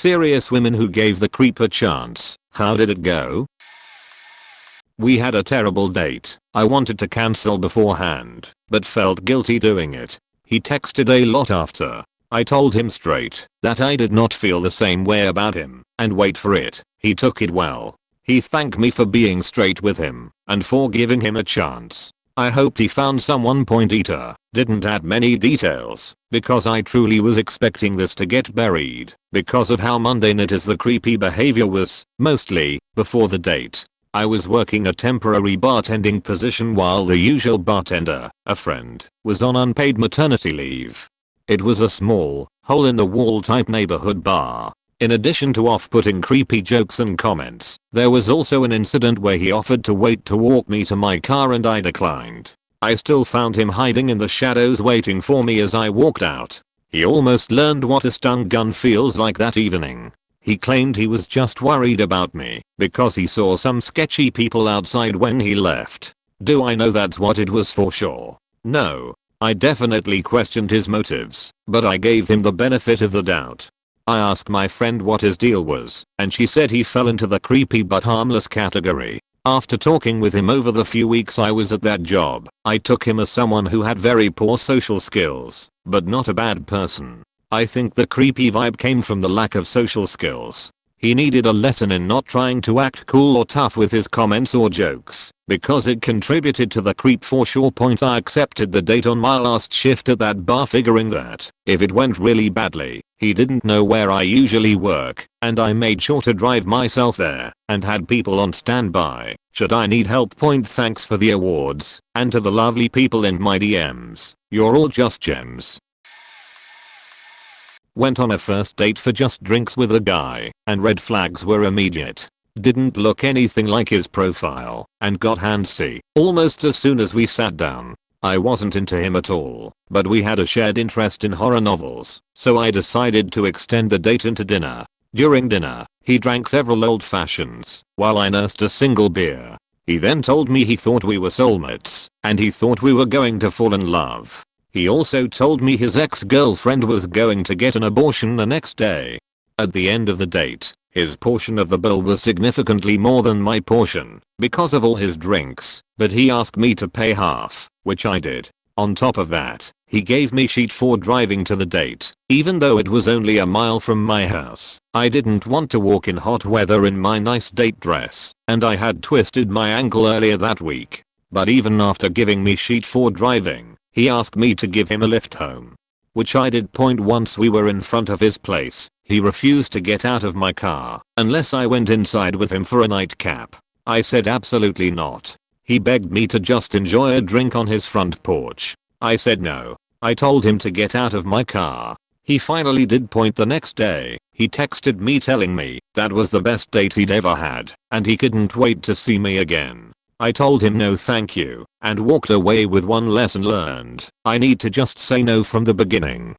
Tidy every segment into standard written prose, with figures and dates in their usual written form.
Serious women who gave the creep a chance. How did it go? We had a terrible date. I wanted to cancel beforehand, but felt guilty doing it. He texted a lot after. I told him straight that I did not feel the same way about him, and wait for it, he took it well. He thanked me for being straight with him, and for giving him a chance. I hoped he found someone. Point eater. Didn't add many details, because I truly was expecting this to get buried, because of how mundane it is. The creepy behavior was, mostly, before the date. I was working a temporary bartending position while the usual bartender, a friend, was on unpaid maternity leave. It was a small, hole-in-the-wall type neighborhood bar. In addition to off-putting creepy jokes and comments, there was also an incident where he offered to wait to walk me to my car and I declined. I still found him hiding in the shadows waiting for me as I walked out. He almost learned what a stun gun feels like that evening. He claimed he was just worried about me because he saw some sketchy people outside when he left. Do I know that's what it was for sure? No. I definitely questioned his motives, but I gave him the benefit of the doubt. I asked my friend what his deal was, and she said he fell into the creepy but harmless category. After talking with him over the few weeks I was at that job, I took him as someone who had very poor social skills, but not a bad person. I think the creepy vibe came from the lack of social skills. He needed a lesson in not trying to act cool or tough with his comments or jokes, because it contributed to the creep for sure. I accepted the date on my last shift at that bar, figuring that if it went really badly, he didn't know where I usually work, and I made sure to drive myself there and had people on standby should I need help. Thanks for the awards, and to the lovely people in my DMs, you're all just gems. Went on a first date for just drinks with a guy, and red flags were immediate. Didn't look anything like his profile, and got handsy almost as soon as we sat down. I wasn't into him at all, but we had a shared interest in horror novels, so I decided to extend the date into dinner. During dinner, he drank several old fashions, while I nursed a single beer. He then told me he thought we were soulmates, and he thought we were going to fall in love. He also told me his ex-girlfriend was going to get an abortion the next day. At the end of the date, his portion of the bill was significantly more than my portion because of all his drinks, but he asked me to pay half, which I did. On top of that, he gave me shit for driving to the date, even though it was only a mile from my house. I didn't want to walk in hot weather in my nice date dress, and I had twisted my ankle earlier that week. But even after giving me shit for driving, he asked me to give him a lift home, which I did. Once we were in front of his place, he refused to get out of my car unless I went inside with him for a nightcap. I said absolutely not. He begged me to just enjoy a drink on his front porch. I said no. I told him to get out of my car. He finally did. The next day, he texted me telling me that was the best date he'd ever had, and he couldn't wait to see me again. I told him no thank you, and walked away with one lesson learned. I need to just say no from the beginning.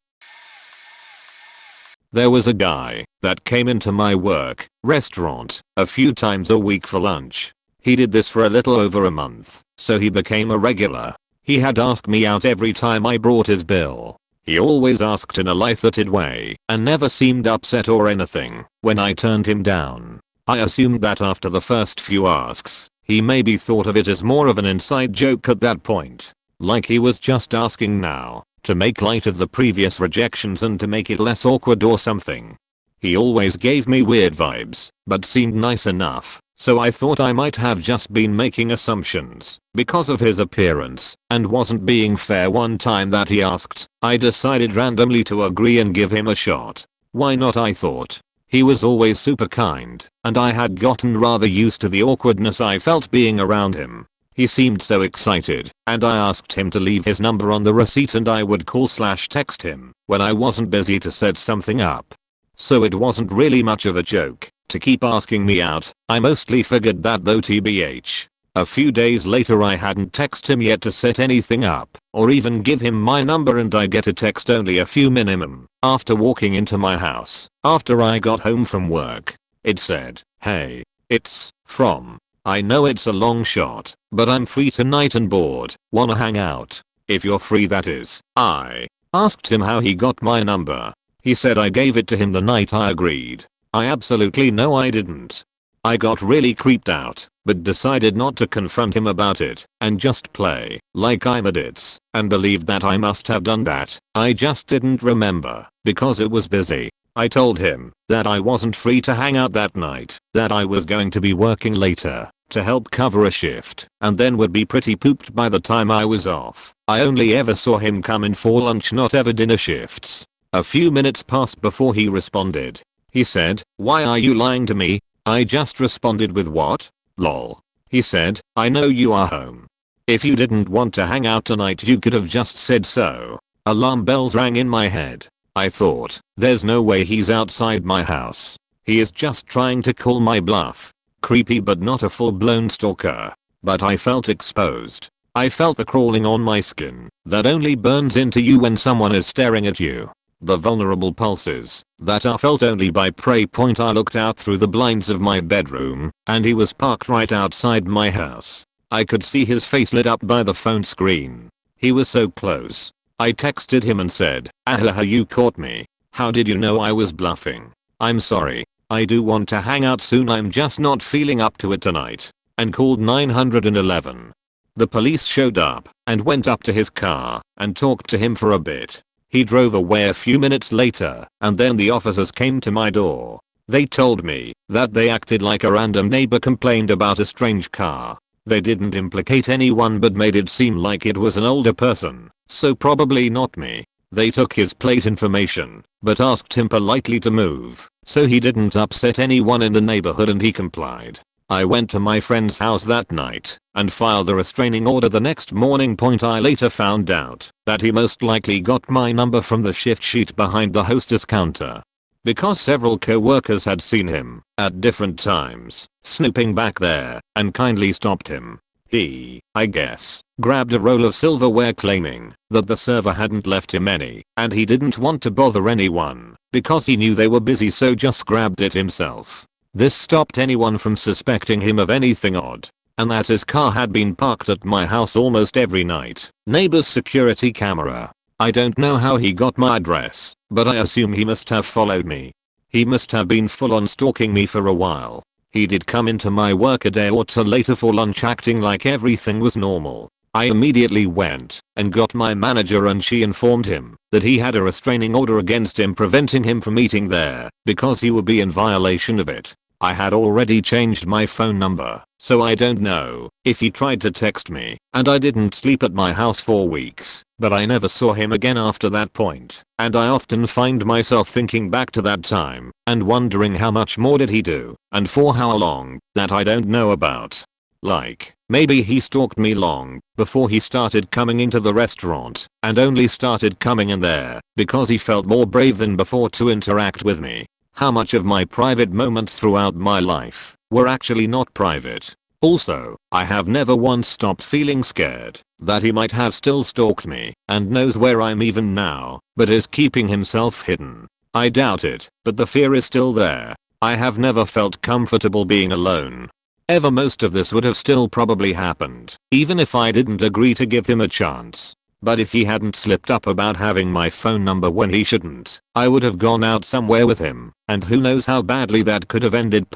There was a guy that came into my work restaurant a few times a week for lunch. He did this for a little over a month, so he became a regular. He had asked me out every time I brought his bill. He always asked in a light-hearted way and never seemed upset or anything when I turned him down. I assumed that after the first few asks, he maybe thought of it as more of an inside joke at that point. Like he was just asking now, to make light of the previous rejections and to make it less awkward or something. He always gave me weird vibes, but seemed nice enough, so I thought I might have just been making assumptions because of his appearance and wasn't being fair. One time that he asked, I decided randomly to agree and give him a shot. Why not, I thought. He was always super kind, and I had gotten rather used to the awkwardness I felt being around him. He seemed so excited, and I asked him to leave his number on the receipt and I would call/text him when I wasn't busy to set something up. So it wasn't really much of a joke to keep asking me out. I mostly figured that though, tbh. A few days later I hadn't texted him yet to set anything up or even give him my number, and I get a text only a few minimum after walking into my house after I got home from work. It said, "Hey, it's from. I know it's a long shot, but I'm free tonight and bored. Wanna hang out? If you're free, that is." I asked him how he got my number. He said I gave it to him the night I agreed. I absolutely know I didn't. I got really creeped out, but decided not to confront him about it and just play like I'm idiots and believed that I must have done that. I just didn't remember because it was busy. I told him that I wasn't free to hang out that night, that I was going to be working later to help cover a shift and then would be pretty pooped by the time I was off. I only ever saw him come in for lunch, not ever dinner shifts. A few minutes passed before he responded. He said, "Why are you lying to me?" I just responded with, "What? Lol." He said, "I know you are home. If you didn't want to hang out tonight you could have just said so." Alarm bells rang in my head. I thought, there's no way he's outside my house. He is just trying to call my bluff. Creepy but not a full-blown stalker. But I felt exposed. I felt the crawling on my skin that only burns into you when someone is staring at you. The vulnerable pulses that are felt only by prey. I looked out through the blinds of my bedroom and he was parked right outside my house. I could see his face lit up by the phone screen. He was so close. I texted him and said, "Ah, you caught me. How did you know I was bluffing? I'm sorry. I do want to hang out soon, I'm just not feeling up to it tonight." And called 911. The police showed up and went up to his car and talked to him for a bit. He drove away a few minutes later and then the officers came to my door. They told me that they acted like a random neighbor complained about a strange car. They didn't implicate anyone but made it seem like it was an older person, so probably not me. They took his plate information but asked him politely to move so he didn't upset anyone in the neighborhood and he complied. I went to my friend's house that night and filed a restraining order the next morning. I later found out that he most likely got my number from the shift sheet behind the hostess counter. Because several co-workers had seen him at different times snooping back there and kindly stopped him. He, I guess, grabbed a roll of silverware claiming that the server hadn't left him any and he didn't want to bother anyone because he knew they were busy, so just grabbed it himself. This stopped anyone from suspecting him of anything odd, and that his car had been parked at my house almost every night. Neighbor's security camera. I don't know how he got my address, but I assume he must have followed me. He must have been full on stalking me for a while. He did come into my work a day or two later for lunch acting like everything was normal. I immediately went and got my manager and she informed him that he had a restraining order against him preventing him from eating there because he would be in violation of it. I had already changed my phone number, so I don't know if he tried to text me, and I didn't sleep at my house for weeks, but I never saw him again after that point, and I often find myself thinking back to that time and wondering how much more did he do and for how long that I don't know about. Like, maybe he stalked me long before he started coming into the restaurant and only started coming in there because he felt more brave than before to interact with me. How much of my private moments throughout my life were actually not private? Also, I have never once stopped feeling scared that he might have still stalked me and knows where I'm even now, but is keeping himself hidden. I doubt it, but the fear is still there. I have never felt comfortable being alone. Ever. Most of this would have still probably happened, even if I didn't agree to give him a chance. But if he hadn't slipped up about having my phone number when he shouldn't, I would have gone out somewhere with him, and who knows how badly that could have ended.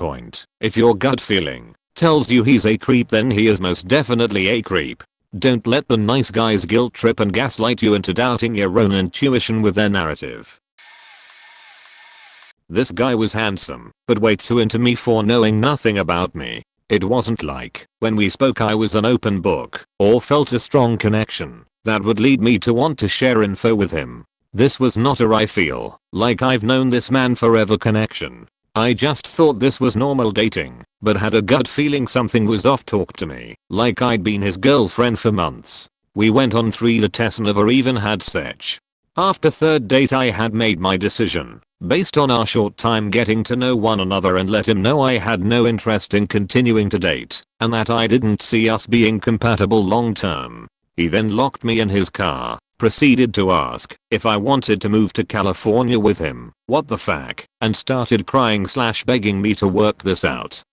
If your gut feeling tells you he's a creep, then he is most definitely a creep. Don't let the nice guys guilt trip and gaslight you into doubting your own intuition with their narrative. This guy was handsome, but way too into me for knowing nothing about me. It wasn't like when we spoke I was an open book or felt a strong connection that would lead me to want to share info with him. This was not a I feel like I've known this man forever connection. I just thought this was normal dating, but had a gut feeling something was off. Talked to me like I'd been his girlfriend for months. We went on 3 dates and never even had sex. After third date I had made my decision based on our short time getting to know one another and let him know I had no interest in continuing to date and that I didn't see us being compatible long term. He then locked me in his car, proceeded to ask if I wanted to move to California with him, what the fuck, and started crying/begging me to work this out.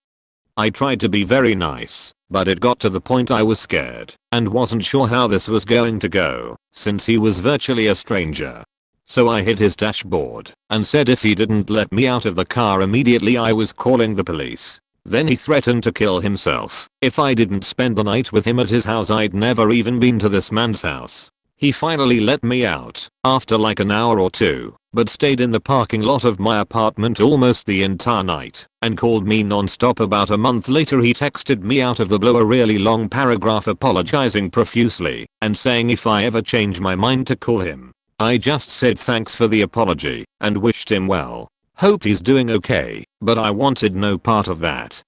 I tried to be very nice, but it got to the point I was scared and wasn't sure how this was going to go, since he was virtually a stranger. So I hit his dashboard and said if he didn't let me out of the car immediately I was calling the police. Then he threatened to kill himself if I didn't spend the night with him at his house. I'd never even been to this man's house. He finally let me out after like an hour or two, but stayed in the parking lot of my apartment almost the entire night and called me non-stop. About a month later he texted me out of the blue a really long paragraph apologizing profusely and saying if I ever change my mind to call him. I just said thanks for the apology and wished him well. Hope he's doing okay, but I wanted no part of that.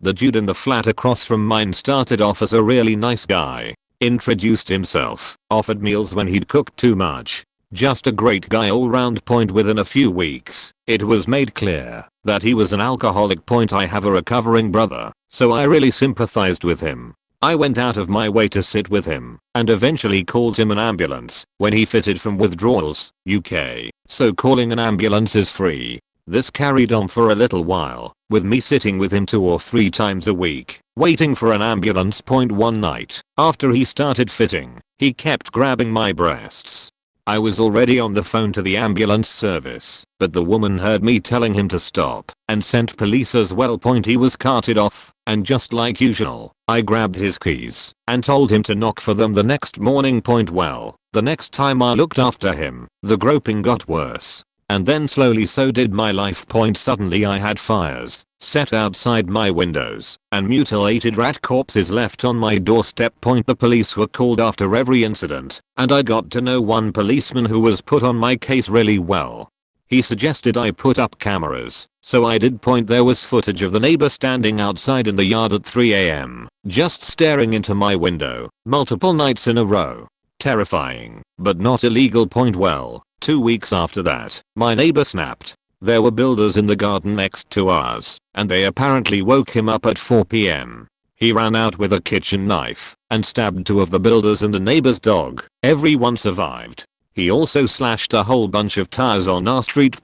The dude in the flat across from mine started off as a really nice guy. Introduced himself, offered meals when he'd cooked too much. Just a great guy all round. Within a few weeks, it was made clear that he was an alcoholic. I have a recovering brother, so I really sympathized with him. I went out of my way to sit with him and eventually called him an ambulance when he fitted from withdrawals, UK, so calling an ambulance is free. This carried on for a little while, with me sitting with him 2 or 3 times a week, waiting for an ambulance. One night, after he started fitting, he kept grabbing my breasts. I was already on the phone to the ambulance service, but the woman heard me telling him to stop and sent police as well. He was carted off, and just like usual, I grabbed his keys and told him to knock for them the next morning. Well, the next time I looked after him, the groping got worse. And then slowly so did my life. Suddenly I had fires set outside my windows and mutilated rat corpses left on my doorstep. The police were called after every incident, and I got to know one policeman who was put on my case really well. He suggested I put up cameras, so I did. There was footage of the neighbor standing outside in the yard at 3 AM, just staring into my window, multiple nights in a row. Terrifying, but not illegal. Well, 2 weeks after that, my neighbor snapped. There were builders in the garden next to ours, and they apparently woke him up at 4 PM. He ran out with a kitchen knife and stabbed 2 of the builders and the neighbor's dog. Everyone survived. He also slashed a whole bunch of tires on our street.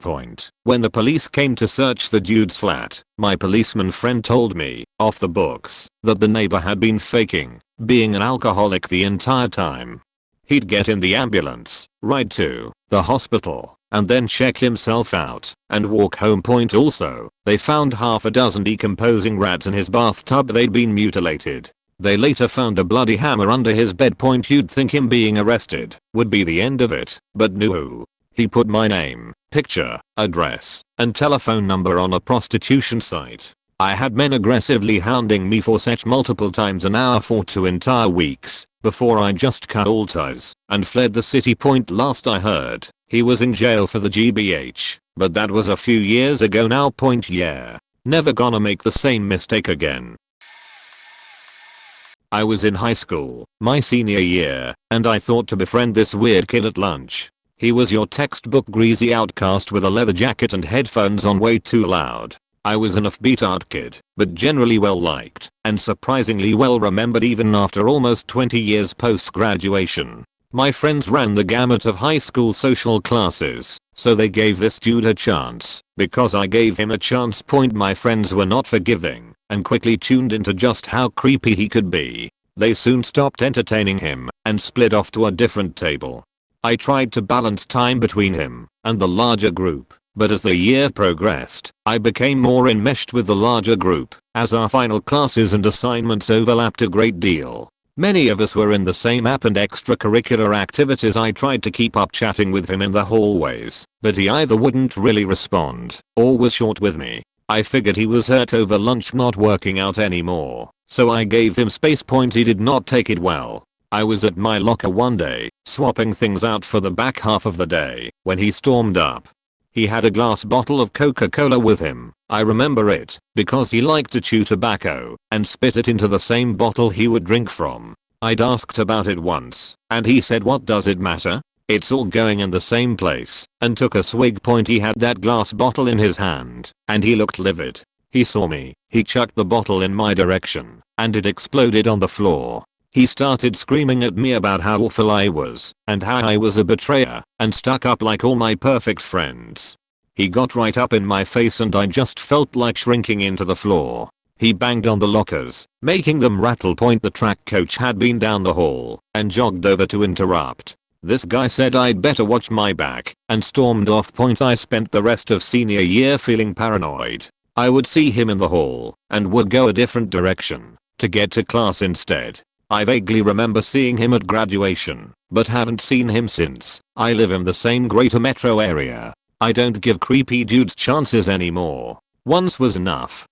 When the police came to search the dude's flat, my policeman friend told me, off the books, that the neighbor had been faking being an alcoholic the entire time. He'd get in the ambulance, ride to the hospital, and then check himself out and walk home. Also, they found half a dozen decomposing rats in his bathtub. They'd been mutilated. They later found a bloody hammer under his bed. You'd think him being arrested would be the end of it, but no. He put my name, picture, address, and telephone number on a prostitution site. I had men aggressively hounding me for sex multiple times an hour for 2 entire weeks before I just cut all ties and fled the city. Last I heard, he was in jail for the GBH, but that was a few years ago now. Yeah, never gonna make the same mistake again. I was in high school, my senior year, and I thought to befriend this weird kid at lunch. He was your textbook greasy outcast with a leather jacket and headphones on way too loud. I was an offbeat art kid, but generally well liked and surprisingly well remembered even after almost 20 years post graduation. My friends ran the gamut of high school social classes, so they gave this dude a chance because I gave him a chance. My friends were not forgiving and quickly tuned into just how creepy he could be. They soon stopped entertaining him and split off to a different table. I tried to balance time between him and the larger group. But as the year progressed, I became more enmeshed with the larger group, as our final classes and assignments overlapped a great deal. Many of us were in the same app and extracurricular activities. I tried to keep up chatting with him in the hallways, but he either wouldn't really respond, or was short with me. I figured he was hurt over lunch not working out anymore, so I gave him space. He did not take it well. I was at my locker one day, swapping things out for the back half of the day, when he stormed up. He had a glass bottle of Coca-Cola with him. I remember it, because he liked to chew tobacco and spit it into the same bottle he would drink from. I'd asked about it once, and he said, "What does it matter? It's all going in the same place," and took a swig. He had that glass bottle in his hand, and he looked livid. He saw me, he chucked the bottle in my direction, and it exploded on the floor. He started screaming at me about how awful I was, and how I was a betrayer, and stuck up like all my perfect friends. He got right up in my face and I just felt like shrinking into the floor. He banged on the lockers, making them rattle. The track coach had been down the hall, and jogged over to interrupt. This guy said I'd better watch my back and stormed off. I spent the rest of senior year feeling paranoid. I would see him in the hall and would go a different direction to get to class instead. I vaguely remember seeing him at graduation, but haven't seen him since. I live in the same greater metro area. I don't give creepy dudes chances anymore. Once was enough.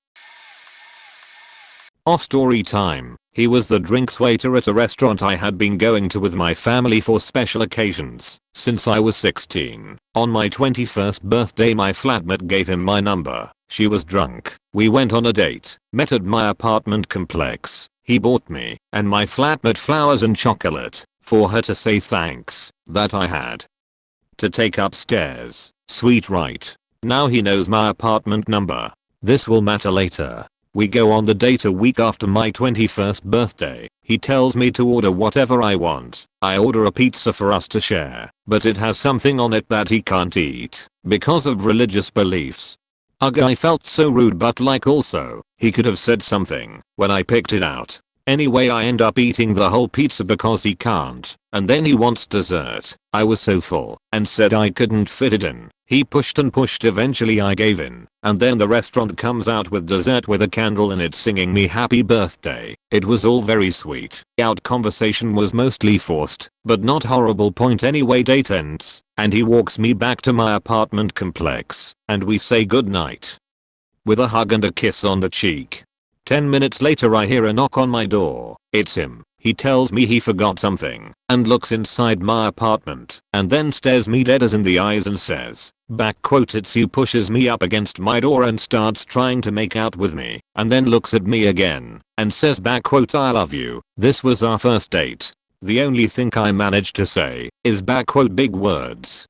Oh, story time. He was the drinks waiter at a restaurant I had been going to with my family for special occasions since I was 16. On my 21st birthday my flatmate gave him my number. She was drunk. We went on a date, met at my apartment complex. He bought me and my flatmate flowers and chocolate for her to say thanks that I had to take upstairs. Sweet, right? Now he knows my apartment number. This will matter later. We go on the date a week after my 21st birthday. He tells me to order whatever I want. I order a pizza for us to share, but it has something on it that he can't eat because of religious beliefs. Ugh, I felt so rude, but like also, he could have said something when I picked it out. Anyway, I end up eating the whole pizza because he can't, and then he wants dessert. I was so full and said I couldn't fit it in. He pushed and pushed, eventually I gave in, and then the restaurant comes out with dessert with a candle in it singing me happy birthday. It was all very sweet. Out conversation was mostly forced, but not horrible. Anyway, date ends, and he walks me back to my apartment complex, and we say goodnight with a hug and a kiss on the cheek. 10 minutes later I hear a knock on my door. It's him. He tells me he forgot something and looks inside my apartment and then stares me dead as in the eyes and says, "It's you," pushes me up against my door and starts trying to make out with me and then looks at me again and says, "I love you." This was our first date. The only thing I managed to say is "big words"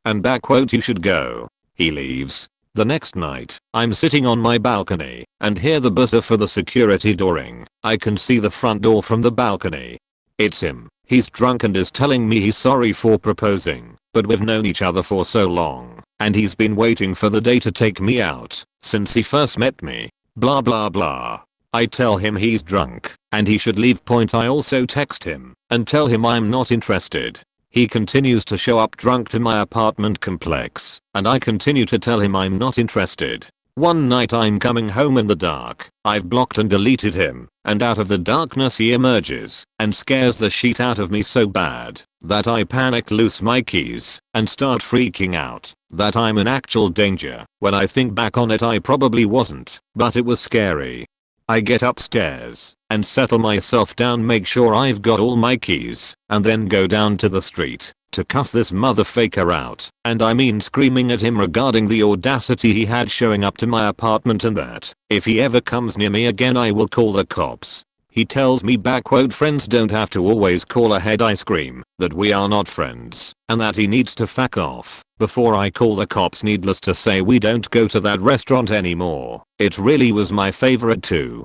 and "you should go." He leaves. The next night, I'm sitting on my balcony and hear the buzzer for the security door ring. I can see the front door from the balcony. It's him. He's drunk and is telling me he's sorry for proposing, but we've known each other for so long, and he's been waiting for the day to take me out since he first met me. Blah blah blah. I tell him he's drunk and he should leave. I also text him and tell him I'm not interested. He continues to show up drunk to my apartment complex, and I continue to tell him I'm not interested. One night I'm coming home in the dark. I've blocked and deleted him, and out of the darkness he emerges and scares the shit out of me so bad that I panic, lose my keys, and start freaking out that I'm in actual danger. When I think back on it, I probably wasn't, but it was scary. I get upstairs and settle myself down, make sure I've got all my keys, and then go down to the street to cuss this motherfucker out, and I mean screaming at him regarding the audacity he had showing up to my apartment and that if he ever comes near me again I will call the cops. He tells me "friends don't have to always call ahead." I scream that we are not friends and that he needs to fuck off before I call the cops. Needless to say, we don't go to that restaurant anymore. It really was my favorite too.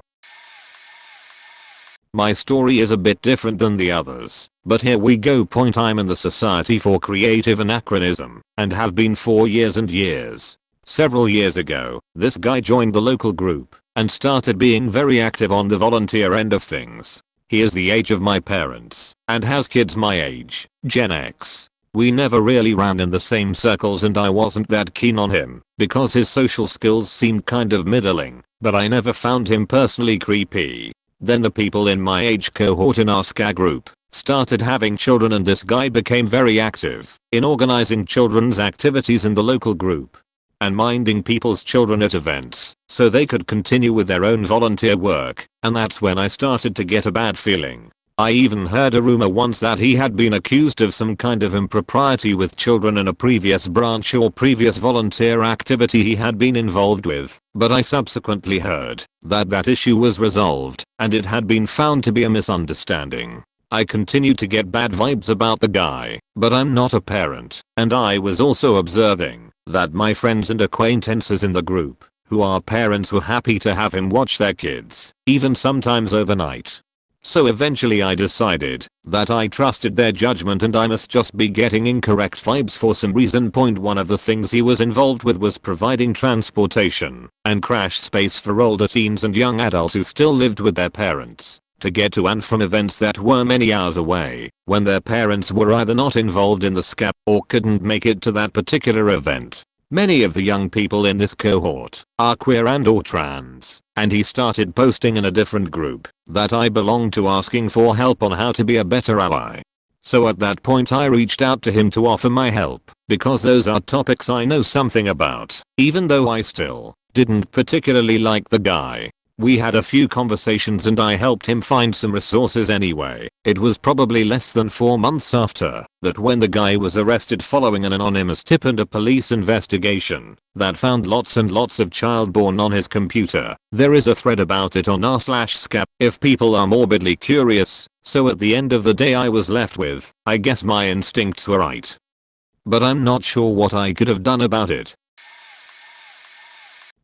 My story is a bit different than the others, but here we go. I'm in the Society for Creative Anachronism and have been for years and years. Several years ago, this guy joined the local group and started being very active on the volunteer end of things. He is the age of my parents and has kids my age, Gen X. We never really ran in the same circles and I wasn't that keen on him because his social skills seemed kind of middling, but I never found him personally creepy. Then the people in my age cohort in our SCA group started having children, and this guy became very active in organizing children's activities in the local group and minding people's children at events so they could continue with their own volunteer work, and that's when I started to get a bad feeling. I even heard a rumor once that he had been accused of some kind of impropriety with children in a previous branch or previous volunteer activity he had been involved with, but I subsequently heard that that issue was resolved and it had been found to be a misunderstanding. I continued to get bad vibes about the guy, but I'm not a parent, and I was also observing that my friends and acquaintances in the group who are parents were happy to have him watch their kids, even sometimes overnight. So eventually I decided that I trusted their judgment and I must just be getting incorrect vibes for some reason. One of the things he was involved with was providing transportation and crash space for older teens and young adults who still lived with their parents. to get to and from events that were many hours away when their parents were either not involved in the scap or couldn't make it to that particular event. Many of the young people in this cohort are queer and or trans, and he started posting in a different group that I belong to asking for help on how to be a better ally. So at that point I reached out to him to offer my help because those are topics I know something about, even though I still didn't particularly like the guy. We had a few conversations and I helped him find some resources anyway. It was probably less than 4 months after that when the guy was arrested following an anonymous tip and a police investigation that found lots and lots of child porn on his computer. There is a thread about it on r/scap if people are morbidly curious. So at the end of the day I was left with, I guess my instincts were right. But I'm not sure what I could have done about it.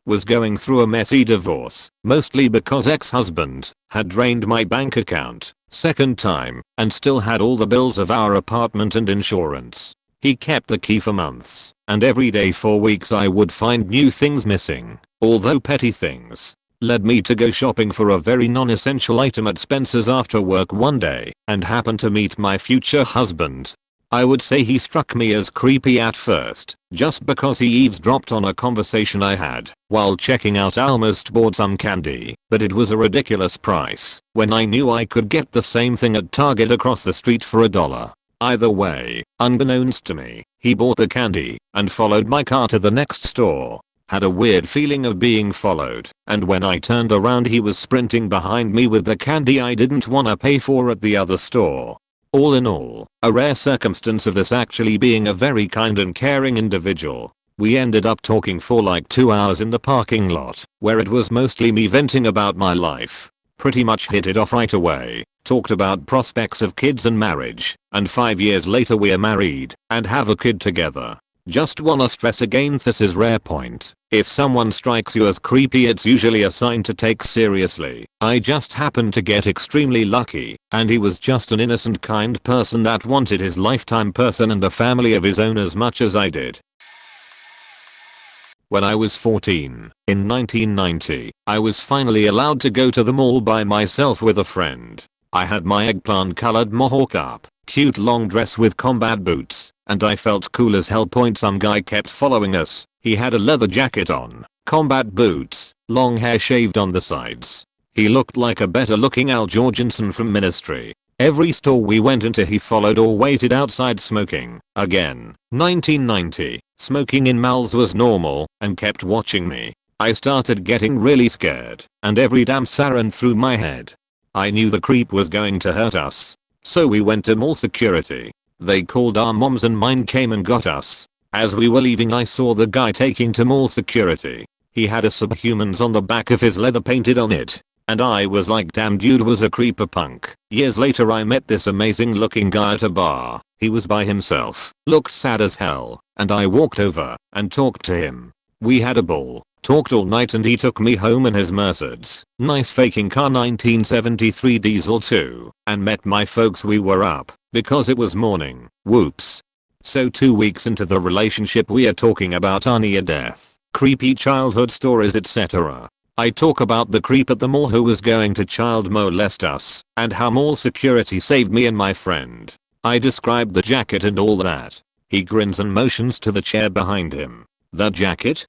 Was going through a messy divorce, mostly because ex-husband had drained my bank account, second time, and still had all the bills of our apartment and insurance. He kept the key for months, and every day for weeks I would find new things missing, although petty things. Led me to go shopping for a very non-essential item at Spencer's after work one day, and happened to meet my future husband. I would say he struck me as creepy at first, just because he eavesdropped on a conversation I had while checking out. I almost bought some candy, but it was a ridiculous price when I knew I could get the same thing at Target across the street for $1. Either way, unbeknownst to me, he bought the candy and followed my car to the next store. Had a weird feeling of being followed, and when I turned around he was sprinting behind me with the candy I didn't wanna pay for at the other store. All in all, a rare circumstance of this actually being a very kind and caring individual. We ended up talking for like 2 hours in the parking lot, where it was mostly me venting about my life. Pretty much hit it off right away, talked about prospects of kids and marriage, and 5 years later we are married and have a kid together. Just wanna stress again, this is rare point. If someone strikes you as creepy it's usually a sign to take seriously. I just happened to get extremely lucky, and he was just an innocent kind person that wanted his lifetime person and a family of his own as much as I did. When I was 14, in 1990, I was finally allowed to go to the mall by myself with a friend. I had my eggplant colored mohawk up, cute long dress with combat boots, and I felt cool as hell. Some guy kept following us. He had a leather jacket on, combat boots, long hair shaved on the sides. He looked like a better looking Al Jorgensen from Ministry. Every store we went into he followed or waited outside smoking. Again, 1990, smoking in malls was normal and kept watching me. I started getting really scared and every damn siren through my head. I knew the creep was going to hurt us. So we went to mall security. They called our moms and mine came and got us. As we were leaving I saw the guy taking to mall security. He had a Subhumans on the back of his leather painted on it. And I was like, damn, dude was a creeper punk. Years later I met this amazing looking guy at a bar. He was by himself, looked sad as hell, and I walked over and talked to him. We had a ball, talked all night and he took me home in his Mercedes, nice faking car 1973 diesel too, and met my folks. We were up because it was morning. Whoops. So 2 weeks into the relationship we are talking about our near death, creepy childhood stories, etc. I talk about the creep at the mall who was going to child molest us and how mall security saved me and my friend. I described the jacket and all that. He grins and motions to the chair behind him. That jacket?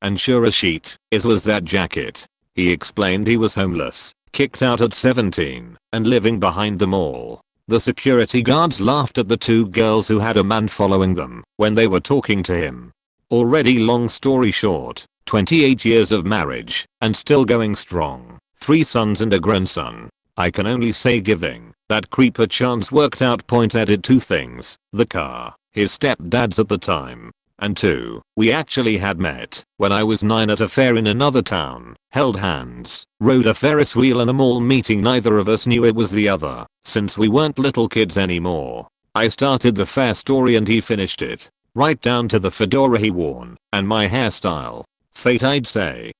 And sure as shit, it was that jacket. He explained he was homeless, kicked out at 17, and living behind the mall. The security guards laughed at the 2 girls who had a man following them when they were talking to him. Already long story short, 28 years of marriage and still going strong. 3 sons and a grandson. I can only say giving that creeper chance worked out. Added 2 things: the car, his stepdad's at the time, and 2, we actually had met when I was 9 at a fair in another town, held hands, rode a Ferris wheel and a mall meeting. Neither of us knew it was the other, since we weren't little kids anymore. I started the fair story and he finished it, right down to the fedora he worn and my hairstyle. Fate, I'd say.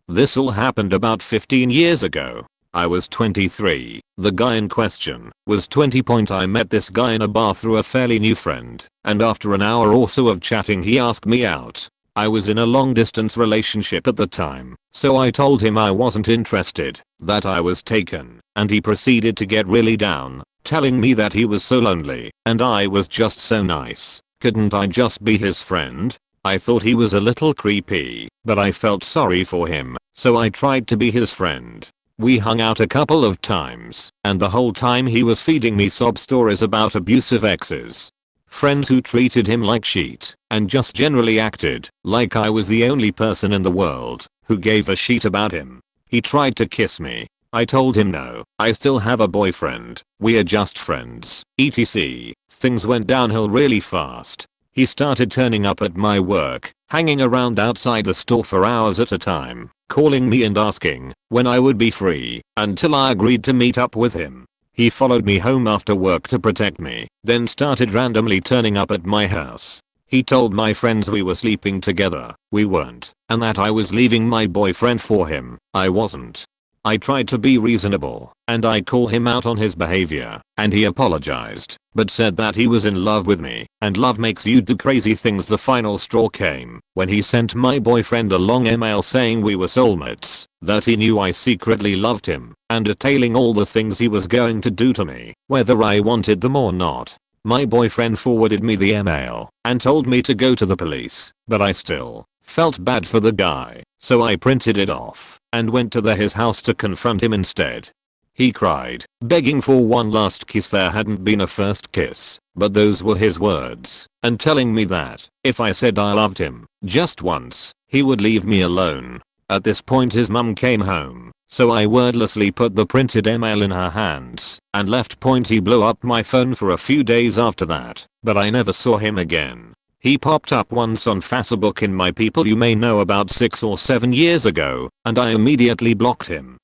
This all happened about 15 years ago. I was 23. The guy in question was 20. I met this guy in a bar through a fairly new friend, and after an hour or so of chatting he asked me out. I was in a long distance relationship at the time, so I told him I wasn't interested, that I was taken, and he proceeded to get really down, telling me that he was so lonely, and I was just so nice. Couldn't I just be his friend? I thought he was a little creepy, but I felt sorry for him, so I tried to be his friend. We hung out a couple of times, and the whole time he was feeding me sob stories about abusive exes. Friends who treated him like shit, and just generally acted like I was the only person in the world who gave a shit about him. He tried to kiss me. I told him no, I still have a boyfriend, we are just friends, etc. Things went downhill really fast. He started turning up at my work, hanging around outside the store for hours at a time, calling me and asking when I would be free, until I agreed to meet up with him. He followed me home after work to protect me, then started randomly turning up at my house. He told my friends we were sleeping together, we weren't, and that I was leaving my boyfriend for him. I wasn't. I tried to be reasonable, and I called him out on his behavior, and he apologized, but said that he was in love with me, and love makes you do crazy things. The final straw came when he sent my boyfriend a long email saying we were soulmates, that he knew I secretly loved him, and detailing all the things he was going to do to me, whether I wanted them or not. My boyfriend forwarded me the email and told me to go to the police, but I still felt bad for the guy, so I printed it off and went to his house to confront him instead. He cried, begging for one last kiss. There hadn't been a first kiss, but those were his words, and telling me that if I said I loved him just once, he would leave me alone. At this point his mum came home, so I wordlessly put the printed email in her hands and left. He blew up my phone for a few days after that, but I never saw him again. He popped up once on Facebook in my people you may know about 6 or 7 years ago, and I immediately blocked him.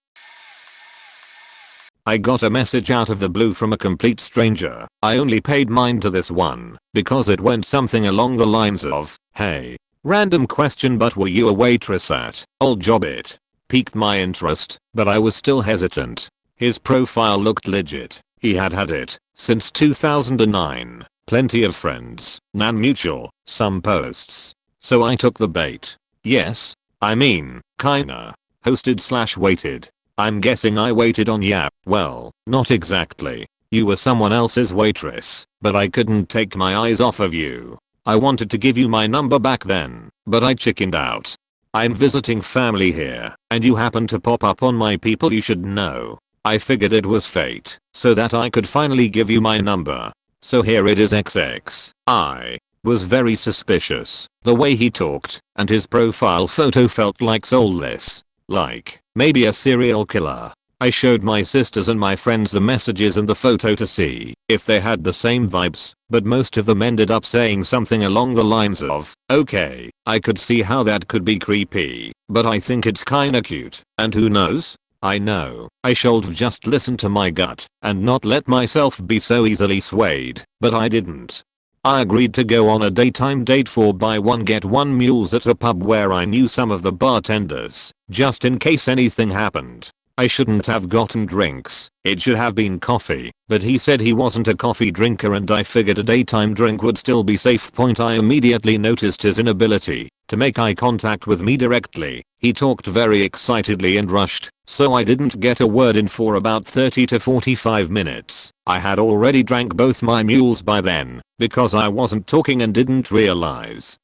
I got a message out of the blue from a complete stranger. I only paid mind to this one because it went something along the lines of, "Hey, random question, but were you a waitress at old job?" It piqued my interest, but I was still hesitant. His profile looked legit. He had had it since 2009. Plenty of friends, none mutual, some posts. So I took the bait. Yes, I mean, kinda. Hosted/waited. I'm guessing I waited on ya. Well, not exactly. You were someone else's waitress, but I couldn't take my eyes off of you. I wanted to give you my number back then, but I chickened out. I'm visiting family here, and you happen to pop up on my people you should know. I figured it was fate, so that I could finally give you my number. So here it is XX. I was very suspicious. The way he talked, and his profile photo felt like soulless. Like, maybe a serial killer. I showed my sisters and my friends the messages and the photo to see if they had the same vibes, but most of them ended up saying something along the lines of, okay, I could see how that could be creepy, but I think it's kinda cute, and who knows? I know I should have just listened to my gut and not let myself be so easily swayed, but I didn't. I agreed to go on a daytime date for buy one get one mules at a pub where I knew some of the bartenders, just in case anything happened. I shouldn't have gotten drinks, it should have been coffee, but he said he wasn't a coffee drinker and I figured a daytime drink would still be safe. I immediately noticed his inability to make eye contact with me directly. He talked very excitedly and rushed, so I didn't get a word in for about 30 to 45 minutes. I had already drank both my mules by then, because I wasn't talking and didn't realize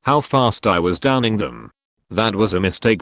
how fast I was downing them. That was a mistake.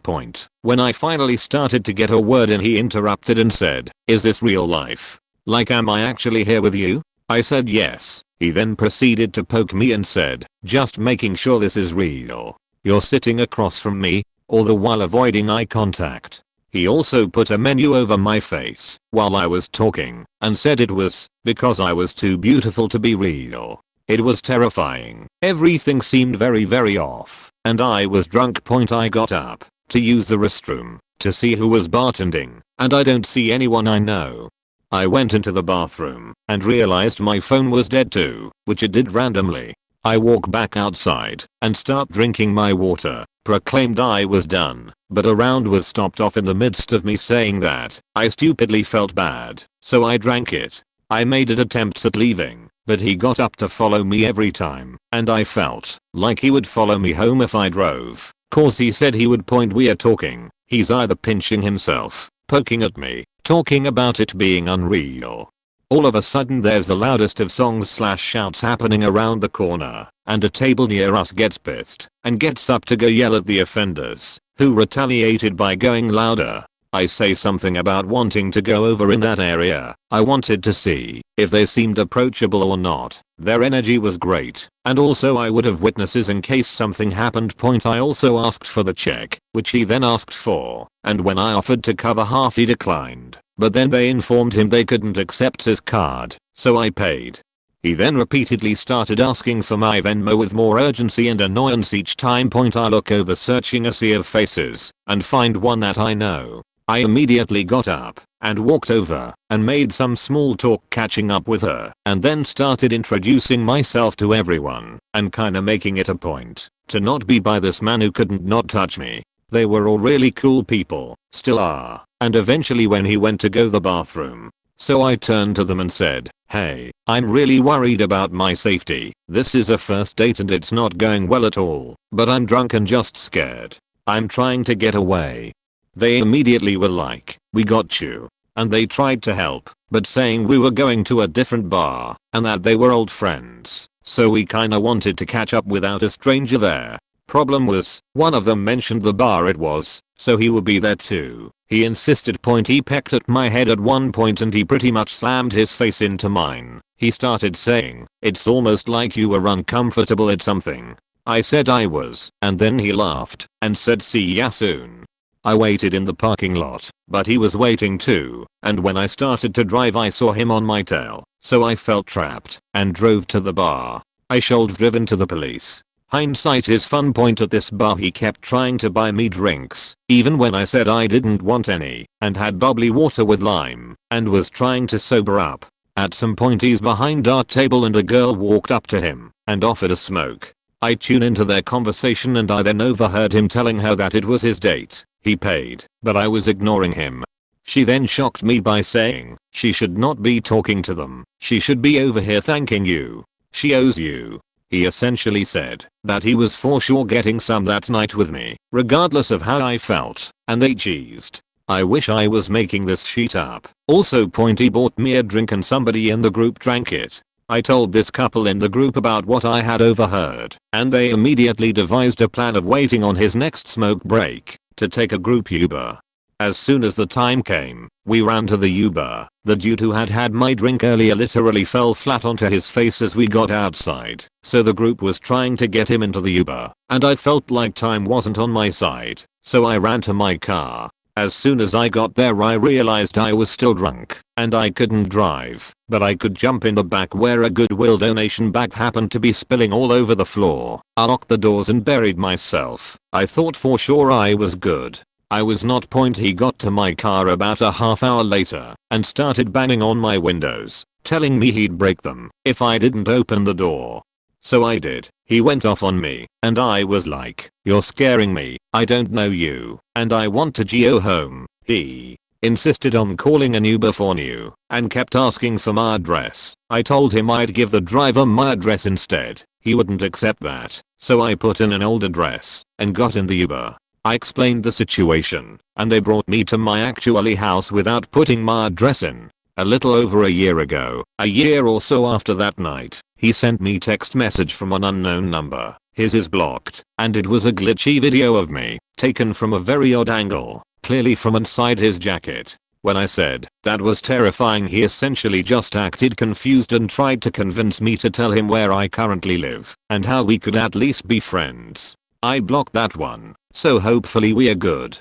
When I finally started to get a word in, he interrupted and said, "Is this real life? Like, am I actually here with you?" I said yes. He then proceeded to poke me and said, "Just making sure this is real. You're sitting across from me," all the while avoiding eye contact. He also put a menu over my face while I was talking and said it was because I was too beautiful to be real. It was terrifying. Everything seemed very off, and I was drunk. I got up to use the restroom to see who was bartending, and I don't see anyone I know. I went into the bathroom and realized my phone was dead too, which it did randomly. I walk back outside and start drinking my water, proclaimed I was done, but a round was stopped off in the midst of me saying that I stupidly felt bad, so I drank it. I made attempts at leaving, but he got up to follow me every time, and I felt like he would follow me home if I drove, cause he said he would point we are talking. He's either pinching himself, poking at me, talking about it being unreal. All of a sudden there's the loudest of songs/shouts happening around the corner, and a table near us gets pissed and gets up to go yell at the offenders, who retaliated by going louder. I say something about wanting to go over in that area. I wanted to see if they seemed approachable or not. Their energy was great, and also I would have witnesses in case something happened. I also asked for the check, which he then asked for, and when I offered to cover half he declined, but then they informed him they couldn't accept his card, so I paid. He then repeatedly started asking for my Venmo with more urgency and annoyance each time. I look over searching a sea of faces and find one that I know. I immediately got up and walked over and made some small talk catching up with her, and then started introducing myself to everyone and kinda making it a point to not be by this man who couldn't not touch me. They were all really cool people, still are, and eventually when he went to go to the bathroom, so I turned to them and said, "Hey, I'm really worried about my safety. This is a first date and it's not going well at all, but I'm drunk and just scared. I'm trying to get away." They immediately were like, "We got you." And they tried to help, but saying we were going to a different bar and that they were old friends, so we kinda wanted to catch up without a stranger there. Problem was, one of them mentioned the bar it was, so he would be there too. He insisted. He pecked at my head at one point and he pretty much slammed his face into mine. He started saying, "It's almost like you were uncomfortable at something." I said I was, and then he laughed and said, "See ya soon." I waited in the parking lot, but he was waiting too, and when I started to drive I saw him on my tail, so I felt trapped and drove to the bar. I should have driven to the police. Hindsight is fun. At this bar he kept trying to buy me drinks, even when I said I didn't want any, and had bubbly water with lime, and was trying to sober up. At some point he's behind our table and a girl walked up to him and offered a smoke. I tune into their conversation and I then overheard him telling her that it was his date. He paid, but I was ignoring him. She then shocked me by saying she should not be talking to them. She should be over here thanking you. She owes you. He essentially said that he was for sure getting some that night with me, regardless of how I felt, and they cheesed. I wish I was making this shit up. Also. He bought me a drink and somebody in the group drank it. I told this couple in the group about what I had overheard, and they immediately devised a plan of waiting on his next smoke break to take a group Uber. As soon as the time came, we ran to the Uber. The dude who had had my drink earlier literally fell flat onto his face as we got outside, so the group was trying to get him into the Uber, and I felt like time wasn't on my side, so I ran to my car. As soon as I got there I realized I was still drunk, and I couldn't drive, but I could jump in the back where a Goodwill donation bag happened to be spilling all over the floor. I locked the doors and buried myself. I thought for sure I was good. I was not. He got to my car about a half hour later and started banging on my windows, telling me he'd break them if I didn't open the door. So I did. He went off on me, and I was like, "You're scaring me. I don't know you, and I want to go home." He insisted on calling an Uber for new and kept asking for my address. I told him I'd give the driver my address instead. He wouldn't accept that, so I put in an old address and got in the Uber. I explained the situation, and they brought me to my actually house without putting my address in. A little over a year ago, a year or so after that night, he sent me text message from an unknown number. His is blocked, and it was a glitchy video of me, taken from a very odd angle, clearly from inside his jacket. When I said that was terrifying, he essentially just acted confused and tried to convince me to tell him where I currently live and how we could at least be friends. I blocked that one, so hopefully we are good.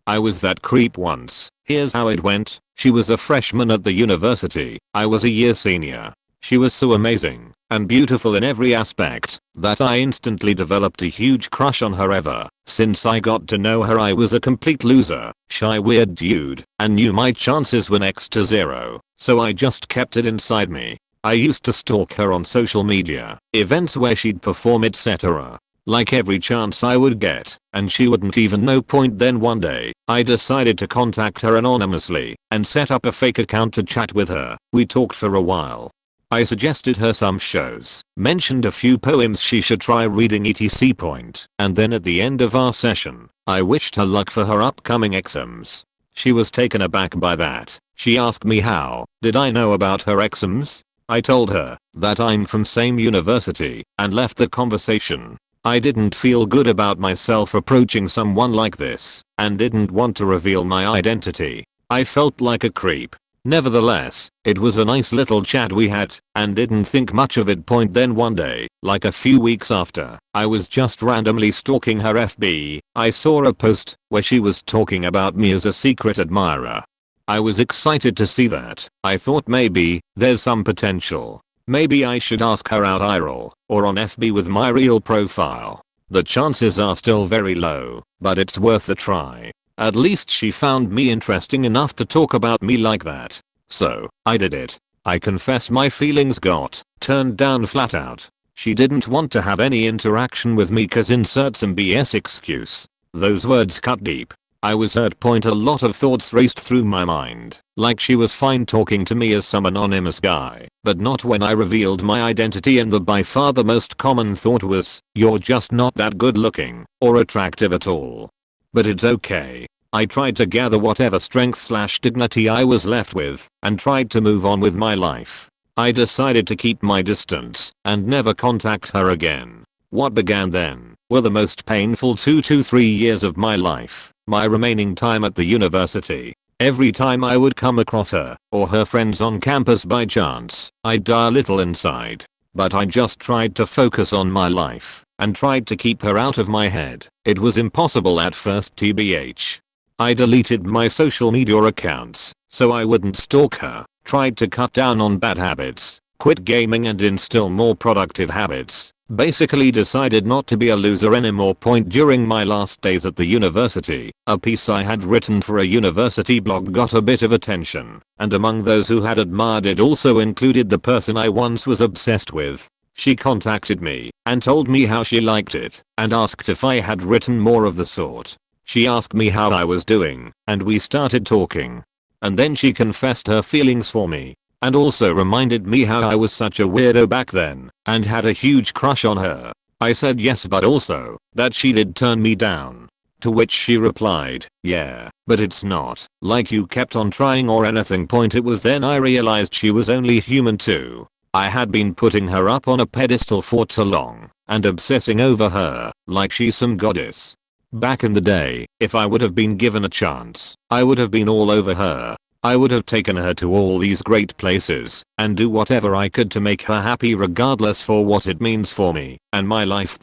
I was that creep once. Here's how it went. She was a freshman at the university. I was a year senior. She was so amazing and beautiful in every aspect that I instantly developed a huge crush on her. Ever since I got to know her I was a complete loser, shy weird dude, and knew my chances were next to zero, so I just kept it inside me. I used to stalk her on social media, events where she'd perform, etc. like every chance I would get, and she wouldn't even know. Then one day, I decided to contact her anonymously and set up a fake account to chat with her. We talked for a while. I suggested her some shows, mentioned a few poems she should try reading etc. And then at the end of our session, I wished her luck for her upcoming exams. She was taken aback by that. She asked me how did I know about her exams. I told her that I'm from same university and left the conversation. I didn't feel good about myself approaching someone like this and didn't want to reveal my identity. I felt like a creep. Nevertheless, it was a nice little chat we had and didn't think much of it. Then one day, like a few weeks after, I was just randomly stalking her FB. I saw a post where she was talking about me as a secret admirer. I was excited to see that. I thought maybe there's some potential. Maybe I should ask her out IRL or on FB with my real profile. The chances are still very low, but it's worth a try. At least she found me interesting enough to talk about me like that. So, I did it. I confess my feelings got turned down flat out. She didn't want to have any interaction with me cause insert some BS excuse. Those words cut deep. I was hurt. A lot of thoughts raced through my mind, like she was fine talking to me as some anonymous guy, but not when I revealed my identity, and the by far the most common thought was, you're just not that good looking or attractive at all. But it's okay. I tried to gather whatever strength/dignity I was left with and tried to move on with my life. I decided to keep my distance and never contact her again. What began then were the most painful 2 to 3 years of my life, my remaining time at the university. Every time I would come across her or her friends on campus by chance, I'd die a little inside. But I just tried to focus on my life and tried to keep her out of my head. It was impossible at first, tbh. I deleted my social media accounts so I wouldn't stalk her, tried to cut down on bad habits, quit gaming and instill more productive habits. Basically decided not to be a loser anymore. During my last days at the university, a piece I had written for a university blog got a bit of attention, and among those who had admired it also included the person I once was obsessed with. She contacted me and told me how she liked it and asked if I had written more of the sort. She asked me how I was doing and we started talking. And then she confessed her feelings for me. And also reminded me how I was such a weirdo back then and had a huge crush on her. I said yes, but also that she did turn me down. To which she replied, yeah, but it's not like you kept on trying or anything. It was then I realized she was only human too. I had been putting her up on a pedestal for too long and obsessing over her like she's some goddess. Back in the day, if I would have been given a chance, I would have been all over her. I would have taken her to all these great places and do whatever I could to make her happy regardless for what it means for me and my life.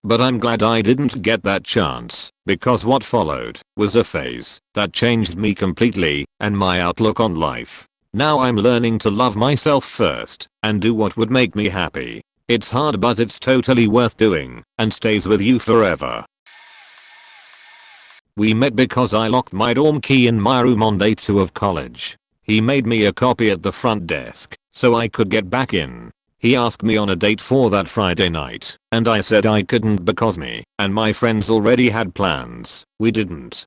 But I'm glad I didn't get that chance because what followed was a phase that changed me completely and my outlook on life. Now I'm learning to love myself first and do what would make me happy. It's hard but it's totally worth doing and stays with you forever. We met because I locked my dorm key in my room on day 2 of college. He made me a copy at the front desk so I could get back in. He asked me on a date for that Friday night and I said I couldn't because me and my friends already had plans. We didn't.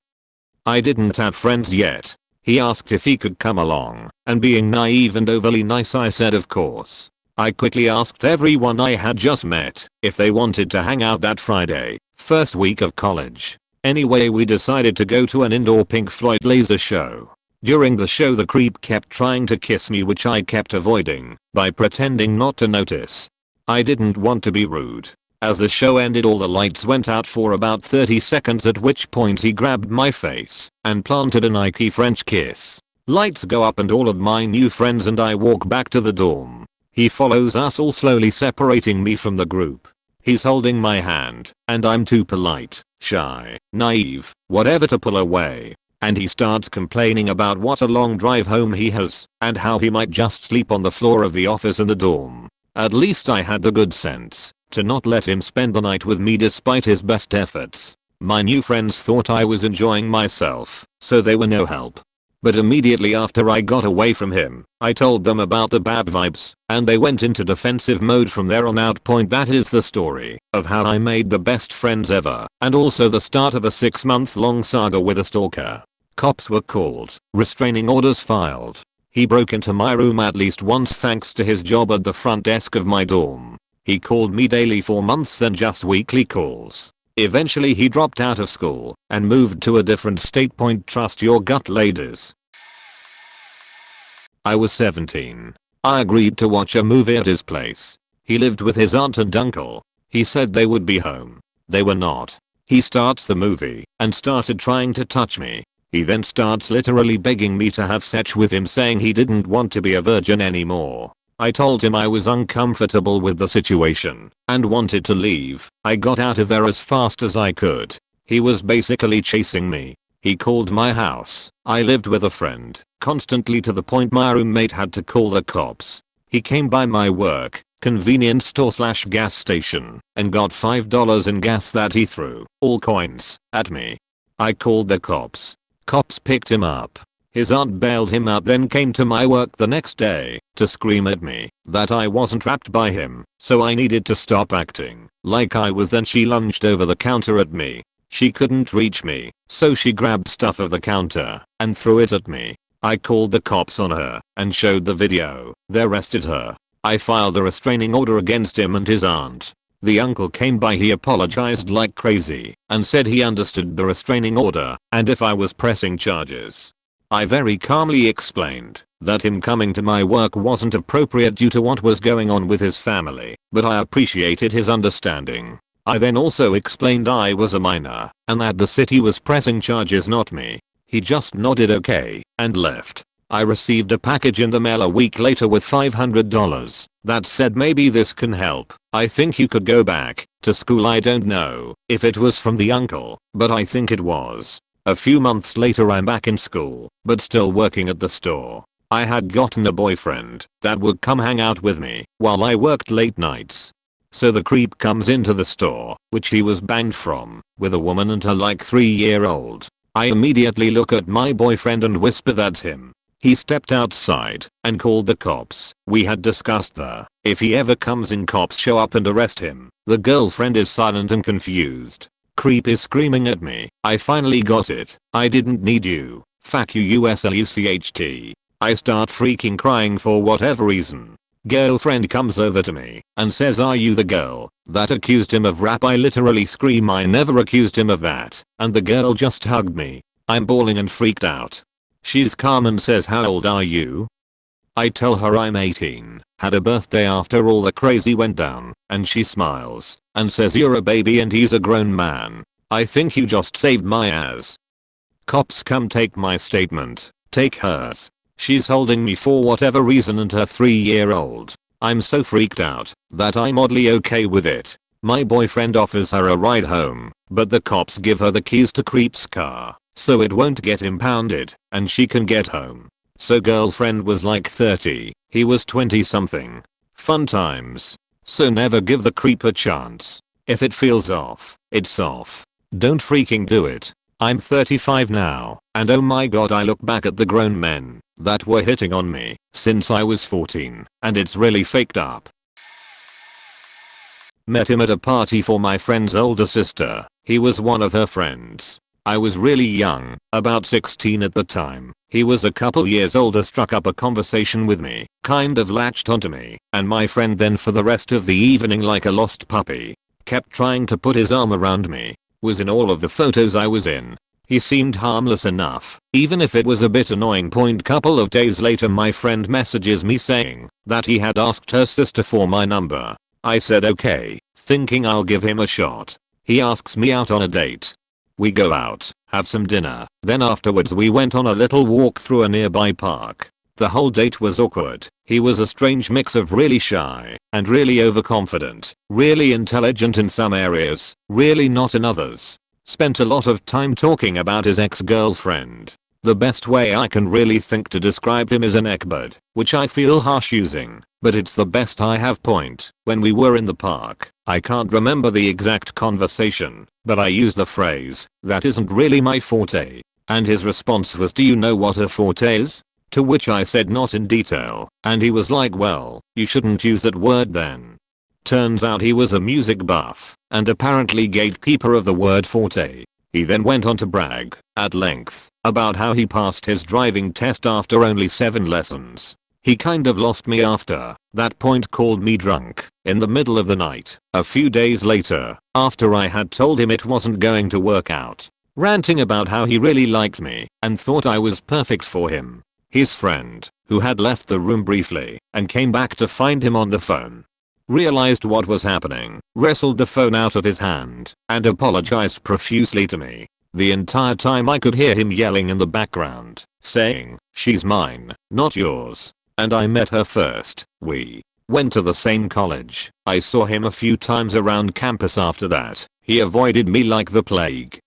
I didn't have friends yet. He asked if he could come along and being naive and overly nice I said of course. I quickly asked everyone I had just met if they wanted to hang out that Friday, first week of college. Anyway, we decided to go to an indoor Pink Floyd laser show. During the show the creep kept trying to kiss me, which I kept avoiding by pretending not to notice. I didn't want to be rude. As the show ended all the lights went out for about 30 seconds, at which point he grabbed my face and planted a Nike French kiss. Lights go up and all of my new friends and I walk back to the dorm. He follows us all, slowly separating me from the group. He's holding my hand and I'm too polite, shy, naive, whatever to pull away. And he starts complaining about what a long drive home he has and how he might just sleep on the floor of the office in the dorm. At least I had the good sense to not let him spend the night with me despite his best efforts. My new friends thought I was enjoying myself, so they were no help. But immediately after I got away from him, I told them about the bad vibes, and they went into defensive mode from there on out. That is the story of how I made the best friends ever, and also the start of a 6-month-long saga with a stalker. Cops were called, restraining orders filed. He broke into my room at least once thanks to his job at the front desk of my dorm. He called me daily for months, then just weekly calls. Eventually he dropped out of school and moved to a different state. Trust your gut, ladies. I was 17. I agreed to watch a movie at his place. He lived with his aunt and uncle. He said they would be home. They were not. He starts the movie and started trying to touch me. He then starts literally begging me to have sex with him, saying he didn't want to be a virgin anymore. I told him I was uncomfortable with the situation and wanted to leave. I got out of there as fast as I could. He was basically chasing me. He called my house. I lived with a friend constantly, to the point my roommate had to call the cops. He came by my work, convenience store/gas station, and got $5 in gas that he threw, all coins, at me. I called the cops. Cops picked him up. His aunt bailed him out, then came to my work the next day to scream at me that I wasn't trapped by him, so I needed to stop acting like I was. Then she lunged over the counter at me. She couldn't reach me, so she grabbed stuff off the counter and threw it at me. I called the cops on her and showed the video. They arrested her. I filed a restraining order against him and his aunt. The uncle came by. He apologized like crazy and said he understood the restraining order and if I was pressing charges. I very calmly explained that him coming to my work wasn't appropriate due to what was going on with his family, but I appreciated his understanding. I then also explained I was a minor and that the city was pressing charges, not me. He just nodded okay and left. I received a package in the mail a week later with $500 that said, maybe this can help. I think you could go back to school. I don't know if it was from the uncle, but I think it was. A few months later I'm back in school, but still working at the store. I had gotten a boyfriend that would come hang out with me while I worked late nights. So the creep comes into the store, which he was banged from, with a woman and her like 3-year-old. I immediately look at my boyfriend and whisper, that's him. He stepped outside and called the cops. We had discussed that if he ever comes in, cops show up and arrest him. The girlfriend is silent and confused. Creep is screaming at me. I finally got it. I didn't need you. Fuck you USLUCHT. I start freaking crying for whatever reason. Girlfriend comes over to me and says, are you the girl that accused him of rap? I literally scream, I never accused him of that. And the girl just hugged me. I'm bawling and freaked out. She's calm and says, how old are you? I tell her I'm 18, had a birthday after all the crazy went down, and she smiles and says, you're a baby and he's a grown man. I think you just saved my ass. Cops come take my statement, take hers. She's holding me for whatever reason and her 3-year-old. I'm so freaked out that I'm oddly okay with it. My boyfriend offers her a ride home, but the cops give her the keys to Creep's car, so it won't get impounded and she can get home. So girlfriend was like 30, he was 20 something. Fun times. So never give the creep a chance. If it feels off, it's off. Don't freaking do it. I'm 35 now, and oh my god, I look back at the grown men that were hitting on me since I was 14, and it's really faked up. Met him at a party for my friend's older sister. He was one of her friends. I was really young, about 16 at the time. He was a couple years older, struck up a conversation with me, kind of latched onto me, and my friend then for the rest of the evening like a lost puppy. Kept trying to put his arm around me. Was in all of the photos I was in. He seemed harmless enough, even if it was a bit annoying. Couple of days later my friend messages me saying that he had asked her sister for my number. I said okay, thinking I'll give him a shot. He asks me out on a date. We go out, have some dinner, then afterwards we went on a little walk through a nearby park. The whole date was awkward. He was a strange mix of really shy and really overconfident, really intelligent in some areas, really not in others. Spent a lot of time talking about his ex-girlfriend. The best way I can really think to describe him is an neckbird, which I feel harsh using, but it's the best I have. When we were in the park, I can't remember the exact conversation, but I used the phrase, that isn't really my forte. and his response was, "Do you know what a forte is?" To which I said not in detail, and he was like, "Well, you shouldn't use that word then." Turns out he was a music buff, and apparently gatekeeper of the word forte. He then went on to brag, at length, about how he passed his driving test after only 7 lessons. He kind of lost me after that point, called me drunk in the middle of the night a few days later after I had told him it wasn't going to work out, ranting about how he really liked me and thought I was perfect for him. His friend, who had left the room briefly and came back to find him on the phone, realized what was happening, wrestled the phone out of his hand, and apologized profusely to me. The entire time I could hear him yelling in the background, saying, "She's mine, not yours." And I met her first. We went to the same college. I saw him a few times around campus after that. He avoided me like the plague.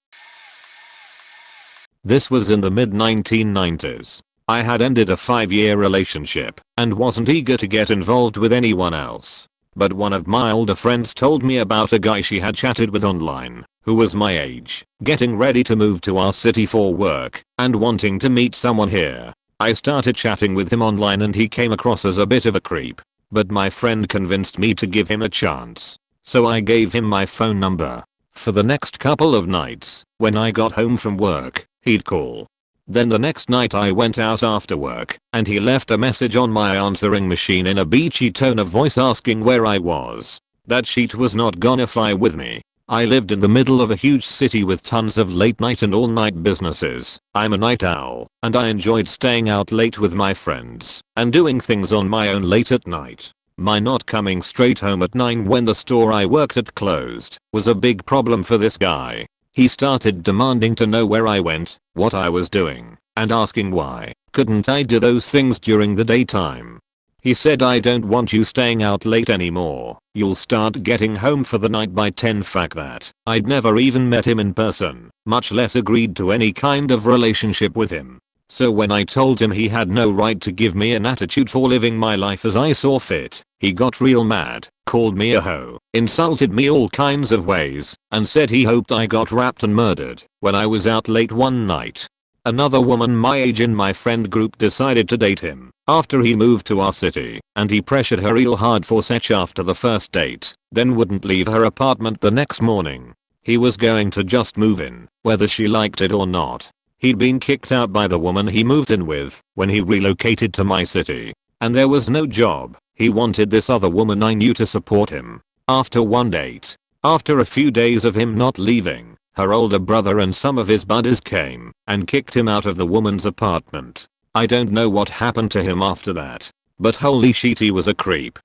This was in the mid 1990s. I had ended a 5-year relationship and wasn't eager to get involved with anyone else. But one of my older friends told me about a guy she had chatted with online, who was my age, getting ready to move to our city for work, and wanting to meet someone here. I started chatting with him online and he came across as a bit of a creep. But my friend convinced me to give him a chance. So I gave him my phone number. For the next couple of nights, when I got home from work, he'd call. Then the next night I went out after work, and he left a message on my answering machine in a beachy tone of voice asking where I was. That shit was not gonna fly with me. I lived in the middle of a huge city with tons of late night and all night businesses. I'm a night owl, and I enjoyed staying out late with my friends and doing things on my own late at night. My not coming straight home at 9 when the store I worked at closed was a big problem for this guy. He started demanding to know where I went, what I was doing, and asking why couldn't I do those things during the daytime. He said, "I don't want you staying out late anymore. You'll start getting home for the night by 10. Fact that I'd never even met him in person, much less agreed to any kind of relationship with him. So when I told him he had no right to give me an attitude for living my life as I saw fit, he got real mad, called me a hoe, insulted me all kinds of ways, and said he hoped I got wrapped and murdered when I was out late one night. Another woman my age in my friend group decided to date him after he moved to our city, and he pressured her real hard for sex after the first date, then wouldn't leave her apartment the next morning. He was going to just move in, whether she liked it or not. He'd been kicked out by the woman he moved in with when he relocated to my city, and there was no job. He wanted this other woman I knew to support him. After one date, after a few days of him not leaving, her older brother and some of his buddies came and kicked him out of the woman's apartment. I don't know what happened to him after that, but holy shit, he was a creep.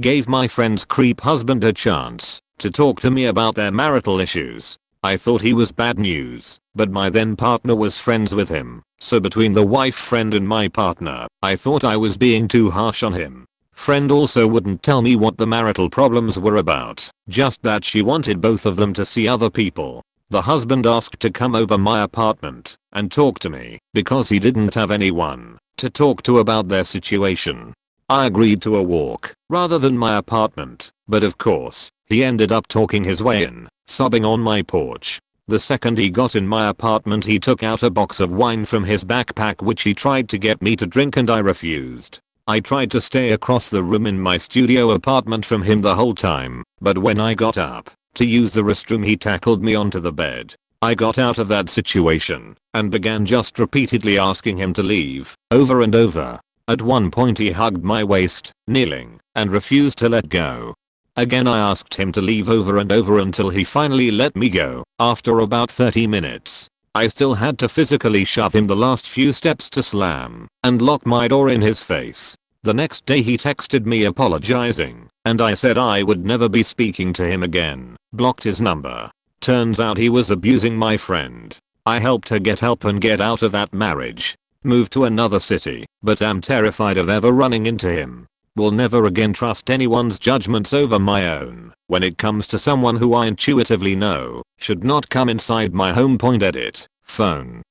Gave my friend's creep husband a chance to talk to me about their marital issues. I thought he was bad news, but my then partner was friends with him, so between the wife friend and my partner, I thought I was being too harsh on him. Friend also wouldn't tell me what the marital problems were about, just that she wanted both of them to see other people. The husband asked to come over my apartment and talk to me because he didn't have anyone to talk to about their situation. I agreed to a walk rather than my apartment, but of course, he ended up talking his way in, sobbing on my porch. The second he got in my apartment, he took out a box of wine from his backpack which he tried to get me to drink and I refused. I tried to stay across the room in my studio apartment from him the whole time, but when I got up to use the restroom he tackled me onto the bed. I got out of that situation and began just repeatedly asking him to leave, over and over. At one point he hugged my waist, kneeling, and refused to let go. Again I asked him to leave over and over until he finally let me go. After about 30 minutes, I still had to physically shove him the last few steps to slam and lock my door in his face. The next day he texted me apologizing, and I said I would never be speaking to him again, blocked his number. Turns out he was abusing my friend. I helped her get help and get out of that marriage. Moved to another city, but am terrified of ever running into him. Will never again trust anyone's judgments over my own when it comes to someone who I intuitively know should not come inside my home. Edit. Phone.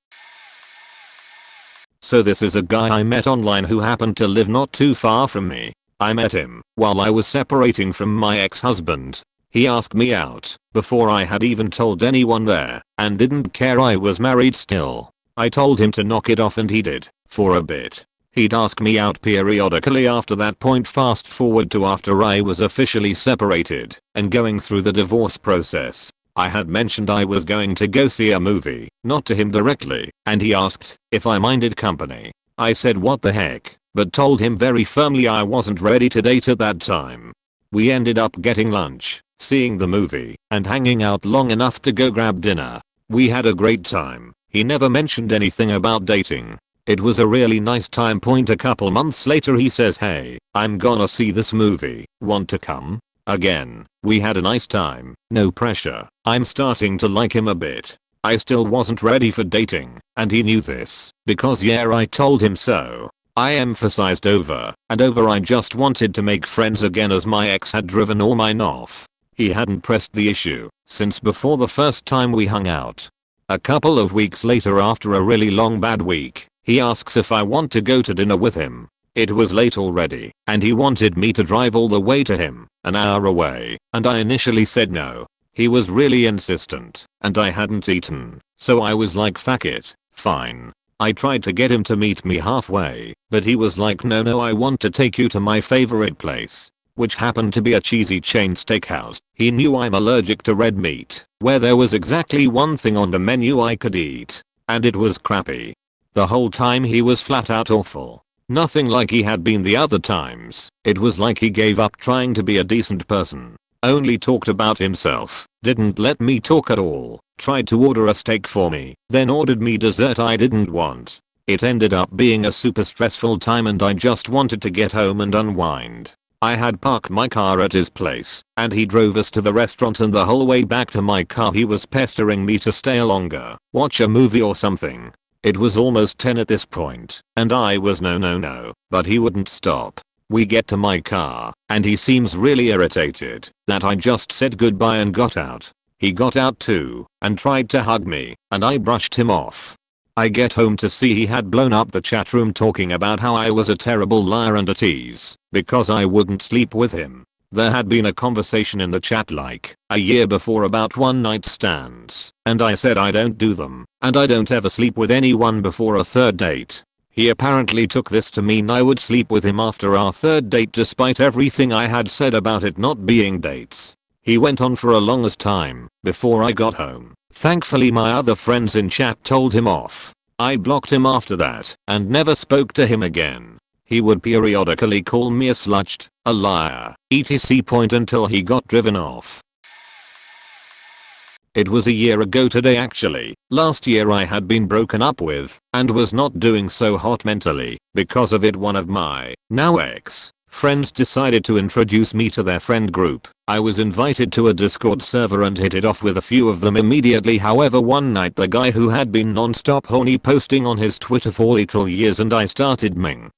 So this is a guy I met online who happened to live not too far from me. I met him while I was separating from my ex-husband. He asked me out before I had even told anyone there and didn't care I was married still. I told him to knock it off and he did, for a bit. He'd ask me out periodically after that point. Fast forward to after I was officially separated and going through the divorce process. I had mentioned I was going to go see a movie, not to him directly, and he asked if I minded company. I said what the heck, but told him very firmly I wasn't ready to date at that time. We ended up getting lunch, seeing the movie, and hanging out long enough to go grab dinner. We had a great time. He never mentioned anything about dating. It was a really nice time. A couple months later he says, hey, I'm gonna see this movie, want to come? Again, we had a nice time, no pressure. I'm starting to like him a bit. I still wasn't ready for dating, and he knew this, because yeah, I told him so. I emphasized over and over I just wanted to make friends again as my ex had driven all mine off. He hadn't pressed the issue since before the first time we hung out. A couple of weeks later, after a really long bad week, he asks if I want to go to dinner with him. It was late already, and he wanted me to drive all the way to him, an hour away, and I initially said no. He was really insistent, and I hadn't eaten, so I was like fuck it, fine. I tried to get him to meet me halfway, but he was like no, I want to take you to my favorite place, which happened to be a cheesy chain steakhouse. He knew I'm allergic to red meat, where there was exactly one thing on the menu I could eat, and it was crappy. The whole time he was flat out awful. Nothing like he had been the other times. It was like he gave up trying to be a decent person. Only talked about himself, didn't let me talk at all, tried to order a steak for me, then ordered me dessert I didn't want. It ended up being a super stressful time and I just wanted to get home and unwind. I had parked my car at his place, and he drove us to the restaurant, and the whole way back to my car he was pestering me to stay longer, watch a movie or something. It was almost 10 at this point, and I was no, but he wouldn't stop. We get to my car, and he seems really irritated that I just said goodbye and got out. He got out too, and tried to hug me, and I brushed him off. I get home to see he had blown up the chat room talking about how I was a terrible liar and a tease, because I wouldn't sleep with him. There had been a conversation in the chat like a year before about one night stands, and I said I don't do them, and I don't ever sleep with anyone before a third date. He apparently took this to mean I would sleep with him after our third date despite everything I had said about it not being dates. He went on for a longest time before I got home. Thankfully my other friends in chat told him off. I blocked him after that and never spoke to him again. He would periodically call me a slut, a liar, etc. until he got driven off. It was a year ago today actually. Last year I had been broken up with and was not doing so hot mentally. Because of it, one of my now ex friends decided to introduce me to their friend group. I was invited to a Discord server and hit it off with a few of them immediately. However, one night the guy who had been non-stop horny posting on his Twitter for literal years and I started ming.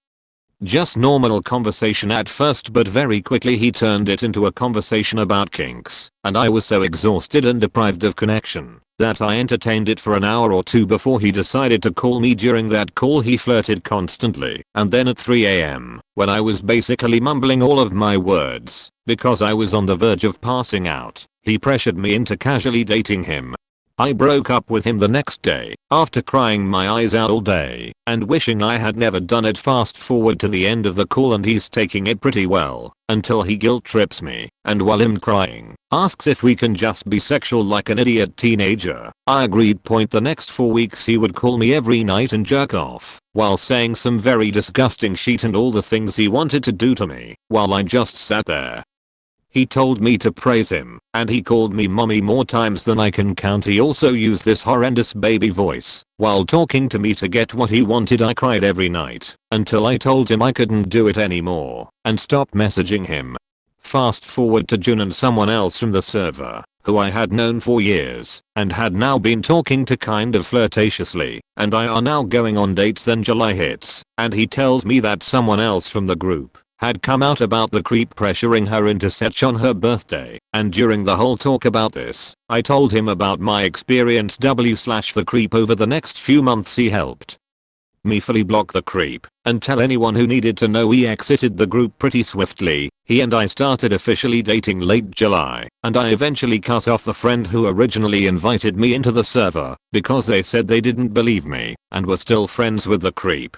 Just normal conversation at first, but very quickly he turned it into a conversation about kinks, and I was so exhausted and deprived of connection that I entertained it for an hour or two before he decided to call me. During that call he flirted constantly, and then at 3 AM, when I was basically mumbling all of my words because I was on the verge of passing out, he pressured me into casually dating him. I broke up with him the next day after crying my eyes out all day and wishing I had never done it. Fast forward to the end of the call and he's taking it pretty well until he guilt trips me and while I'm crying asks if we can just be sexual like an idiot teenager. I agreed. The next 4 weeks he would call me every night and jerk off while saying some very disgusting shit and all the things he wanted to do to me while I just sat there. He told me to praise him, and he called me mommy more times than I can count. He also used this horrendous baby voice while talking to me to get what he wanted. I cried every night until I told him I couldn't do it anymore and stopped messaging him. Fast forward to June and someone else from the server, who I had known for years and had now been talking to kind of flirtatiously, and I are now going on dates. Then July hits, and he tells me that someone else from the group had come out about the creep pressuring her into sex on her birthday, and during the whole talk about this, I told him about my experience the creep over the next few months he helped me fully block the creep and tell anyone who needed to know. We exited the group pretty swiftly. He and I started officially dating late July, and I eventually cut off the friend who originally invited me into the server because they said they didn't believe me and were still friends with the creep.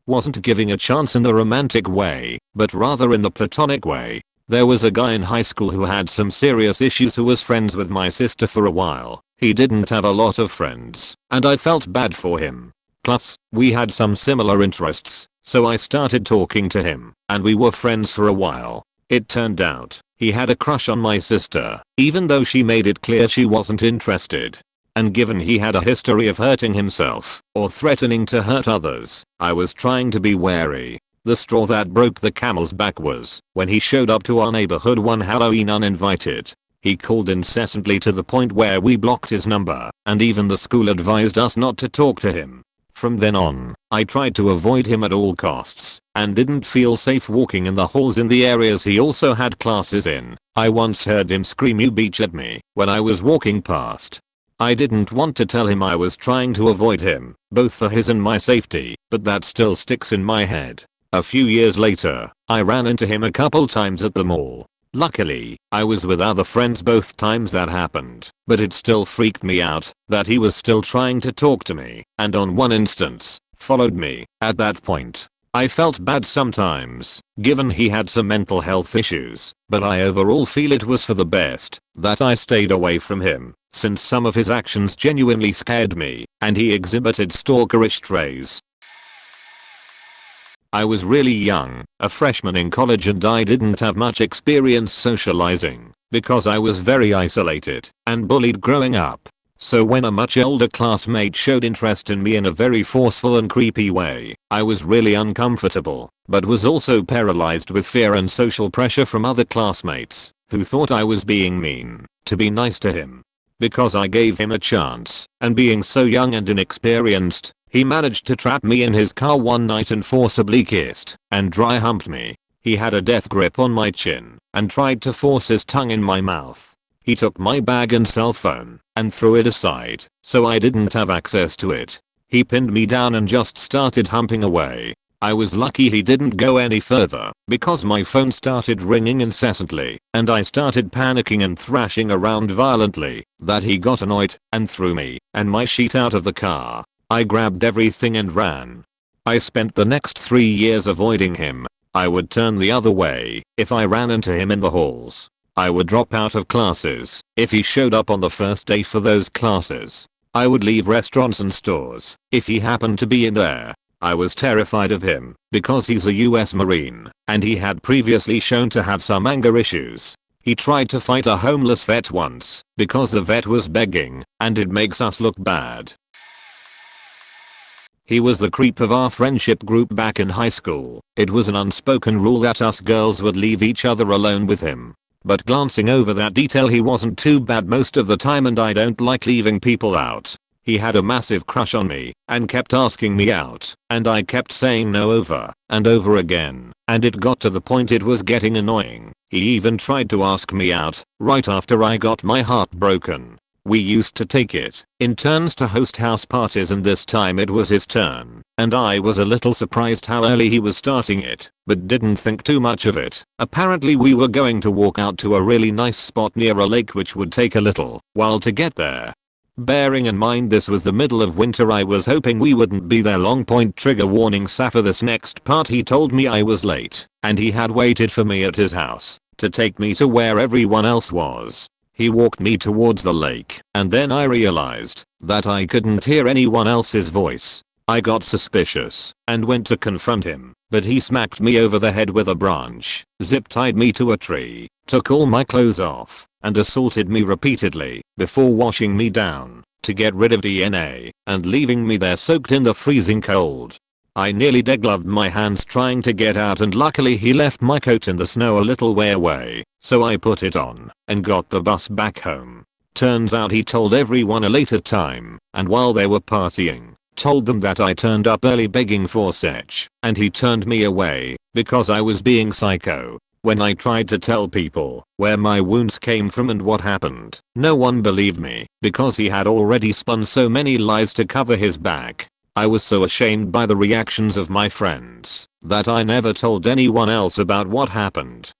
Wasn't giving a chance in the romantic way, but rather in the platonic way. There was a guy in high school who had some serious issues who was friends with my sister for a while. He didn't have a lot of friends, and I felt bad for him. Plus, we had some similar interests, so I started talking to him, and we were friends for a while. It turned out, he had a crush on my sister, even though she made it clear she wasn't interested. And given he had a history of hurting himself or threatening to hurt others, I was trying to be wary. The straw that broke the camel's back was when he showed up to our neighborhood one Halloween uninvited. He called incessantly to the point where we blocked his number, and even the school advised us not to talk to him. From then on, I tried to avoid him at all costs and didn't feel safe walking in the halls in the areas he also had classes in. I once heard him scream "you beach" at me when I was walking past. I didn't want to tell him I was trying to avoid him, both for his and my safety, but that still sticks in my head. A few years later, I ran into him a couple times at the mall. Luckily, I was with other friends both times that happened, but it still freaked me out that he was still trying to talk to me, and on one instance, followed me. At that point, I felt bad sometimes, given he had some mental health issues, but I overall feel it was for the best that I stayed away from him, since some of his actions genuinely scared me, and he exhibited stalkerish traits. I was really young, a freshman in college, and I didn't have much experience socializing because I was very isolated and bullied growing up. So when a much older classmate showed interest in me in a very forceful and creepy way, I was really uncomfortable, but was also paralyzed with fear and social pressure from other classmates who thought I was being mean to be nice to him. Because I gave him a chance, and being so young and inexperienced, he managed to trap me in his car one night and forcibly kissed and dry humped me. He had a death grip on my chin and tried to force his tongue in my mouth. He took my bag and cell phone and threw it aside, so I didn't have access to it. He pinned me down and just started humping away. I was lucky he didn't go any further because my phone started ringing incessantly and I started panicking and thrashing around violently that he got annoyed and threw me and my sheet out of the car. I grabbed everything and ran. I spent the next 3 years avoiding him. I would turn the other way if I ran into him in the halls. I would drop out of classes if he showed up on the first day for those classes. I would leave restaurants and stores if he happened to be in there. I was terrified of him because he's a US Marine and he had previously shown to have some anger issues. He tried to fight a homeless vet once because the vet was begging and it makes us look bad. He was the creep of our friendship group back in high school. It was an unspoken rule that us girls would leave each other alone with him. But glancing over that detail, he wasn't too bad most of the time, and I don't like leaving people out. He had a massive crush on me and kept asking me out, and I kept saying no over and over again, and it got to the point it was getting annoying. He even tried to ask me out right after I got my heart broken. We used to take it in turns to host house parties, and this time it was his turn, and I was a little surprised how early he was starting it, but didn't think too much of it. Apparently we were going to walk out to a really nice spot near a lake which would take a little while to get there. Bearing in mind this was the middle of winter, I was hoping we wouldn't be there long. Trigger warning. For this next part he told me I was late and he had waited for me at his house to take me to where everyone else was. He walked me towards the lake and then I realized that I couldn't hear anyone else's voice. I got suspicious and went to confront him, but he smacked me over the head with a branch, zip-tied me to a tree, took all my clothes off, and assaulted me repeatedly before washing me down to get rid of DNA and leaving me there soaked in the freezing cold. I nearly degloved my hands trying to get out, and luckily he left my coat in the snow a little way away, so I put it on and got the bus back home. Turns out he told everyone a later time, and while they were partying, told them that I turned up early begging for sex, and he turned me away because I was being psycho. When I tried to tell people where my wounds came from and what happened, no one believed me because he had already spun so many lies to cover his back. I was so ashamed by the reactions of my friends that I never told anyone else about what happened.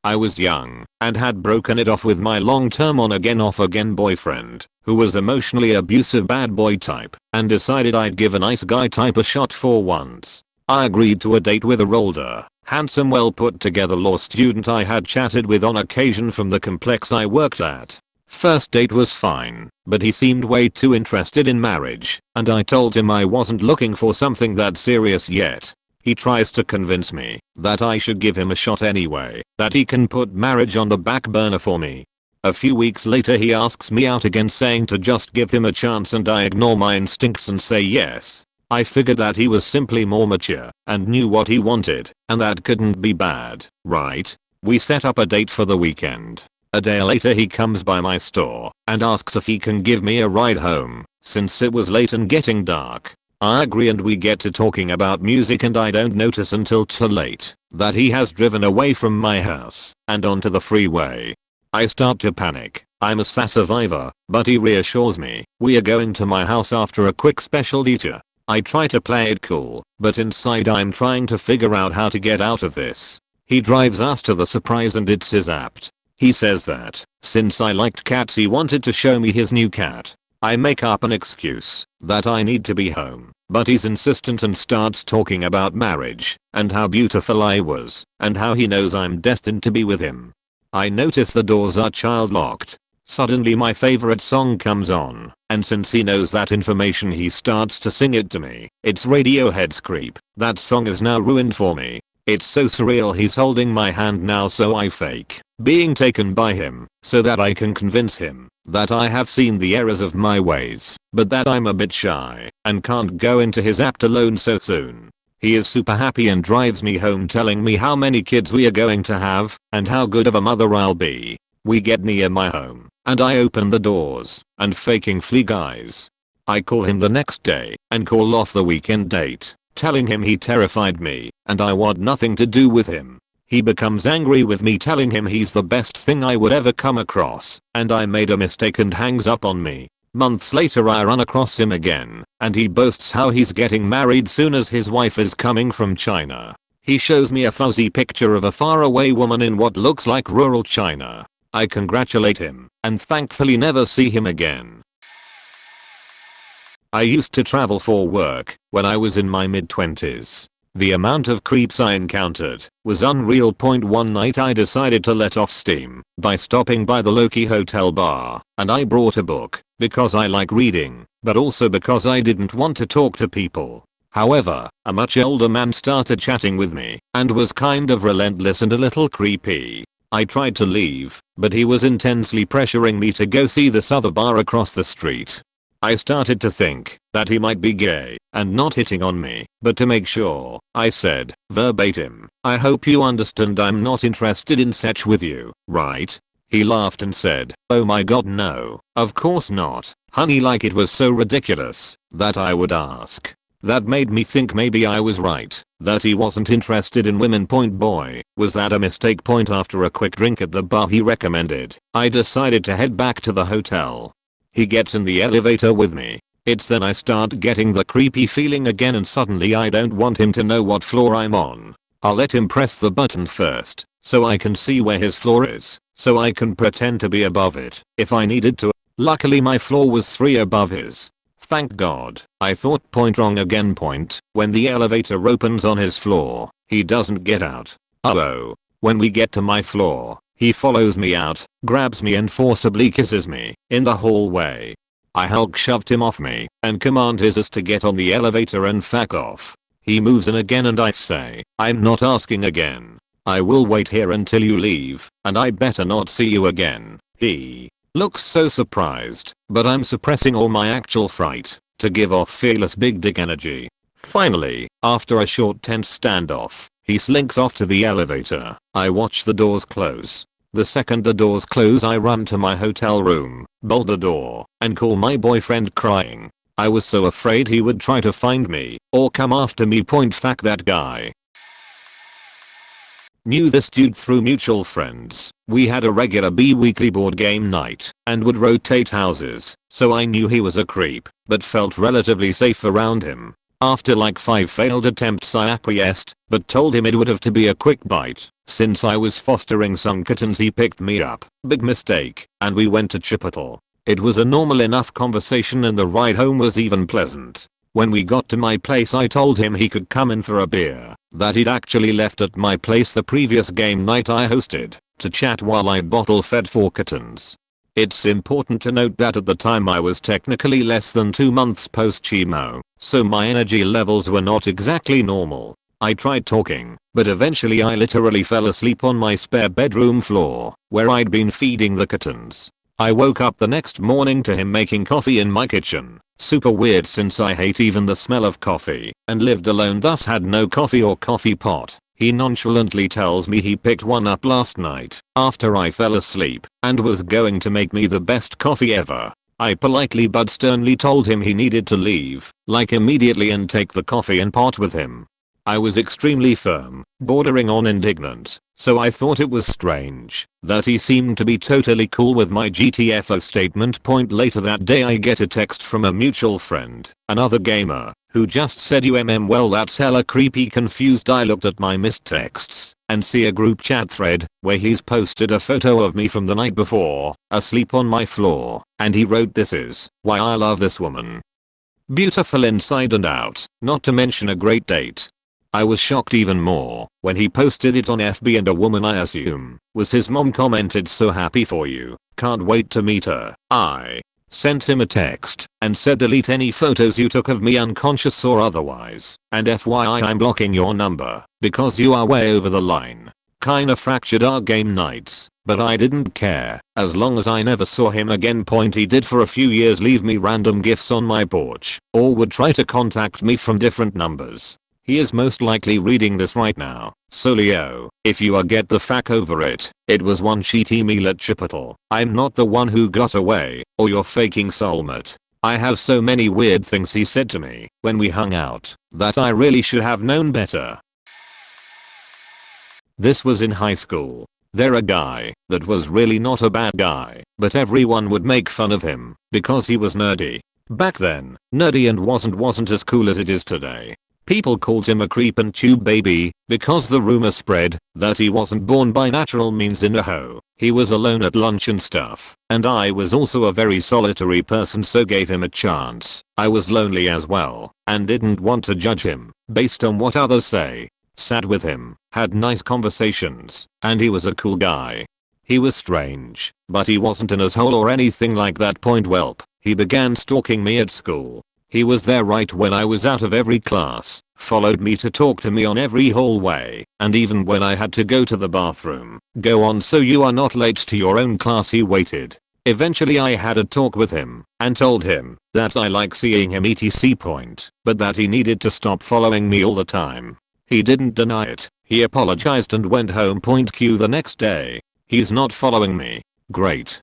I was young and had broken it off with my long-term on-again off-again boyfriend, who was emotionally abusive bad boy type, and decided I'd give a nice guy type a shot for once. I agreed to a date with a older, handsome, well put together law student I had chatted with on occasion from the complex I worked at. First date was fine, but he seemed way too interested in marriage, and I told him I wasn't looking for something that serious yet. He tries to convince me that I should give him a shot anyway, that he can put marriage on the back burner for me. A few weeks later he asks me out again, saying to just give him a chance, and I ignore my instincts and say yes. I figured that he was simply more mature and knew what he wanted, and that couldn't be bad, right? We set up a date for the weekend. A day later he comes by my store and asks if he can give me a ride home, since it was late and getting dark. I agree and we get to talking about music, and I don't notice until too late that he has driven away from my house and onto the freeway. I start to panic. I'm a SAS survivor, but he reassures me we are going to my house after a quick special detour. I try to play it cool, but inside I'm trying to figure out how to get out of this. He drives us to the surprise and it's his apt. He says that since I liked cats he wanted to show me his new cat. I make up an excuse that I need to be home, but he's insistent and starts talking about marriage and how beautiful I was and how he knows I'm destined to be with him. I notice the doors are child locked. Suddenly my favorite song comes on, and since he knows that information he starts to sing it to me. It's Radiohead's Creep. That song is now ruined for me. It's so surreal. He's holding my hand now, so I fake being taken by him so that I can convince him that I have seen the errors of my ways, but that I'm a bit shy and can't go into his apt alone so soon. He is super happy and drives me home, telling me how many kids we are going to have and how good of a mother I'll be. We get near my home and I open the doors and faking flee guys. I call him the next day and call off the weekend date, telling him he terrified me and I want nothing to do with him. He becomes angry with me, telling him he's the best thing I would ever come across and I made a mistake, and hangs up on me. Months later I run across him again and he boasts how he's getting married soon as his wife is coming from China. He shows me a fuzzy picture of a faraway woman in what looks like rural China. I congratulate him and thankfully never see him again. I used to travel for work when I was in my mid-20s. The amount of creeps I encountered was unreal. One night I decided to let off steam by stopping by the Loki hotel bar, and I brought a book because I like reading, but also because I didn't want to talk to people. However, a much older man started chatting with me and was kind of relentless and a little creepy. I tried to leave, but he was intensely pressuring me to go see this other bar across the street. I started to think that he might be gay and not hitting on me, but to make sure, I said, verbatim, "I hope you understand I'm not interested in sex with you, right?" He laughed and said, "Oh my god, no, of course not, honey," like it was so ridiculous that I would ask. That made me think maybe I was right, that he wasn't interested in women. Boy, was that a mistake. After a quick drink at the bar he recommended, I decided to head back to the hotel. He gets in the elevator with me. It's then I start getting the creepy feeling again, and suddenly I don't want him to know what floor I'm on. I'll let him press the button first so I can see where his floor is, so I can pretend to be above it if I needed to. Luckily my floor was 3 above his. Thank God. I thought. Wrong again. When the elevator opens on his floor, he doesn't get out. Oh. When we get to my floor, he follows me out, grabs me and forcibly kisses me in the hallway. I Hulk shoved him off me and command his ass to get on the elevator and fuck off. He moves in again and I say, "I'm not asking again. I will wait here until you leave, and I better not see you again." He looks so surprised, but I'm suppressing all my actual fright to give off fearless big dick energy. Finally, after a short tense standoff, he slinks off to the elevator. I watch the doors close. The second the doors close I run to my hotel room, bolt the door, and call my boyfriend crying. I was so afraid he would try to find me or come after me. Fuck that guy. Knew this dude through mutual friends. We had a regular bi-weekly board game night and would rotate houses, so I knew he was a creep, but felt relatively safe around him. After like 5 failed attempts I acquiesced, but told him it would have to be a quick bite. Since I was fostering some kittens he picked me up, big mistake, and we went to Chipotle. It was a normal enough conversation and the ride home was even pleasant. When we got to my place I told him he could come in for a beer, that he'd actually left at my place the previous game night I hosted, to chat while I bottle fed 4 kittens. It's important to note that at the time I was technically less than 2 months post chemo, so my energy levels were not exactly normal. I tried talking, but eventually I literally fell asleep on my spare bedroom floor, where I'd been feeding the kittens. I woke up the next morning to him making coffee in my kitchen. Super weird since I hate even the smell of coffee, and lived alone thus had no coffee or coffee pot. He nonchalantly tells me he picked one up last night, after I fell asleep, and was going to make me the best coffee ever. I politely but sternly told him he needed to leave, like immediately, and take the coffee and pot with him. I was extremely firm, bordering on indignant, so I thought it was strange that he seemed to be totally cool with my GTFO statement. Later that day I get a text from a mutual friend, another gamer, who just said well that's hella creepy. Confused I looked at my missed texts and see a group chat thread where he's posted a photo of me from the night before, asleep on my floor, and he wrote, "This is why I love this woman. Beautiful inside and out, not to mention a great date." I was shocked even more when he posted it on FB and a woman I assume was his mom commented, "So happy for you, can't wait to meet her." I sent him a text and said, "Delete any photos you took of me unconscious or otherwise, and FYI I'm blocking your number because you are way over the line." Kinda fractured our game nights, but I didn't care as long as I never saw him again. He did for a few years leave me random gifts on my porch or would try to contact me from different numbers. He is most likely reading this right now, so Leo, if you get the fuck over it. It was one shitty meal at Chipotle. I'm not the one who got away, or you're faking soulmate. I have so many weird things he said to me when we hung out that I really should have known better. This was in high school. There a guy that was really not a bad guy, but everyone would make fun of him because he was nerdy. Back then, nerdy and wasn't as cool as it is today. People called him a creep and tube baby because the rumor spread that he wasn't born by natural means in a hoe. He was alone at lunch and stuff, and I was also a very solitary person, so gave him a chance. I was lonely as well and didn't want to judge him based on what others say. Sat with him, had nice conversations, and he was a cool guy. He was strange, but he wasn't an asshole or anything like that. Welp, he began stalking me at school. He was there right when I was out of every class, followed me to talk to me on every hallway, and even when I had to go to the bathroom. "Go on so you are not late to your own class," he waited. Eventually I had a talk with him and told him that I like seeing him etc. but that he needed to stop following me all the time. He didn't deny it. He apologized and went home. Q the next day. He's not following me. Great,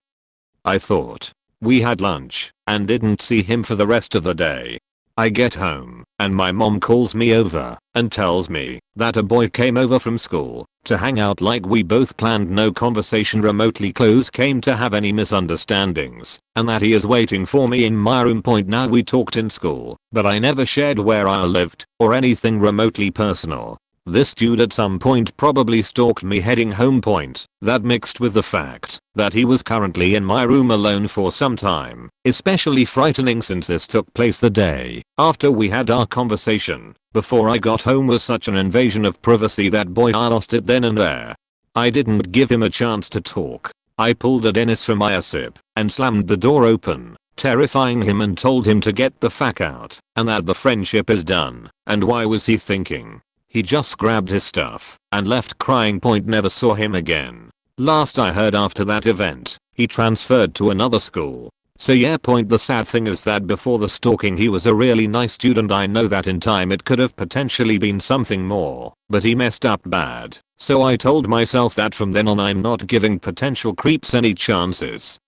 I thought. We had lunch and didn't see him for the rest of the day. I get home and my mom calls me over and tells me that a boy came over from school to hang out like we both planned. No conversation remotely close came to have any misunderstandings, and that he is waiting for me in my room. Now we talked in school, but I never shared where I lived or anything remotely personal. This dude at some point probably stalked me heading home. That mixed with the fact that he was currently in my room alone for some time, especially frightening since this took place the day after we had our conversation before I got home, was such an invasion of privacy that boy I lost it then and there. I didn't give him a chance to talk. I pulled a Dennis from my sip and slammed the door open, terrifying him, and told him to get the fuck out and that the friendship is done. And why was he thinking? He just grabbed his stuff and left crying. Never saw him again. Last I heard after that event, he transferred to another school. So yeah. The sad thing is that before the stalking he was a really nice dude, and I know that in time it could have potentially been something more, but he messed up bad. So I told myself that from then on I'm not giving potential creeps any chances.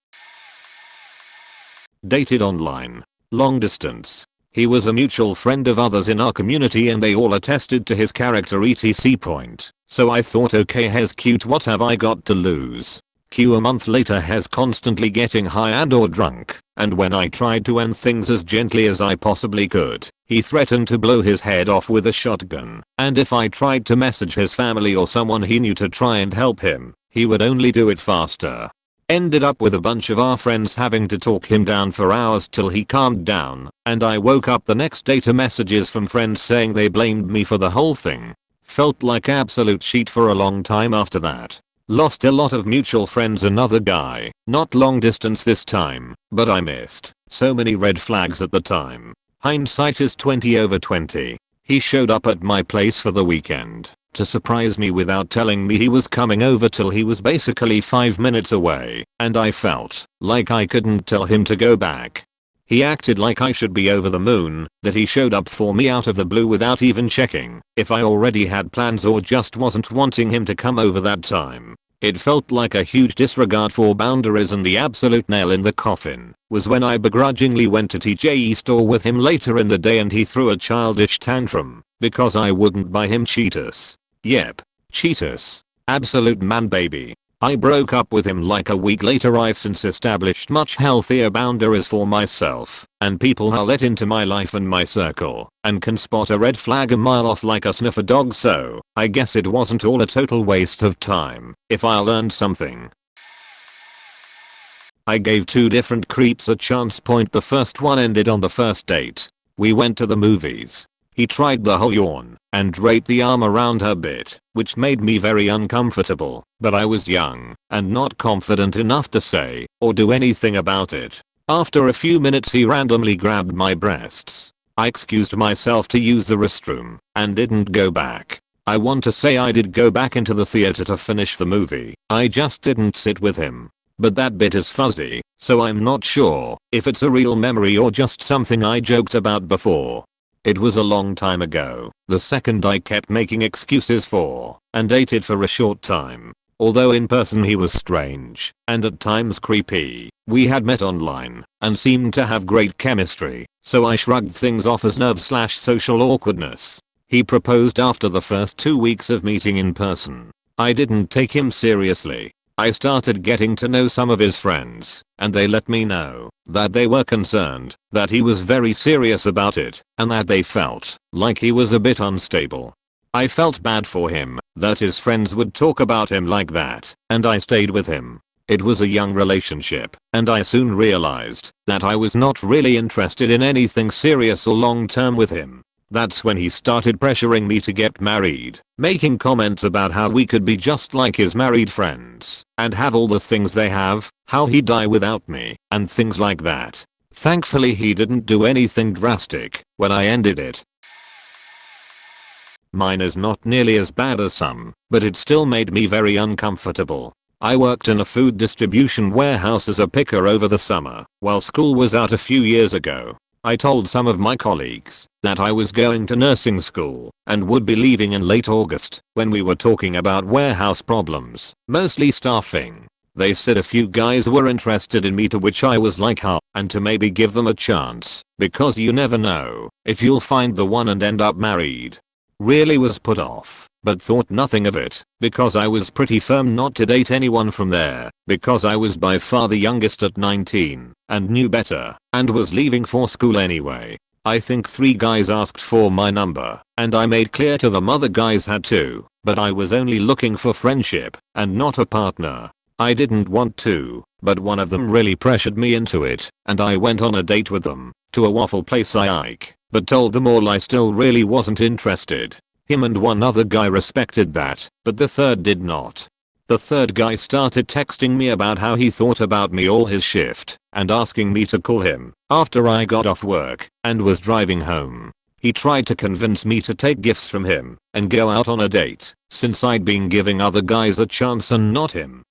Dated online. Long distance. He was a mutual friend of others in our community and they all attested to his character etc. point. So I thought, okay, he's cute, what have I got to lose? A month later, he's constantly getting high and or drunk, and when I tried to end things as gently as I possibly could, he threatened to blow his head off with a shotgun, and if I tried to message his family or someone he knew to try and help him, he would only do it faster. Ended up with a bunch of our friends having to talk him down for hours till he calmed down, and I woke up the next day to messages from friends saying they blamed me for the whole thing. Felt like absolute shit for a long time after that. Lost a lot of mutual friends, another guy, not long distance this time, but I missed so many red flags at the time. Hindsight is 20/20. He showed up at my place for the weekend to surprise me without telling me he was coming over till he was basically 5 minutes away, and I felt like I couldn't tell him to go back. He acted like I should be over the moon, that he showed up for me out of the blue without even checking if I already had plans or just wasn't wanting him to come over that time. It felt like a huge disregard for boundaries, and the absolute nail in the coffin was when I begrudgingly went to TJE store with him later in the day and he threw a childish tantrum because I wouldn't buy him Cheetos. Yep, Cheetos. Absolute man baby. I broke up with him like a week later. I've since established much healthier boundaries for myself and people I let into my life and my circle, and can spot a red flag a mile off like a sniffer dog, so I guess it wasn't all a total waste of time if I learned something. I gave 2 different creeps a chance. Point: the first one ended on the first date. We went to the movies. He tried the whole yawn and draped the arm around her bit, which made me very uncomfortable, but I was young and not confident enough to say or do anything about it. After a few minutes he randomly grabbed my breasts. I excused myself to use the restroom and didn't go back. I want to say I did go back into the theater to finish the movie. I just didn't sit with him. But that bit is fuzzy, so I'm not sure if it's a real memory or just something I joked about before. It was a long time ago. The second I kept making excuses for and dated for a short time. Although in person he was strange and at times creepy. We had met online and seemed to have great chemistry, so I shrugged things off as nerves/social awkwardness. He proposed after the first 2 weeks of meeting in person. I didn't take him seriously. I started getting to know some of his friends, and they let me know that they were concerned that he was very serious about it, and that they felt like he was a bit unstable. I felt bad for him that his friends would talk about him like that, and I stayed with him. It was a young relationship, and I soon realized that I was not really interested in anything serious or long term with him. That's when he started pressuring me to get married, making comments about how we could be just like his married friends and have all the things they have, how he'd die without me, and things like that. Thankfully he didn't do anything drastic when I ended it. Mine is not nearly as bad as some, but it still made me very uncomfortable. I worked in a food distribution warehouse as a picker over the summer while school was out a few years ago. I told some of my colleagues that I was going to nursing school and would be leaving in late August. When we were talking about warehouse problems, mostly staffing, they said a few guys were interested in me, to which I was like, huh, and to maybe give them a chance because you never know if you'll find the one and end up married. Really was put off, but thought nothing of it because I was pretty firm not to date anyone from there because I was by far the youngest at 19 and knew better and was leaving for school anyway. I think 3 guys asked for my number and I made clear to them other guys had too, but I was only looking for friendship and not a partner. I didn't want to, but one of them really pressured me into it and I went on a date with them to a waffle place I like, but told them all I still really wasn't interested. Him and one other guy respected that, but the third did not. The third guy started texting me about how he thought about me all his shift and asking me to call him after I got off work and was driving home. He tried to convince me to take gifts from him and go out on a date since I'd been giving other guys a chance and not him.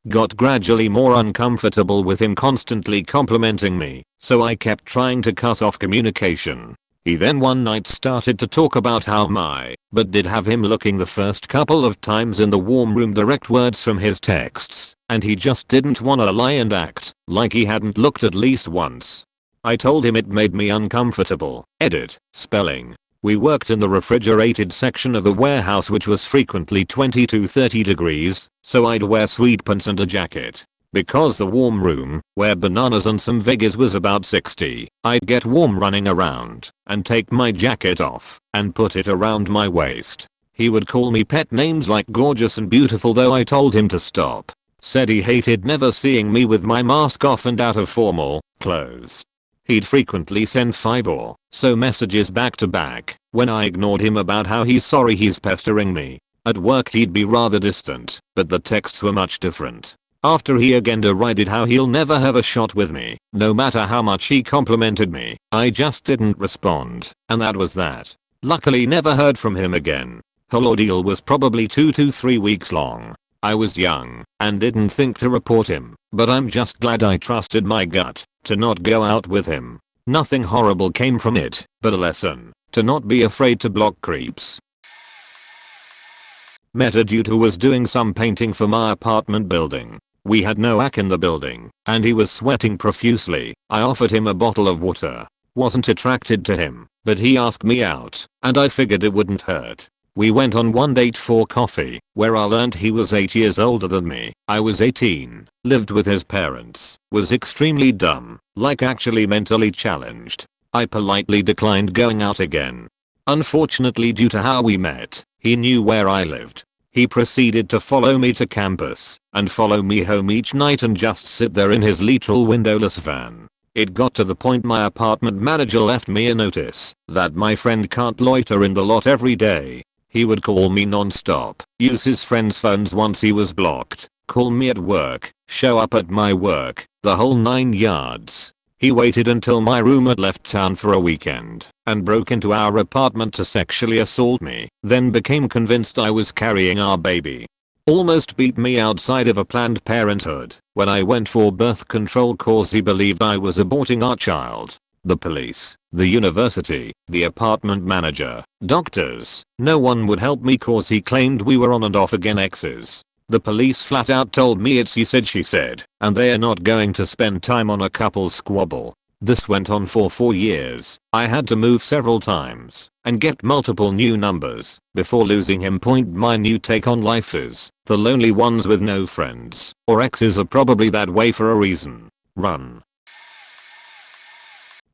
Got gradually more uncomfortable with him constantly complimenting me, so I kept trying to cut off communication. He then one night started to talk about how but did have him looking the first couple of times in the warm room, direct words from his texts, and he just didn't wanna lie and act like he hadn't looked at least once. I told him it made me uncomfortable. Edit. Spelling. We worked in the refrigerated section of the warehouse, which was frequently 20 to 30 degrees, so I'd wear sweatpants and a jacket. Because the warm room, where bananas and some veggies, was about 60, I'd get warm running around and take my jacket off and put it around my waist. He would call me pet names like gorgeous and beautiful, though I told him to stop. Said he hated never seeing me with my mask off and out of formal clothes. He'd frequently send 5 or so messages back to back when I ignored him about how he's sorry he's pestering me. At work he'd be rather distant, but the texts were much different. After he again derided how he'll never have a shot with me, no matter how much he complimented me, I just didn't respond, and that was that. Luckily never heard from him again. Whole ordeal was probably 2 to 3 weeks long. I was young and didn't think to report him, but I'm just glad I trusted my gut to not go out with him. Nothing horrible came from it, but a lesson to not be afraid to block creeps. Met a dude who was doing some painting for my apartment building. We had no AC in the building, and he was sweating profusely. I offered him a bottle of water. Wasn't attracted to him, but he asked me out, and I figured it wouldn't hurt. We went on one date for coffee, where I learned he was 8 years older than me. I was 18, lived with his parents, was extremely dumb, like actually mentally challenged. I politely declined going out again. Unfortunately, due to how we met, he knew where I lived. He proceeded to follow me to campus and follow me home each night and just sit there in his literal windowless van. It got to the point my apartment manager left me a notice that my friend can't loiter in the lot every day. He would call me non-stop, use his friends' phones once he was blocked, call me at work, show up at my work, the whole 9 yards. He waited until my roommate left town for a weekend and broke into our apartment to sexually assault me, then became convinced I was carrying our baby. Almost beat me outside of a Planned Parenthood when I went for birth control cause he believed I was aborting our child. The police, the university, the apartment manager, doctors, no one would help me cause he claimed we were on and off again exes. The police flat out told me it's he said she said, and they are not going to spend time on a couple squabble. This went on for 4 years. I had to move several times and get multiple new numbers before losing him. My new take on life is, the lonely ones with no friends or exes are probably that way for a reason. Run.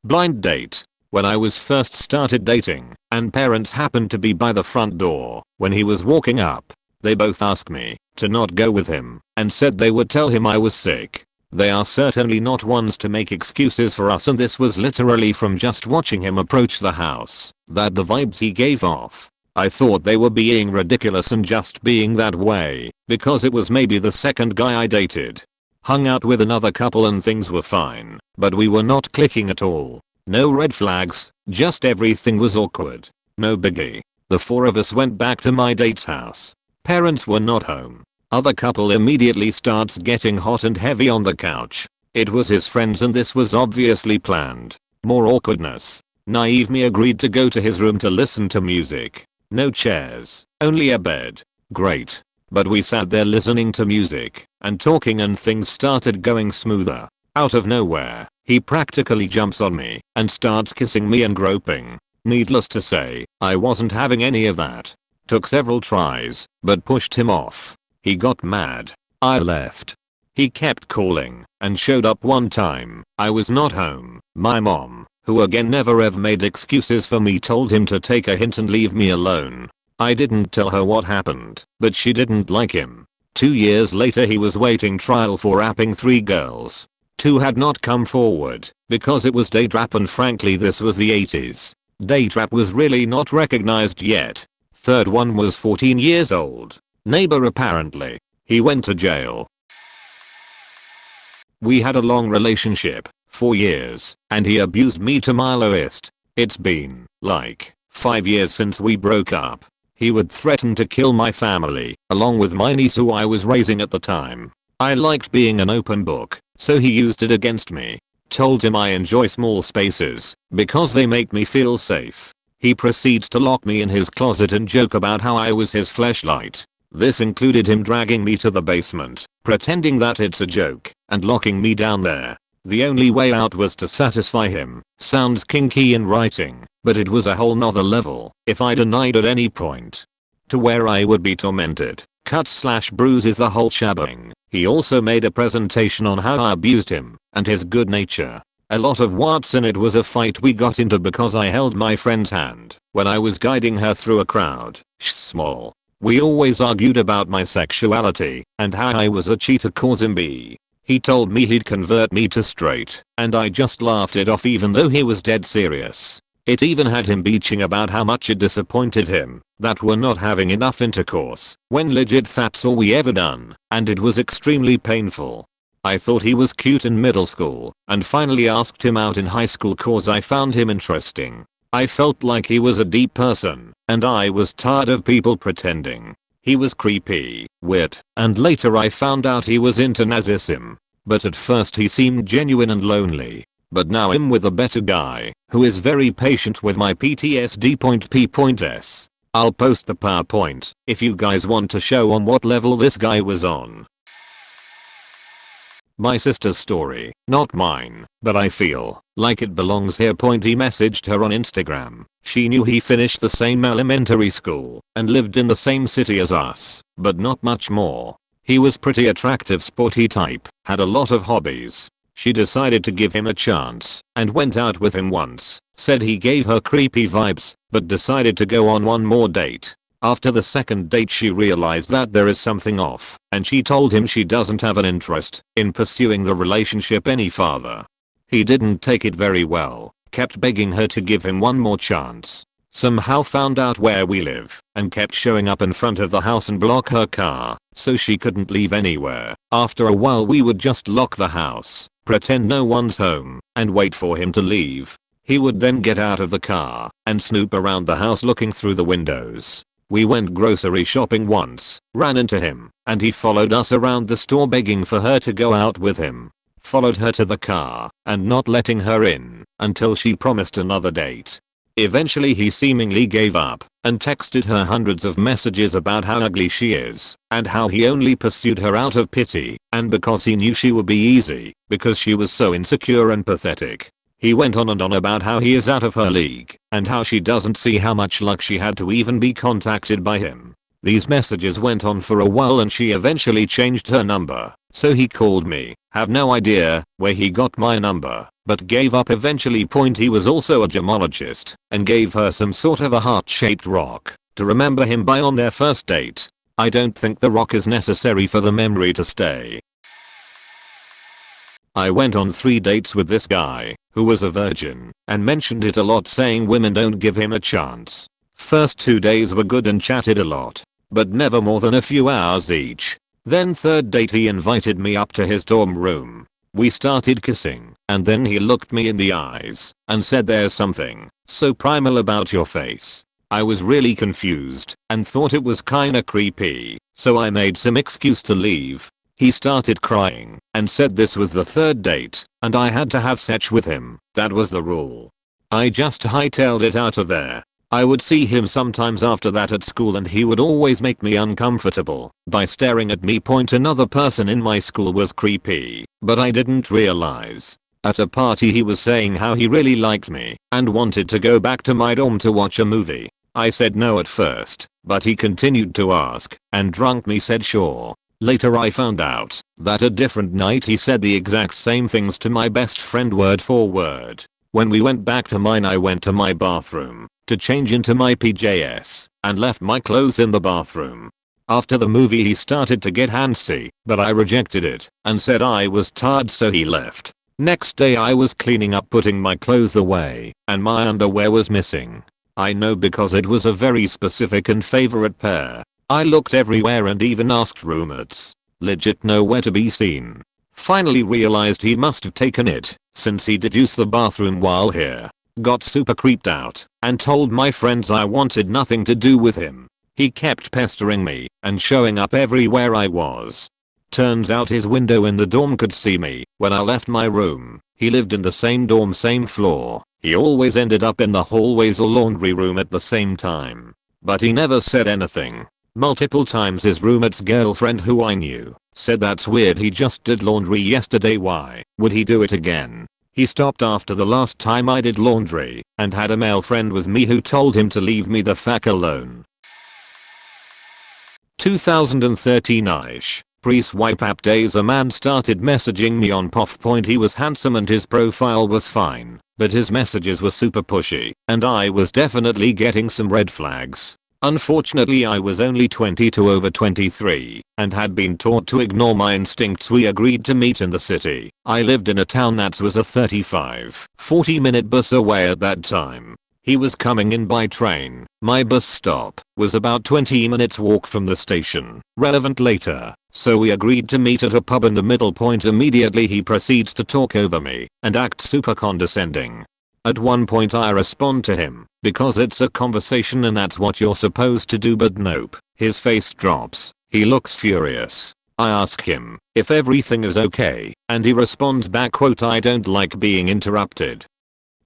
Blind date. When I was first started dating, and parents happened to be by the front door when he was walking up, they both asked me to not go with him and said they would tell him I was sick. They are certainly not ones to make excuses for us, and this was literally from just watching him approach the house that the vibes he gave off. I thought they were being ridiculous and just being that way because it was maybe the second guy I dated. Hung out with another couple and things were fine, but we were not clicking at all. No red flags, just everything was awkward. No biggie. The 4 of us went back to my date's house. Parents were not home. Other couple immediately starts getting hot and heavy on the couch. It was his friends and this was obviously planned. More awkwardness. Naive me agreed to go to his room to listen to music. No chairs, only a bed. Great. But we sat there listening to music and talking and things started going smoother. Out of nowhere, he practically jumps on me and starts kissing me and groping. Needless to say, I wasn't having any of that. Took several tries, but pushed him off. He got mad. I left. He kept calling and showed up one time. I was not home. My mom, who again never ever made excuses for me, told him to take a hint and leave me alone. I didn't tell her what happened, but she didn't like him. 2 years later he was waiting trial for rapping 3 girls. 2 had not come forward because it was date rap, and frankly this was the 80s. Date rap was really not recognized yet. Third one was 14 years old. Neighbor apparently. He went to jail. We had a long relationship, 4 years, and he abused me to my lowest. It's been, like, 5 years since we broke up. He would threaten to kill my family, along with my niece who I was raising at the time. I liked being an open book, so he used it against me. Told him I enjoy small spaces because they make me feel safe. He proceeds to lock me in his closet and joke about how I was his fleshlight. This included him dragging me to the basement, pretending that it's a joke, and locking me down there. The only way out was to satisfy him. Sounds kinky in writing, but it was a whole nother level if I denied at any point. To where I would be tormented, cuts/bruises the whole shabbing. He also made a presentation on how I abused him and his good nature. A lot of what's in it was a fight we got into because I held my friend's hand when I was guiding her through a crowd. Small. We always argued about my sexuality and how I was a cheater cause him be. He told me he'd convert me to straight, and I just laughed it off even though he was dead serious. It even had him beaching about how much it disappointed him that we're not having enough intercourse, when legit that's all we ever done, and it was extremely painful. I thought he was cute in middle school, and finally asked him out in high school cause I found him interesting. I felt like he was a deep person, and I was tired of people pretending. He was creepy, weird, and later I found out he was into Nazism. But at first he seemed genuine and lonely. But now I'm with a better guy, who is very patient with my PTSD.P.S. I'll post the PowerPoint, if you guys want to show on what level this guy was on. My sister's story, not mine, but I feel like it belongs here. He messaged her on Instagram. She knew he finished the same elementary school and lived in the same city as us, but not much more. He was pretty attractive, sporty type, had a lot of hobbies. She decided to give him a chance and went out with him once, said he gave her creepy vibes, but decided to go on one more date. After the second date she realized that there is something off, and she told him she doesn't have an interest in pursuing the relationship any farther. He didn't take it very well, kept begging her to give him one more chance. Somehow found out where we live and kept showing up in front of the house and block her car so she couldn't leave anywhere. After a while we would just lock the house, pretend no one's home, and wait for him to leave. He would then get out of the car and snoop around the house looking through the windows. We went grocery shopping once, ran into him, and he followed us around the store begging for her to go out with him. Followed her to the car and not letting her in until she promised another date. Eventually he seemingly gave up and texted her hundreds of messages about how ugly she is and how he only pursued her out of pity and because he knew she would be easy because she was so insecure and pathetic. He went on and on about how he is out of her league and how she doesn't see how much luck she had to even be contacted by him. These messages went on for a while and she eventually changed her number, so he called me. Have no idea where he got my number, but gave up eventually. He was also a gemologist and gave her some sort of a heart-shaped rock to remember him by on their first date. I don't think the rock is necessary for the memory to stay. I went on 3 dates with this guy, who was a virgin, and mentioned it a lot saying women don't give him a chance. First 2 days were good and chatted a lot, but never more than a few hours each. Then third date he invited me up to his dorm room. We started kissing, and then he looked me in the eyes and said there's something so primal about your face. I was really confused and thought it was kinda creepy, so I made some excuse to leave. He started crying and said this was the third date and I had to have sex with him. That was the rule. I just hightailed it out of there. I would see him sometimes after that at school and he would always make me uncomfortable by staring at me. Another person in my school was creepy, but I didn't realize. At a party he was saying how he really liked me and wanted to go back to my dorm to watch a movie. I said no at first, but he continued to ask, and drunk me said sure. Later I found out that a different night he said the exact same things to my best friend word for word. When we went back to mine I went to my bathroom to change into my PJs and left my clothes in the bathroom. After the movie he started to get handsy, but I rejected it and said I was tired so he left. Next day I was cleaning up putting my clothes away and my underwear was missing. I know because it was a very specific and favorite pair. I looked everywhere and even asked roommates. Legit nowhere to be seen. Finally realized he must have taken it since he did use the bathroom while here. Got super creeped out and told my friends I wanted nothing to do with him. He kept pestering me and showing up everywhere I was. Turns out his window in the dorm could see me when I left my room. He lived in the same dorm, same floor. He always ended up in the hallways or laundry room at the same time. But he never said anything. Multiple times his roommate's girlfriend, who I knew, said that's weird, he just did laundry yesterday, why would he do it again? He stopped after the last time I did laundry and had a male friend with me who told him to leave me the fuck alone. 2013ish. Pre-swipe app days, a man started messaging me on POF point. He was handsome and his profile was fine, but his messages were super pushy and I was definitely getting some red flags. Unfortunately I was only 22 over 23 and had been taught to ignore my instincts. We agreed to meet in the city. I lived in a town that was a 35-40 minute bus away at that time. He was coming in by train. My bus stop was about 20 minutes walk from the station. Relevant later. So we agreed to meet at a pub in the middle point. Immediately he proceeds to talk over me and act super condescending. At one point I respond to him because it's a conversation and that's what you're supposed to do, but nope. His face drops. He looks furious. I ask him if everything is okay and he responds back, quote, I don't like being interrupted.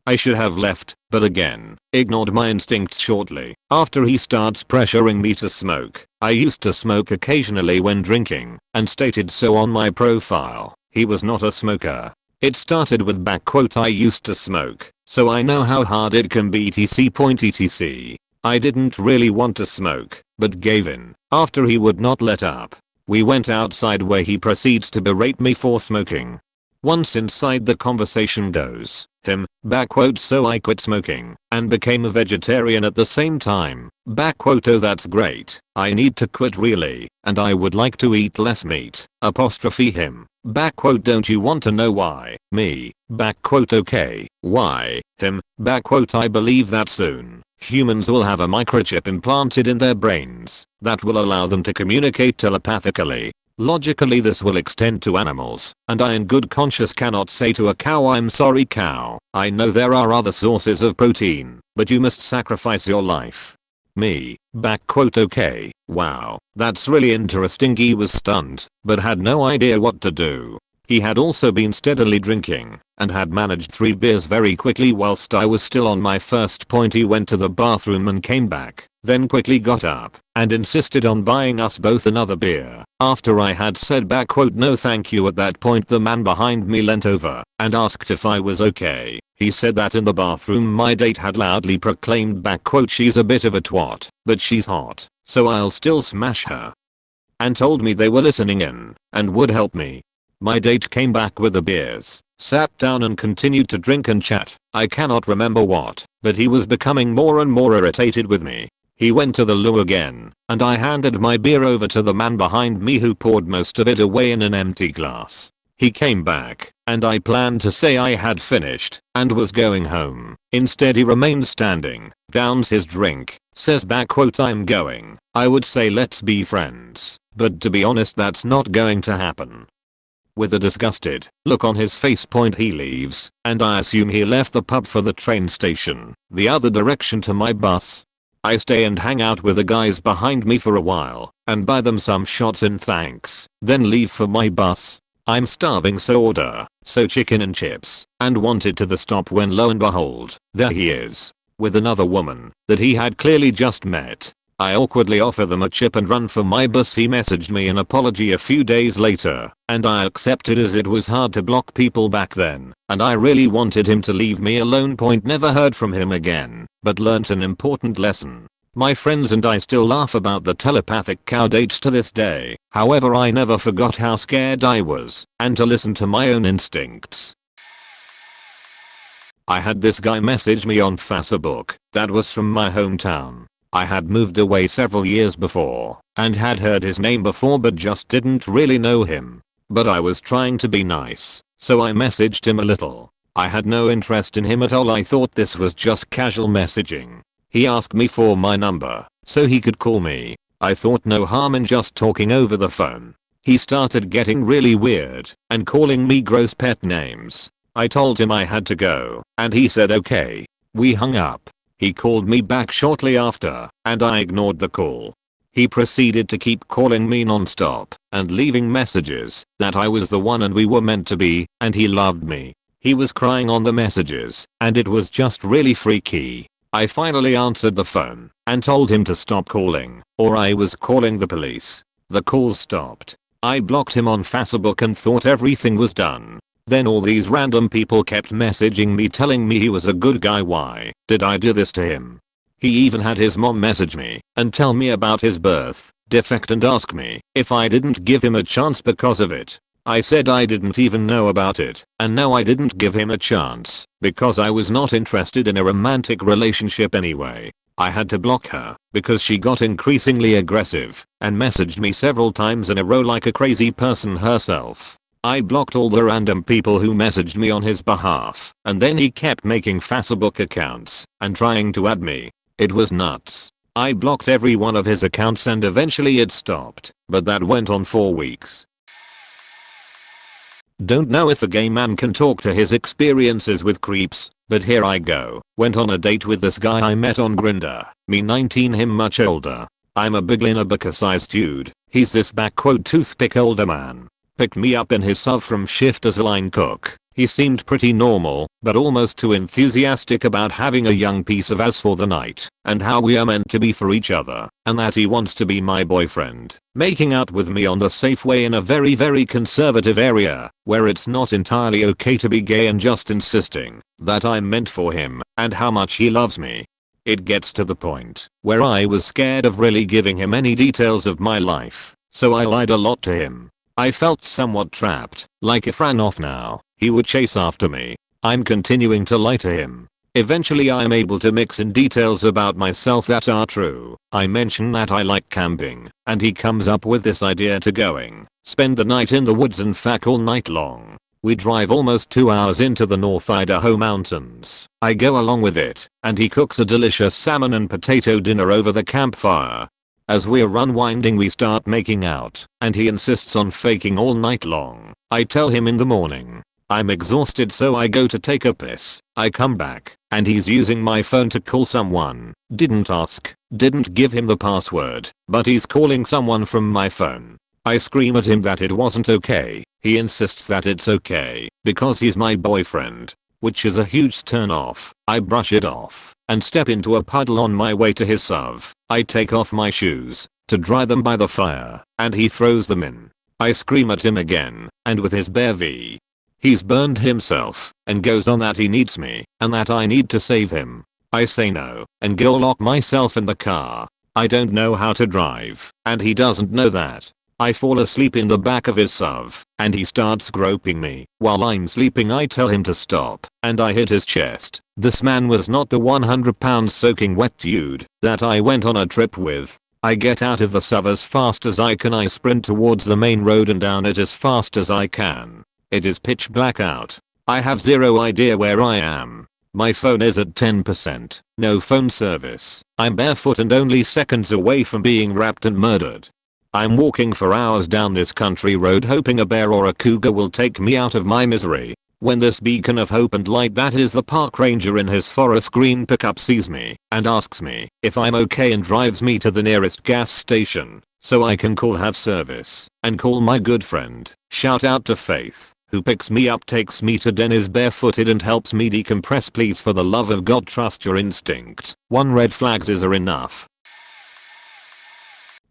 I should have left, but again, ignored my instincts. Shortly after he starts pressuring me to smoke. I used to smoke occasionally when drinking and stated so on my profile. He was not a smoker. It started with back, quote, I used to smoke, so I know how hard it can be etc. I didn't really want to smoke, but gave in after he would not let up. We went outside where he proceeds to berate me for smoking. Once inside, the conversation goes him, back, quote, so I quit smoking and became a vegetarian at the same time. Back, quote, oh that's great. I need to quit really and I would like to eat less meat. Apostrophe him. Back, quote, don't you want to know why? Me. Back, quote, okay. Why? Him. Back, quote, I believe that soon humans will have a microchip implanted in their brains that will allow them to communicate telepathically. Logically this will extend to animals, and I in good conscience cannot say to a cow, I'm sorry cow, I know there are other sources of protein, but you must sacrifice your life. Me. Back, quote, okay, wow, that's really interesting. He was stunned, but had no idea what to do. He had also been steadily drinking and had managed 3 beers very quickly. Whilst I was still on my first point, he went to the bathroom and came back, then quickly got up and insisted on buying us both another beer. After I had said back, quote, no thank you. At that point the man behind me leant over and asked if I was okay. He said that in the bathroom my date had loudly proclaimed back, quote, she's a bit of a twat, but she's hot, so I'll still smash her. And told me they were listening in and would help me. My date came back with the beers, sat down and continued to drink and chat. I cannot remember what, but he was becoming more and more irritated with me. He went to the loo again, and I handed my beer over to the man behind me, who poured most of it away in an empty glass. He came back, and I planned to say I had finished and was going home. Instead he remained standing, downs his drink, says back, quote, I'm going. I would say let's be friends, but to be honest that's not going to happen. With a disgusted look on his face point he leaves, and I assume he left the pub for the train station, the other direction to my bus. I stay and hang out with the guys behind me for a while and buy them some shots in thanks, then leave for my bus. I'm starving, so order chicken and chips, and wanted to the stop when lo and behold, there he is with another woman that he had clearly just met. I awkwardly offer them a chip and run for my bus. He messaged me an apology a few days later, and I accepted as it was hard to block people back then, and I really wanted him to leave me alone. Point, never heard from him again, but learnt an important lesson. My friends and I still laugh about the telepathic cow dates to this day. However, I never forgot how scared I was, and to listen to my own instincts. I had this guy message me on Facebook that was from my hometown. I had moved away several years before and had heard his name before but just didn't really know him. But I was trying to be nice, so I messaged him a little. I had no interest in him at all. I thought this was just casual messaging. He asked me for my number so he could call me. I thought no harm in just talking over the phone. He started getting really weird and calling me gross pet names. I told him I had to go, and he said okay. We hung up. He called me back shortly after, and I ignored the call. He proceeded to keep calling me non-stop and leaving messages that I was the one and we were meant to be, and he loved me. He was crying on the messages, and it was just really freaky. I finally answered the phone and told him to stop calling or I was calling the police. The calls stopped. I blocked him on Facebook and thought everything was done. Then all these random people kept messaging me telling me he was a good guy. Why did I do this to him? He even had his mom message me and tell me about his birth defect and ask me if I didn't give him a chance because of it. I said I didn't even know about it, and no, I didn't give him a chance because I was not interested in a romantic relationship anyway. I had to block her because she got increasingly aggressive and messaged me several times in a row like a crazy person herself. I blocked all the random people who messaged me on his behalf, and then he kept making Facebook accounts and trying to add me. It was nuts. I blocked every one of his accounts and eventually it stopped, but that went on for weeks. Don't know if a gay man can talk to his experiences with creeps, but here I go. Went on a date with this guy I met on Grindr. Me 19, him much older. I'm a big Linebacker sized dude. He's this toothpick older man. Picked me up in his sub from shift as a line cook. He seemed pretty normal, but almost too enthusiastic about having a young piece of ass for the night, and how we are meant to be for each other, and that he wants to be my boyfriend. Making out with me on the safe way in a very conservative area, where it's not entirely okay to be gay, and just insisting that I'm meant for him, and how much he loves me. It gets to the point where I was scared of really giving him any details of my life, so I lied a lot to him. I felt somewhat trapped, like if ran off now, he would chase after me. I'm continuing to lie to him. Eventually I'm able to mix in details about myself that are true. I mention that I like camping, and he comes up with this idea to spend the night in the woods and fuck all night long. We drive almost 2 hours into the North Idaho mountains. I go along with it, and he cooks a delicious salmon and potato dinner over the campfire. As we're unwinding we start making out, and he insists on faking all night long. I tell him in the morning. I'm exhausted so I go to take a piss. I come back, and he's using my phone to call someone. Didn't ask, didn't give him the password, but he's calling someone from my phone. I scream at him that it wasn't okay. He insists that it's okay, because he's my boyfriend, which is a huge turn off. I brush it off and step into a puddle on my way to his SUV. I take off my shoes to dry them by the fire, and he throws them in. I scream at him again, and with his bare V. He's burned himself and goes on that he needs me and that I need to save him. I say no and go lock myself in the car. I don't know how to drive, and he doesn't know that. I fall asleep in the back of his SUV, and he starts groping me. While I'm sleeping I tell him to stop, and I hit his chest. This man was not the 100-pound soaking wet dude that I went on a trip with. I get out of the SUV as fast as I can. I sprint towards the main road and down it as fast as I can. It is pitch black out. I have zero idea where I am. My phone is at 10%. No phone service. I'm barefoot and only seconds away from being wrapped and murdered. I'm walking for hours down this country road hoping a bear or a cougar will take me out of my misery, when this beacon of hope and light that is the park ranger in his forest green pickup sees me and asks me if I'm okay and drives me to the nearest gas station so I can have service and call my good friend. Shout out to Faith, who picks me up, takes me to Denny's barefooted and helps me decompress. Please, for the love of God, trust your instinct. 1 red flags is enough.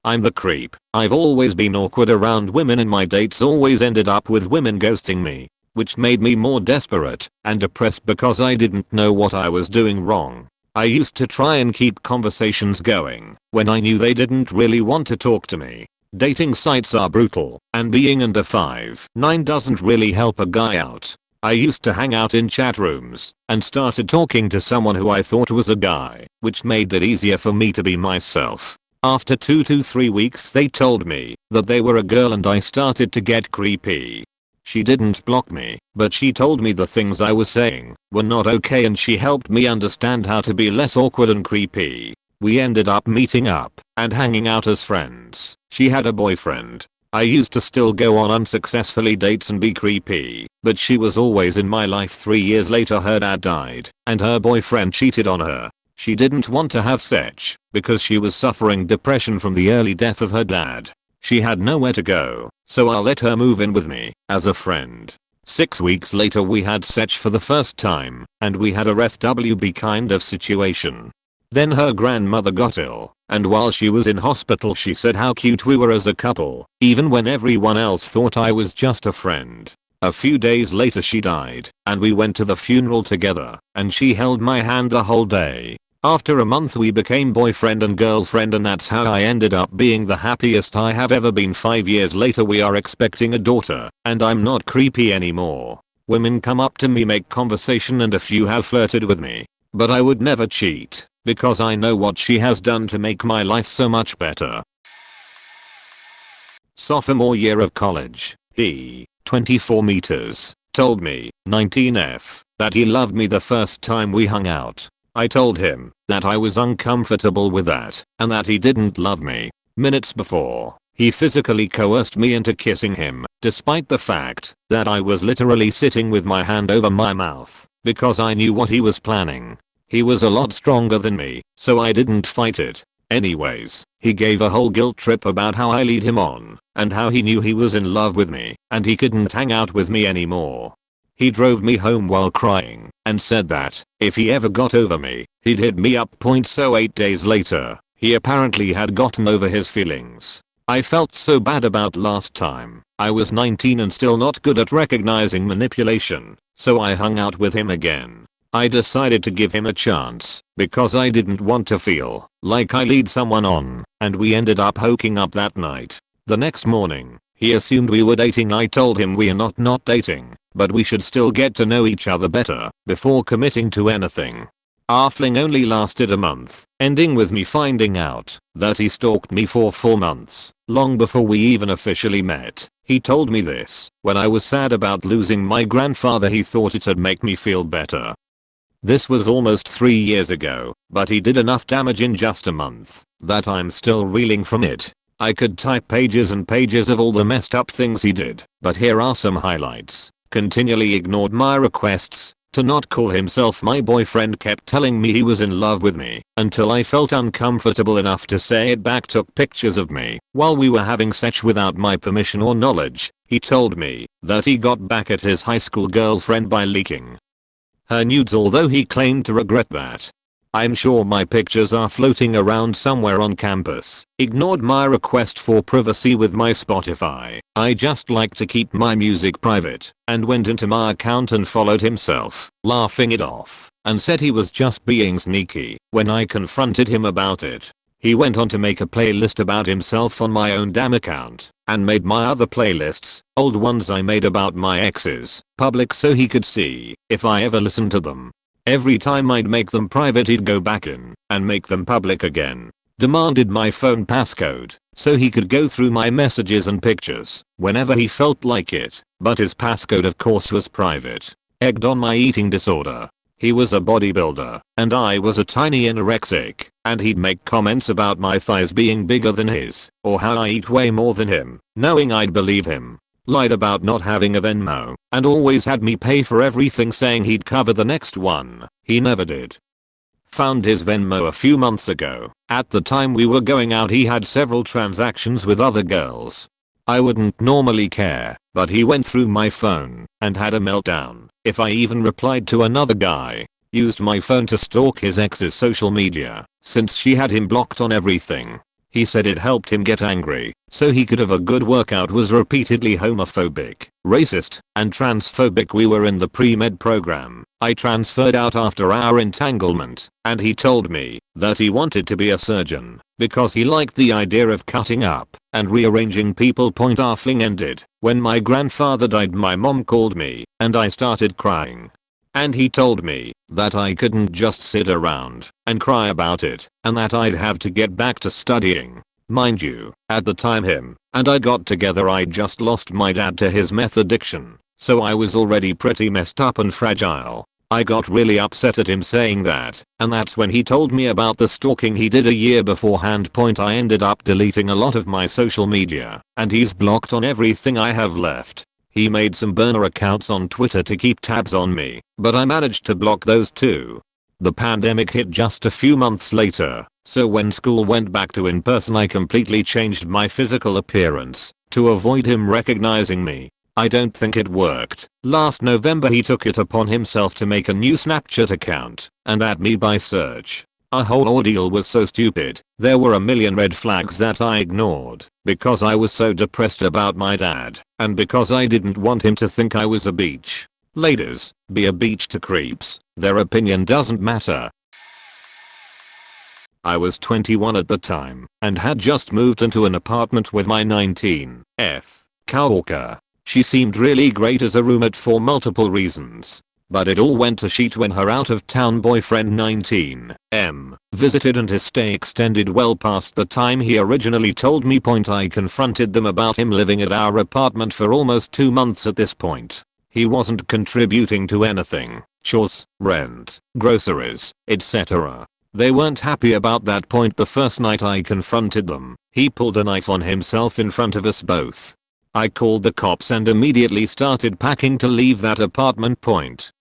I'm the creep. I've always been awkward around women and my dates always ended up with women ghosting me, which made me more desperate and depressed because I didn't know what I was doing wrong. I used to try and keep conversations going when I knew they didn't really want to talk to me. Dating sites are brutal, and being under 5'9" doesn't really help a guy out. I used to hang out in chat rooms and started talking to someone who I thought was a guy, which made it easier for me to be myself. After 2 to 3 weeks they told me that they were a girl and I started to get creepy. She didn't block me, but she told me the things I was saying were not okay and she helped me understand how to be less awkward and creepy. We ended up meeting up and hanging out as friends. She had a boyfriend. I used to still go on unsuccessfully dates and be creepy, but she was always in my life. 3 years later her dad died and her boyfriend cheated on her. She didn't want to have sex because she was suffering depression from the early death of her dad. She had nowhere to go, so I let her move in with me as a friend. 6 weeks later we had sex for the first time, and we had a FWB kind of situation. Then her grandmother got ill, and while she was in hospital she said how cute we were as a couple, even when everyone else thought I was just a friend. A few days later she died, and we went to the funeral together, and she held my hand the whole day. After a month we became boyfriend and girlfriend, and that's how I ended up being the happiest I have ever been. 5 years later we are expecting a daughter, and I'm not creepy anymore. Women come up to me, make conversation, and a few have flirted with me. But I would never cheat, because I know what she has done to make my life so much better. Sophomore year of college, he, 24 meters, told me, 19F, that he loved me the first time we hung out. I told him that I was uncomfortable with that, and that he didn't love me. Minutes before, he physically coerced me into kissing him, despite the fact that I was literally sitting with my hand over my mouth, because I knew what he was planning. He was a lot stronger than me, so I didn't fight it. Anyways, he gave a whole guilt trip about how I lead him on, and how he knew he was in love with me, and he couldn't hang out with me anymore. He drove me home while crying, and said that, if he ever got over me, he'd hit me up. So 8 days later, he apparently had gotten over his feelings. I felt so bad about last time. I was 19 and still not good at recognizing manipulation, so I hung out with him again. I decided to give him a chance, because I didn't want to feel like I lead someone on, and we ended up hooking up that night. The next morning, he assumed we were dating. I told him we are not dating, but we should still get to know each other better before committing to anything. Our fling only lasted a month, ending with me finding out that he stalked me for 4 months, long before we even officially met. He told me this when I was sad about losing my grandfather. He thought it'd make me feel better. This was almost 3 years ago, but he did enough damage in just a month that I'm still reeling from it. I could type pages and pages of all the messed up things he did, but here are some highlights. Continually ignored my requests to not call himself my boyfriend, kept telling me he was in love with me until I felt uncomfortable enough to say it back, took pictures of me while we were having sex without my permission or knowledge. He told me that he got back at his high school girlfriend by leaking her nudes, although he claimed to regret that. I'm sure my pictures are floating around somewhere on campus. Ignored my request for privacy with my Spotify. I just like to keep my music private, and went into my account and followed himself, laughing it off, and said he was just being sneaky. When I confronted him about it, he went on to make a playlist about himself on my own damn account, and made my other playlists, old ones I made about my exes, public so he could see if I ever listened to them. Every time I'd make them private he'd go back in and make them public again. Demanded my phone passcode so he could go through my messages and pictures whenever he felt like it, but his passcode of course was private. Egged on my eating disorder. He was a bodybuilder and I was a tiny anorexic, and he'd make comments about my thighs being bigger than his, or how I eat way more than him, knowing I'd believe him. Lied about not having a Venmo, and always had me pay for everything, saying he'd cover the next one. He never did. Found his Venmo a few months ago. At the time we were going out he had several transactions with other girls. I wouldn't normally care, but he went through my phone and had a meltdown if I even replied to another guy. Used my phone to stalk his ex's social media, since she had him blocked on everything. He said it helped him get angry, so he could have a good workout. Was repeatedly homophobic, racist, and transphobic. We were in the pre-med program. I transferred out after our entanglement, and he told me that he wanted to be a surgeon because he liked the idea of cutting up and rearranging people. Our fling ended when my grandfather died. My mom called me, and I started crying. And he told me that I couldn't just sit around and cry about it, and that I'd have to get back to studying. Mind you, at the time him and I got together I'd just lost my dad to his meth addiction, so I was already pretty messed up and fragile. I got really upset at him saying that, and that's when he told me about the stalking he did a year beforehand. I ended up deleting a lot of my social media, and he's blocked on everything I have left. He made some burner accounts on Twitter to keep tabs on me, but I managed to block those too. The pandemic hit just a few months later, so when school went back to in person I completely changed my physical appearance to avoid him recognizing me. I don't think it worked. Last November he took it upon himself to make a new Snapchat account and add me by search. Our whole ordeal was so stupid. There were a million red flags that I ignored because I was so depressed about my dad and because I didn't want him to think I was a beach. Ladies, be a beach to creeps. Their opinion doesn't matter. I was 21 at the time and had just moved into an apartment with my 19th coworker. She seemed really great as a roommate for multiple reasons. But it all went to shit when her out-of-town boyfriend 19M visited and his stay extended well past the time he originally told me. I confronted them about him living at our apartment for almost 2 months at this point. He wasn't contributing to anything, chores, rent, groceries, etc. They weren't happy about that point the first night I confronted them. He pulled a knife on himself in front of us both. I called the cops and immediately started packing to leave that apartment.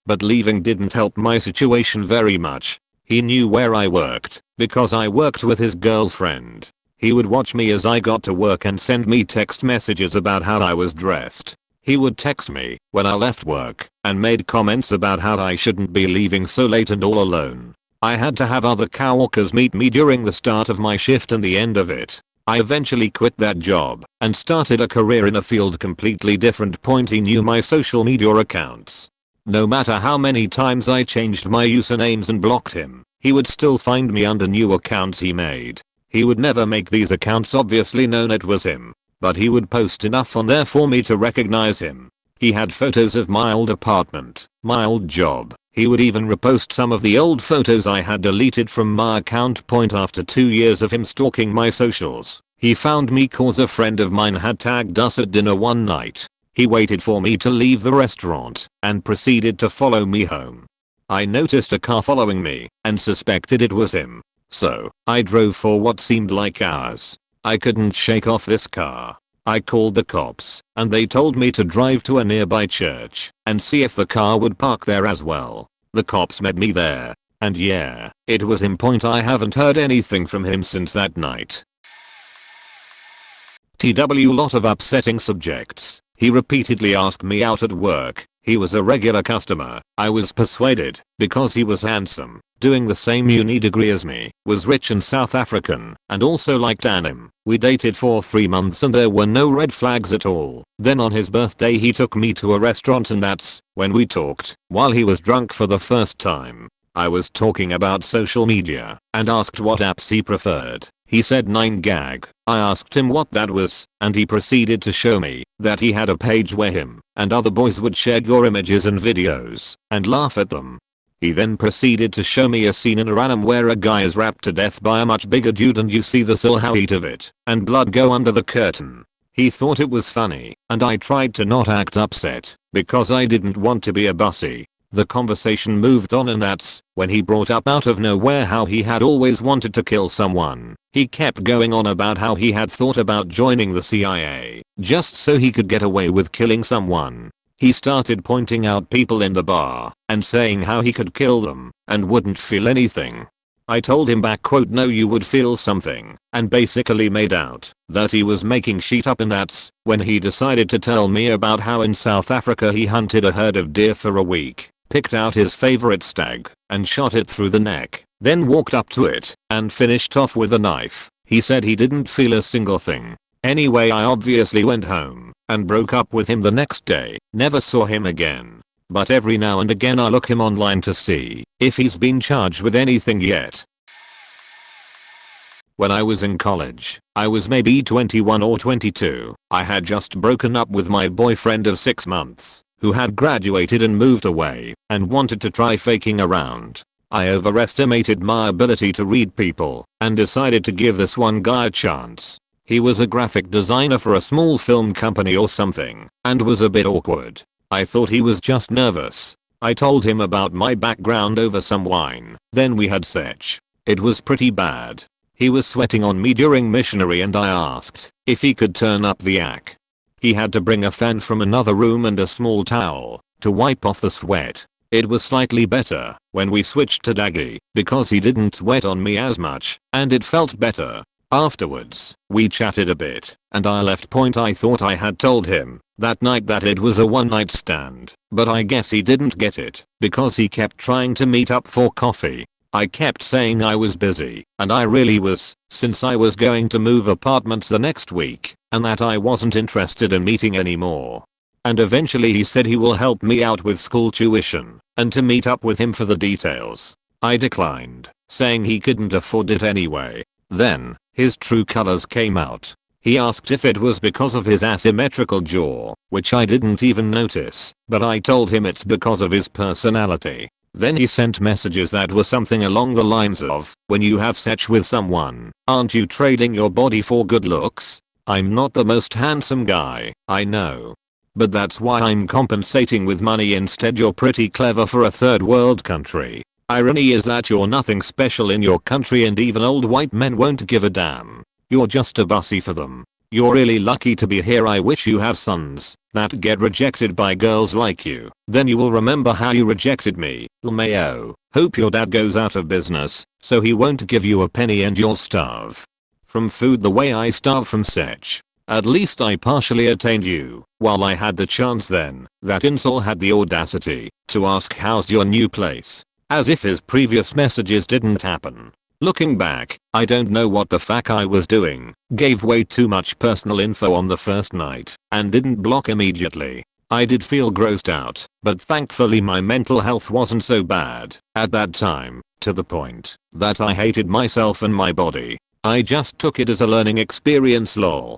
But leaving didn't help my situation very much. He knew where I worked because I worked with his girlfriend. He would watch me as I got to work and send me text messages about how I was dressed. He would text me when I left work and made comments about how I shouldn't be leaving so late and all alone. I had to have other coworkers meet me during the start of my shift and the end of it. I eventually quit that job and started a career in a field completely different. He knew my social media accounts. No matter how many times I changed my usernames and blocked him, he would still find me under new accounts he made. He would never make these accounts obviously known it was him, but he would post enough on there for me to recognize him. He had photos of my old apartment, my old job. He would even repost some of the old photos I had deleted from my account. After 2 years of him stalking my socials, he found me cause a friend of mine had tagged us at dinner one night. He waited for me to leave the restaurant and proceeded to follow me home. I noticed a car following me and suspected it was him. So, I drove for what seemed like hours. I couldn't shake off this car. I called the cops and they told me to drive to a nearby church and see if the car would park there as well. The cops met me there and yeah, it was him. I haven't heard anything from him since that night. Lot of upsetting subjects. He repeatedly asked me out at work. He was a regular customer. I was persuaded because he was handsome, doing the same uni degree as me, was rich and South African, and also liked anime. We dated for 3 months and there were no red flags at all. Then on his birthday he took me to a restaurant and that's when we talked while he was drunk for the first time. I was talking about social media and asked what apps he preferred. He said 9gag. I asked him what that was and he proceeded to show me that he had a page where him and other boys would share your images and videos and laugh at them. He then proceeded to show me a scene in a anime where a guy is rapped to death by a much bigger dude and you see the silhouette of it and blood go under the curtain. He thought it was funny and I tried to not act upset because I didn't want to be a bussy. The conversation moved on and that's when he brought up out of nowhere how he had always wanted to kill someone. He kept going on about how he had thought about joining the CIA just so he could get away with killing someone. He started pointing out people in the bar and saying how he could kill them and wouldn't feel anything. I told him back no you would feel something and basically made out that he was making shit up and that's when he decided to tell me about how in South Africa he hunted a herd of deer for a week, picked out his favorite stag and shot it through the neck, then walked up to it and finished off with a knife. He said he didn't feel a single thing. Anyway, I obviously went home and broke up with him the next day, never saw him again. But every now and again I look him online to see if he's been charged with anything yet. When I was in college, I was maybe 21 or 22. I had just broken up with my boyfriend of 6 months, who had graduated and moved away and wanted to try faking around. I overestimated my ability to read people and decided to give this one guy a chance. He was a graphic designer for a small film company or something and was a bit awkward. I thought he was just nervous. I told him about my background over some wine. Then we had sex. It was pretty bad. He was sweating on me during missionary and I asked if he could turn up the yak. He had to bring a fan from another room and a small towel to wipe off the sweat. It was slightly better when we switched to daggy because he didn't sweat on me as much and it felt better. Afterwards, we chatted a bit, and I left point. I thought I had told him that night that it was a one night stand, but I guess he didn't get it, because he kept trying to meet up for coffee. I kept saying I was busy, and I really was, since I was going to move apartments the next week, and that I wasn't interested in meeting anymore. And eventually he said he will help me out with school tuition, and to meet up with him for the details. I declined, saying he couldn't afford it anyway. Then, his true colors came out. He asked if it was because of his asymmetrical jaw, which I didn't even notice, but I told him it's because of his personality. Then he sent messages that were something along the lines of, when you have sex with someone, aren't you trading your body for good looks? I'm not the most handsome guy, I know. But that's why I'm compensating with money instead. You're pretty clever for a third world country. Irony is that you're nothing special in your country and even old white men won't give a damn. You're just a bussy for them. You're really lucky to be here. I wish you have sons that get rejected by girls like you. Then you will remember how you rejected me. LMAO. Hope your dad goes out of business, so he won't give you a penny and you'll starve from food the way I starve from sex. At least I partially attained you while I had the chance. Then that incel had the audacity to ask how's your new place, as if his previous messages didn't happen. Looking back, I don't know what the fuck I was doing, gave way too much personal info on the first night, and didn't block immediately. I did feel grossed out, but thankfully my mental health wasn't so bad at that time, to the point that I hated myself and my body. I just took it as a learning experience. Lol.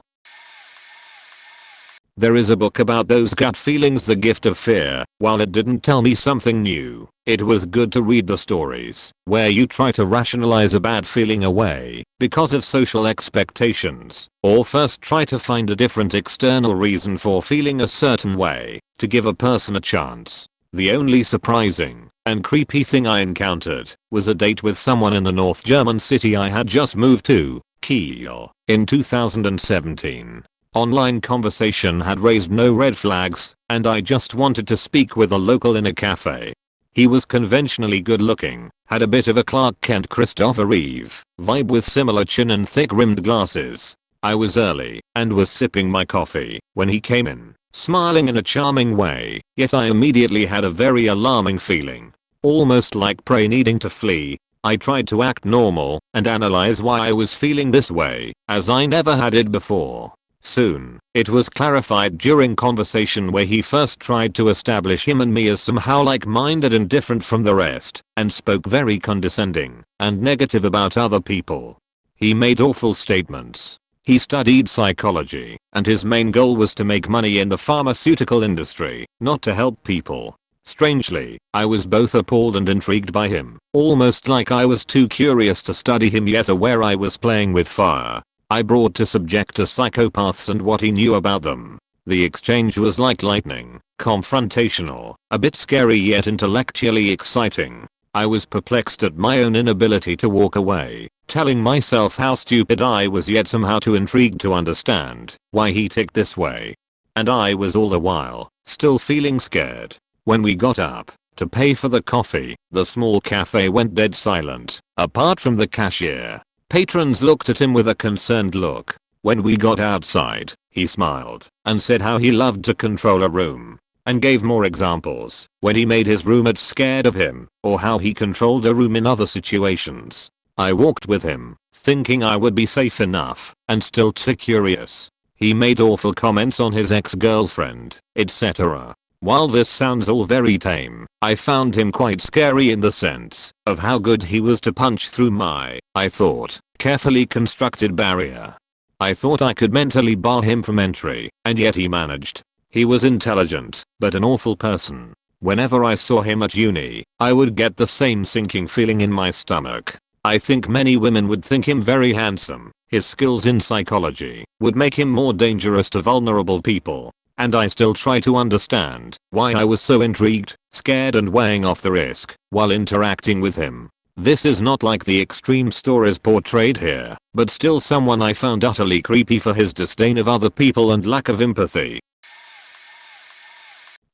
There is a book about those gut feelings, The Gift of Fear. While it didn't tell me something new, it was good to read the stories where you try to rationalize a bad feeling away because of social expectations, or first try to find a different external reason for feeling a certain way to give a person a chance. The only surprising and creepy thing I encountered was a date with someone in the North German city I had just moved to, Kiel, in 2017. Online conversation had raised no red flags, and I just wanted to speak with a local in a cafe. He was conventionally good looking, had a bit of a Clark Kent Christopher Reeve vibe with similar chin and thick rimmed glasses. I was early and was sipping my coffee when he came in, smiling in a charming way, yet I immediately had a very alarming feeling, almost like prey needing to flee. I tried to act normal and analyze why I was feeling this way, as I never had it before. Soon, it was clarified during conversation where he first tried to establish him and me as somehow like-minded and different from the rest, and spoke very condescending and negative about other people. He made awful statements. He studied psychology, and his main goal was to make money in the pharmaceutical industry, not to help people. Strangely, I was both appalled and intrigued by him, almost like I was too curious to study him yet aware I was playing with fire. I brought to subject to psychopaths and what he knew about them. The exchange was like lightning, confrontational, a bit scary yet intellectually exciting. I was perplexed at my own inability to walk away, telling myself how stupid I was yet somehow too intrigued to understand why he ticked this way. And I was all the while still feeling scared. When we got up to pay for the coffee, the small cafe went dead silent, apart from the cashier. Patrons looked at him with a concerned look. When we got outside, he smiled and said how he loved to control a room, and gave more examples when he made his roommates scared of him, or how he controlled a room in other situations. I walked with him, thinking I would be safe enough, and still too curious. He made awful comments on his ex-girlfriend, etc. While this sounds all very tame, I found him quite scary in the sense of how good he was to punch through my, I thought, carefully constructed barrier. I thought I could mentally bar him from entry, and yet he managed. He was intelligent, but an awful person. Whenever I saw him at uni, I would get the same sinking feeling in my stomach. I think many women would think him very handsome. His skills in psychology would make him more dangerous to vulnerable people. And I still try to understand why I was so intrigued, scared and weighing off the risk while interacting with him. This is not like the extreme stories portrayed here, but still someone I found utterly creepy for his disdain of other people and lack of empathy.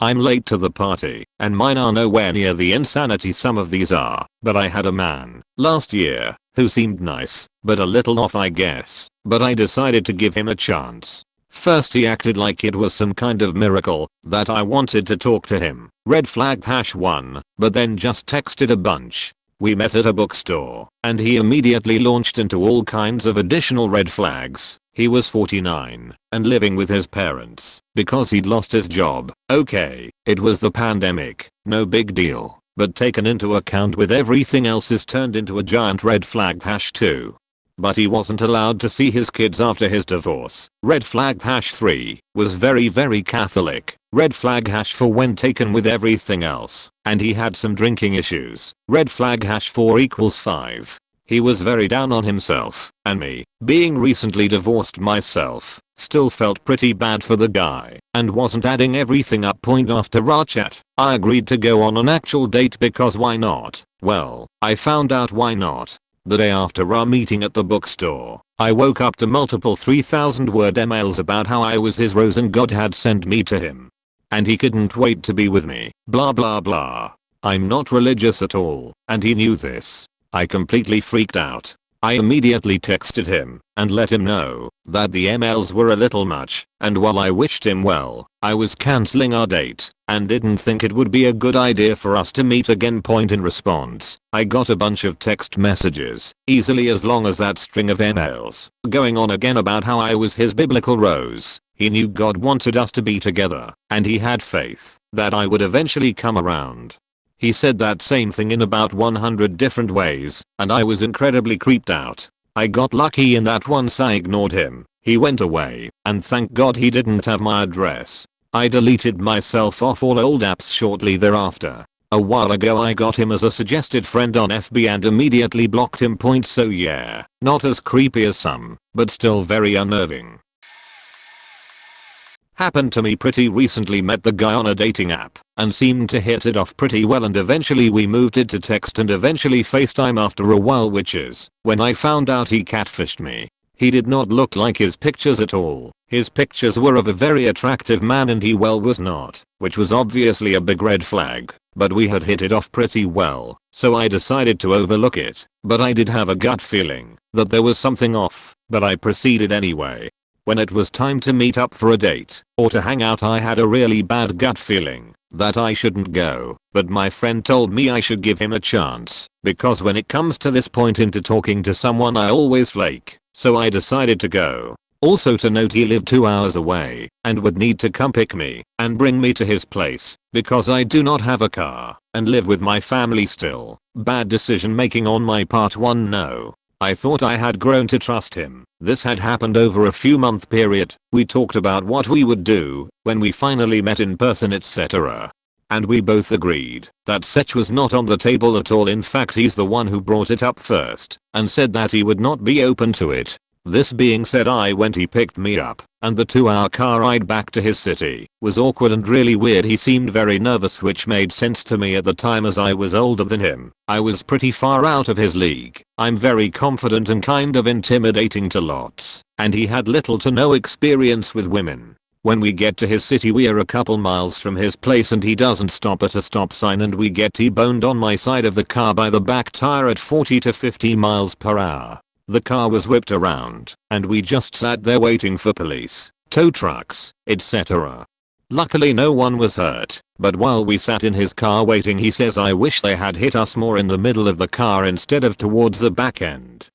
I'm late to the party, and mine are nowhere near the insanity some of these are, but I had a man last year who seemed nice, but a little off I guess, but I decided to give him a chance. First he acted like it was some kind of miracle that I wanted to talk to him. Red flag #1, but then just texted a bunch. We met at a bookstore, and he immediately launched into all kinds of additional red flags. He was 49 and living with his parents because he'd lost his job. Okay, it was the pandemic, no big deal, but taken into account with everything else is turned into a giant red flag #2. But he wasn't allowed to see his kids after his divorce. Red flag #3 was very Catholic. Red flag #4 when taken with everything else, and he had some drinking issues. Red flag #4 equals 5. He was very down on himself, and me, being recently divorced myself, still felt pretty bad for the guy, and wasn't adding everything up point after our chat. I agreed to go on an actual date because why not? Well, I found out why not. The day after our meeting at the bookstore, I woke up to multiple 3,000-word emails about how I was his rose and God had sent me to him. And he couldn't wait to be with me, blah blah blah. I'm not religious at all, and he knew this. I completely freaked out. I immediately texted him and let him know that the emails were a little much, and while I wished him well, I was cancelling our date and didn't think it would be a good idea for us to meet again. Point in response, I got a bunch of text messages, easily as long as that string of emails, going on again about how I was his biblical rose. He knew God wanted us to be together, and he had faith that I would eventually come around. He said that same thing in about 100 different ways, and I was incredibly creeped out. I got lucky in that once I ignored him, he went away, and thank God he didn't have my address. I deleted myself off all old apps shortly thereafter. A while ago I got him as a suggested friend on FB and immediately blocked him. So yeah, not as creepy as some, but still very unnerving. Happened to me pretty recently. Met the guy on a dating app and seemed to hit it off pretty well, and eventually we moved it to text and eventually FaceTime after a while, which is when I found out he catfished me. He did not look like his pictures at all. His pictures were of a very attractive man and he was not, which was obviously a big red flag, but we had hit it off pretty well, so I decided to overlook it. But I did have a gut feeling that there was something off, but I proceeded anyway. When it was time to meet up for a date or to hang out, I had a really bad gut feeling that I shouldn't go, but my friend told me I should give him a chance because when it comes to this point into talking to someone I always flake, so I decided to go. Also to note, he lived 2 hours away and would need to come pick me and bring me to his place because I do not have a car and live with my family still. Bad decision making on my part. No. I thought I had grown to trust him. This had happened over a few month period. We talked about what we would do when we finally met in person, etc. And we both agreed that sex was not on the table at all. In fact, he's the one who brought it up first and said that he would not be open to it. This being said, I went, he picked me up, and the 2-hour car ride back to his city was awkward and really weird. He seemed very nervous, which made sense to me at the time as I was older than him. I was pretty far out of his league. I'm very confident and kind of intimidating to lots, and he had little to no experience with women. When we get to his city, we are a couple miles from his place and he doesn't stop at a stop sign, and we get T-boned on my side of the car by the back tire at 40 to 50 miles per hour. The car was whipped around, and we just sat there waiting for police, tow trucks, etc. Luckily no one was hurt, but while we sat in his car waiting, he says, I wish they had hit us more in the middle of the car instead of towards the back end.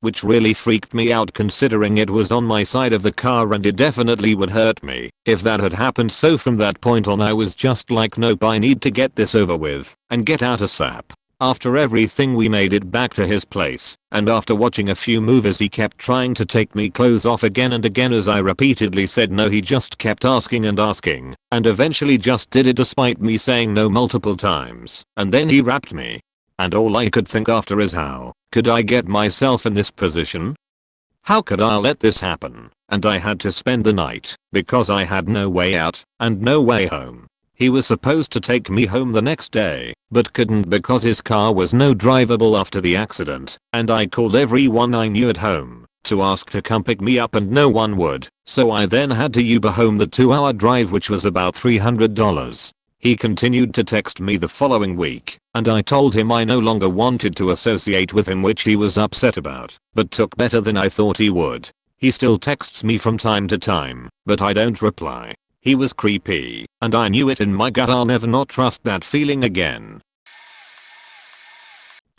Which really freaked me out considering it was on my side of the car and it definitely would hurt me if that had happened. So from that point on I was just like, nope, I need to get this over with and get out ASAP. After everything, we made it back to his place, and after watching a few movies he kept trying to take me clothes off again and again. As I repeatedly said no, he just kept asking and asking, and eventually just did it despite me saying no multiple times, and then he rapped me. And all I could think after is, how could I get myself in this position? How could I let this happen? And I had to spend the night because I had no way out and no way home. He was supposed to take me home the next day, but couldn't because his car was no drivable after the accident, and I called everyone I knew at home to ask to come pick me up and no one would, so I then had to Uber home the 2-hour drive, which was about $300. He continued to text me the following week, and I told him I no longer wanted to associate with him, which he was upset about, but took better than I thought he would. He still texts me from time to time, but I don't reply. He was creepy, and I knew it in my gut. I'll never not trust that feeling again.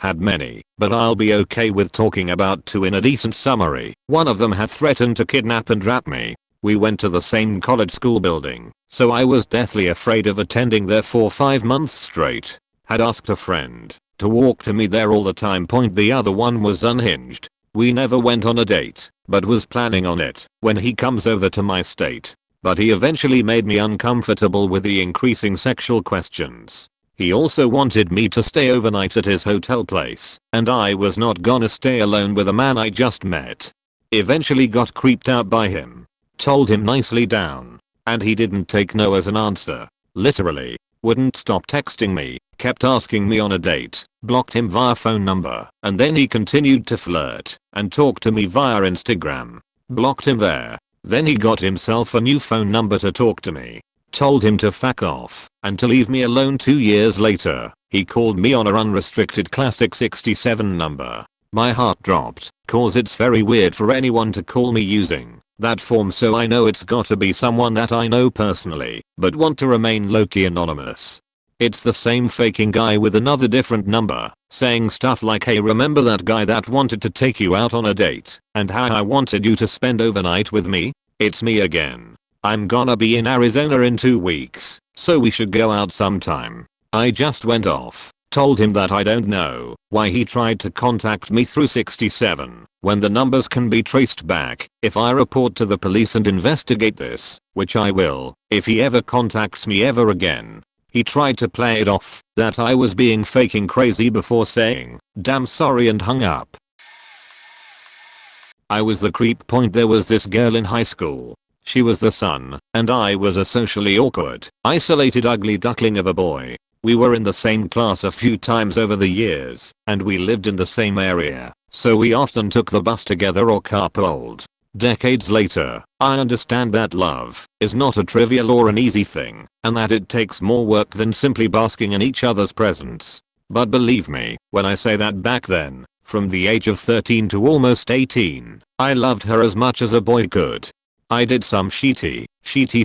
Had many, but I'll be okay with talking about 2 in a decent summary. One of them had threatened to kidnap and rap me. We went to the same college school building, so I was deathly afraid of attending there for 5 months straight. Had asked a friend to walk to me there all the time. The other one was unhinged. We never went on a date, but was planning on it when he comes over to my state. But he eventually made me uncomfortable with the increasing sexual questions. He also wanted me to stay overnight at his hotel place, and I was not gonna stay alone with a man I just met. Eventually got creeped out by him. Told him nicely down, and he didn't take no as an answer. Literally, wouldn't stop texting me, kept asking me on a date, blocked him via phone number, and then he continued to flirt and talk to me via Instagram. Blocked him there. Then he got himself a new phone number to talk to me. Told him to fuck off and to leave me alone. 2 years later, he called me on a unrestricted classic 67 number. My heart dropped, cause it's very weird for anyone to call me using that form, so I know it's gotta be someone that I know personally, but want to remain low-key anonymous. It's the same faking guy with another different number, saying stuff like, hey, remember that guy that wanted to take you out on a date, and how I wanted you to spend overnight with me? It's me again. I'm gonna be in Arizona in 2 weeks, so we should go out sometime. I just went off, told him that I don't know why he tried to contact me through 67, when the numbers can be traced back. If I report to the police and investigate this, which I will, if he ever contacts me ever again. He tried to play it off that I was being faking crazy before saying, damn sorry, and hung up. I was the creep. There was this girl in high school. She was the sun, and I was a socially awkward, isolated ugly duckling of a boy. We were in the same class a few times over the years, and we lived in the same area, so we often took the bus together or carpooled. Decades later, I understand that love is not a trivial or an easy thing, and that it takes more work than simply basking in each other's presence. But believe me when I say that back then, from the age of 13 to almost 18, I loved her as much as a boy could. I did some shitty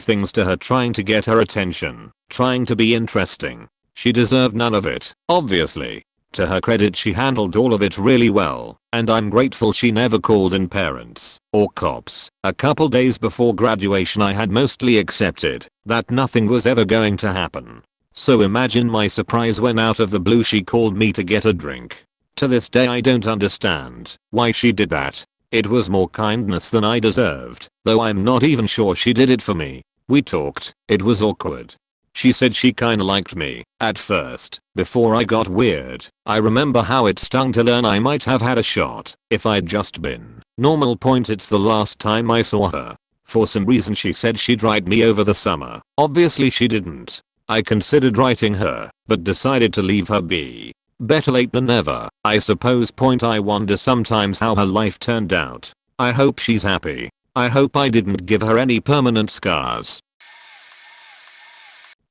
things to her, trying to get her attention, trying to be interesting. She deserved none of it, obviously. To her credit, she handled all of it really well, and I'm grateful she never called in parents or cops. A couple days before graduation, I had mostly accepted that nothing was ever going to happen. So imagine my surprise when out of the blue she called me to get a drink. To this day I don't understand why she did that. It was more kindness than I deserved, though I'm not even sure she did it for me. We talked, it was awkward. She said she kinda liked me at first, before I got weird. I remember how it stung to learn I might have had a shot if I'd just been normal. It's the last time I saw her. For some reason she said she'd write me over the summer. Obviously she didn't. I considered writing her, but decided to leave her be. Better late than never, I suppose. I wonder sometimes how her life turned out. I hope she's happy. I hope I didn't give her any permanent scars.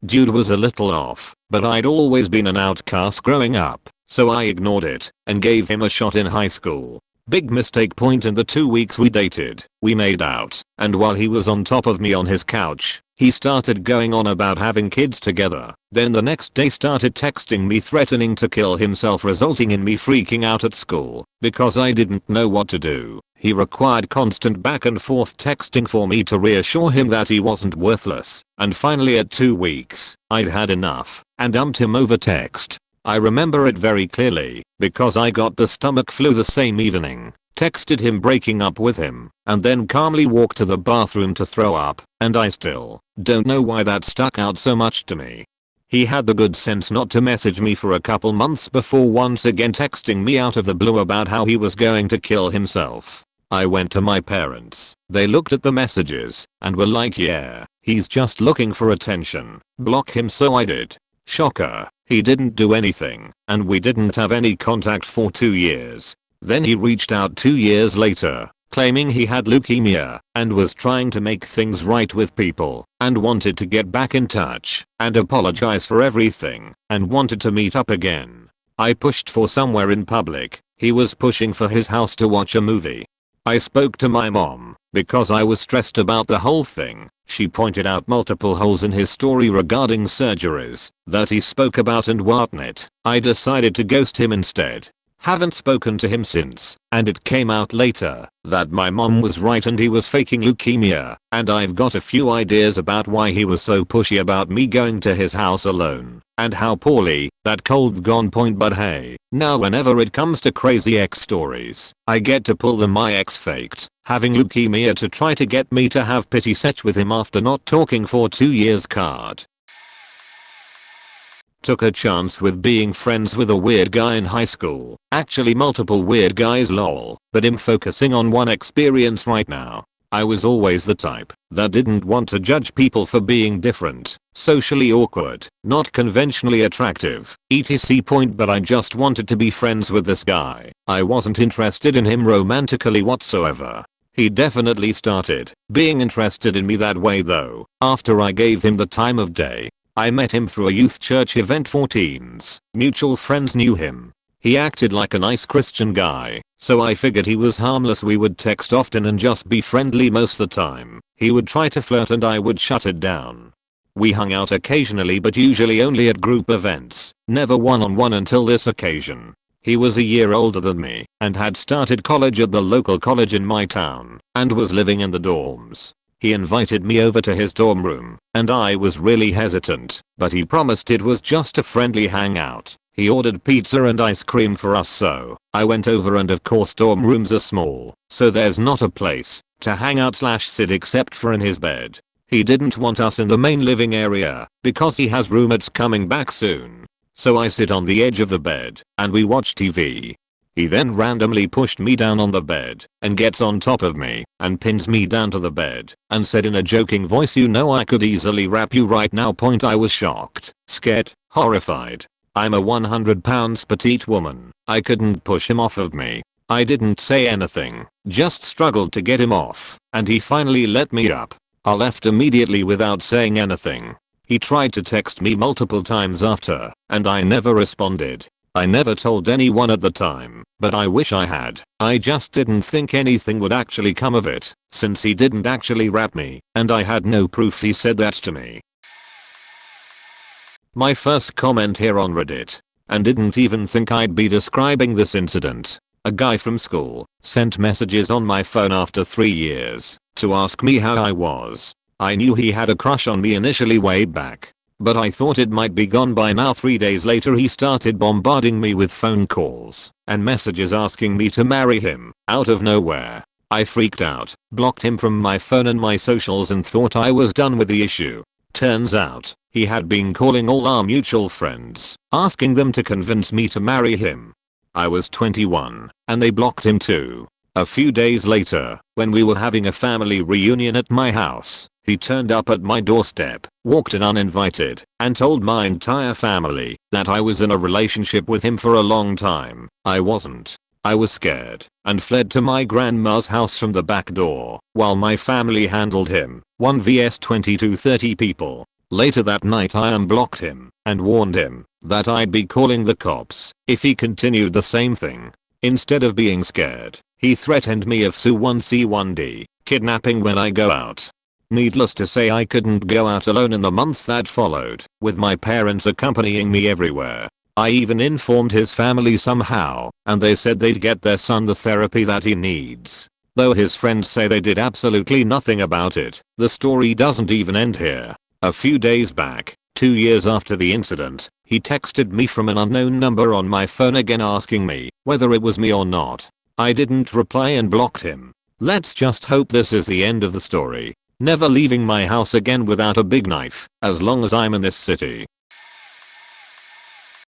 Dude was a little off, but I'd always been an outcast growing up, so I ignored it and gave him a shot in high school. Big mistake. In the 2 weeks we dated, we made out, and while he was on top of me on his couch, he started going on about having kids together. Then the next day started texting me threatening to kill himself, resulting in me freaking out at school because I didn't know what to do. He required constant back and forth texting for me to reassure him that he wasn't worthless, and finally at 2 weeks, I'd had enough and dumped him over text. I remember it very clearly because I got the stomach flu the same evening. Texted him breaking up with him, and then calmly walked to the bathroom to throw up, and I still don't know why that stuck out so much to me. He had the good sense not to message me for a couple months before once again texting me out of the blue about how he was going to kill himself. I went to my parents. They looked at the messages and were like, yeah, he's just looking for attention. Block him. So I did. Shocker. He didn't do anything, and we didn't have any contact for 2 years. Then he reached out 2 years later, claiming he had leukemia and was trying to make things right with people and wanted to get back in touch and apologize for everything and wanted to meet up again. I pushed for somewhere in public. He was pushing for his house to watch a movie. I spoke to my mom because I was stressed about the whole thing. She pointed out multiple holes in his story regarding surgeries that he spoke about and whatnot. I decided to ghost him instead. Haven't spoken to him since, and it came out later that my mom was right and he was faking leukemia, and I've got a few ideas about why he was so pushy about me going to his house alone, and how poorly that cold gone point. But hey, now whenever it comes to crazy ex stories, I get to pull the my ex faked having leukemia to try to get me to have pity sex with him after not talking for 2 years card. Took a chance with being friends with a weird guy in high school. Actually multiple weird guys lol, but I'm focusing on one experience right now. I was always the type that didn't want to judge people for being different, socially awkward, not conventionally attractive, etc. But I just wanted to be friends with this guy. I wasn't interested in him romantically whatsoever. He definitely started being interested in me that way though, after I gave him the time of day. I met him through a youth church event for teens. Mutual friends knew him. He acted like a nice Christian guy, so I figured he was harmless. We would text often and just be friendly most of the time. He would try to flirt and I would shut it down. We hung out occasionally but usually only at group events, never one-on-one until this occasion. He was a year older than me and had started college at the local college in my town and was living in the dorms. He invited me over to his dorm room, and I was really hesitant, but he promised it was just a friendly hangout. He ordered pizza and ice cream for us, so I went over, and of course dorm rooms are small, so there's not a place to hang out / sit except for in his bed. He didn't want us in the main living area because he has roommates coming back soon. So I sit on the edge of the bed and we watch TV. He then randomly pushed me down on the bed and gets on top of me and pins me down to the bed and said in a joking voice, "You know I could easily wrap you right now." I was shocked, scared, horrified. I'm a 100 pounds petite woman. I couldn't push him off of me. I didn't say anything, just struggled to get him off, and he finally let me up. I left immediately without saying anything. He tried to text me multiple times after, and I never responded. I never told anyone at the time, but I wish I had. I just didn't think anything would actually come of it, since he didn't actually rap me, and I had no proof he said that to me. My first comment here on Reddit, and didn't even think I'd be describing this incident. A guy from school sent messages on my phone after 3 years to ask me how I was. I knew he had a crush on me initially way back, but I thought it might be gone by now. 3 days later he started bombarding me with phone calls and messages asking me to marry him out of nowhere. I freaked out, blocked him from my phone and my socials, and thought I was done with the issue. Turns out, he had been calling all our mutual friends, asking them to convince me to marry him. I was 21, and they blocked him too. A few days later, when we were having a family reunion at my house, he turned up at my doorstep, walked in uninvited, and told my entire family that I was in a relationship with him for a long time. I wasn't. I was scared and fled to my grandma's house from the back door while my family handled him. 1 vs 20 to 30 people. Later that night I unblocked him and warned him that I'd be calling the cops if he continued the same thing. Instead of being scared, he threatened me of Sue 1C1D, kidnapping when I go out. Needless to say, I couldn't go out alone in the months that followed, with my parents accompanying me everywhere. I even informed his family somehow, and they said they'd get their son the therapy that he needs. Though his friends say they did absolutely nothing about it, the story doesn't even end here. A few days back, 2 years after the incident, he texted me from an unknown number on my phone again asking me whether it was me or not. I didn't reply and blocked him. Let's just hope this is the end of the story. Never leaving my house again without a big knife, as long as I'm in this city.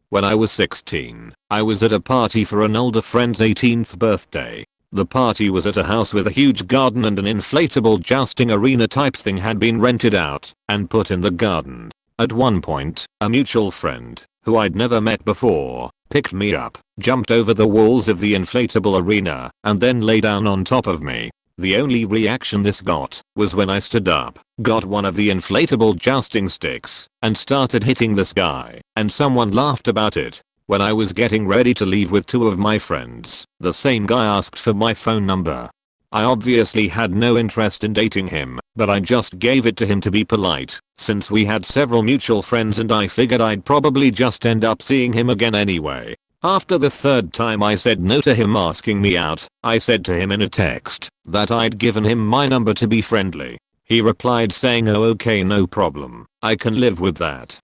When I was 16, I was at a party for an older friend's 18th birthday. The party was at a house with a huge garden, and an inflatable jousting arena type thing had been rented out and put in the garden. At one point, a mutual friend who I'd never met before, picked me up, jumped over the walls of the inflatable arena, and then lay down on top of me. The only reaction this got was when I stood up, got one of the inflatable jousting sticks, and started hitting this guy, and someone laughed about it. When I was getting ready to leave with two of my friends, the same guy asked for my phone number. I obviously had no interest in dating him, but I just gave it to him to be polite, since we had several mutual friends and I figured I'd probably just end up seeing him again anyway. After the third time I said no to him asking me out, I said to him in a text that I'd given him my number to be friendly. He replied saying, "Oh, okay, no problem, I can live with that."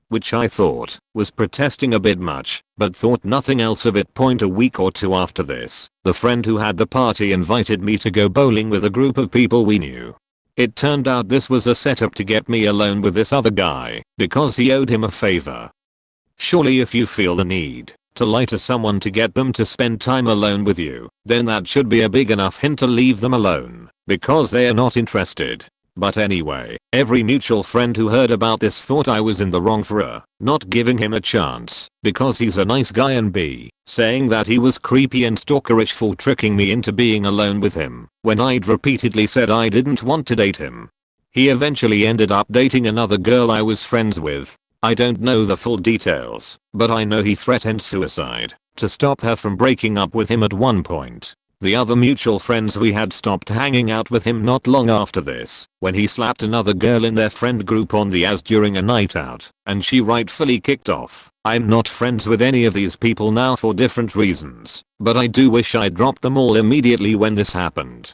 Which I thought was protesting a bit much, but thought nothing else of it. A week or two after this, the friend who had the party invited me to go bowling with a group of people we knew. It turned out this was a setup to get me alone with this other guy, because he owed him a favor. Surely if you feel the need to lie to someone to get them to spend time alone with you, then that should be a big enough hint to leave them alone, because they are not interested. But anyway, every mutual friend who heard about this thought I was in the wrong for not giving him a chance, because he's a nice guy, and b, saying that he was creepy and stalkerish for tricking me into being alone with him, when I'd repeatedly said I didn't want to date him. He eventually ended up dating another girl I was friends with. I don't know the full details, but I know he threatened suicide to stop her from breaking up with him at one point. The other mutual friends we had stopped hanging out with him not long after this, when he slapped another girl in their friend group on the ass during a night out, and she rightfully kicked off. I'm not friends with any of these people now for different reasons, but I do wish I dropped them all immediately when this happened.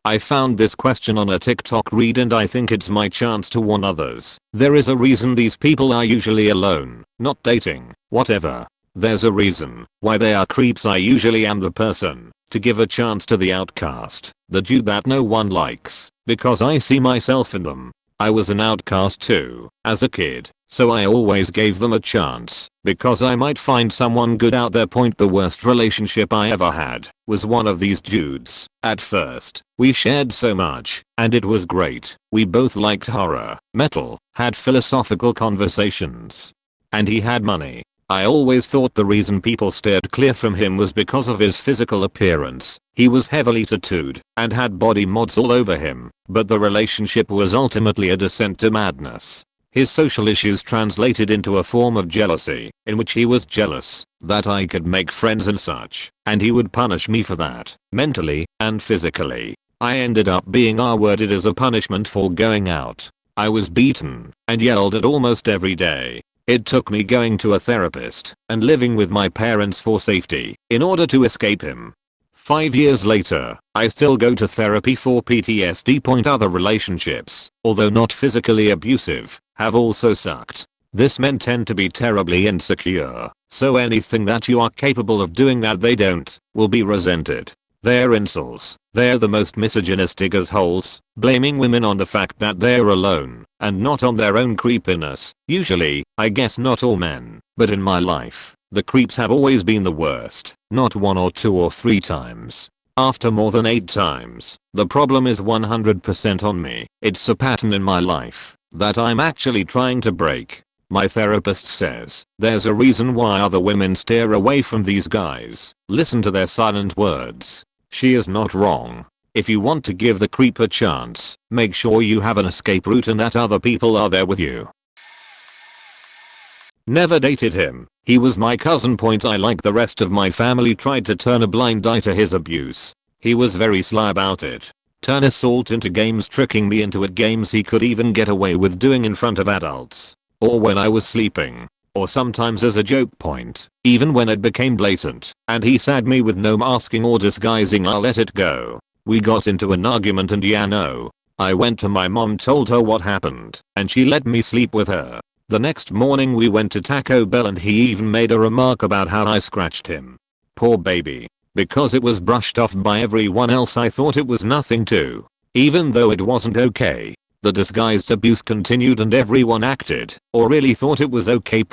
I found this question on a TikTok read and I think it's my chance to warn others. There is a reason these people are usually alone, not dating, whatever. There's a reason why they are creeps. I usually am the person to give a chance to the outcast, the dude that no one likes, because I see myself in them. I was an outcast too, as a kid, so I always gave them a chance, because I might find someone good out there. The worst relationship I ever had was one of these dudes. At first, we shared so much, and it was great. We both liked horror, metal, had philosophical conversations, and he had money. I always thought the reason people steered clear from him was because of his physical appearance. He was heavily tattooed and had body mods all over him, but the relationship was ultimately a descent to madness. His social issues translated into a form of jealousy, in which he was jealous that I could make friends and such, and he would punish me for that, mentally and physically. I ended up being R-worded as a punishment for going out. I was beaten and yelled at almost every day. It took me going to a therapist and living with my parents for safety in order to escape him. 5 years later, I still go to therapy for PTSD. Other relationships, although not physically abusive, have also sucked. This men tend to be terribly insecure, so anything that you are capable of doing that they don't, will be resented. They're incels. They're the most misogynistic assholes, blaming women on the fact that they're alone, and not on their own creepiness. Usually, I guess not all men, but in my life, the creeps have always been the worst, not 1 or 2 or 3 times. After more than 8 times, the problem is 100% on me. It's a pattern in my life that I'm actually trying to break. My therapist says there's a reason why other women steer away from these guys. Listen to their silent words. She is not wrong. If you want to give the creep a chance, make sure you have an escape route and that other people are there with you. Never dated him. He was my cousin. I, like the rest of my family, tried to turn a blind eye to his abuse. He was very sly about it. Turn assault into games, tricking me into it, games he could even get away with doing in front of adults, or when I was sleeping, or sometimes as a joke. Even when it became blatant and he sagged me with no masking or disguising, I let it go. We got into an argument and I went to my mom, told her what happened, and she let me sleep with her. The next morning we went to Taco Bell and he even made a remark about how I scratched him. Poor baby. Because it was brushed off by everyone else, I thought it was nothing too. Even though it wasn't okay. The disguised abuse continued and everyone acted, or really thought it was okay.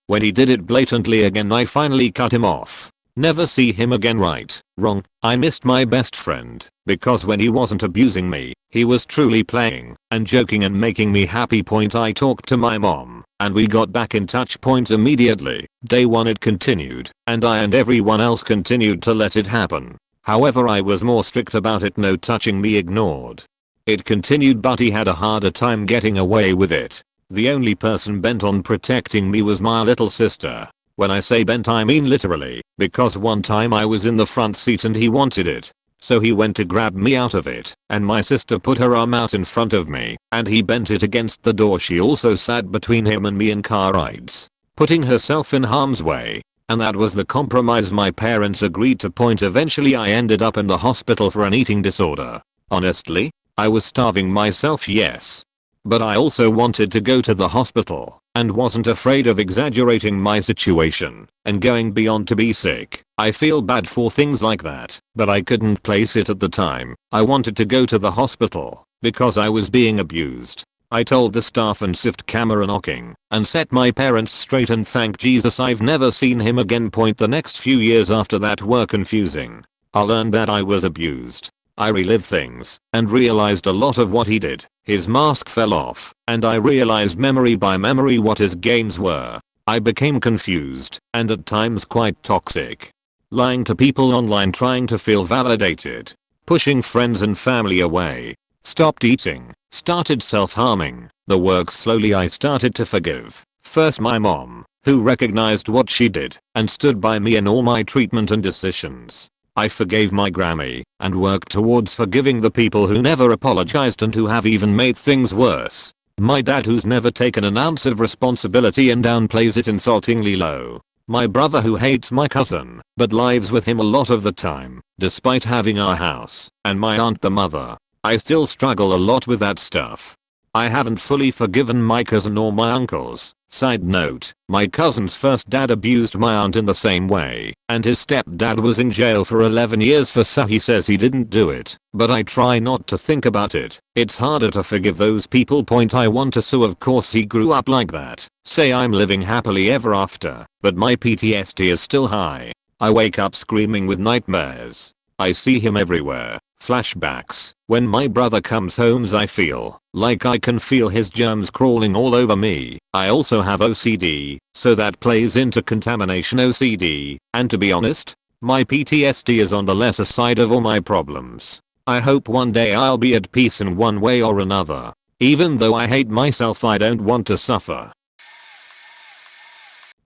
When he did it blatantly again, I finally cut him off. Never see him again. Right, wrong, I missed my best friend, because when he wasn't abusing me, he was truly playing and joking and making me happy. I talked to my mom and we got back in touch point immediately. Day 1 it continued, and I and everyone else continued to let it happen. However, I was more strict about it, no touching me ignored. It continued, but he had a harder time getting away with it. The only person bent on protecting me was my little sister. When I say bent I mean literally, because one time I was in the front seat and he wanted it. So he went to grab me out of it, and my sister put her arm out in front of me, and he bent it against the door. She also sat between him and me in car rides, putting herself in harm's way. And that was the compromise my parents agreed to. Point eventually I ended up in the hospital for an eating disorder. Honestly, I was starving myself, yes. But I also wanted to go to the hospital, and wasn't afraid of exaggerating my situation and going beyond to be sick. I feel bad for things like that, but I couldn't place it at the time. I wanted to go to the hospital because I was being abused. I told the staff and sift camera knocking and set my parents straight, and thank Jesus I've never seen him again. Point the next few years after that were confusing. I learned that I was abused. I relived things and realized a lot of what he did. His mask fell off, and I realized memory by memory what his games were. I became confused and at times quite toxic. Lying to people online, trying to feel validated. Pushing friends and family away. Stopped eating. Started self-harming. The work slowly I started to forgive. First my mom, who recognized what she did and stood by me in all my treatment and decisions. I forgave my Grammy and worked towards forgiving the people who never apologized and who have even made things worse. My dad, who's never taken an ounce of responsibility and downplays it insultingly low. My brother, who hates my cousin but lives with him a lot of the time despite having our house. And my aunt, the mother. I still struggle a lot with that stuff. I haven't fully forgiven my cousin or my uncles. Side note, my cousin's first dad abused my aunt in the same way, and his stepdad was in jail for 11 years for so he says he didn't do it, but I try not to think about it. It's harder to forgive those people. Point I want to sue, of course he grew up like that. Say I'm living happily ever after, but my PTSD is still high. I wake up screaming with nightmares. I see him everywhere. Flashbacks. When my brother comes home I feel like I can feel his germs crawling all over me. I also have OCD, so that plays into contamination OCD, and to be honest, my PTSD is on the lesser side of all my problems. I hope one day I'll be at peace in one way or another. Even though I hate myself, I don't want to suffer.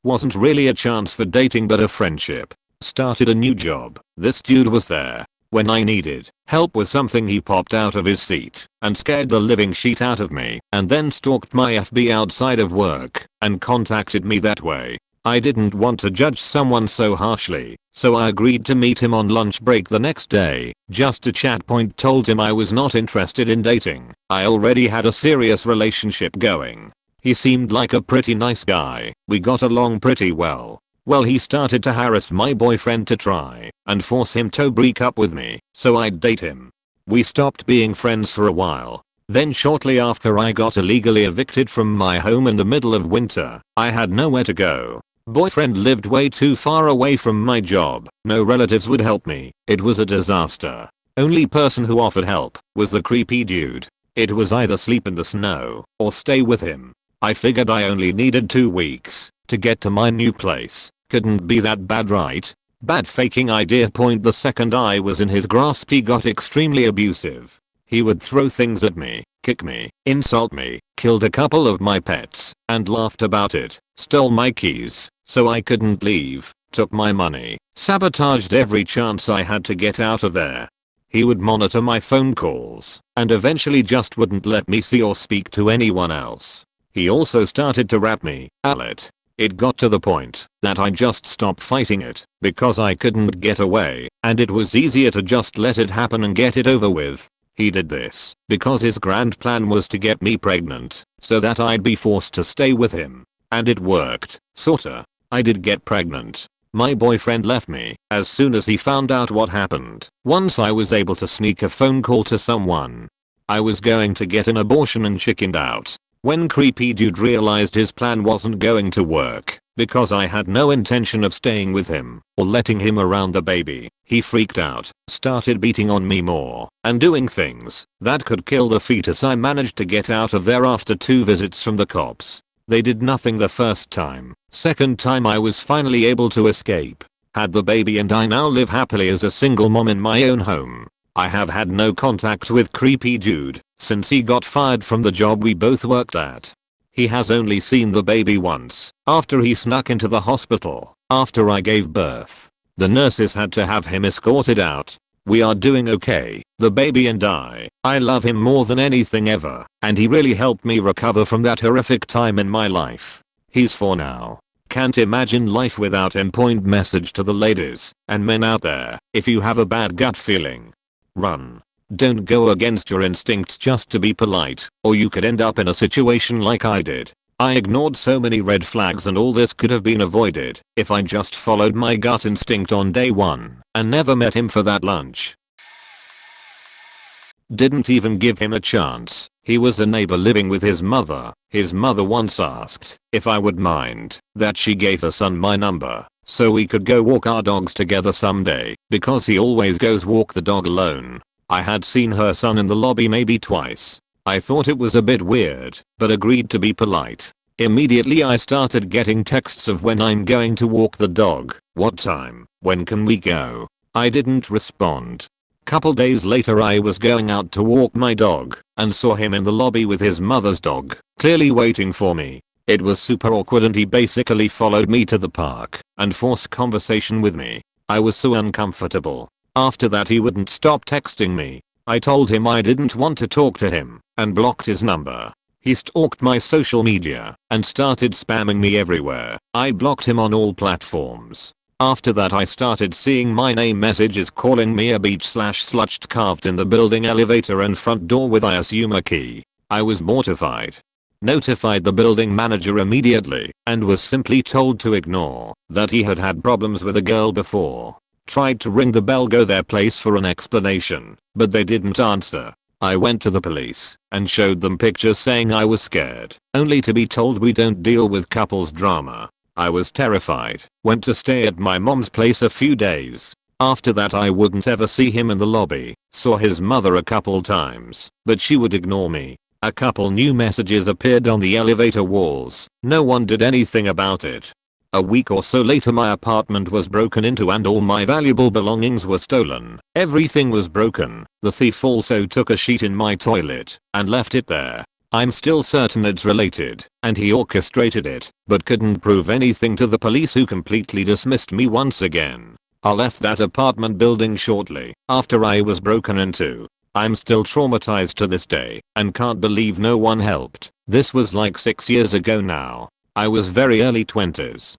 Wasn't really a chance for dating but a friendship. Started a new job. This dude was there when I needed help with something. He popped out of his seat and scared the living shit out of me, and then stalked my FB outside of work and contacted me that way. I didn't want to judge someone so harshly, so I agreed to meet him on lunch break the next day just to chat. Point told him I was not interested in dating. I already had a serious relationship going. He seemed like a pretty nice guy. We got along pretty well. Well, he started to harass my boyfriend to try and force him to break up with me so I'd date him. We stopped being friends for a while. Then shortly after I got illegally evicted from my home in the middle of winter. I had nowhere to go. Boyfriend lived way too far away from my job. No relatives would help me. It was a disaster. Only person who offered help was the creepy dude. It was either sleep in the snow or stay with him. I figured I only needed 2 weeks to get to my new place. Couldn't be that bad, right? Bad faking idea. Point the second I was in his grasp he got extremely abusive. He would throw things at me, kick me, insult me, killed a couple of my pets, and laughed about it, stole my keys so I couldn't leave, took my money, sabotaged every chance I had to get out of there. He would monitor my phone calls and eventually just wouldn't let me see or speak to anyone else. He also started to rap me, Alet. It got to the point that I just stopped fighting it because I couldn't get away, and it was easier to just let it happen and get it over with. He did this because his grand plan was to get me pregnant so that I'd be forced to stay with him. And it worked, sorta. I did get pregnant. My boyfriend left me as soon as he found out what happened. Once I was able to sneak a phone call to someone. I was going to get an abortion and chickened out. When creepy dude realized his plan wasn't going to work because I had no intention of staying with him or letting him around the baby, he freaked out, started beating on me more, and doing things that could kill the fetus. I managed to get out of there after 2 visits from the cops. They did nothing the first time. Second time I was finally able to escape. Had the baby and I now live happily as a single mom in my own home. I have had no contact with creepy dude since he got fired from the job we both worked at. He has only seen the baby once, after he snuck into the hospital, after I gave birth. The nurses had to have him escorted out. We are doing okay, the baby and I. I love him more than anything ever, and he really helped me recover from that horrific time in my life. He's 4 now. Can't imagine life without him. Point message to the ladies and men out there, if you have a bad gut feeling, run. Don't go against your instincts just to be polite, or you could end up in a situation like I did. I ignored so many red flags and all this could have been avoided if I just followed my gut instinct on day 1 and never met him for that lunch. Didn't even give him a chance. He was a neighbor living with his mother. His mother once asked if I would mind that she gave her son my number so we could go walk our dogs together someday because he always goes walk the dog alone. I had seen her son in the lobby maybe twice. I thought it was a bit weird, but agreed to be polite. Immediately I started getting texts of when I'm going to walk the dog, what time, when can we go. I didn't respond. Couple days later I was going out to walk my dog and saw him in the lobby with his mother's dog, clearly waiting for me. It was super awkward and he basically followed me to the park and forced conversation with me. I was so uncomfortable. After that he wouldn't stop texting me. I told him I didn't want to talk to him and blocked his number. He stalked my social media and started spamming me everywhere. I blocked him on all platforms. After that I started seeing my name messages calling me a beach/slut carved in the building elevator and front door with I assume a key. I was mortified. Notified the building manager immediately and was simply told to ignore that he had had problems with a girl before. Tried to ring the bell go their place for an explanation, but they didn't answer. I went to the police and showed them pictures saying I was scared, only to be told we don't deal with couples drama. I was terrified, went to stay at my mom's place a few days. After that I wouldn't ever see him in the lobby, saw his mother a couple times, but she would ignore me. A couple new messages appeared on the elevator walls, no one did anything about it. A week or so later my apartment was broken into and all my valuable belongings were stolen. Everything was broken. The thief also took a sheet in my toilet and left it there. I'm still certain it's related and he orchestrated it, but couldn't prove anything to the police who completely dismissed me once again. I left that apartment building shortly after I was broken into. I'm still traumatized to this day and can't believe no one helped. This was like 6 years ago now. I was very early 20s.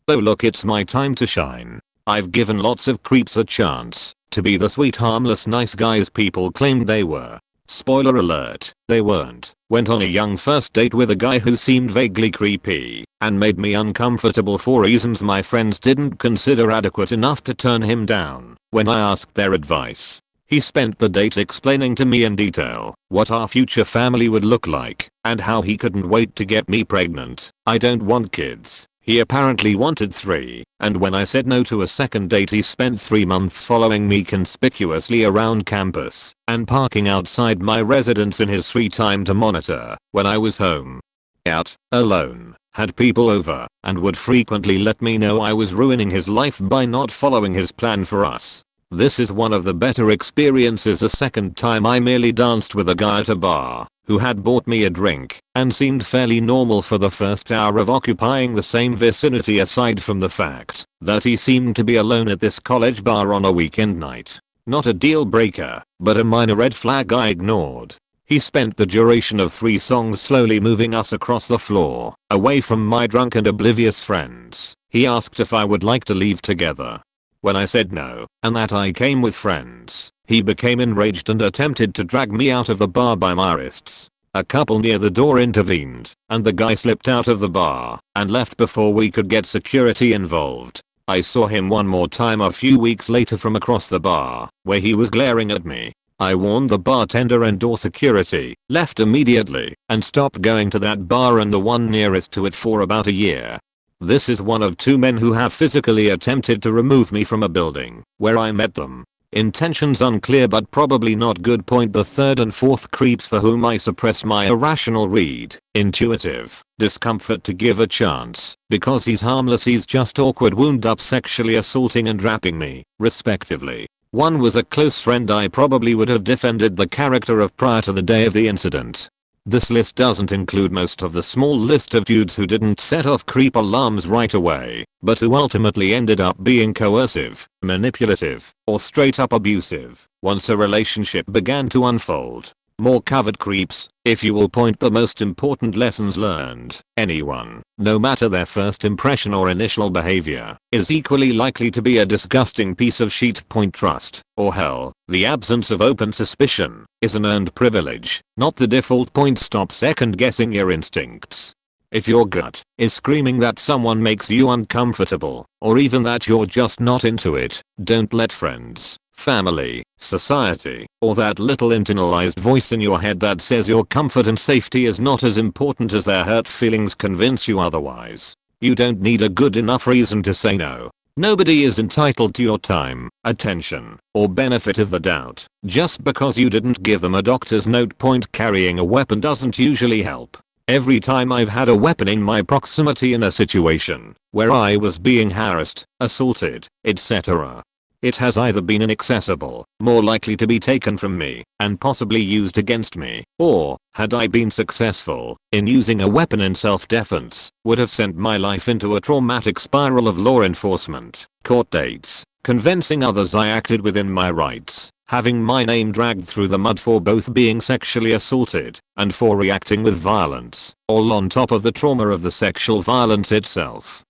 Oh look, it's my time to shine. I've given lots of creeps a chance to be the sweet harmless nice guys people claimed they were. Spoiler alert, they weren't. Went on a young first date with a guy who seemed vaguely creepy and made me uncomfortable for reasons my friends didn't consider adequate enough to turn him down when I asked their advice. He spent the date explaining to me in detail what our future family would look like and how he couldn't wait to get me pregnant. I don't want kids. He apparently wanted 3, and when I said no to a second date he spent 3 months following me conspicuously around campus and parking outside my residence in his free time to monitor when I was home. Out, alone, had people over, and would frequently let me know I was ruining his life by not following his plan for us. This is one of the better experiences. A second time I merely danced with a guy at a bar who had bought me a drink and seemed fairly normal for the first hour of occupying the same vicinity, aside from the fact that he seemed to be alone at this college bar on a weekend night. Not a deal breaker, but a minor red flag I ignored. He spent the duration of 3 songs slowly moving us across the floor, away from my drunk and oblivious friends. He asked if I would like to leave together. When I said no, and that I came with friends, he became enraged and attempted to drag me out of the bar by my wrists. A couple near the door intervened, and the guy slipped out of the bar and left before we could get security involved. I saw him one more time a few weeks later from across the bar, where he was glaring at me. I warned the bartender and door security, left immediately, and stopped going to that bar and the one nearest to it for about a year. This is one of 2 men who have physically attempted to remove me from a building where I met them. Intentions unclear but probably not good. Point the third and fourth creeps for whom I suppress my irrational read, intuitive, discomfort to give a chance, because he's harmless, he's just awkward, wound up, sexually assaulting and rapping me, respectively. One was a close friend I probably would have defended the character of prior to the day of the incident. This list doesn't include most of the small list of dudes who didn't set off creep alarms right away, but who ultimately ended up being coercive, manipulative, or straight up abusive once a relationship began to unfold. More covered creeps, if you will. Point the most important lessons learned. Anyone, no matter their first impression or initial behavior, is equally likely to be a disgusting piece of shit. Point trust, or hell, the absence of open suspicion, is an earned privilege, not the default. Point stop second guessing your instincts. If your gut is screaming that someone makes you uncomfortable, or even that you're just not into it, don't let friends, family, society, or that little internalized voice in your head that says your comfort and safety is not as important as their hurt feelings convince you otherwise. You don't need a good enough reason to say no. Nobody is entitled to your time, attention, or benefit of the doubt just because you didn't give them a doctor's note. Point carrying a weapon doesn't usually help. Every time I've had a weapon in my proximity in a situation where I was being harassed, assaulted, etc., it has either been inaccessible, more likely to be taken from me, and possibly used against me, or, had I been successful in using a weapon in self-defense, would have sent my life into a traumatic spiral of law enforcement, court dates, convincing others I acted within my rights, having my name dragged through the mud for both being sexually assaulted and for reacting with violence, all on top of the trauma of the sexual violence itself.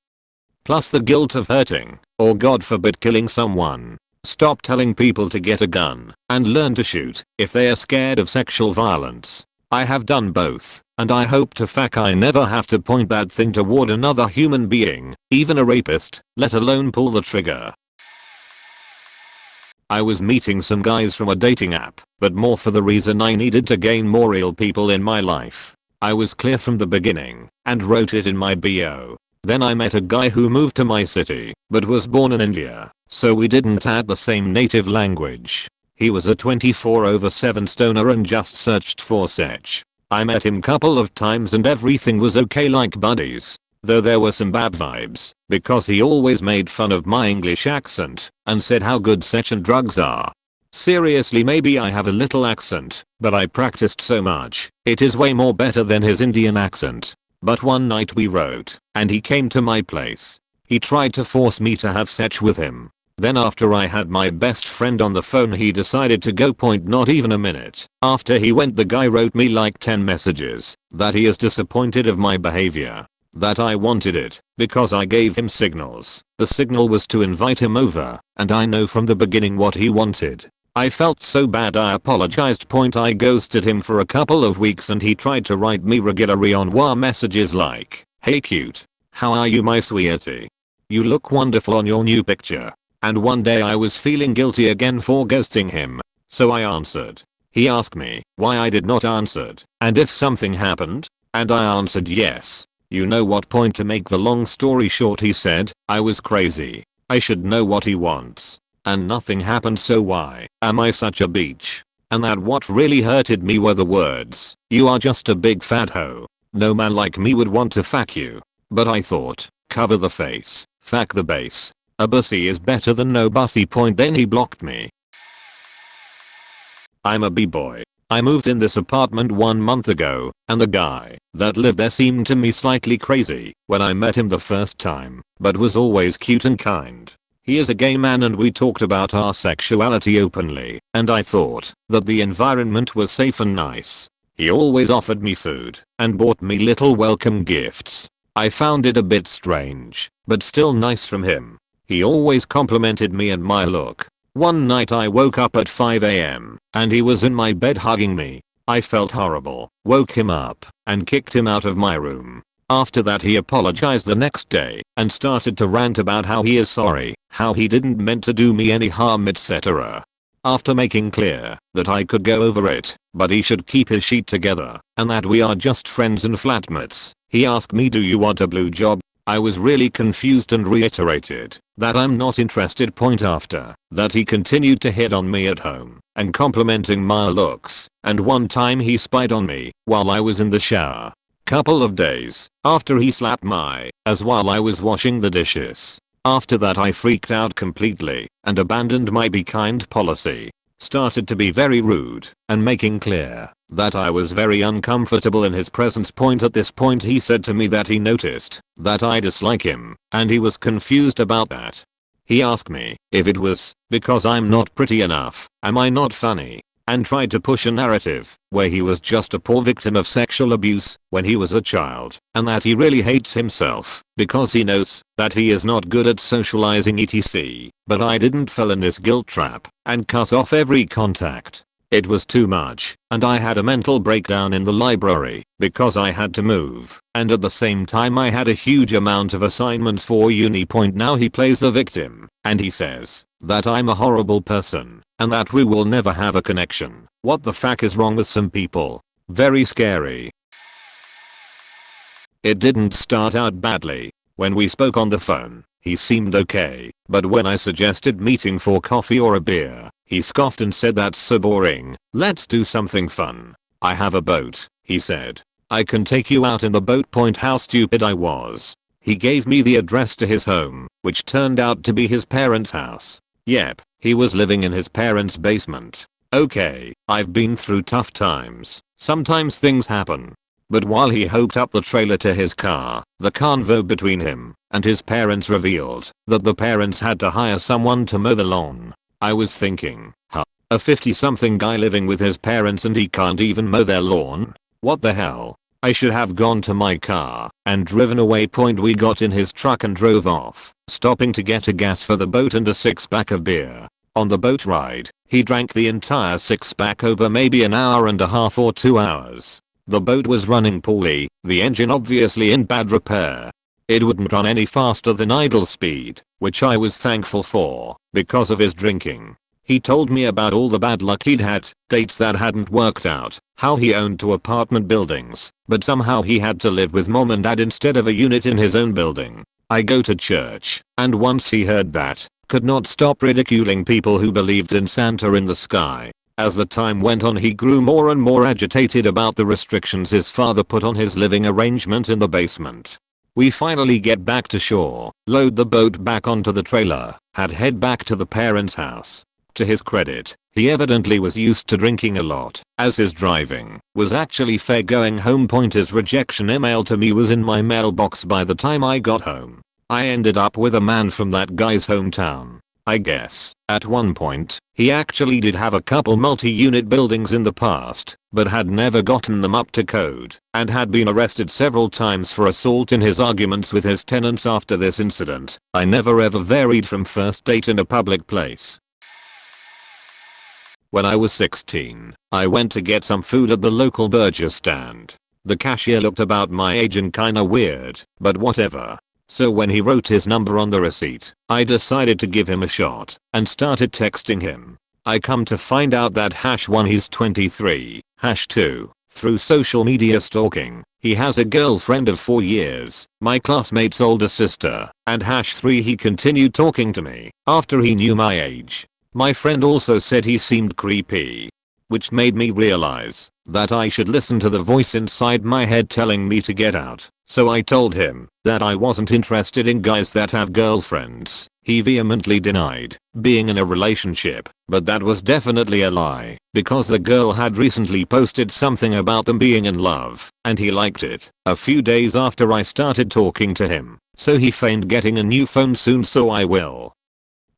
Plus the guilt of hurting, or God forbid killing someone. Stop telling people to get a gun and learn to shoot if they are scared of sexual violence. I have done both, and I hope to fuck I never have to point that thing toward another human being, even a rapist, let alone pull the trigger. I was meeting some guys from a dating app, but more for the reason I needed to gain more real people in my life. I was clear from the beginning, and wrote it in my bio. Then I met a guy who moved to my city, but was born in India, so we didn't have the same native language. He was a 24/7 stoner and just searched for sex. I met him couple of times and everything was okay like buddies, though there were some bad vibes, because he always made fun of my English accent, and said how good sex and drugs are. Seriously, maybe I have a little accent, but I practiced so much, it is way more better than his Indian accent. But one night we wrote, and he came to my place. He tried to force me to have sex with him. Then after I had my best friend on the phone he decided to go. Not even a minute after he went the guy wrote me like 10 messages that he is disappointed of my behavior. That I wanted it, because I gave him signals. The signal was to invite him over, and I know from the beginning what he wanted. I felt so bad I apologized. I ghosted him for a couple of weeks and he tried to write me regular envoy messages like, "Hey cute, how are you my sweetie? You look wonderful on your new picture." And one day I was feeling guilty again for ghosting him, so I answered. He asked me why I did not answer, and if something happened, and I answered yes. You know what? To make the long story short, he said I was crazy. I should know what he wants. And nothing happened, so why am I such a bitch? And that what really hurted me were the words, "You are just a big fat hoe. No man like me would want to fuck you." But I thought, cover the face, fuck the base. A bussy is better than no bussy. Then he blocked me. I'm a b-boy. I moved in this apartment 1 month ago, and the guy that lived there seemed to me slightly crazy when I met him the first time, but was always cute and kind. He is a gay man and we talked about our sexuality openly, and I thought that the environment was safe and nice. He always offered me food and bought me little welcome gifts. I found it a bit strange, but still nice from him. He always complimented me and my look. One night I woke up at 5 AM and he was in my bed hugging me. I felt horrible, woke him up, and kicked him out of my room. After that he apologized the next day and started to rant about how he is sorry, how he didn't meant to do me any harm, etc. After making clear that I could go over it, but he should keep his shit together, and that we are just friends and flatmates, he asked me, "Do you want a blue job?" I was really confused and reiterated that I'm not interested. After that he continued to hit on me at home and complimenting my looks, and one time he spied on me while I was in the shower. Couple of days after he slapped my ass while I was washing the dishes. After that I freaked out completely and abandoned my be kind policy. Started to be very rude and making clear that I was very uncomfortable in his presence. At this point he said to me that he noticed that I dislike him and he was confused about that. He asked me if it was because I'm not pretty enough, am I not funny, and tried to push a narrative where he was just a poor victim of sexual abuse when he was a child and that he really hates himself because he knows that he is not good at socializing etc. But I didn't fall in this guilt trap and cut off every contact. It was too much and I had a mental breakdown in the library because I had to move, and at the same time I had a huge amount of assignments for uni. Now he plays the victim and he says that I'm a horrible person and that we will never have a connection. What the fuck is wrong with some people? Very scary. It didn't start out badly. When we spoke on the phone, he seemed okay, but when I suggested meeting for coffee or a beer, he scoffed and said that's so boring, let's do something fun. I have a boat, he said. I can take you out in the boat. How stupid I was. He gave me the address to his home, which turned out to be his parents' house. Yep, he was living in his parents' basement. Okay, I've been through tough times. Sometimes things happen. But while he hooked up the trailer to his car, the convo between him and his parents revealed that the parents had to hire someone to mow the lawn. I was thinking, huh, a 50-something guy living with his parents and he can't even mow their lawn? What the hell? I should have gone to my car and driven away. We got in his truck and drove off, stopping to get a gas for the boat and a 6-pack of beer. On the boat ride, he drank the entire 6-pack over maybe an hour and a half or 2 hours. The boat was running poorly, the engine obviously in bad repair. It wouldn't run any faster than idle speed, which I was thankful for, because of his drinking. He told me about all the bad luck he'd had, dates that hadn't worked out, how he owned 2 apartment buildings, but somehow he had to live with mom and dad instead of a unit in his own building. I go to church, and once he heard that, could not stop ridiculing people who believed in Santa in the sky. As the time went on he grew more and more agitated about the restrictions his father put on his living arrangement in the basement. We finally get back to shore, load the boat back onto the trailer, and head back to the parents' house. To his credit, he evidently was used to drinking a lot, as his driving was actually fair going home. His rejection email to me was in my mailbox by the time I got home. I ended up with a man from that guy's hometown. I guess, at one point, he actually did have a couple multi-unit buildings in the past, but had never gotten them up to code, and had been arrested several times for assault in his arguments with his tenants after this incident. I never ever varied from first date in a public place. When I was 16, I went to get some food at the local burger stand. The cashier looked about my age and kinda weird, but whatever. So when he wrote his number on the receipt, I decided to give him a shot and started texting him. I come to find out that #1 he's 23, #2, through social media stalking, he has a girlfriend of 4 years, my classmate's older sister, and #3 he continued talking to me after he knew my age. My friend also said he seemed creepy, which made me realize that I should listen to the voice inside my head telling me to get out. So I told him that I wasn't interested in guys that have girlfriends. He vehemently denied being in a relationship, but that was definitely a lie, because the girl had recently posted something about them being in love, and he liked it a few days after I started talking to him. So he feigned getting a new phone soon, so I will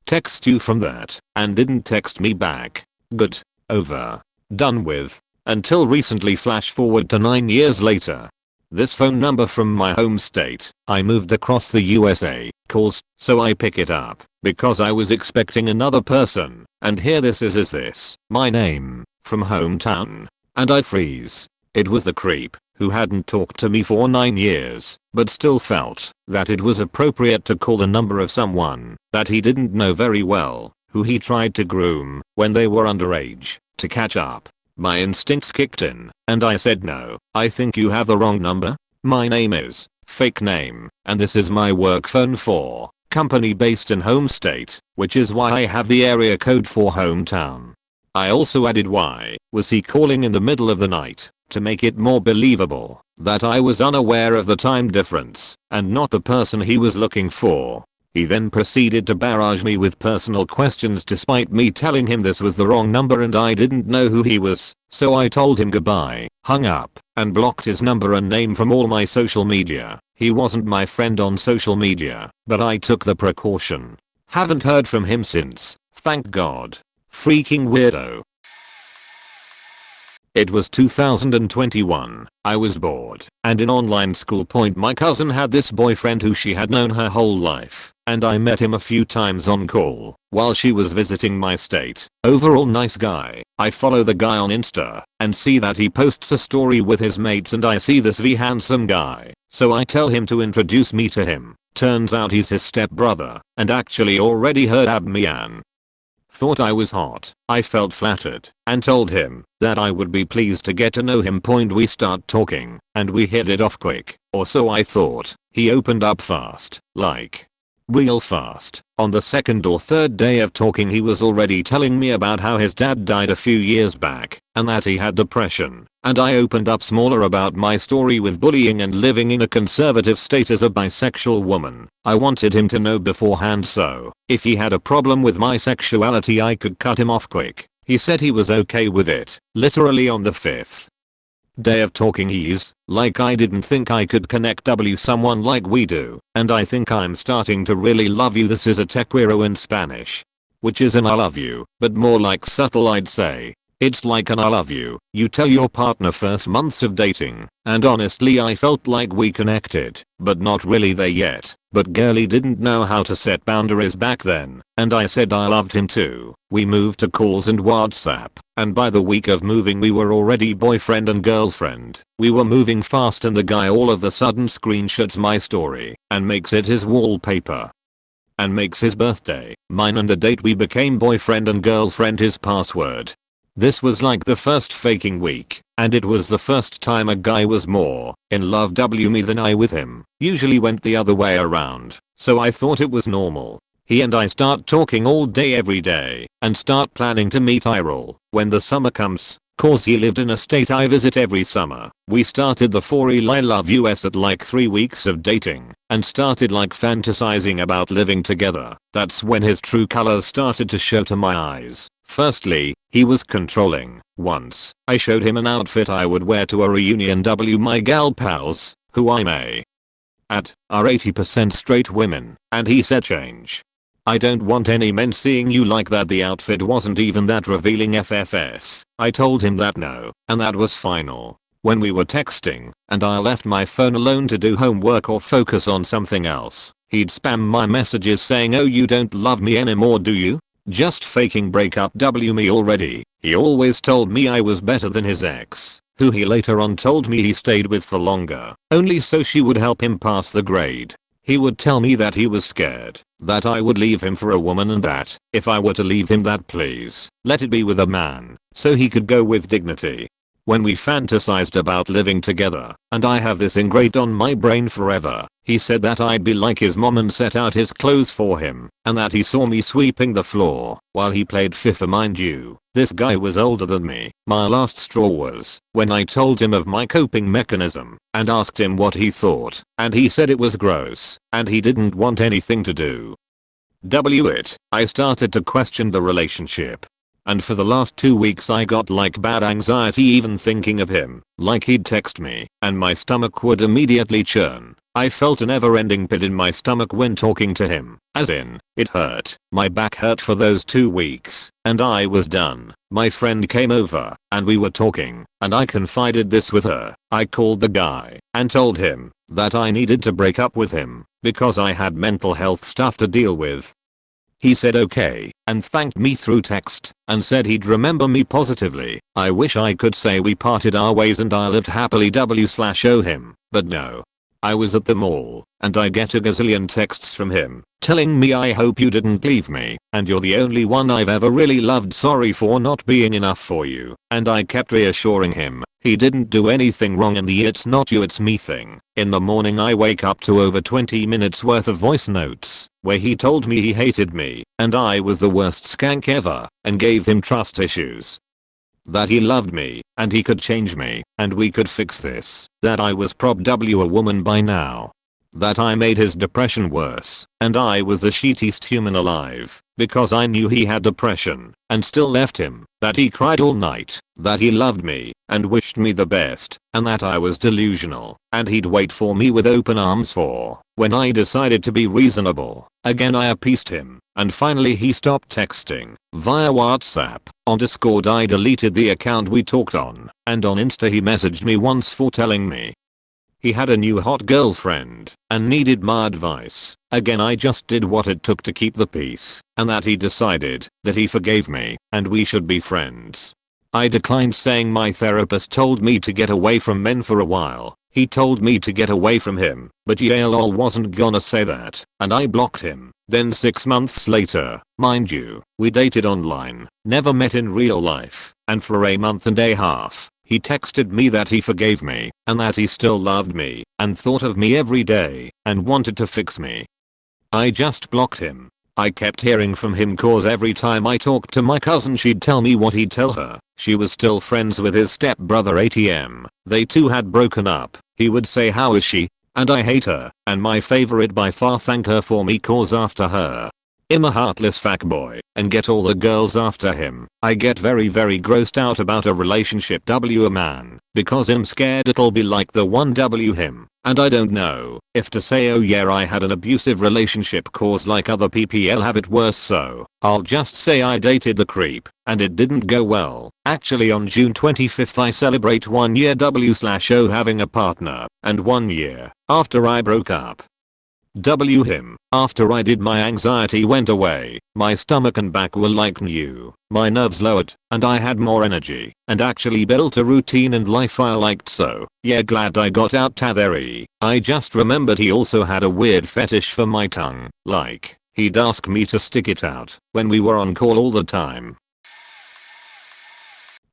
text you from that, and didn't text me back. Good. Over. Done with. Until recently. Flash forward to 9 years later. This phone number from my home state, I moved across the USA, calls, so I pick it up, because I was expecting another person, and here this is this, my name, from hometown, and I freeze. It was the creep, who hadn't talked to me for 9 years, but still felt that it was appropriate to call the number of someone that he didn't know very well, who he tried to groom when they were underage, to catch up. My instincts kicked in, and I said no, I think you have the wrong number. My name is fake name, and this is my work phone for company based in home state, which is why I have the area code for hometown. I also added why was he calling in the middle of the night to make it more believable that I was unaware of the time difference and not the person he was looking for. He then proceeded to barrage me with personal questions despite me telling him this was the wrong number and I didn't know who he was, so I told him goodbye, hung up, and blocked his number and name from all my social media. He wasn't my friend on social media, but I took the precaution. Haven't heard from him since, thank God. Freaking weirdo. It was 2021. I was bored and in online school. My cousin had this boyfriend who she had known her whole life, and I met him a few times on call while she was visiting my state. Overall nice guy. I follow the guy on Insta and see that he posts a story with his mates and I see this handsome guy, so I tell him to introduce me to him. Turns out he's his stepbrother and actually already heard of me and thought I was hot. I felt flattered and told him that I would be pleased to get to know him. We start talking and we hit it off quick, or so I thought. He opened up fast, like real fast. On the second or third day of talking he was already telling me about how his dad died a few years back and that he had depression, and I opened up smaller about my story with bullying and living in a conservative state as a bisexual woman. I wanted him to know beforehand so if he had a problem with my sexuality I could cut him off quick. He said he was okay with it. Literally on the 5th day of talking he's like, I didn't think I could connect someone like we do, and I think I'm starting to really love you. This is a te quiero in Spanish, which is an I love you, but more like subtle I'd say. It's like an I love you tell your partner first months of dating, and honestly I felt like we connected, but not really there yet. But girlie didn't know how to set boundaries back then, and I said I loved him too. We moved to calls and WhatsApp, and by the week of moving we were already boyfriend and girlfriend. We were moving fast and the guy all of a sudden screenshots my story and makes it his wallpaper. And makes his birthday, mine and the date we became boyfriend and girlfriend his password. This was like the first faking week, and it was the first time a guy was more in love with me than I with him. Usually went the other way around, so I thought it was normal. He and I start talking all day every day and start planning to meet Iril when the summer comes, cause he lived in a state I visit every summer. We started the 4 I love US at like 3 weeks of dating and started like fantasizing about living together. That's when his true colors started to show to my eyes. Firstly, he was controlling. Once, I showed him an outfit I would wear to a reunion. My gal pals, who I'm at, are 80% straight women, and he said change. I don't want any men seeing you like that. The outfit wasn't even that revealing FFS. I told him that no, and that was final. When we were texting, and I left my phone alone to do homework or focus on something else, he'd spam my messages saying, oh you don't love me anymore do you? Just faking breakup me already. He always told me I was better than his ex, who he later on told me he stayed with for longer, only so she would help him pass the grade. He would tell me that he was scared that I would leave him for a woman and that if I were to leave him that please let it be with a man so he could go with dignity. When we fantasized about living together, and I have this engraved on my brain forever, he said that I'd be like his mom and set out his clothes for him, and that he saw me sweeping the floor while he played FIFA. Mind you, this guy was older than me. My last straw was when I told him of my coping mechanism and asked him what he thought, and he said it was gross and he didn't want anything to do with it. I started to question the relationship. And for the last 2 weeks I got like bad anxiety even thinking of him, like he'd text me, and my stomach would immediately churn. I felt a never-ending pit in my stomach when talking to him, as in, it hurt. My back hurt for those 2 weeks, and I was done. My friend came over, and we were talking, and I confided this with her. I called the guy, and told him that I needed to break up with him, because I had mental health stuff to deal with. He said okay, and thanked me through text, and said he'd remember me positively. I wish I could say we parted our ways and I lived happily / owe him, but no. I was at the mall, and I get a gazillion texts from him, telling me I hope you didn't leave me, and you're the only one I've ever really loved, sorry for not being enough for you, and I kept reassuring him he didn't do anything wrong in the it's not you it's me thing. In the morning I wake up to over 20 minutes worth of voice notes, where he told me he hated me, and I was the worst skank ever, and gave him trust issues. That he loved me, and he could change me, and we could fix this. That I was probably a woman by now. That I made his depression worse, and I was the shittiest human alive, because I knew he had depression, and still left him. That he cried all night. That he loved me, and wished me the best, and that I was delusional, and he'd wait for me with open arms for when I decided to be reasonable. Again I appeased him, and finally he stopped texting via WhatsApp. On Discord I deleted the account we talked on, and on Insta he messaged me once for telling me he had a new hot girlfriend and needed my advice. Again I just did what it took to keep the peace, and that he decided that he forgave me and we should be friends. I declined, saying my therapist told me to get away from men for a while. He told me to get away from him, but yeah lol wasn't gonna say that, and I blocked him. Then 6 months later, mind you, we dated online, never met in real life, and for a month and a half, he texted me that he forgave me, and that he still loved me, and thought of me every day, and wanted to fix me. I just blocked him. I kept hearing from him cause every time I talked to my cousin she'd tell me what he'd tell her. She was still friends with his stepbrother ATM. They two had broken up. He would say how is she? And I hate her. And my favorite by far, thank her for me cause after her I'm a heartless fuckboy and get all the girls after him. I get very grossed out about a relationship a man because I'm scared it'll be like the one him. And I don't know if to say oh yeah I had an abusive relationship cause like other PPL have it worse, so I'll just say I dated the creep and it didn't go well. Actually on June 25th I celebrate 1 year W/O having a partner and 1 year after I broke up. Him. After I did my anxiety went away, my stomach and back were like new, my nerves lowered, and I had more energy, and actually built a routine and life I liked, so yeah glad I got out Tatheri. I just remembered he also had a weird fetish for my tongue, like, he'd ask me to stick it out when we were on call all the time.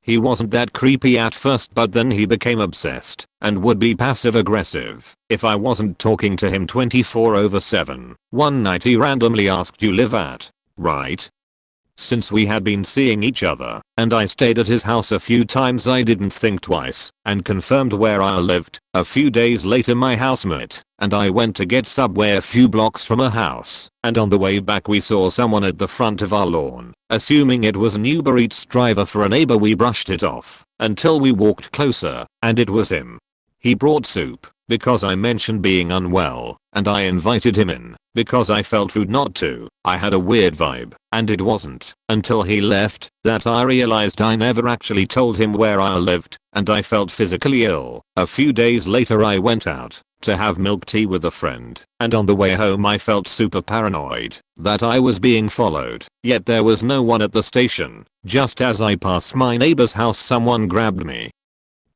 He wasn't that creepy at first, but then he became obsessed and would be passive aggressive if I wasn't talking to him 24/7. One night he randomly asked, "You live at, right?" Since we had been seeing each other and I stayed at his house a few times, I didn't think twice and confirmed where I lived. A few days later my housemate and I went to get Subway a few blocks from her house, and on the way back we saw someone at the front of our lawn. Assuming it was an Uber Eats driver for a neighbor, we brushed it off until we walked closer and it was him. He brought soup because I mentioned being unwell, and I invited him in because I felt rude not to. I had a weird vibe, and it wasn't until he left that I realized I never actually told him where I lived, and I felt physically ill. A few days later I went out to have milk tea with a friend, and on the way home I felt super paranoid that I was being followed, yet there was no one at the station. Just as I passed my neighbor's house someone grabbed me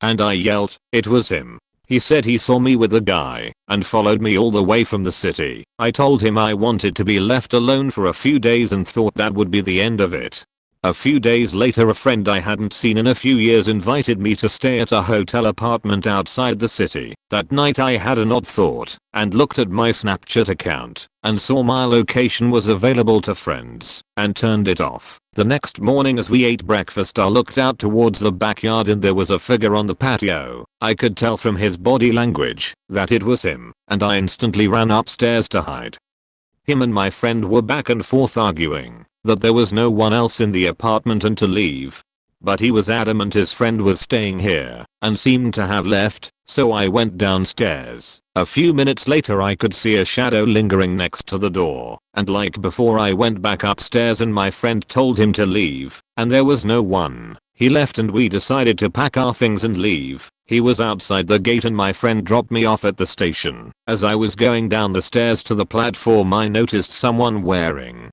and I yelled. It was him. He said he saw me with a guy and followed me all the way from the city. I told him I wanted to be left alone for a few days and thought that would be the end of it. A few days later a friend I hadn't seen in a few years invited me to stay at a hotel apartment outside the city. That night I had an odd thought and looked at my Snapchat account and saw my location was available to friends and turned it off. The next morning as we ate breakfast I looked out towards the backyard and there was a figure on the patio. I could tell from his body language that it was him, and I instantly ran upstairs to hide. Him and my friend were back and forth arguing that there was no one else in the apartment and to leave. But he was adamant his friend was staying here and seemed to have left, so I went downstairs. A few minutes later I could see a shadow lingering next to the door, and like before I went back upstairs and my friend told him to leave, and there was no one. He left and we decided to pack our things and leave. He was outside the gate and my friend dropped me off at the station. As I was going down the stairs to the platform I noticed someone wearing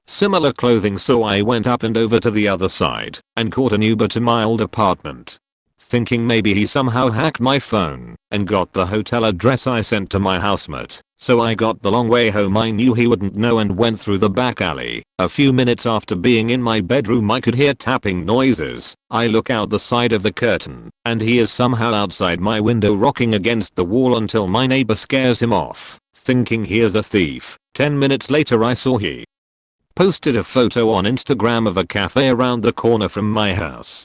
similar clothing, so I went up and over to the other side and caught an Uber to my old apartment. thinking maybe he somehow hacked my phone and got the hotel address I sent to my housemate. So I got the long way home I knew he wouldn't know and went through the back alley. A few minutes after being in my bedroom I could hear tapping noises. I look out the side of the curtain and he is somehow outside my window rocking against the wall until my neighbor scares him off, thinking he is a thief. 10 minutes later I saw he posted a photo on Instagram of a cafe around the corner from my house.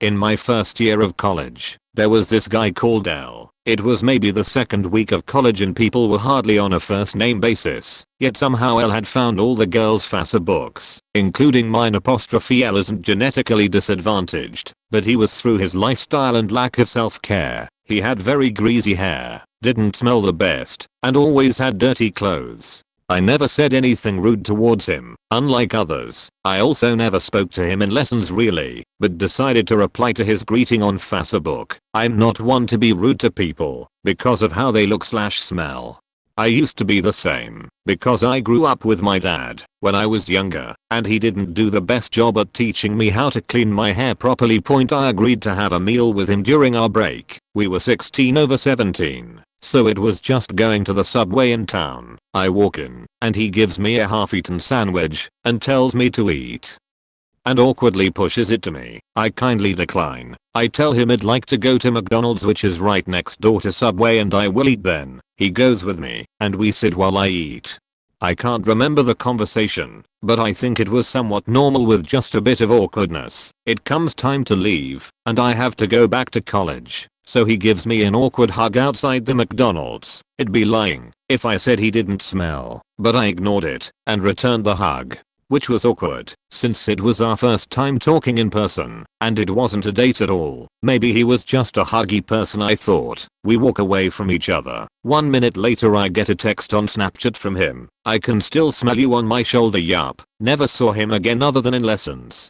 In my first year of college, there was this guy called L. It was maybe the second week of college and people were hardly on a first name basis, yet somehow L had found all the girls' FASA books, including mine. L isn't genetically disadvantaged, but he was through his lifestyle and lack of self-care. He had very greasy hair, didn't smell the best, and always had dirty clothes. I never said anything rude towards him, unlike others. I also never spoke to him in lessons really, but decided to reply to his greeting on Facebook. I'm not one to be rude to people, because of how they look/smell. I used to be the same, because I grew up with my dad when I was younger, and he didn't do the best job at teaching me how to clean my hair properly. I agreed to have a meal with him during our break. We were 16 over 17. So it was just going to the Subway in town. I walk in, and he gives me a half-eaten sandwich, and tells me to eat. And awkwardly pushes it to me. I kindly decline. I tell him I'd like to go to McDonald's, which is right next door to Subway, and I will eat then. He goes with me, and we sit while I eat. I can't remember the conversation, but I think it was somewhat normal with just a bit of awkwardness. It comes time to leave, and I have to go back to college. So he gives me an awkward hug outside the McDonald's. It'd be lying if I said he didn't smell, but I ignored it and returned the hug, which was awkward since it was our first time talking in person and it wasn't a date at all. Maybe he was just a huggy person, I thought. We walk away from each other. 1 minute later I get a text on Snapchat from him. I can still smell you on my shoulder. Yup. Never saw him again other than in lessons.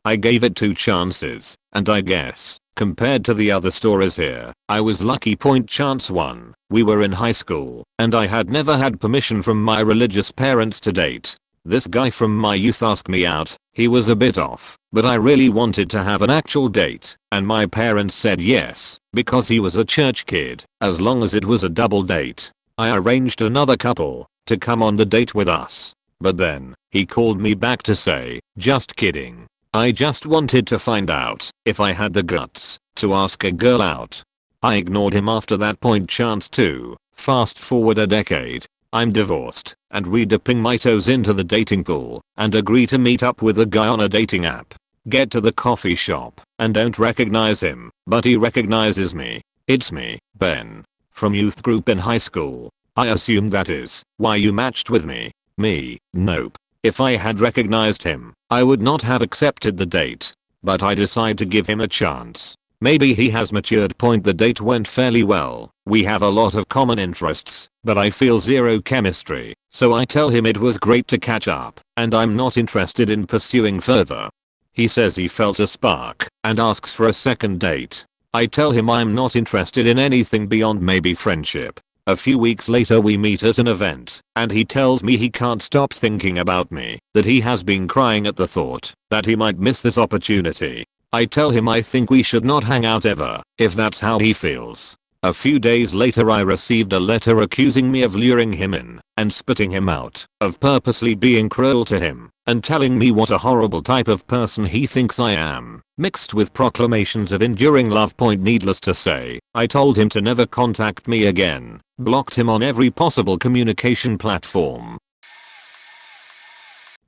I gave it 2 chances, and I guess, compared to the other stories here, I was lucky. Chance 1. We were in high school, and I had never had permission from my religious parents to date. This guy from my youth asked me out. He was a bit off, but I really wanted to have an actual date, and my parents said yes, because he was a church kid, as long as it was a double date. I arranged another couple to come on the date with us, but then, he called me back to say, just kidding. I just wanted to find out if I had the guts to ask a girl out. I ignored him after that. Chance 2. Fast forward a decade. I'm divorced and re-dipping my toes into the dating pool and agree to meet up with a guy on a dating app. Get to the coffee shop and don't recognize him, but he recognizes me. It's me, Ben, from youth group in high school. I assume that is why you matched with me. Me, nope. If I had recognized him, I would not have accepted the date. But I decide to give him a chance. Maybe he has matured. The date went fairly well. We have a lot of common interests, but I feel zero chemistry. So I tell him it was great to catch up, and I'm not interested in pursuing further. He says he felt a spark, and asks for a second date. I tell him I'm not interested in anything beyond maybe friendship. A few weeks later we meet at an event, and he tells me he can't stop thinking about me, that he has been crying at the thought that he might miss this opportunity. I tell him I think we should not hang out ever, if that's how he feels. A few days later I received a letter accusing me of luring him in and spitting him out, of purposely being cruel to him, and telling me what a horrible type of person he thinks I am, mixed with proclamations of enduring love. Needless to say, I told him to never contact me again, blocked him on every possible communication platform.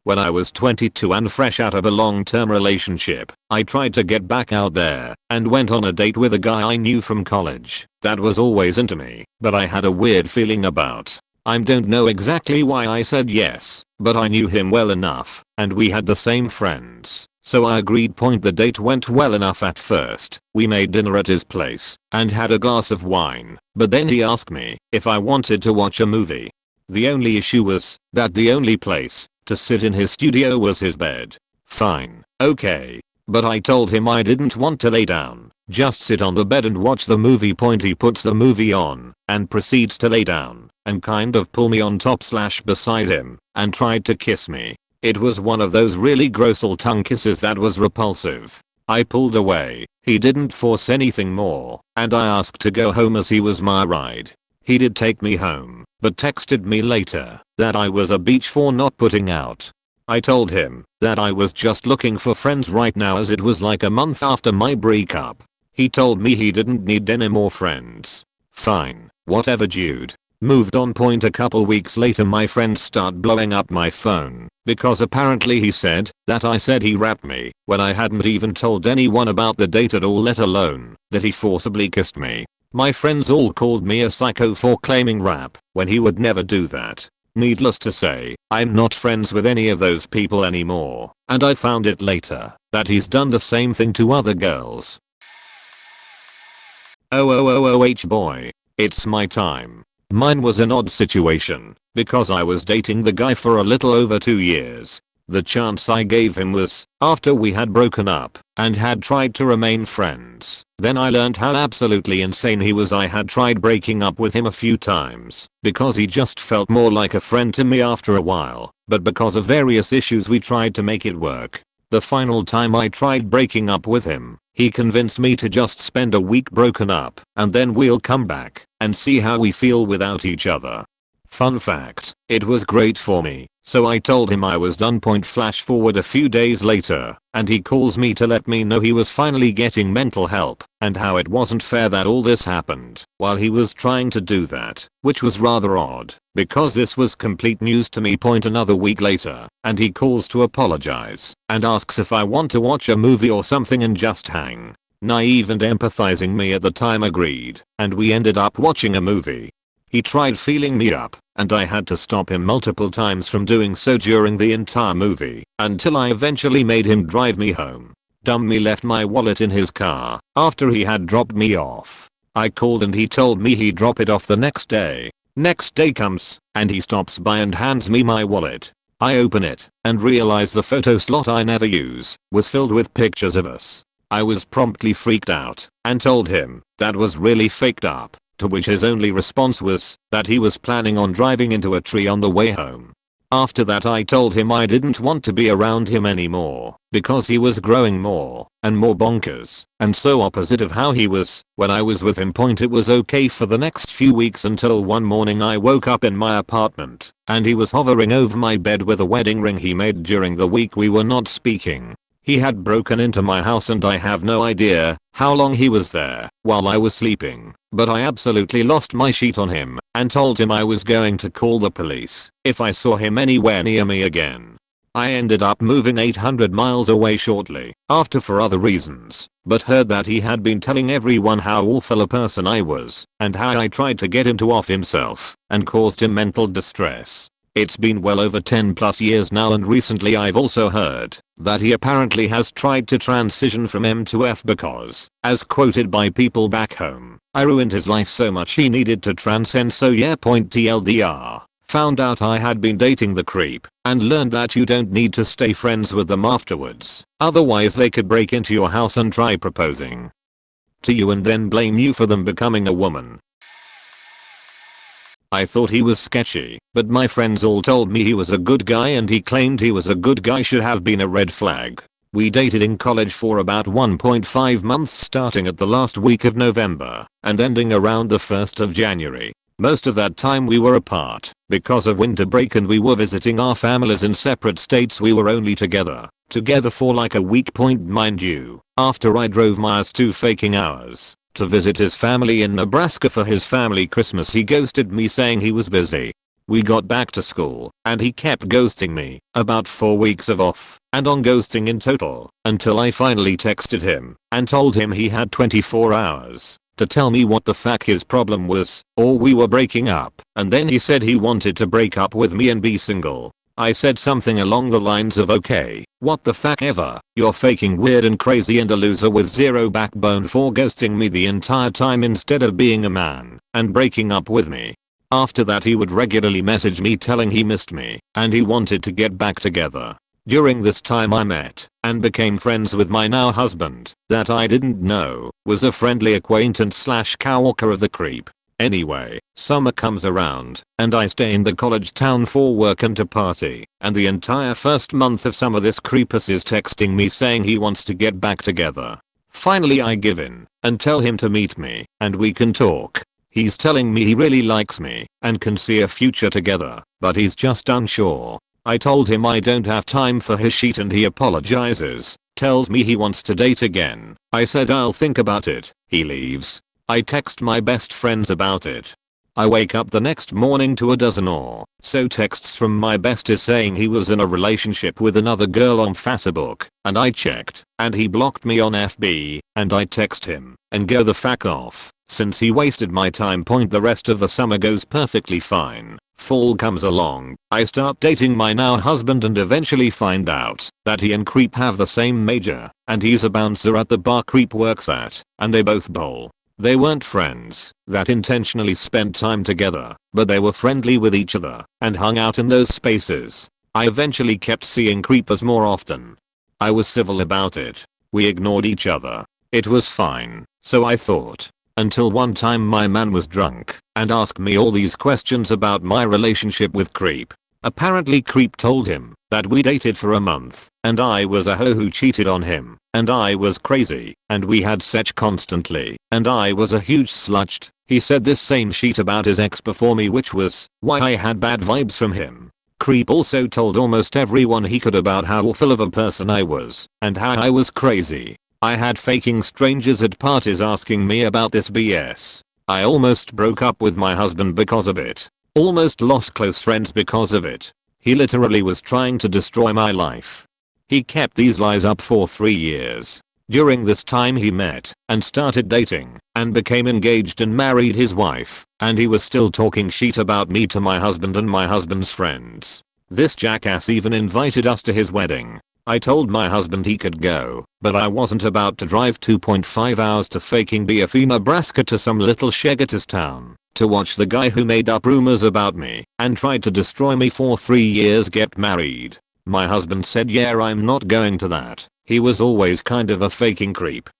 When I was 22 and fresh out of a long-term relationship, I tried to get back out there and went on a date with a guy I knew from college that was always into me, but I had a weird feeling about. I don't know exactly why I said yes, but I knew him well enough, and we had the same friends, so I agreed. The date went well enough at first. We made dinner at his place and had a glass of wine, but then he asked me if I wanted to watch a movie. The only issue was that the only place to sit in his studio was his bed. Fine, okay. But I told him I didn't want to lay down, just sit on the bed and watch the movie. He puts the movie on and proceeds to lay down and kind of pull me on top/beside him and tried to kiss me. It was one of those really gross all tongue kisses that was repulsive. I pulled away. He didn't force anything more, and I asked to go home as he was my ride. He did take me home, but texted me later that I was a bitch for not putting out. I told him that I was just looking for friends right now as it was like a month after my breakup. He told me he didn't need any more friends. Fine, whatever dude. Moved on. A couple weeks later my friends start blowing up my phone because apparently he said that I said he rapped me when I hadn't even told anyone about the date at all, let alone that he forcibly kissed me. My friends all called me a psycho for claiming rap when he would never do that. Needless to say, I'm not friends with any of those people anymore, and I found it later that he's done the same thing to other girls. Oh boy. It's my time. Mine was an odd situation because I was dating the guy for a little over 2 years. The chance I gave him was after we had broken up and had tried to remain friends. Then I learned how absolutely insane he was. I had tried breaking up with him a few times because he just felt more like a friend to me after a while, but because of various issues we tried to make it work. The final time I tried breaking up with him, he convinced me to just spend a week broken up and then we'll come back and see how we feel without each other. Fun fact, it was great for me, so I told him I was done. Flash forward a few days later, and he calls me to let me know he was finally getting mental help and how it wasn't fair that all this happened while he was trying to do that, which was rather odd because this was complete news to me. Another week later, and he calls to apologize and asks if I want to watch a movie or something and just hang. Naive and empathizing me at the time agreed, and we ended up watching a movie. He tried feeling me up, and I had to stop him multiple times from doing so during the entire movie, until I eventually made him drive me home. Dummy left my wallet in his car after he had dropped me off. I called and he told me he'd drop it off the next day. Next day comes, and he stops by and hands me my wallet. I open it, and realize the photo slot I never use was filled with pictures of us. I was promptly freaked out, and told him that was really faked up. To which his only response was that he was planning on driving into a tree on the way home. After that I told him I didn't want to be around him anymore because he was growing more and more bonkers and so opposite of how he was when I was with him. It was okay for the next few weeks until one morning I woke up in my apartment and he was hovering over my bed with a wedding ring he made during the week we were not speaking. He had broken into my house and I have no idea how long he was there while I was sleeping, but I absolutely lost my shit on him and told him I was going to call the police if I saw him anywhere near me again. I ended up moving 800 miles away shortly after for other reasons, but heard that he had been telling everyone how awful a person I was and how I tried to get him to off himself and caused him mental distress. It's been well over 10 plus years now, and recently I've also heard that he apparently has tried to transition from M to F because, as quoted by people back home, I ruined his life so much he needed to transcend. So yeah. TLDR. Found out I had been dating the creep and learned that you don't need to stay friends with them afterwards, otherwise they could break into your house and try proposing to you and then blame you for them becoming a woman. I thought he was sketchy, but my friends all told me he was a good guy, and he claimed he was a good guy should have been a red flag. We dated in college for about 1.5 months, starting at the last week of November and ending around the 1st of January. Most of that time we were apart because of winter break and we were visiting our families in separate states. We were only together for like a week. Mind you, after I drove my ass 2 faking hours to visit his family in Nebraska for his family Christmas, he ghosted me saying he was busy. We got back to school and he kept ghosting me, about 4 weeks of off and on ghosting in total, until I finally texted him and told him he had 24 hours to tell me what the fuck his problem was or we were breaking up, and then he said he wanted to break up with me and be single. I said something along the lines of, okay, what the fuck ever, you're faking weird and crazy and a loser with zero backbone for ghosting me the entire time instead of being a man and breaking up with me. After that he would regularly message me telling he missed me and he wanted to get back together. During this time I met and became friends with my now husband that I didn't know was a friendly acquaintance slash coworker of the creep. Anyway, summer comes around, and I stay in the college town for work and to party, and the entire first month of summer this creepus is texting me saying he wants to get back together. Finally I give in, and tell him to meet me, and we can talk. He's telling me he really likes me, and can see a future together, but he's just unsure. I told him I don't have time for his shit and he apologizes, tells me he wants to date again. I said I'll think about it, he leaves. I text my best friends about it. I wake up the next morning to a dozen or so texts from my bestie saying he was in a relationship with another girl on Facebook, and I checked, and he blocked me on FB, and I text him, and go the fuck off, since he wasted my time. The rest of the summer goes perfectly fine. Fall comes along, I start dating my now husband and eventually find out that he and Creep have the same major, and he's a bouncer at the bar Creep works at, and they both bowl. They weren't friends that intentionally spent time together, but they were friendly with each other and hung out in those spaces. I eventually kept seeing Creepers more often. I was civil about it. We ignored each other. It was fine, so I thought. Until one time my man was drunk and asked me all these questions about my relationship with Creep. Apparently Creep told him that we dated for a month and I was a hoe who cheated on him and I was crazy and we had sex constantly and I was a huge slut. He said this same shit about his ex before me, which was why I had bad vibes from him. Creep also told almost everyone he could about how awful of a person I was and how I was crazy. I had faking strangers at parties asking me about this BS. I almost broke up with my husband because of it. Almost lost close friends because of it. He literally was trying to destroy my life. He kept these lies up for 3 years. During this time he met and started dating and became engaged and married his wife, and he was still talking shit about me to my husband and my husband's friends. This jackass even invited us to his wedding. I told my husband he could go, but I wasn't about to drive 2.5 hours to fucking BFE Nebraska to some little Shegatus town to watch the guy who made up rumors about me and tried to destroy me for 3 years get married. My husband said yeah, I'm not going to that. He was always kind of a faking creep.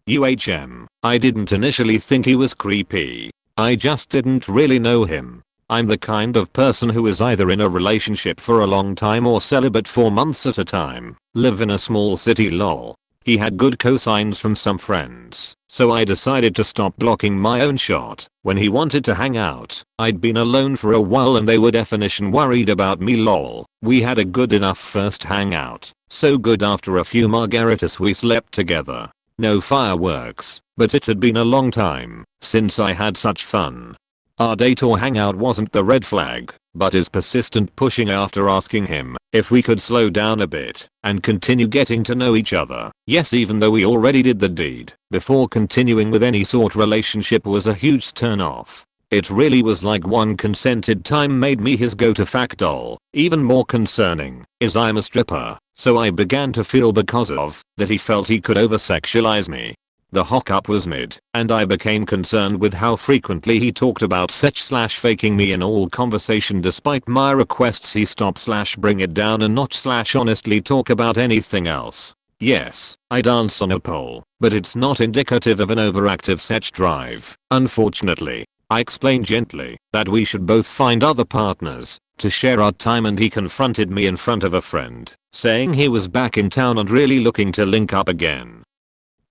I didn't initially think he was creepy. I just didn't really know him. I'm the kind of person who is either in a relationship for a long time or celibate for months at a time. Live in a small city lol. He had good cosigns from some friends, so I decided to stop blocking my own shot when he wanted to hang out. I'd been alone for a while and they were definition worried about me lol. We had a good enough first hangout, so good after a few margaritas we slept together. No fireworks, but it had been a long time since I had such fun. Our date or hangout wasn't the red flag, but his persistent pushing after asking him if we could slow down a bit and continue getting to know each other. Yes, even though we already did the deed before continuing with any sort relationship was a huge turn off. It really was like one consented time made me his go-to fact doll. Even more concerning is I'm a stripper, so I began to feel because of that he felt he could over-sexualize me. The hookup was mid, and I became concerned with how frequently he talked about sex/faking me in all conversation despite my requests he stop/bring it down and not/honestly talk about anything else. Yes, I dance on a pole, but it's not indicative of an overactive sex drive. Unfortunately, I explained gently that we should both find other partners to share our time and he confronted me in front of a friend, saying he was back in town and really looking to link up again.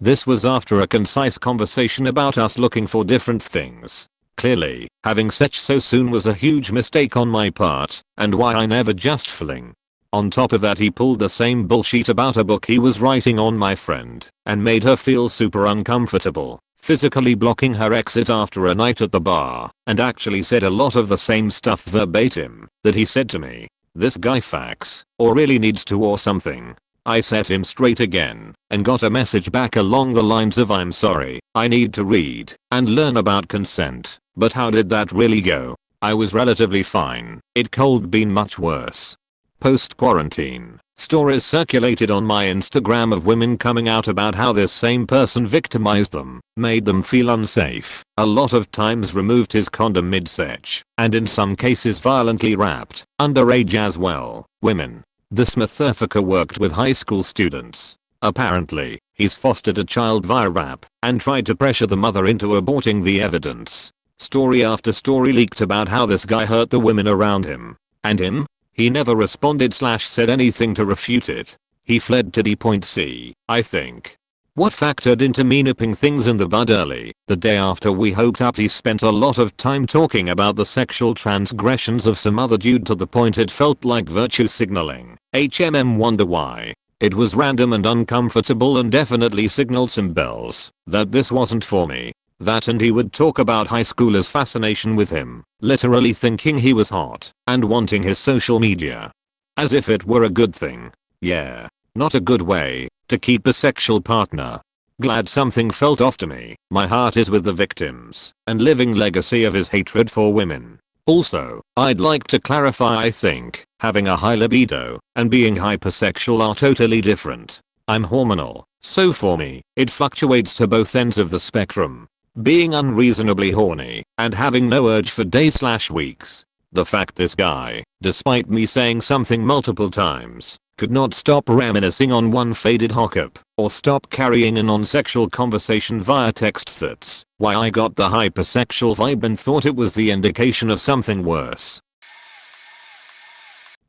This was after a concise conversation about us looking for different things. Clearly, having sex so soon was a huge mistake on my part, and why I never just fling. On top of that he pulled the same bullshit about a book he was writing on my friend, and made her feel super uncomfortable, physically blocking her exit after a night at the bar, and actually said a lot of the same stuff verbatim that he said to me. This guy facts, or really needs to or something. I set him straight again and got a message back along the lines of I'm sorry, I need to read and learn about consent, but how did that really go? I was relatively fine, it could been much worse. Post-quarantine, stories circulated on my Instagram of women coming out about how this same person victimized them, made them feel unsafe, a lot of times removed his condom mid-sex, and in some cases violently raped, underage as well, women. This motherfucker worked with high school students. Apparently, He's fostered a child via rap and tried to pressure the mother into aborting the evidence. Story after story leaked about how this guy hurt the women around him. And him? He never responded/said anything to refute it. He fled to D.C, I think. What factored into me nipping things in the bud early, the day after we hooked up he spent a lot of time talking about the sexual transgressions of some other dude to the point it felt like virtue signaling. Wonder why. It was random and uncomfortable and definitely signaled some bells that this wasn't for me. That and he would talk about high schoolers' fascination with him, literally thinking he was hot and wanting his social media. As if it were a good thing. Yeah. Not a good way to keep a sexual partner. Glad something felt off to me. My heart is with the victims and living legacy of his hatred for women. Also, I'd like to clarify I think having a high libido and being hypersexual are totally different. I'm hormonal, so for me, it fluctuates to both ends of the spectrum. Being unreasonably horny and having no urge for days/weeks. The fact this guy, despite me saying something multiple times, could not stop reminiscing on one faded hookup or stop carrying a non-sexual conversation via text, that's why I got the hypersexual vibe and thought it was the indication of something worse.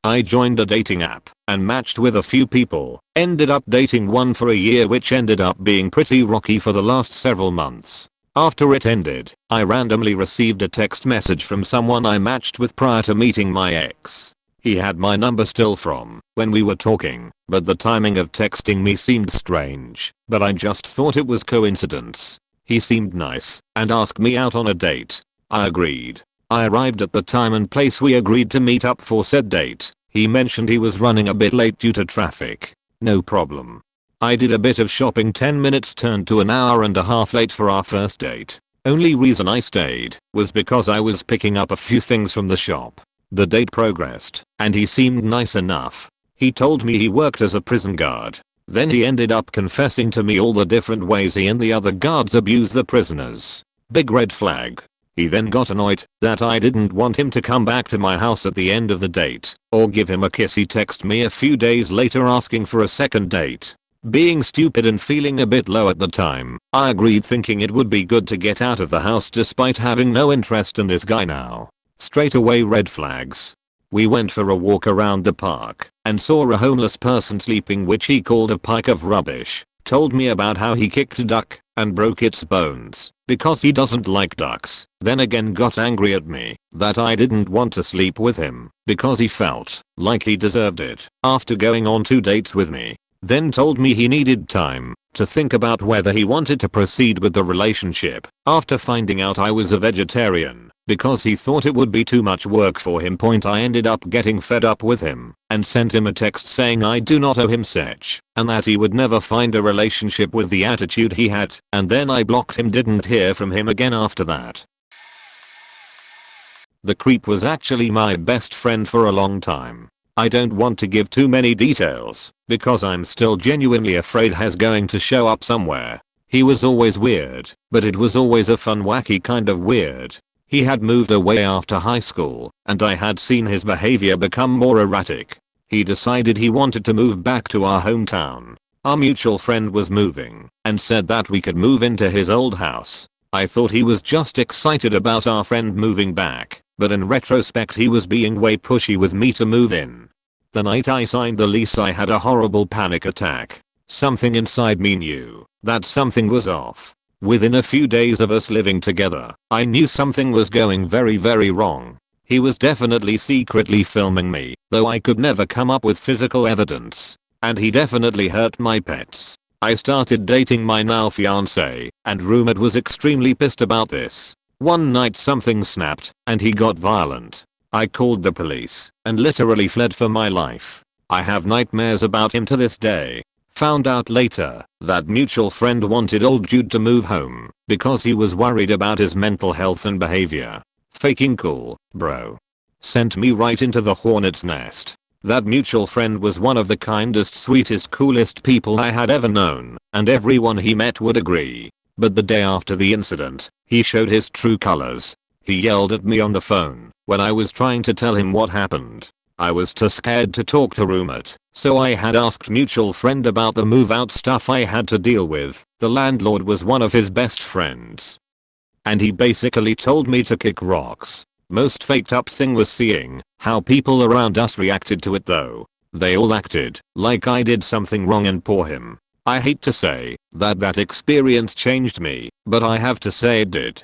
I joined a dating app and matched with a few people, ended up dating one for a year which ended up being pretty rocky for the last several months. After it ended, I randomly received a text message from someone I matched with prior to meeting my ex. He had my number still from when we were talking, but the timing of texting me seemed strange, but I just thought it was coincidence. He seemed nice and asked me out on a date. I agreed. I arrived at the time and place we agreed to meet up for said date. He mentioned he was running a bit late due to traffic. No problem. I did a bit of shopping. 10 minutes turned to an hour and a half late for our first date. Only reason I stayed was because I was picking up a few things from the shop. The date progressed, and he seemed nice enough. He told me he worked as a prison guard. Then he ended up confessing to me all the different ways he and the other guards abuse the prisoners. Big red flag. He then got annoyed that I didn't want him to come back to my house at the end of the date or give him a kiss. He texted me a few days later asking for a second date. Being stupid and feeling a bit low at the time, I agreed thinking it would be good to get out of the house despite having no interest in this guy now. Straight away red flags. We went for a walk around the park and saw a homeless person sleeping which he called a pile of rubbish. Told me about how he kicked a duck and broke its bones because he doesn't like ducks. Then again got angry at me that I didn't want to sleep with him because he felt like he deserved it after going on 2 dates with me. Then told me he needed time to think about whether he wanted to proceed with the relationship after finding out I was a vegetarian because he thought it would be too much work for him. I ended up getting fed up with him and sent him a text saying I do not owe him sex and that he would never find a relationship with the attitude he had, and then I blocked him. Didn't hear from him again after that. The creep was actually my best friend for a long time. I don't want to give too many details because I'm still genuinely afraid he's going to show up somewhere. He was always weird, but it was always a fun wacky kind of weird. He had moved away after high school and I had seen his behavior become more erratic. He decided he wanted to move back to our hometown. Our mutual friend was moving and said that we could move into his old house. I thought he was just excited about our friend moving back, but in retrospect he was being way pushy with me to move in. The night I signed the lease I had a horrible panic attack. Something inside me knew that something was off. Within a few days of us living together, I knew something was going very wrong. He was definitely secretly filming me, though I could never come up with physical evidence. And he definitely hurt my pets. I started dating my now fiance, and rumored was extremely pissed about this. One night something snapped, and he got violent. I called the police, and literally fled for my life. I have nightmares about him to this day. Found out later that mutual friend wanted old dude to move home because he was worried about his mental health and behavior. Faking cool, bro. Sent me right into the hornet's nest. That mutual friend was one of the kindest, sweetest, coolest people I had ever known, and everyone he met would agree. But the day after the incident, he showed his true colors. He yelled at me on the phone when I was trying to tell him what happened. I was too scared to talk to roommate, so I had asked mutual friend about the move out stuff I had to deal with. The landlord was one of his best friends, and he basically told me to kick rocks. Most faked up thing was seeing how people around us reacted to it though. They all acted like I did something wrong and poor him. I hate to say that experience changed me, but I have to say it did.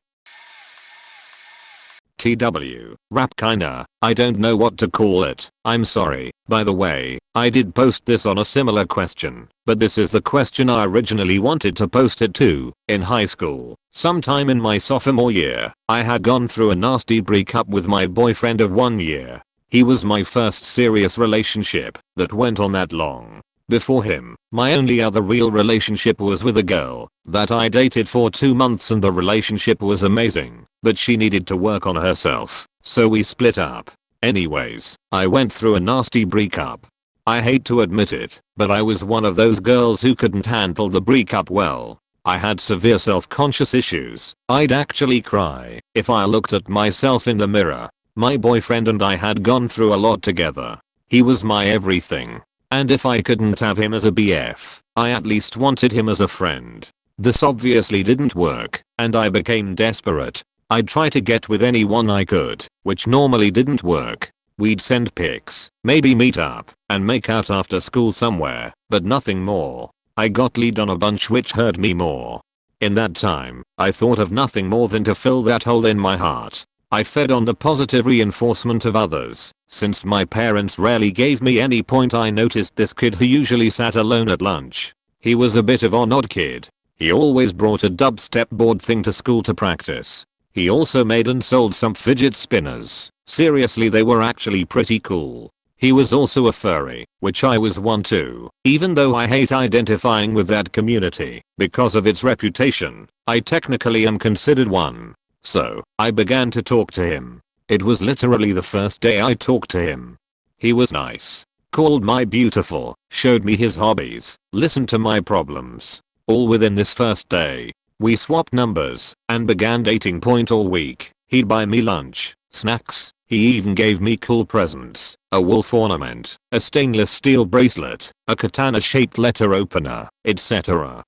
TW, rap kinda, I don't know what to call it. I'm sorry, by the way, I did post this on a similar question, but this is the question I originally wanted to post it to. In high school, sometime in my sophomore year, I had gone through a nasty breakup with my boyfriend of 1 year. He was my first serious relationship that went on that long. Before him, my only other real relationship was with a girl that I dated for 2 months and the relationship was amazing, but she needed to work on herself, so we split up. Anyways, I went through a nasty breakup. I hate to admit it, but I was one of those girls who couldn't handle the breakup well. I had severe self-conscious issues. I'd actually cry if I looked at myself in the mirror. My boyfriend and I had gone through a lot together. He was my everything. And if I couldn't have him as a BF, I at least wanted him as a friend. This obviously didn't work, and I became desperate. I'd try to get with anyone I could, which normally didn't work. We'd send pics, maybe meet up, and make out after school somewhere, but nothing more. I got lead on a bunch which hurt me more. In that time, I thought of nothing more than to fill that hole in my heart. I fed on the positive reinforcement of others. Since my parents rarely gave me any point, I noticed this kid who usually sat alone at lunch. He was a bit of an odd kid. He always brought a dubstep board thing to school to practice. He also made and sold some fidget spinners. Seriously, they were actually pretty cool. He was also a furry, which I was one too. Even though I hate identifying with that community because of its reputation, I technically am considered one. So, I began to talk to him. It was literally the first day I talked to him. He was nice, called me beautiful, showed me his hobbies, listened to my problems. All within this first day. We swapped numbers and began dating point all week. He'd buy me lunch, snacks, he even gave me cool presents, a wolf ornament, a stainless steel bracelet, a katana-shaped letter opener, etc.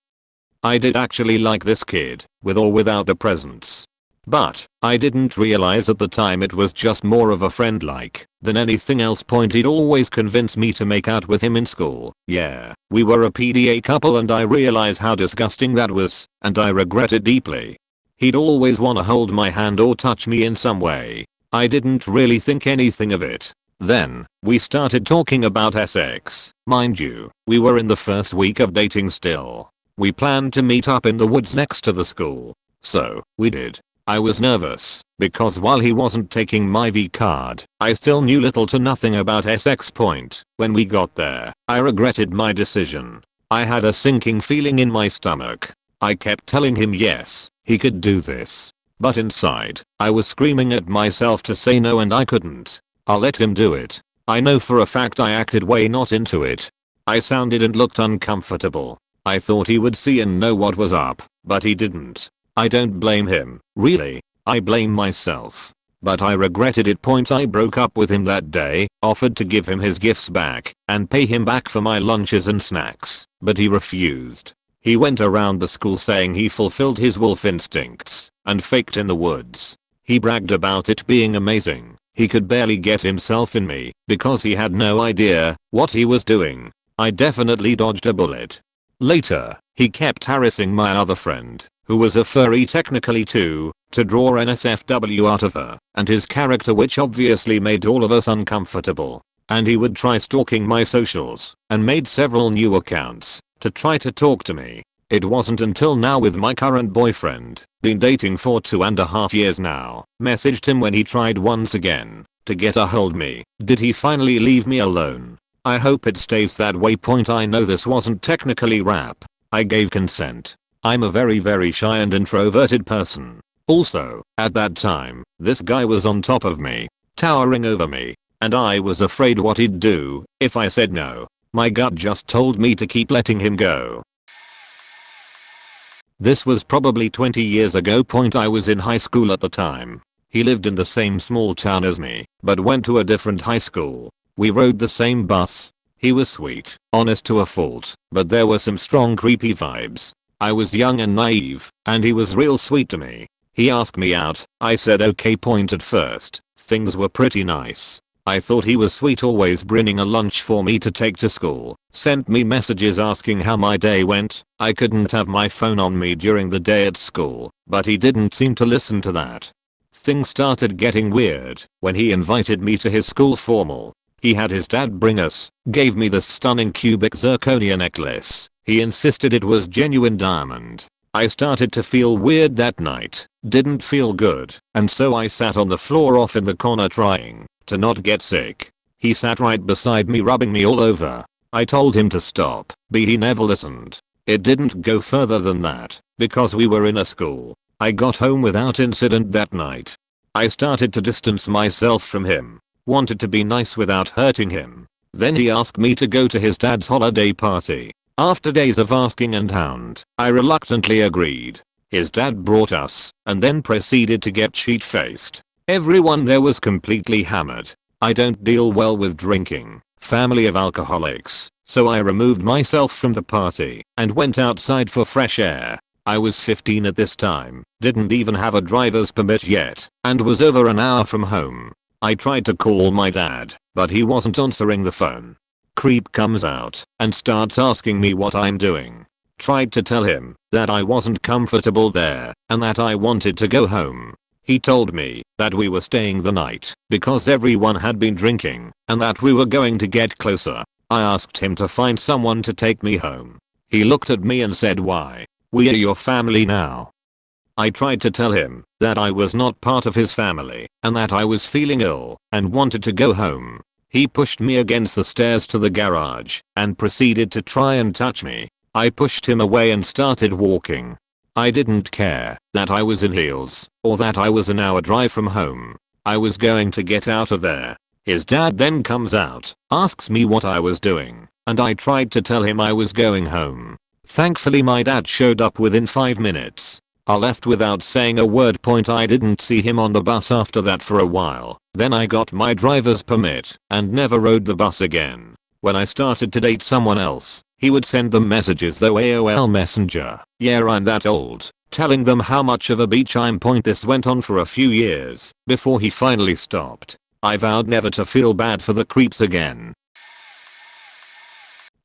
I did actually like this kid, with or without the presents. But, I didn't realize at the time it was just more of a friend like than anything else. He'd always convince me to make out with him in school. Yeah, we were a PDA couple and I realize how disgusting that was, and I regret it deeply. He'd always wanna hold my hand or touch me in some way. I didn't really think anything of it. Then, we started talking about sex. Mind you, we were in the first week of dating still. We planned to meet up in the woods next to the school. So, we did. I was nervous, because while he wasn't taking my V card, I still knew little to nothing about sex. When we got there, I regretted my decision. I had a sinking feeling in my stomach. I kept telling him yes, he could do this. But inside, I was screaming at myself to say no and I couldn't. I'll let him do it. I know for a fact I acted way not into it. I sounded and looked uncomfortable. I thought he would see and know what was up, but he didn't. I don't blame him, really. I blame myself. But I regretted it. I broke up with him that day, offered to give him his gifts back and pay him back for my lunches and snacks, but he refused. He went around the school saying he fulfilled his wolf instincts and faked in the woods. He bragged about it being amazing. He could barely get himself in me because he had no idea what he was doing. I definitely dodged a bullet. Later, he kept harassing my other friend, who was a furry technically too, to draw NSFW out of her and his character, which obviously made all of us uncomfortable. And he would try stalking my socials and made several new accounts to try to talk to me. It wasn't until now with my current boyfriend, been dating for 2.5 years now, messaged him when he tried once again to get a hold me. Did he finally leave me alone? I hope it stays that way. I know this wasn't technically rap. I gave consent. I'm a very shy and introverted person. Also, at that time, this guy was on top of me, towering over me, and I was afraid what he'd do if I said no. My gut just told me to keep letting him go. This was probably 20 years ago. I was in high school at the time. He lived in the same small town as me, but went to a different high school. We rode the same bus. He was sweet, honest to a fault, but there were some strong creepy vibes. I was young and naive, and he was real sweet to me. He asked me out. I said okay point at first. Things were pretty nice. I thought he was sweet, always bringing a lunch for me to take to school. Sent me messages asking how my day went. I couldn't have my phone on me during the day at school, but he didn't seem to listen to that. Things started getting weird when he invited me to his school formal. He had his dad bring us, gave me this stunning cubic zirconia necklace. He insisted it was genuine diamond. I started to feel weird that night, didn't feel good, and so I sat on the floor off in the corner trying to not get sick. He sat right beside me rubbing me all over. I told him to stop, but he never listened. It didn't go further than that, because we were in a school. I got home without incident that night. I started to distance myself from him, wanted to be nice without hurting him. Then he asked me to go to his dad's holiday party. After days of asking and hound, I reluctantly agreed. His dad brought us, and then proceeded to get sheet-faced. Everyone there was completely hammered. I don't deal well with drinking, family of alcoholics, so I removed myself from the party and went outside for fresh air. I was 15 at this time, didn't even have a driver's permit yet, and was over an hour from home. I tried to call my dad, but he wasn't answering the phone. Creep comes out and starts asking me what I'm doing. Tried to tell him that I wasn't comfortable there and that I wanted to go home. He told me that we were staying the night because everyone had been drinking and that we were going to get closer. I asked him to find someone to take me home. He looked at me and said, "Why? We are your family now." I tried to tell him that I was not part of his family and that I was feeling ill and wanted to go home. He pushed me against the stairs to the garage and proceeded to try and touch me. I pushed him away and started walking. I didn't care that I was in heels or that I was an hour drive from home. I was going to get out of there. His dad then comes out, asks me what I was doing, and I tried to tell him I was going home. Thankfully my dad showed up within 5 minutes. I left without saying a word. I didn't see him on the bus after that for a while. Then I got my driver's permit and never rode the bus again. When I started to date someone else, he would send them messages through AOL Messenger. Yeah, I'm that old. Telling them how much of a beach I'm. This went on for a few years before he finally stopped. I vowed never to feel bad for the creeps again.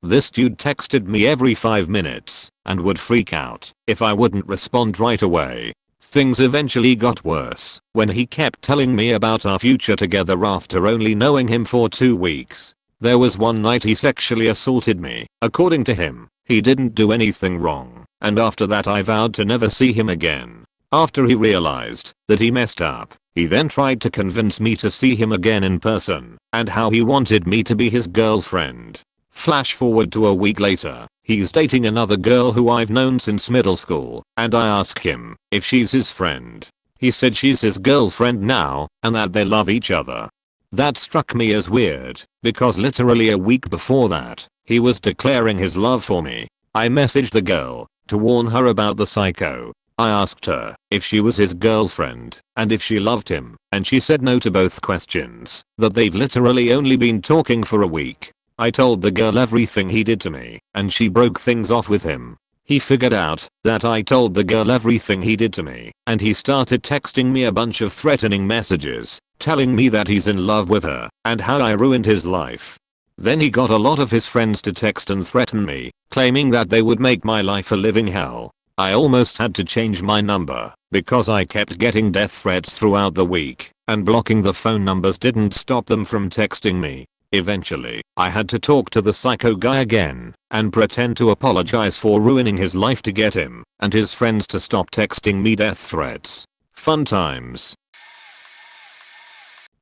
This dude texted me every 5 minutes and would freak out if I wouldn't respond right away. Things eventually got worse when he kept telling me about our future together after only knowing him for 2 weeks. There was one night he sexually assaulted me. According to him, he didn't do anything wrong, and after that I vowed to never see him again. After he realized that he messed up, he then tried to convince me to see him again in person and how he wanted me to be his girlfriend. Flash forward to a week later, he's dating another girl who I've known since middle school, and I ask him if she's his friend. He said she's his girlfriend now and that they love each other. That struck me as weird because literally a week before that, he was declaring his love for me. I messaged the girl to warn her about the psycho. I asked her if she was his girlfriend and if she loved him, and she said no to both questions, that they've literally only been talking for a week. I told the girl everything he did to me, and she broke things off with him. He figured out that I told the girl everything he did to me, and he started texting me a bunch of threatening messages, telling me that he's in love with her and how I ruined his life. Then he got a lot of his friends to text and threaten me, claiming that they would make my life a living hell. I almost had to change my number because I kept getting death threats throughout the week, and blocking the phone numbers didn't stop them from texting me. Eventually, I had to talk to the psycho guy again and pretend to apologize for ruining his life to get him and his friends to stop texting me death threats. Fun times.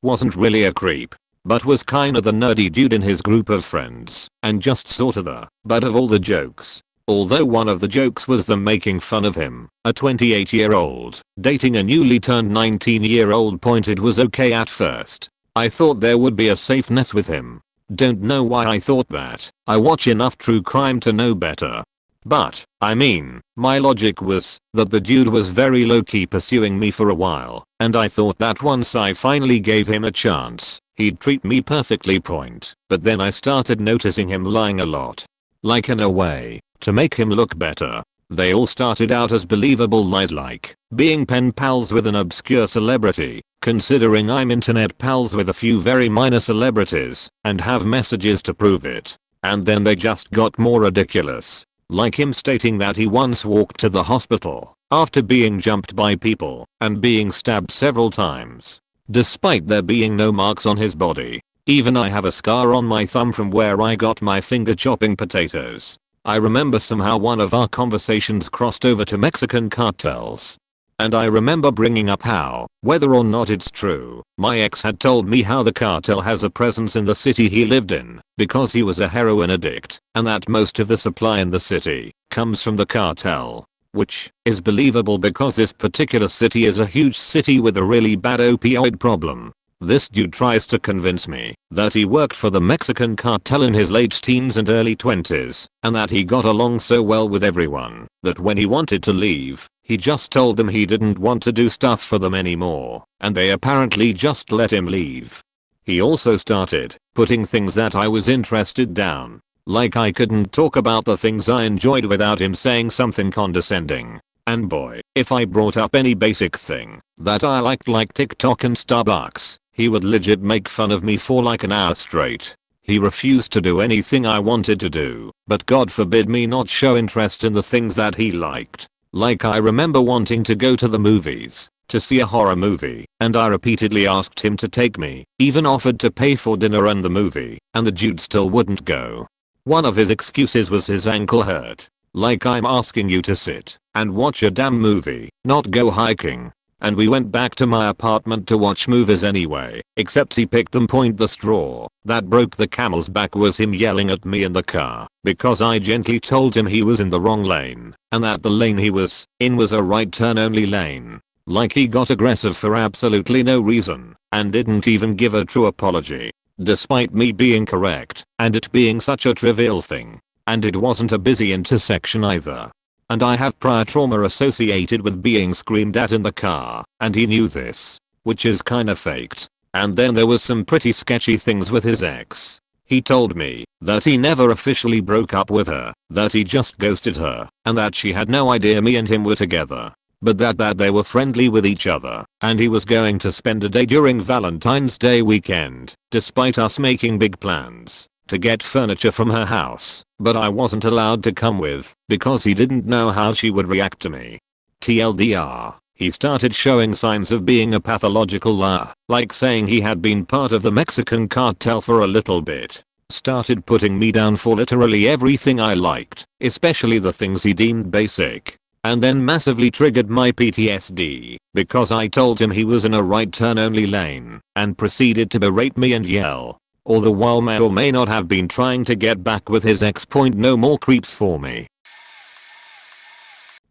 Wasn't really a creep, but was kinda the nerdy dude in his group of friends, and just sorta the butt of all the jokes. Although one of the jokes was them making fun of him, a 28-year-old dating a newly turned 19-year-old. It was okay at first. I thought there would be a safeness with him. Don't know why I thought that. I watch enough true crime to know better. But, I mean, my logic was that the dude was very low-key pursuing me for a while, and I thought that once I finally gave him a chance, He'd treat me perfectly point, but then I started noticing him lying a lot. Like in a way, to make him look better. They all started out as believable lies like being pen pals with an obscure celebrity, considering I'm internet pals with a few very minor celebrities, and have messages to prove it. And then they just got more ridiculous. Like him stating that he once walked to the hospital after being jumped by people and being stabbed several times, despite there being no marks on his body. Even I have a scar on my thumb from where I got my finger chopping potatoes. I remember somehow one of our conversations crossed over to Mexican cartels. And I remember bringing up how, whether or not it's true, my ex had told me how the cartel has a presence in the city he lived in because he was a heroin addict, and that most of the supply in the city comes from the cartel. Which is believable because this particular city is a huge city with a really bad opioid problem. This dude tries to convince me that he worked for the Mexican cartel in his late teens and early 20s, and that he got along so well with everyone that when he wanted to leave, he just told them he didn't want to do stuff for them anymore, and they apparently just let him leave. He also started putting things that I was interested down, like I couldn't talk about the things I enjoyed without him saying something condescending. And boy, if I brought up any basic thing that I liked like TikTok and Starbucks, he would legit make fun of me for like an hour straight. He refused to do anything I wanted to do, but God forbid me not show interest in the things that he liked. Like I remember wanting to go to the movies to see a horror movie, and I repeatedly asked him to take me, even offered to pay for dinner and the movie, and the dude still wouldn't go. One of his excuses was his ankle hurt. Like I'm asking you to sit and watch a damn movie, not go hiking. And we went back to my apartment to watch movies anyway, except he picked them. The straw that broke the camel's back was him yelling at me in the car because I gently told him he was in the wrong lane and that the lane he was in was a right turn only lane. Like he got aggressive for absolutely no reason and didn't even give a true apology, despite me being correct and it being such a trivial thing. And it wasn't a busy intersection either. And I have prior trauma associated with being screamed at in the car, and he knew this, which is kinda faked. And then there was some pretty sketchy things with his ex. He told me that he never officially broke up with her, that he just ghosted her, and that she had no idea me and him were together. But that they were friendly with each other, and he was going to spend a day during Valentine's Day weekend, despite us making big plans to get furniture from her house, but I wasn't allowed to come with because he didn't know how she would react to me. TLDR, he started showing signs of being a pathological liar, like saying he had been part of the Mexican cartel for a little bit. Started putting me down for literally everything I liked, especially the things he deemed basic. And then massively triggered my PTSD because I told him he was in a right turn only lane and proceeded to berate me and yell. All the while may or may not have been trying to get back with his ex. No more creeps for me.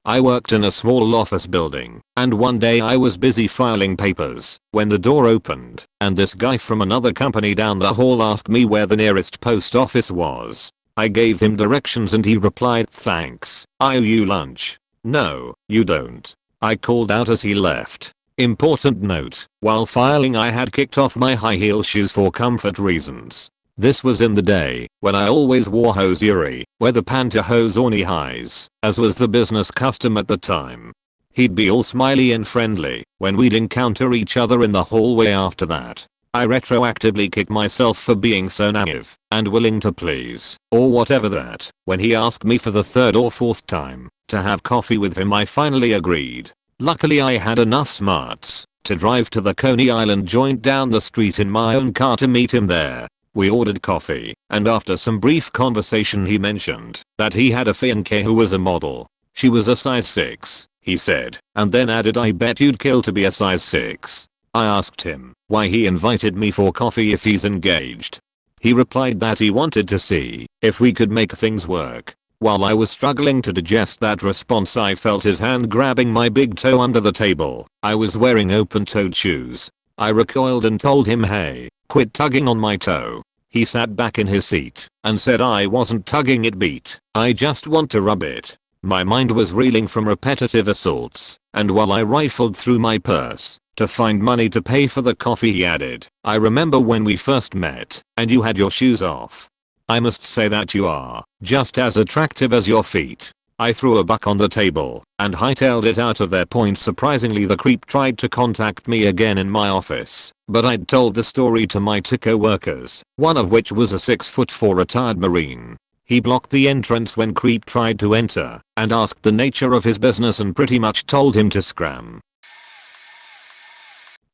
I worked in a small office building, and one day I was busy filing papers when the door opened, and this guy from another company down the hall asked me where the nearest post office was. I gave him directions and he replied, "Thanks, I owe you lunch." "No, you don't," I called out as he left. Important note, while filing I had kicked off my high heel shoes for comfort reasons. This was in the day when I always wore hosiery, whether pantyhose or knee highs, as was the business custom at the time. He'd be all smiley and friendly when we'd encounter each other in the hallway after that. I retroactively kicked myself for being so naive and willing to please, or whatever that, when he asked me for the third or fourth time to have coffee with him I finally agreed. Luckily I had enough smarts to drive to the Coney Island joint down the street in my own car to meet him there. We ordered coffee, and after some brief conversation he mentioned that he had a fiancée who was a model. She was a size 6, he said, and then added, "I bet you'd kill to be a size 6. I asked him why he invited me for coffee if he's engaged. He replied that he wanted to see if we could make things work. While I was struggling to digest that response I felt his hand grabbing my big toe under the table. I was wearing open-toed shoes. I recoiled and told him, "Hey, quit tugging on my toe." He sat back in his seat and said, "I wasn't tugging it, beat. I just want to rub it." My mind was reeling from repetitive assaults and while I rifled through my purse to find money to pay for the coffee, he added, "I remember when we first met and you had your shoes off. I must say that you are just as attractive as your feet." I threw a buck on the table and hightailed it out of there. Surprisingly, the creep tried to contact me again in my office, but I'd told the story to my two co-workers, one of which was a 6'4" retired Marine. He blocked the entrance when creep tried to enter and asked the nature of his business and pretty much told him to scram.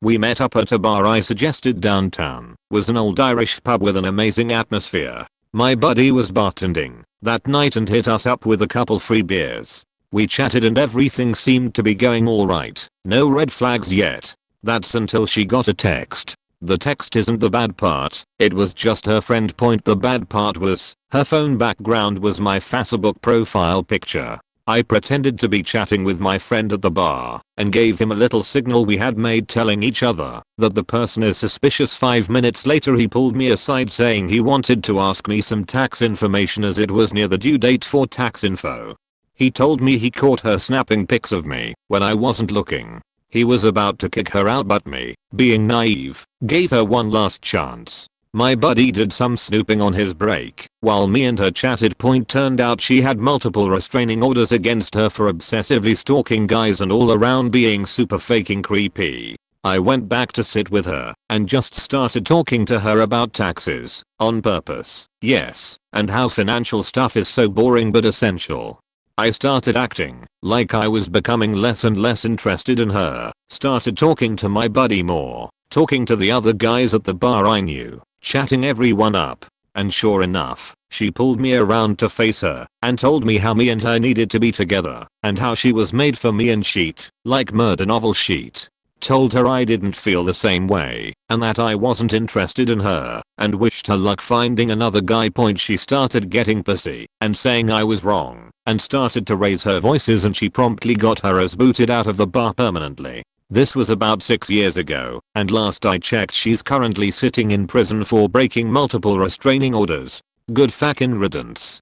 We met up at a bar I suggested downtown. Was an old Irish pub with an amazing atmosphere. My buddy was bartending that night and hit us up with a couple free beers. We chatted and everything seemed to be going alright. No red flags yet. That's until she got a text. The text isn't the bad part, it was just her friend. The bad part was, her phone background was my Facebook profile picture. I pretended to be chatting with my friend at the bar and gave him a little signal we had made telling each other that the person is suspicious. 5 minutes later he pulled me aside saying he wanted to ask me some tax information as it was near the due date for tax info. He told me he caught her snapping pics of me when I wasn't looking. He was about to kick her out, but me, being naive, gave her one last chance. My buddy did some snooping on his break while me and her chatted. Turned out she had multiple restraining orders against her for obsessively stalking guys and all around being super fucking creepy. I went back to sit with her and just started talking to her about taxes, on purpose, yes, and how financial stuff is so boring but essential. I started acting like I was becoming less and less interested in her, started talking to my buddy more, talking to the other guys at the bar I knew, chatting everyone up, and sure enough, she pulled me around to face her and told me how me and her needed to be together and how she was made for me and sheet, like murder novel sheet. Told her I didn't feel the same way and that I wasn't interested in her and wished her luck finding another guy. She started getting pissy and saying I was wrong and started to raise her voices, and she promptly got her ass booted out of the bar permanently. This was about 6 years ago, and last I checked she's currently sitting in prison for breaking multiple restraining orders. Good fucking riddance.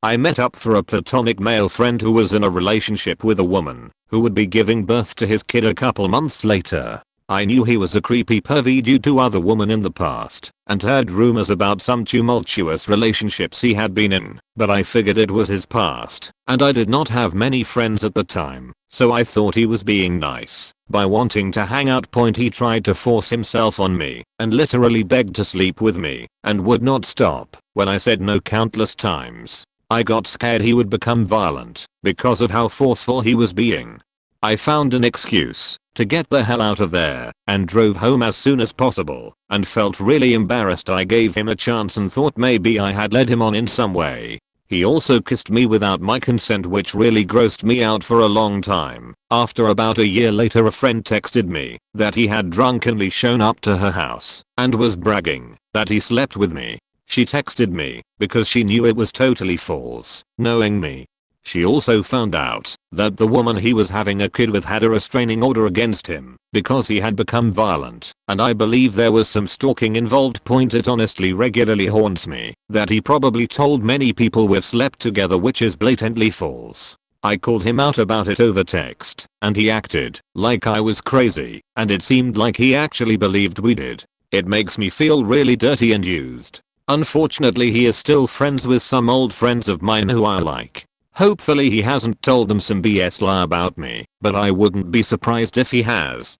I met up for a platonic male friend who was in a relationship with a woman who would be giving birth to his kid a couple months later. I knew he was a creepy pervy due to other women in the past and heard rumors about some tumultuous relationships he had been in, but I figured it was his past, and I did not have many friends at the time, so I thought he was being nice by wanting to hang out. He tried to force himself on me and literally begged to sleep with me and would not stop when I said no countless times. I got scared he would become violent because of how forceful he was being. I found an excuse to get the hell out of there and drove home as soon as possible and felt really embarrassed. I gave him a chance and thought maybe I had led him on in some way. He also kissed me without my consent, which really grossed me out for a long time. After about a year later, a friend texted me that he had drunkenly shown up to her house and was bragging that he slept with me. She texted me because she knew it was totally false, knowing me. She also found out that the woman he was having a kid with had a restraining order against him because he had become violent, and I believe there was some stalking involved. It honestly regularly haunts me that he probably told many people we've slept together, which is blatantly false. I called him out about it over text, and he acted like I was crazy, and it seemed like he actually believed we did. It makes me feel really dirty and used. Unfortunately, he is still friends with some old friends of mine who I like. Hopefully he hasn't told them some BS lie about me, but I wouldn't be surprised if he has.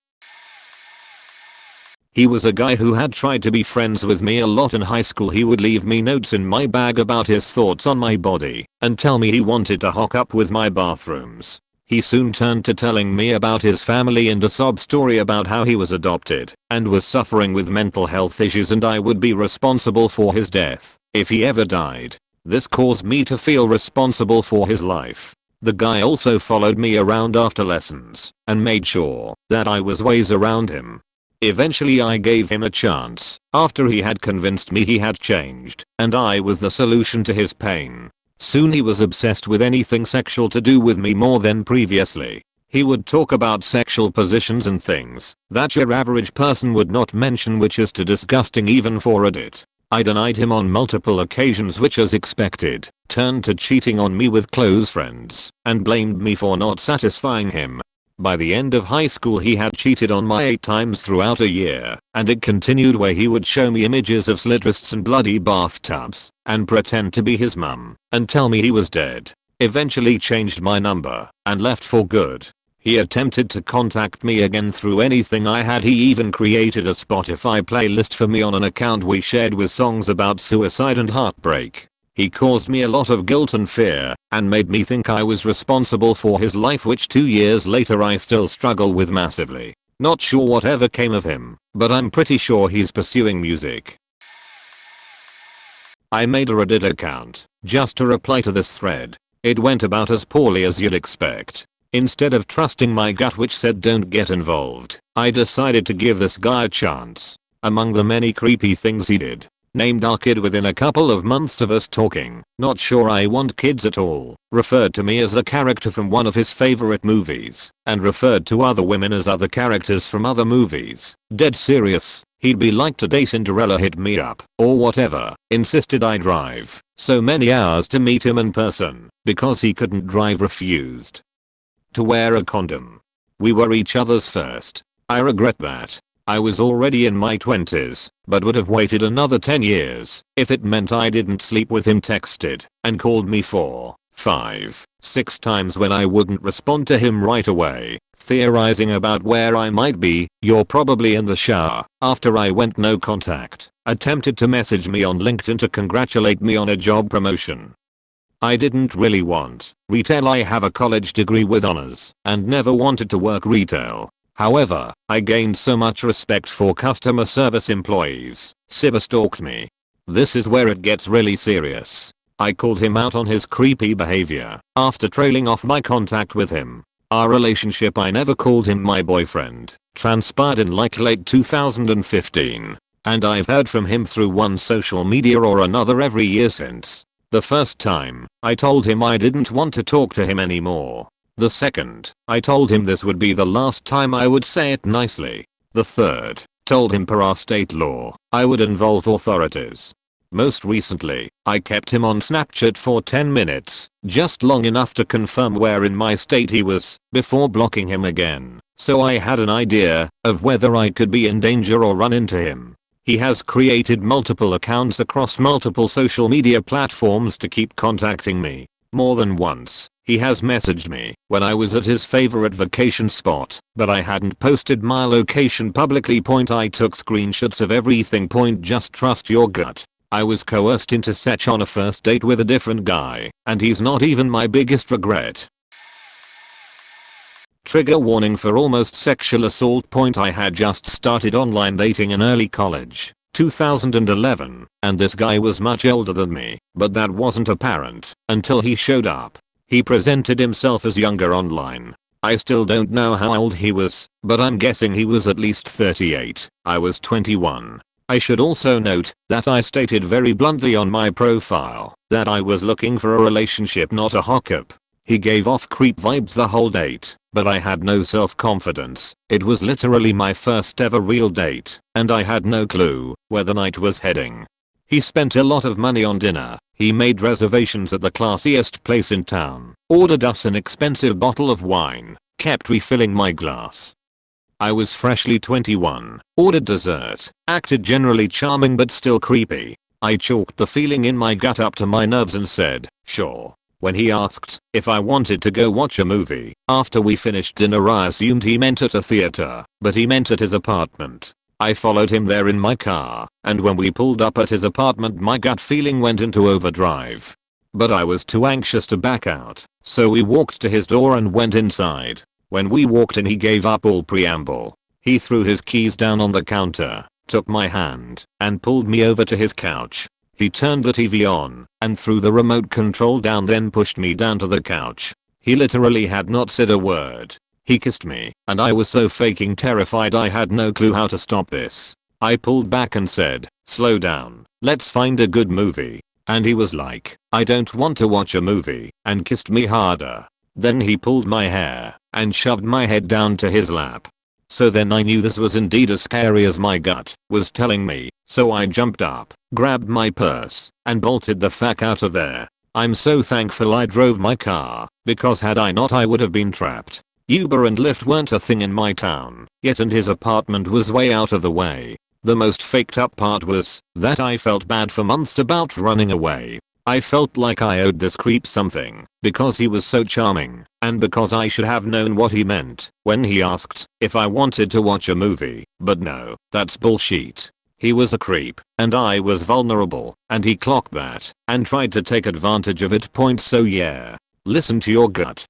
He was a guy who had tried to be friends with me a lot in high school. He would leave me notes in my bag about his thoughts on my body and tell me he wanted to hook up with my bathrooms. He soon turned to telling me about his family and a sob story about how he was adopted and was suffering with mental health issues, and I would be responsible for his death if he ever died. This caused me to feel responsible for his life. The guy also followed me around after lessons and made sure that I was ways around him. Eventually I gave him a chance after he had convinced me he had changed and I was the solution to his pain. Soon he was obsessed with anything sexual to do with me more than previously. He would talk about sexual positions and things that your average person would not mention, which is too disgusting even for Reddit. I denied him on multiple occasions, which as expected, turned to cheating on me with close friends, and blamed me for not satisfying him. By the end of high school he had cheated on me 8 times throughout a year, and it continued where he would show me images of slit wrists and bloody bathtubs, and pretend to be his mum, and tell me he was dead. Eventually changed my number, and left for good. He attempted to contact me again through anything I had. He even created a Spotify playlist for me on an account we shared with songs about suicide and heartbreak. He caused me a lot of guilt and fear, and made me think I was responsible for his life, which 2 years later I still struggle with massively. Not sure whatever came of him, but I'm pretty sure he's pursuing music. I made a Reddit account, just to reply to this thread. It went about as poorly as you'd expect. Instead of trusting my gut which said don't get involved, I decided to give this guy a chance. Among the many creepy things he did, named our kid within a couple of months of us talking, not sure I want kids at all, referred to me as a character from one of his favorite movies, and referred to other women as other characters from other movies. Dead serious, he'd be like today Cinderella hit me up, or whatever, insisted I drive so many hours to meet him in person, because he couldn't drive, refused to wear a condom. We were each other's first. I regret that. I was already in my 20s, but would have waited another 10 years if it meant I didn't sleep with him. Texted and called me 4, 5, 6 times when I wouldn't respond to him right away, theorizing about where I might be. You're probably in the shower. After I went no contact, attempted to message me on LinkedIn to congratulate me on a job promotion. I didn't really want retail. I have a college degree with honors and never wanted to work retail. However, I gained so much respect for customer service employees. Cyber stalked me. This is where it gets really serious. I called him out on his creepy behavior after trailing off my contact with him. Our relationship, I never called him my boyfriend, transpired in like late 2015. And I've heard from him through one social media or another every year since. The first time, I told him I didn't want to talk to him anymore. The second, I told him this would be the last time. I would say it nicely. The third, told him per our state law, I would involve authorities. Most recently, I kept him on Snapchat for 10 minutes, just long enough to confirm where in my state he was, before blocking him again, so I had an idea of whether I could be in danger or run into him. He has created multiple accounts across multiple social media platforms to keep contacting me. More than once, he has messaged me when I was at his favorite vacation spot, but I hadn't posted my location publicly. I took screenshots of everything. Just trust your gut. I was coerced into such on a first date with a different guy, and he's not even my biggest regret. Trigger warning for almost sexual assault. I had just started online dating in early college, 2011, and this guy was much older than me, but that wasn't apparent until he showed up. He presented himself as younger online. I still don't know how old he was, but I'm guessing he was at least 38. I was 21. I should also note that I stated very bluntly on my profile that I was looking for a relationship, not a hookup. He gave off creep vibes the whole date, but I had no self-confidence. It was literally my first ever real date, and I had no clue where the night was heading. He spent a lot of money on dinner. He made reservations at the classiest place in town, ordered us an expensive bottle of wine, kept refilling my glass. I was freshly 21, ordered dessert, acted generally charming but still creepy. I chalked the feeling in my gut up to my nerves and said, sure. When he asked if I wanted to go watch a movie after we finished dinner, I assumed he meant at a theater, but he meant at his apartment. I followed him there in my car, and when we pulled up at his apartment my gut feeling went into overdrive. But I was too anxious to back out, so we walked to his door and went inside. When we walked in he gave up all preamble. He threw his keys down on the counter, took my hand, and pulled me over to his couch. He turned the TV on and threw the remote control down, then pushed me down to the couch. He literally had not said a word. He kissed me, and I was so fucking terrified I had no clue how to stop this. I pulled back and said, slow down, let's find a good movie. And he was like, I don't want to watch a movie, and kissed me harder. Then he pulled my hair and shoved my head down to his lap. So then I knew this was indeed as scary as my gut was telling me. So I jumped up, grabbed my purse, and bolted the fuck out of there. I'm so thankful I drove my car, because had I not I would have been trapped. Uber and Lyft weren't a thing in my town, yet and his apartment was way out of the way. The most faked up part was that I felt bad for months about running away. I felt like I owed this creep something, because he was so charming, and because I should have known what he meant when he asked if I wanted to watch a movie. But no, that's bullshit. He was a creep, and I was vulnerable, and he clocked that, and tried to take advantage of it. So yeah, listen to your gut.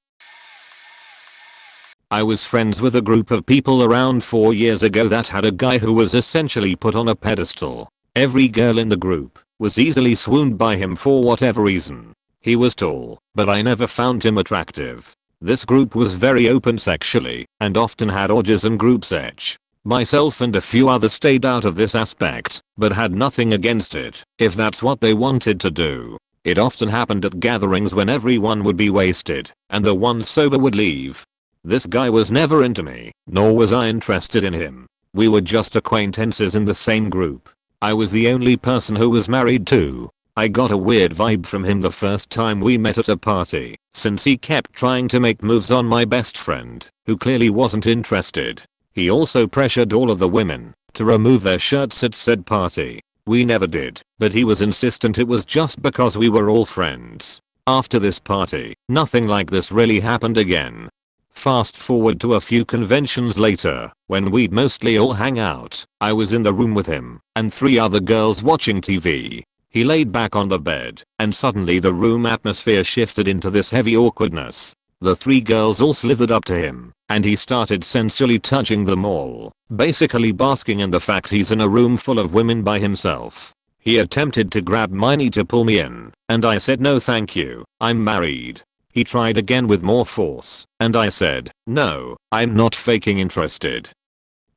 I was friends with a group of people around 4 years ago that had a guy who was essentially put on a pedestal. Every girl in the group was easily swooned by him for whatever reason. He was tall, but I never found him attractive. This group was very open sexually, and often had orgies and group sex. Myself and a few others stayed out of this aspect, but had nothing against it, if that's what they wanted to do. It often happened at gatherings when everyone would be wasted, and the one sober would leave. This guy was never into me, nor was I interested in him. We were just acquaintances in the same group. I was the only person who was married too. I got a weird vibe from him the first time we met at a party, since he kept trying to make moves on my best friend, who clearly wasn't interested. He also pressured all of the women to remove their shirts at said party. We never did, but he was insistent it was just because we were all friends. After this party, nothing like this really happened again. Fast forward to a few conventions later, when we'd mostly all hang out. I was in the room with him and 3 other girls watching TV. He laid back on the bed, and suddenly the room atmosphere shifted into this heavy awkwardness. The 3 girls all slithered up to him, and he started sensually touching them all, basically basking in the fact he's in a room full of women by himself. He attempted to grab my knee to pull me in, and I said no thank you, I'm married. He tried again with more force, and I said, no, I'm not faking interested.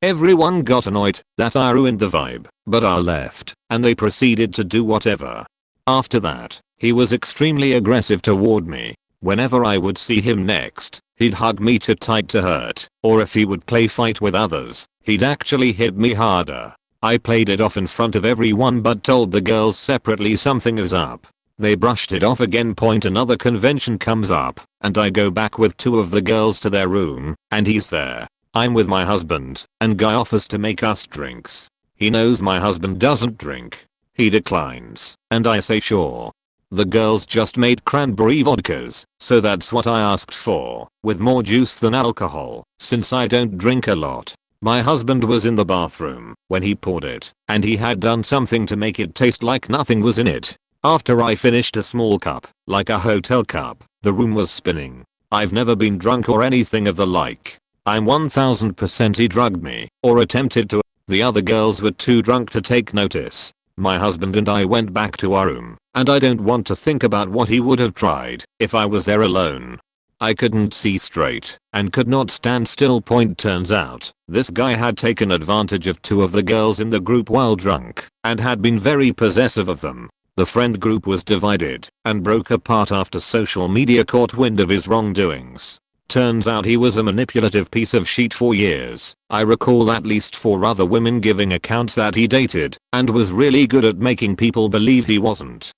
Everyone got annoyed that I ruined the vibe, but I left, and they proceeded to do whatever. After that, he was extremely aggressive toward me. Whenever I would see him next, he'd hug me too tight to hurt, or if he would play fight with others, he'd actually hit me harder. I played it off in front of everyone but told the girls separately something is up. They brushed it off again. Another convention comes up, and I go back with 2 of the girls to their room, and he's there. I'm with my husband, and guy offers to make us drinks. He knows my husband doesn't drink. He declines, and I say sure. The girls just made cranberry vodkas, so that's what I asked for, with more juice than alcohol, since I don't drink a lot. My husband was in the bathroom when he poured it, and he had done something to make it taste like nothing was in it. After I finished a small cup, like a hotel cup, the room was spinning. I've never been drunk or anything of the like. I'm 1000% he drugged me, or attempted to. The other girls were too drunk to take notice. My husband and I went back to our room, and I don't want to think about what he would have tried if I was there alone. I couldn't see straight, and could not stand still. Turns out, this guy had taken advantage of 2 of the girls in the group while drunk, and had been very possessive of them. The friend group was divided, and broke apart after social media caught wind of his wrongdoings. Turns out he was a manipulative piece of shit for years. I recall at least 4 other women giving accounts that he dated, and was really good at making people believe he wasn't.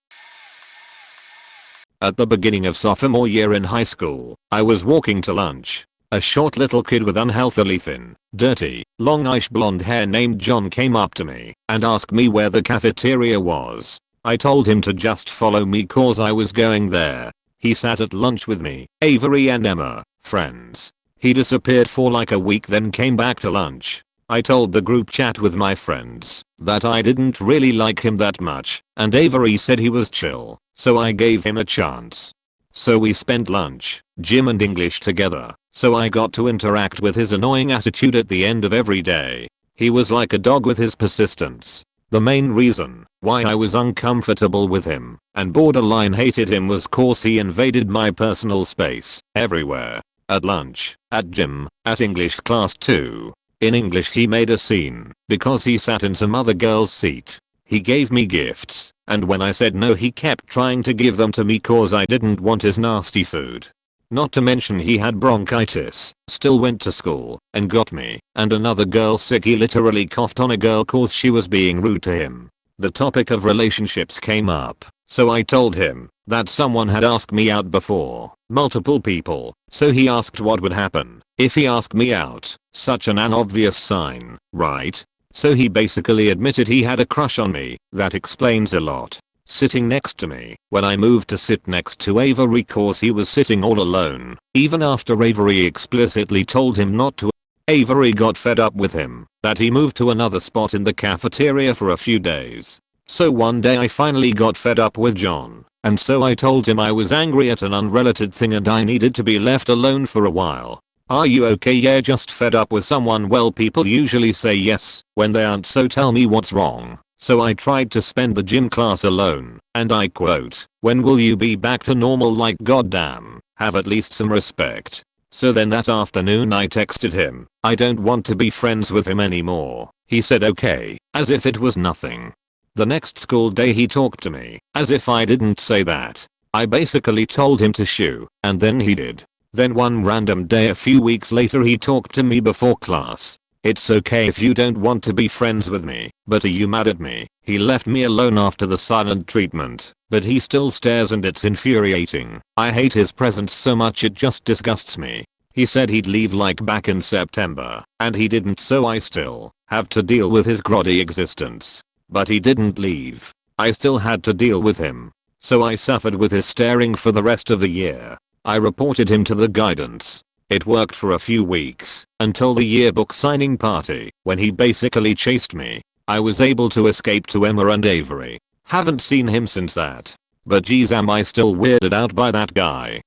At the beginning of sophomore year in high school, I was walking to lunch. A short little kid with unhealthily thin, dirty, longish blonde hair named John came up to me and asked me where the cafeteria was. I told him to just follow me cause I was going there. He sat at lunch with me, Avery and Emma, friends. He disappeared for like a week then came back to lunch. I told the group chat with my friends that I didn't really like him that much, and Avery said he was chill, so I gave him a chance. So we spent lunch, gym and English together, so I got to interact with his annoying attitude at the end of every day. He was like a dog with his persistence. The main reason why I was uncomfortable with him and borderline hated him was cause he invaded my personal space everywhere. At lunch, at gym, at English class too. In English he made a scene because he sat in some other girl's seat. He gave me gifts, and when I said no he kept trying to give them to me cause I didn't want his nasty food. Not to mention he had bronchitis, still went to school, and got me and another girl sick. He literally coughed on a girl cause she was being rude to him. The topic of relationships came up, so I told him that someone had asked me out before, multiple people, so he asked what would happen if he asked me out. Such an obvious sign, right? So he basically admitted he had a crush on me. That explains a lot. Sitting next to me when I moved to sit next to Avery cause he was sitting all alone, even after Avery explicitly told him not to. Avery got fed up with him that he moved to another spot in the cafeteria for a few days. So one day I finally got fed up with John, and so I told him I was angry at an unrelated thing and I needed to be left alone for a while. Are you okay? Yeah, just fed up with someone. Well, people usually say yes when they aren't, so tell me what's wrong. So I tried to spend the gym class alone, and I quote, "When will you be back to normal? Like goddamn, have at least some respect." So then that afternoon I texted him, I don't want to be friends with him anymore. He said okay, as if it was nothing. The next school day he talked to me, as if I didn't say that. I basically told him to shoo, and then he did. Then one random day a few weeks later he talked to me before class. It's okay if you don't want to be friends with me, but are you mad at me? He left me alone after the silent treatment, but he still stares and it's infuriating. I hate his presence so much it just disgusts me. He said he'd leave like back in September, and he didn't, so I still have to deal with his grotty existence. But he didn't leave. I still had to deal with him. So I suffered with his staring for the rest of the year. I reported him to the guidance. It worked for a few weeks, until the yearbook signing party, when he basically chased me. I was able to escape to Emma and Avery. Haven't seen him since that. But geez, am I still weirded out by that guy.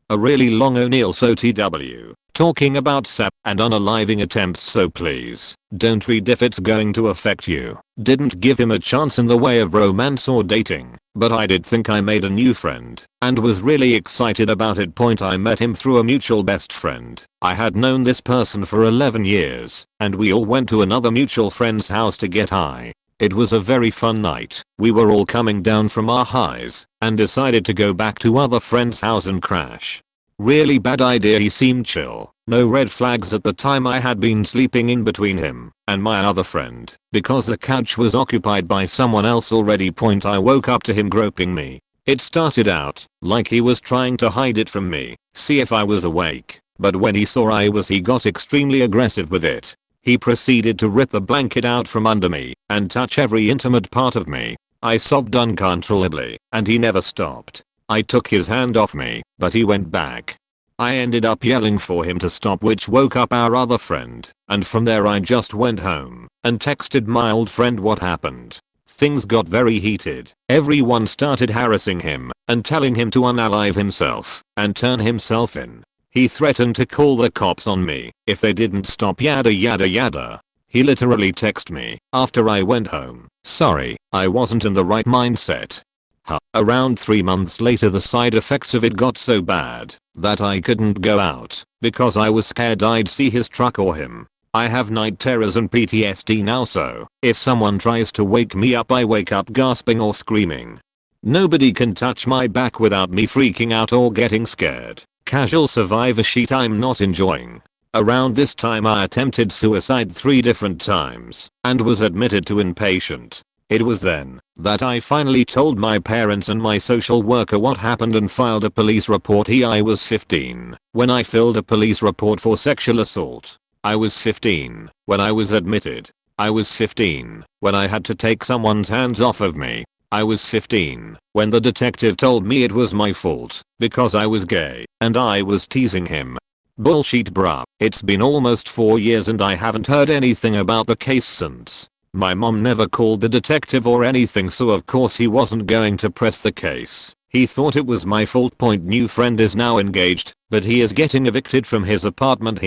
A really long O'Neill so TW, talking about sap and unaliving attempts, so please, don't read if it's going to affect you. Didn't give him a chance in the way of romance or dating, but I did think I made a new friend, and was really excited about it. I met him through a mutual best friend. I had known this person for 11 years, and we all went to another mutual friend's house to get high. It was a very fun night. We were all coming down from our highs, and decided to go back to other friend's house and crash. Really bad idea. He seemed chill. No red flags at the time. I had been sleeping in between him and my other friend, because the couch was occupied by someone else already. I woke up to him groping me. It started out like he was trying to hide it from me, see if I was awake, but when he saw I was, he got extremely aggressive with it. He proceeded to rip the blanket out from under me and touch every intimate part of me. I sobbed uncontrollably, and he never stopped. I took his hand off me, but he went back. I ended up yelling for him to stop, which woke up our other friend, and from there I just went home and texted my old friend what happened. Things got very heated. Everyone started harassing him and telling him to unalive himself and turn himself in. He threatened to call the cops on me if they didn't stop, yada yada yada. He literally texted me after I went home, "Sorry, I wasn't in the right mindset." Around 3 months later the side effects of it got so bad that I couldn't go out because I was scared I'd see his truck or him. I have night terrors and PTSD now, so if someone tries to wake me up I wake up gasping or screaming. Nobody can touch my back without me freaking out or getting scared. Casual survivor sheet I'm not enjoying. Around this time I attempted suicide 3 different times and was admitted to inpatient. It was then that I finally told my parents and my social worker what happened and filed a police report. I was 15 when I filled a police report for sexual assault. I was 15 when I was admitted. I was 15 when I had to take someone's hands off of me. I was 15 when the detective told me it was my fault because I was gay and I was teasing him. Bullshit bruh. It's been almost 4 years and I haven't heard anything about the case since. My mom never called the detective or anything, so of course he wasn't going to press the case. He thought it was my fault. New friend is now engaged, but he is getting evicted from his apartment.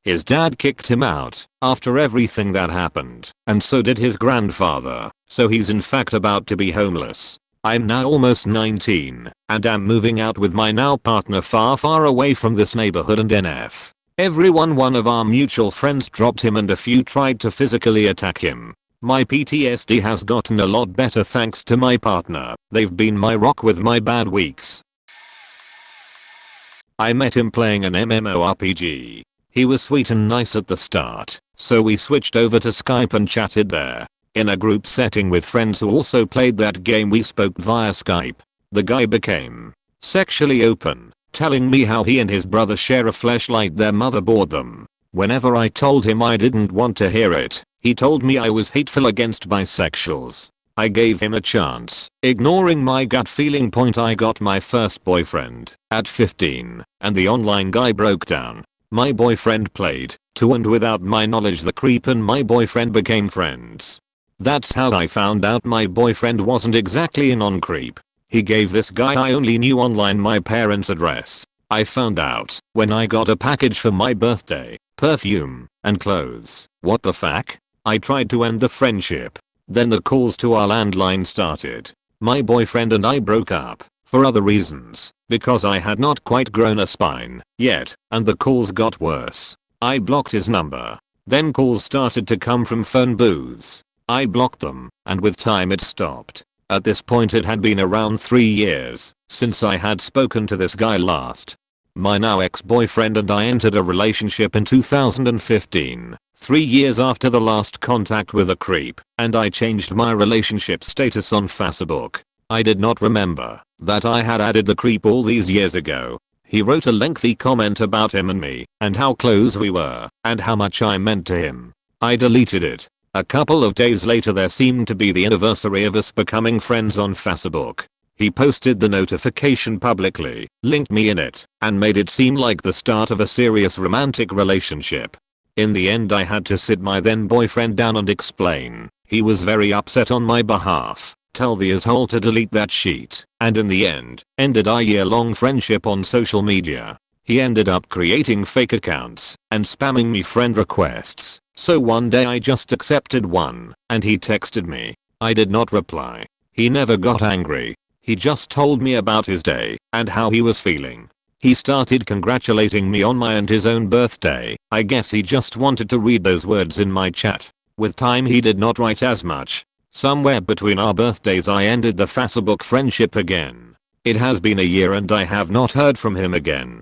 His dad kicked him out after everything that happened, and so did his grandfather, so he's in fact about to be homeless. I'm now almost 19 and am moving out with my now partner far away from this neighborhood and NF. One of our mutual friends dropped him and a few tried to physically attack him. My PTSD has gotten a lot better thanks to my partner. They've been my rock with my bad weeks. I met him playing an MMORPG. He was sweet and nice at the start, so we switched over to Skype and chatted there. In a group setting with friends who also played that game, we spoke via Skype. The guy became sexually open, telling me how he and his brother share a fleshlight their mother bought them. Whenever I told him I didn't want to hear it, he told me I was hateful against bisexuals. I gave him a chance. Ignoring my gut feeling, I got my first boyfriend at 15, and the online guy broke down. My boyfriend played too, and without my knowledge the creep and my boyfriend became friends. That's how I found out my boyfriend wasn't exactly an on-creep. He gave this guy I only knew online my parents' address. I found out when I got a package for my birthday, perfume, and clothes. What the fuck? I tried to end the friendship. Then the calls to our landline started. My boyfriend and I broke up for other reasons, because I had not quite grown a spine yet, and the calls got worse. I blocked his number. Then calls started to come from phone booths. I blocked them, and with time it stopped. At this point it had been around 3 years since I had spoken to this guy last. My now ex-boyfriend and I entered a relationship in 2015, 3 years after the last contact with a creep, and I changed my relationship status on Facebook. I did not remember that I had added the creep all these years ago. He wrote a lengthy comment about him and me, and how close we were, and how much I meant to him. I deleted it. A couple of days later there seemed to be the anniversary of us becoming friends on Facebook. He posted the notification publicly, linked me in it, and made it seem like the start of a serious romantic relationship. In the end I had to sit my then boyfriend down and explain. He was very upset on my behalf, tell the asshole to delete that sheet, and in the end, ended our year-long friendship on social media. He ended up creating fake accounts and spamming me friend requests. So one day I just accepted one, and he texted me. I did not reply. He never got angry. He just told me about his day and how he was feeling. He started congratulating me on my and his own birthday. I guess he just wanted to read those words in my chat. With time he did not write as much. Somewhere between our birthdays I ended the Facebook friendship again. It has been a year and I have not heard from him again.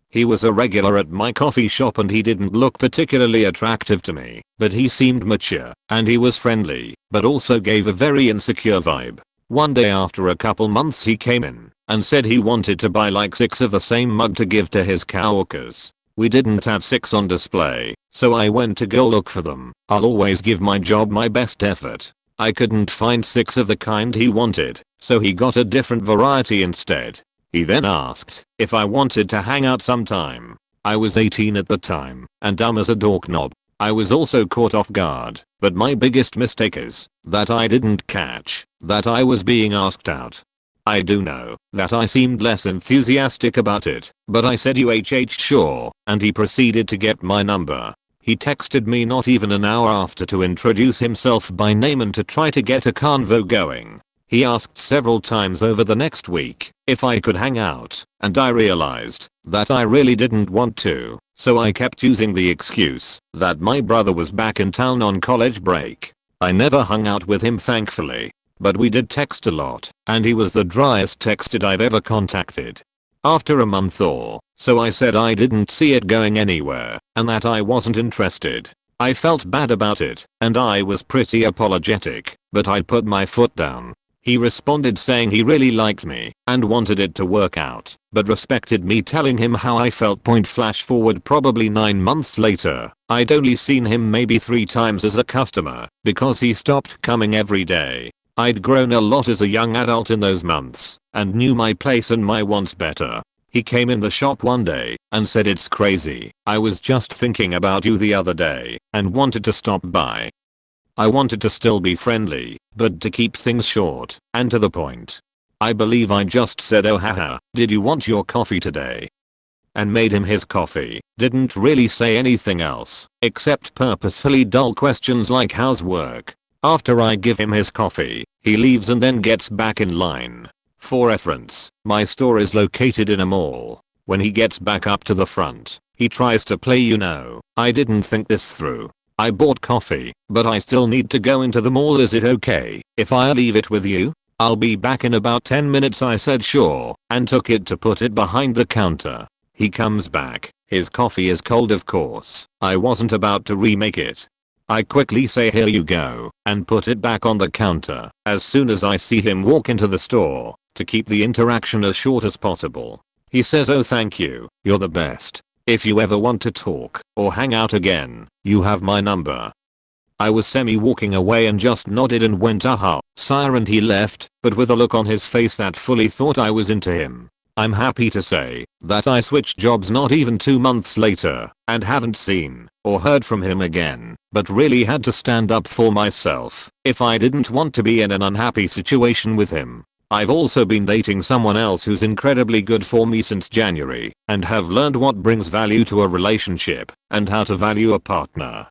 He was a regular at my coffee shop and he didn't look particularly attractive to me, but he seemed mature, and he was friendly, but also gave a very insecure vibe. One day after a couple months he came in and said he wanted to buy like 6 of the same mug to give to his coworkers. We didn't have 6 on display, so I went to go look for them. I'll always give my job my best effort. I couldn't find 6 of the kind he wanted, so he got a different variety instead. He then asked if I wanted to hang out sometime. I was 18 at the time and dumb as a doorknob. I was also caught off guard, but my biggest mistake is that I didn't catch that I was being asked out. I do know that I seemed less enthusiastic about it, but I said sure, and he proceeded to get my number. He texted me not even an hour after to introduce himself by name and to try to get a convo going. He asked several times over the next week if I could hang out, and I realized that I really didn't want to, so I kept using the excuse that my brother was back in town on college break. I never hung out with him thankfully, but we did text a lot, and he was the driest texted I've ever contacted. After a month or so I said I didn't see it going anywhere, and that I wasn't interested. I felt bad about it, and I was pretty apologetic, but I put my foot down. He responded saying he really liked me and wanted it to work out, but respected me telling him how I felt. Flash forward probably 9 months later, I'd only seen him maybe 3 times as a customer because he stopped coming every day. I'd grown a lot as a young adult in those months and knew my place and my wants better. He came in the shop one day and said, "It's crazy. I was just thinking about you the other day and wanted to stop by." I wanted to still be friendly, but to keep things short and to the point. I believe I just said, "Oh haha, did you want your coffee today?" and made him his coffee. Didn't really say anything else, except purposefully dull questions like how's work. After I give him his coffee, he leaves and then gets back in line. For reference, my store is located in a mall. When he gets back up to the front, he tries to play I didn't think this through. I bought coffee, but I still need to go into the mall. Is it okay if I leave it with you? "I'll be back in about 10 minutes," I said sure, and took it to put it behind the counter. He comes back. His coffee is cold, of course. I wasn't about to remake it. I quickly say "here you go" and put it back on the counter as soon as I see him walk into the store, to keep the interaction as short as possible. He says, "Oh, thank you, you're the best. If you ever want to talk or hang out again, you have my number." I was walking away and just nodded and went aha, sire, and he left, but with a look on his face that fully thought I was into him. I'm happy to say that I switched jobs not even 2 months later and haven't seen or heard from him again, but really had to stand up for myself if I didn't want to be in an unhappy situation with him. I've also been dating someone else who's incredibly good for me since January and have learned what brings value to a relationship and how to value a partner.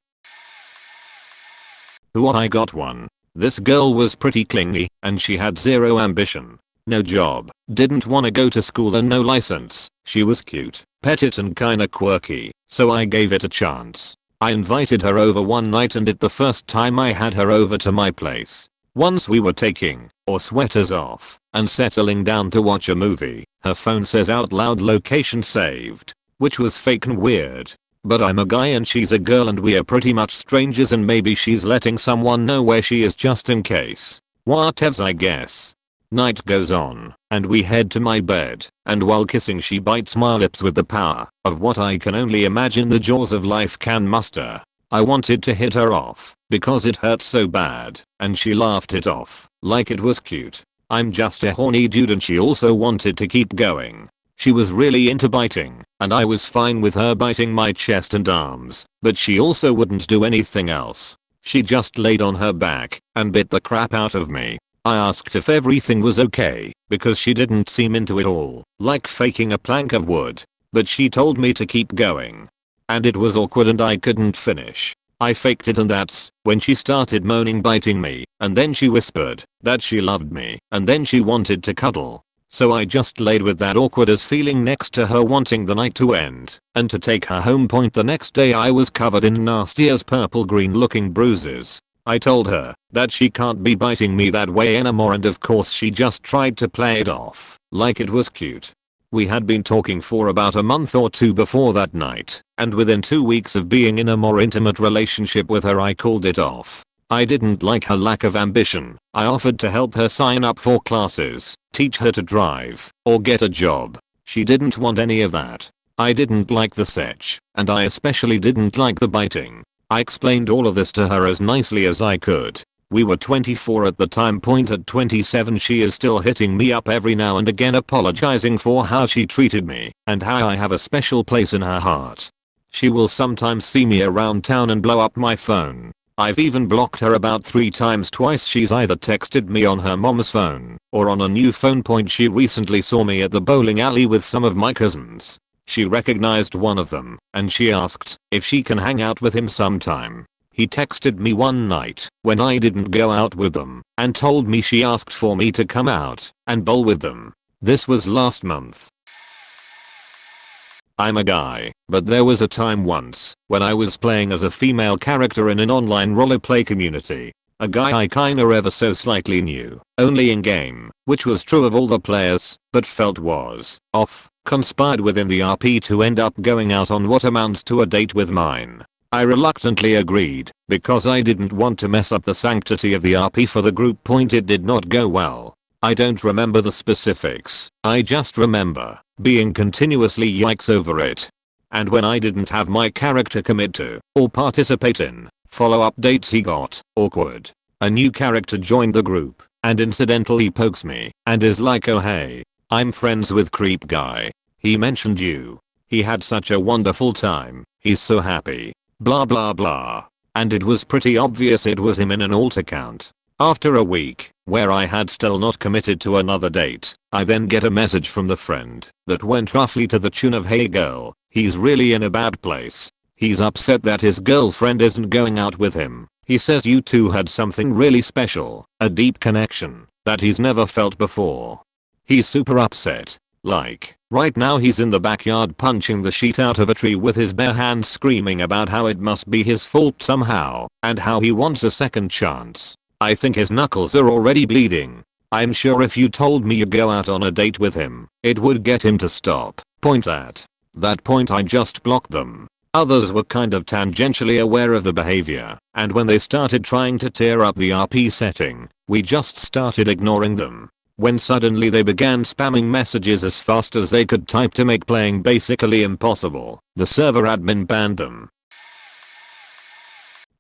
I got one. This girl was pretty clingy and she had zero ambition. No job, didn't wanna go to school and no license. She was cute, petite and kinda quirky, so I gave it a chance. I invited her over one night and it the first time I had her over to my place. Once we were taking our sweaters off and settling down to watch a movie, her phone says out loud "location saved," which was fake and weird. But I'm a guy and she's a girl and we are pretty much strangers and maybe she's letting someone know where she is just in case. Whatevs, I guess. Night goes on and we head to my bed, and while kissing she bites my lips with the power of what I can only imagine the jaws of life can muster. I wanted to hit her off because it hurt so bad, and she laughed it off like it was cute. I'm just a horny dude and she also wanted to keep going. She was really into biting, and I was fine with her biting my chest and arms, but she also wouldn't do anything else. She just laid on her back and bit the crap out of me. I asked if everything was okay because she didn't seem into it all, like faking a plank of wood, but she told me to keep going. And it was awkward and I couldn't finish. I faked it and that's when she started moaning, biting me, and then she whispered that she loved me and then she wanted to cuddle. So I just laid with that awkward as feeling next to her, wanting the night to end and to take her home. The next day I was covered in nasty as purple green looking bruises. I told her that she can't be biting me that way anymore, and of course she just tried to play it off like it was cute. We had been talking for about a month or two before that night, and within 2 weeks of being in a more intimate relationship with her I called it off. I didn't like her lack of ambition. I offered to help her sign up for classes, teach her to drive, or get a job. She didn't want any of that. I didn't like the sex, and I especially didn't like the biting. I explained all of this to her as nicely as I could. We were 24 at the time. At 27 she is still hitting me up every now and again, apologizing for how she treated me and how I have a special place in her heart. She will sometimes see me around town and blow up my phone. I've even blocked her about 3 times. Twice she's either texted me on her mom's phone or on a new phone. She recently saw me at the bowling alley with some of my cousins. She recognized one of them and she asked if she can hang out with him sometime. He texted me one night when I didn't go out with them and told me she asked for me to come out and bowl with them. This was last month. I'm a guy, but there was a time once when I was playing as a female character in an online roleplay community. A guy I kinda ever so slightly knew, only in game, which was true of all the players, but felt was off, conspired within the RP to end up going out on what amounts to a date with mine. I reluctantly agreed because I didn't want to mess up the sanctity of the RP for the group. It did not go well. I don't remember the specifics. I just remember being continuously yikes over it. And when I didn't have my character commit to or participate in follow-up dates, he got awkward. A new character joined the group and incidentally pokes me and is like, "Oh hey, I'm friends with creep guy. He mentioned you. He had such a wonderful time. He's so happy. Blah blah blah." And it was pretty obvious it was him in an alt account. After a week, where I had still not committed to another date, I then get a message from the friend that went roughly to the tune of, "Hey girl, he's really in a bad place. He's upset that his girlfriend isn't going out with him. He says you two had something really special, a deep connection that he's never felt before. He's super upset. Like, right now he's in the backyard punching the shit out of a tree with his bare hands, screaming about how it must be his fault somehow and how he wants a second chance. I think his knuckles are already bleeding. I'm sure if you told me you'd go out on a date with him, it would get him to stop. At that point I just blocked them. Others were kind of tangentially aware of the behavior, and when they started trying to tear up the RP setting, we just started ignoring them. When suddenly they began spamming messages as fast as they could type to make playing basically impossible, the server admin banned them.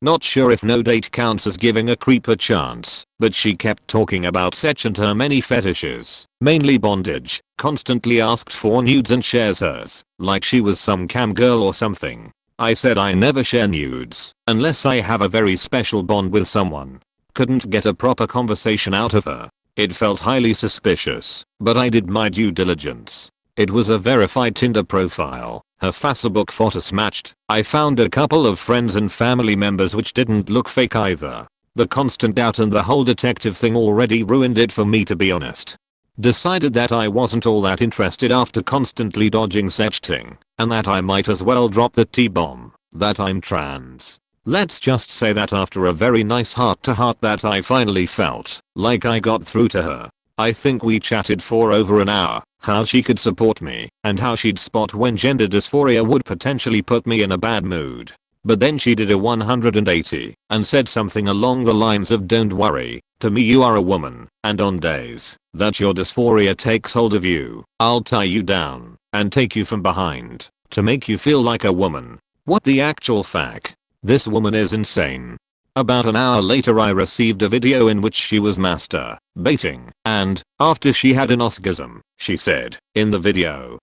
Not sure if no date counts as giving a creep a chance, but she kept talking about Setch and her many fetishes, mainly bondage, constantly asked for nudes and shares hers, like she was some cam girl or something. I said I never share nudes, unless I have a very special bond with someone. Couldn't get a proper conversation out of her. It felt highly suspicious, but I did my due diligence. It was a verified Tinder profile. Her Facebook photos matched. I found a couple of friends and family members which didn't look fake either. The constant doubt and the whole detective thing already ruined it for me, to be honest. Decided that I wasn't all that interested after constantly dodging sexting, and that I might as well drop the T-bomb, that I'm trans. Let's just say that after a very nice heart-to-heart that I finally felt like I got through to her. I think we chatted for over an hour, how she could support me, and how she'd spot when gender dysphoria would potentially put me in a bad mood. But then she did a 180 and said something along the lines of, "Don't worry, to me you are a woman, and on days that your dysphoria takes hold of you, I'll tie you down and take you from behind to make you feel like a woman." What the actual fuck? This woman is insane. About an hour later I received a video in which she was masturbating, and, after she had an orgasm, she said, in the video,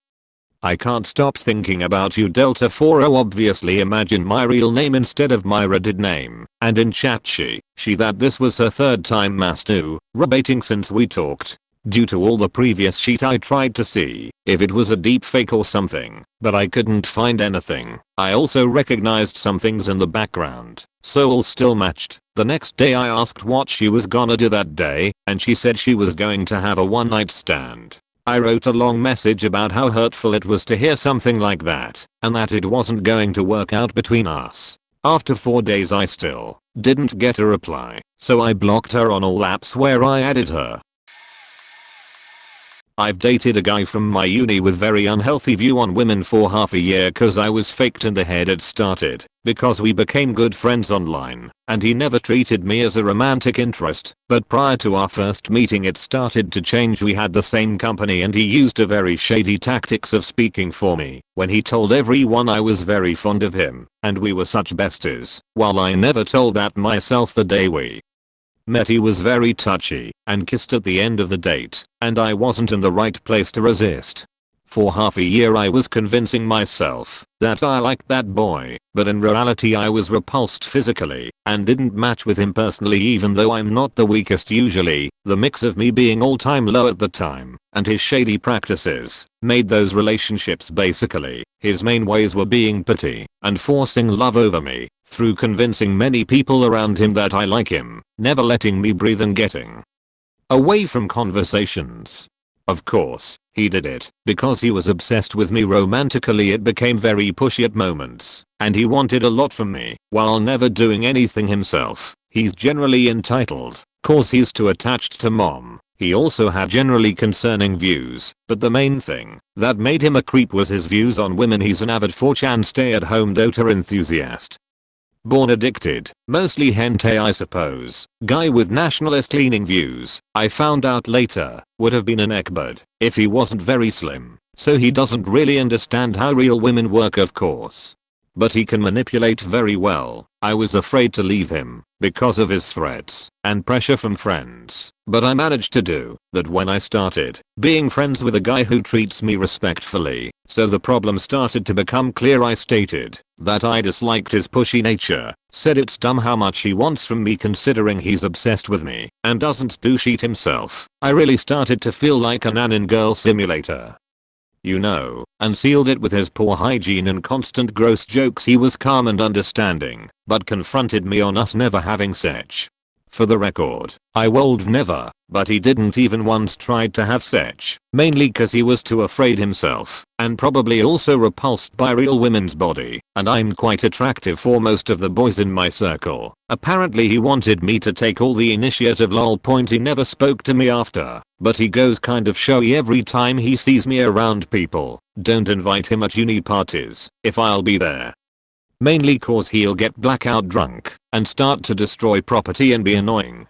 "I can't stop thinking about you Delta 40, obviously imagined my real name instead of my Reddit name," and in chat she that this was her third time masturbating since we talked. Due to all the previous shit I tried to see if it was a deep fake or something, but I couldn't find anything. I also recognized some things in the background, so all still matched. The next day I asked what she was gonna do that day, and she said she was going to have a one night stand. I wrote a long message about how hurtful it was to hear something like that, and that it wasn't going to work out between us. After 4 days I still didn't get a reply, so I blocked her on all apps where I added her. I've dated a guy from my uni with very unhealthy view on women for half a year cause I was faked in the head. It started because we became good friends online and he never treated me as a romantic interest, but prior to our first meeting it started to change. We had the same company and he used a very shady tactics of speaking for me when he told everyone I was very fond of him and we were such besties, while I never told that myself. The day we met he was very touchy and kissed at the end of the date, and I wasn't in the right place to resist. For half a year I was convincing myself that I liked that boy, but in reality I was repulsed physically and didn't match with him personally, even though I'm not the weakest usually. The mix of me being all time low at the time and his shady practices made those relationships basically. His main ways were being petty and forcing love over me through convincing many people around him that I like him, never letting me breathe and getting away from conversations. Of course, he did it because he was obsessed with me romantically. It became very pushy at moments, and he wanted a lot from me while never doing anything himself. He's generally entitled, cause he's too attached to mom. He also had generally concerning views, but the main thing that made him a creep was his views on women. He's an avid 4chan stay-at-home Dota enthusiast. Born addicted, mostly hentai I suppose. Guy with nationalist leaning views, I found out later, would have been an ekbud if he wasn't very slim, so he doesn't really understand how real women work of course. But he can manipulate very well. I was afraid to leave him because of his threats and pressure from friends, but I managed to do that when I started being friends with a guy who treats me respectfully. So the problem started to become clear. I stated that I disliked his pushy nature, said it's dumb how much he wants from me considering he's obsessed with me and doesn't do shit himself. I really started to feel like a nan girl simulator, you know, and sealed it with his poor hygiene and constant gross jokes. He was calm and understanding, but confronted me on us never having sex. For the record, I would never, but he didn't even once tried to have sex, mainly cause he was too afraid himself, and probably also repulsed by real women's body, and I'm quite attractive for most of the boys in my circle. Apparently he wanted me to take all the initiative. Lol. Point, he never spoke to me after, but he goes kind of showy every time he sees me around people. Don't invite him at uni parties, if I'll be there. Mainly cause he'll get blackout drunk and start to destroy property and be annoying.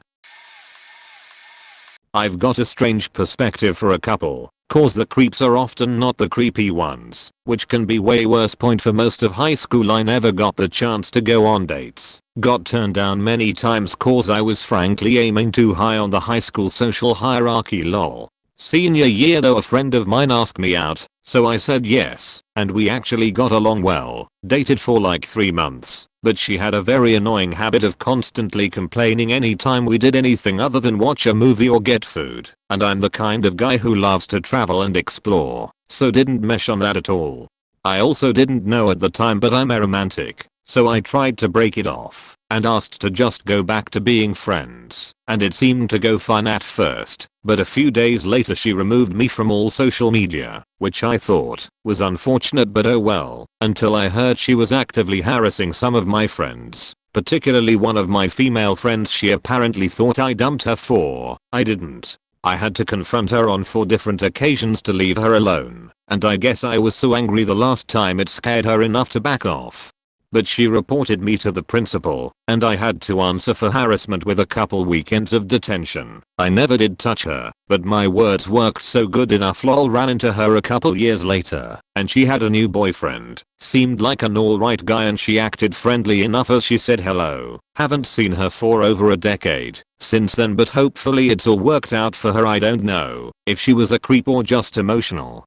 I've got a strange perspective for a couple, cause the creeps are often not the creepy ones, which can be way worse. Point, for most of high school I never got the chance to go on dates. Got turned down many times cause I was frankly aiming too high on the high school social hierarchy. Lol. Senior year though, a friend of mine asked me out, so I said yes, and we actually got along well, dated for like 3 months, but she had a very annoying habit of constantly complaining anytime we did anything other than watch a movie or get food, and I'm the kind of guy who loves to travel and explore, so didn't mesh on that at all. I also didn't know at the time, but I'm a romantic, so I tried to break it off and asked to just go back to being friends, and it seemed to go fine at first, but a few days later she removed me from all social media, which I thought was unfortunate, but oh well, until I heard she was actively harassing some of my friends, particularly one of my female friends she apparently thought I dumped her for. I didn't. I had to confront her on 4 different occasions to leave her alone, and I guess I was so angry the last time it scared her enough to back off. But she reported me to the principal, and I had to answer for harassment with a couple weekends of detention. I never did touch her, but my words worked so good enough. Lol. Ran into her a couple years later, and she had a new boyfriend. Seemed like an alright guy and she acted friendly enough as she said hello. Haven't seen her for over a decade since then, but hopefully it's all worked out for her. I don't know if she was a creep or just emotional.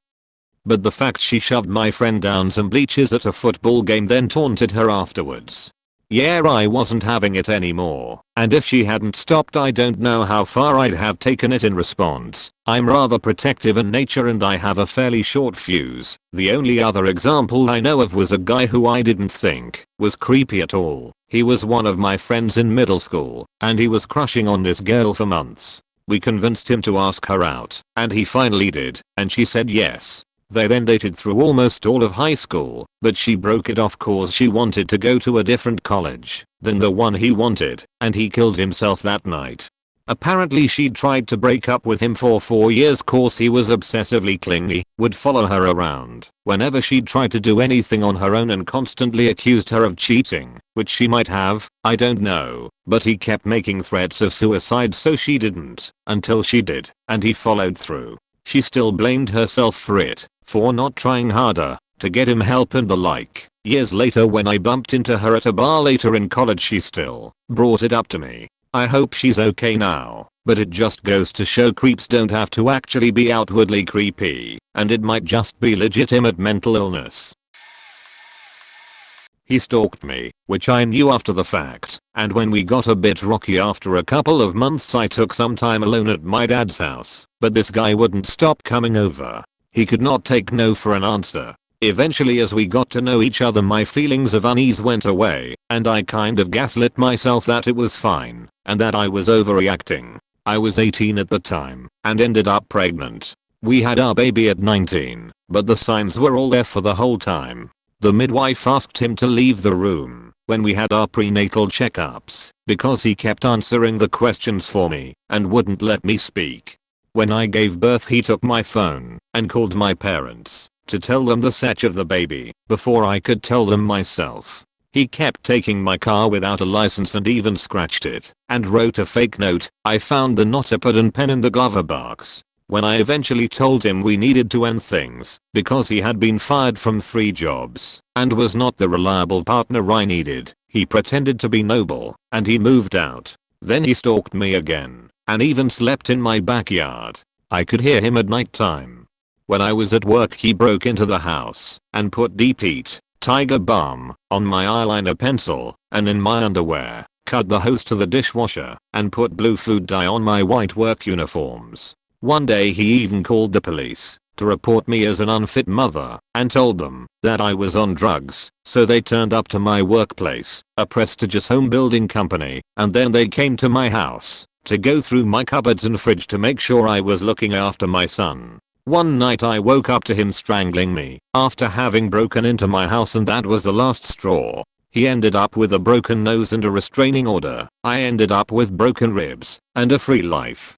But the fact she shoved my friend down some bleachers at a football game then taunted her afterwards. Yeah, I wasn't having it anymore, and if she hadn't stopped I don't know how far I'd have taken it in response. I'm rather protective in nature and I have a fairly short fuse. The only other example I know of was a guy who I didn't think was creepy at all. He was one of my friends in middle school, and he was crushing on this girl for months. We convinced him to ask her out, and he finally did, and she said yes. They then dated through almost all of high school, but she broke it off cause she wanted to go to a different college than the one he wanted, and he killed himself that night. Apparently she'd tried to break up with him for 4 years cause he was obsessively clingy, would follow her around whenever she'd try to do anything on her own, and constantly accused her of cheating, which she might have, I don't know, but he kept making threats of suicide so she didn't, until she did, and he followed through. She still blamed herself for it, for not trying harder to get him help and the like. Years later when I bumped into her at a bar later in college she still brought it up to me. I hope she's okay now, but it just goes to show creeps don't have to actually be outwardly creepy, and it might just be legitimate mental illness. He stalked me, which I knew after the fact, and when we got a bit rocky after a couple of months I took some time alone at my dad's house, but this guy wouldn't stop coming over. He could not take no for an answer. Eventually as we got to know each other my feelings of unease went away, and I kind of gaslit myself that it was fine, and that I was overreacting. I was 18 at the time, and ended up pregnant. We had our baby at 19, but the signs were all there for the whole time. The midwife asked him to leave the room when we had our prenatal checkups because he kept answering the questions for me and wouldn't let me speak. When I gave birth he took my phone and called my parents to tell them the sex of the baby before I could tell them myself. He kept taking my car without a license and even scratched it and wrote a fake note. I found the notepad and pen in the glove box. When I eventually told him we needed to end things because he had been fired from 3 jobs and was not the reliable partner I needed, he pretended to be noble and he moved out. Then he stalked me again and even slept in my backyard. I could hear him at night time. When I was at work he broke into the house and put Deep Heat Tiger Balm on my eyeliner pencil and in my underwear, cut the hose to the dishwasher and put blue food dye on my white work uniforms. One day he even called the police to report me as an unfit mother and told them that I was on drugs. So they turned up to my workplace, a prestigious home building company, and then they came to my house to go through my cupboards and fridge to make sure I was looking after my son. One night I woke up to him strangling me after having broken into my house, and that was the last straw. He ended up with a broken nose and a restraining order. I ended up with broken ribs and a free life.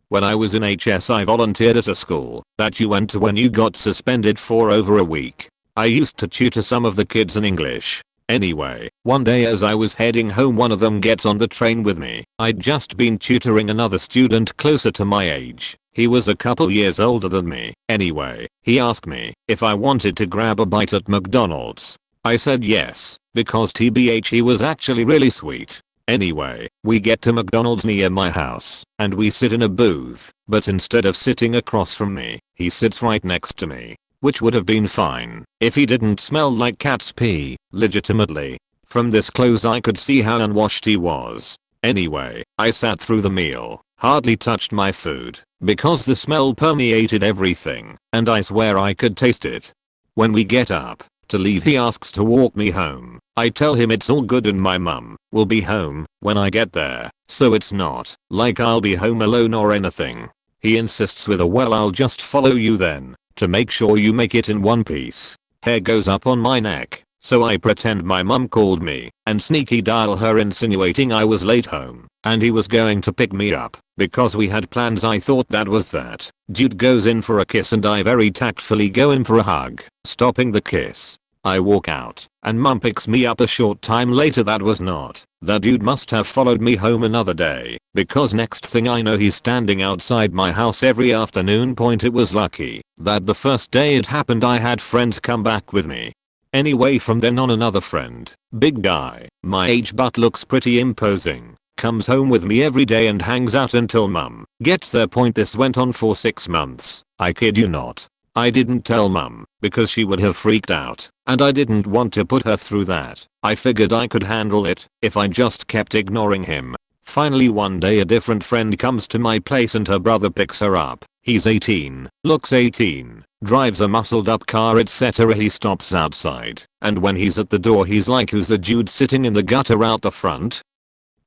When I was in HS, I volunteered at a school that you went to when you got suspended for over a week. I used to tutor some of the kids in English. Anyway, one day as I was heading home, one of them gets on the train with me. I'd just been tutoring another student closer to my age. He was a couple years older than me. Anyway, he asked me if I wanted to grab a bite at McDonald's. I said yes, because TBH he was actually really sweet. Anyway, we get to McDonald's near my house, and we sit in a booth, but instead of sitting across from me, he sits right next to me, which would have been fine if he didn't smell like cat's pee, legitimately. From this close I could see how unwashed he was. Anyway, I sat through the meal, hardly touched my food, because the smell permeated everything, and I swear I could taste it. When we get up to leave, he asks to walk me home. I tell him it's all good and my mum will be home when I get there, so it's not like I'll be home alone or anything. He insists with a "well, I'll just follow you then, to make sure you make it in one piece." Hair goes up on my neck, so I pretend my mum called me and sneaky dial her, insinuating I was late home and he was going to pick me up because we had plans. I thought that was that. Dude goes in for a kiss and I very tactfully go in for a hug, stopping the kiss. I walk out, and mum picks me up a short time later. That was not. That dude must have followed me home another day, because next thing I know he's standing outside my house every afternoon. It was lucky that the first day it happened I had friends come back with me. Anyway, from then on another friend, big guy, my age but looks pretty imposing, comes home with me every day and hangs out until mum gets there. This went on for 6 months. I kid you not. I didn't tell mum because she would have freaked out, and I didn't want to put her through that. I figured I could handle it if I just kept ignoring him. Finally one day a different friend comes to my place and her brother picks her up. He's 18, looks 18, drives a muscled up car, etc. He stops outside, and when he's at the door he's like, "Who's the dude sitting in the gutter out the front?"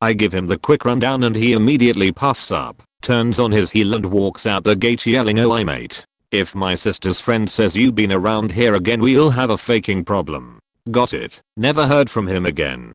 I give him the quick rundown and he immediately puffs up, turns on his heel and walks out the gate yelling, "Oh, I mate. If my sister's friend says you've been around here again, we'll have a faking problem." Got it. Never heard from him again.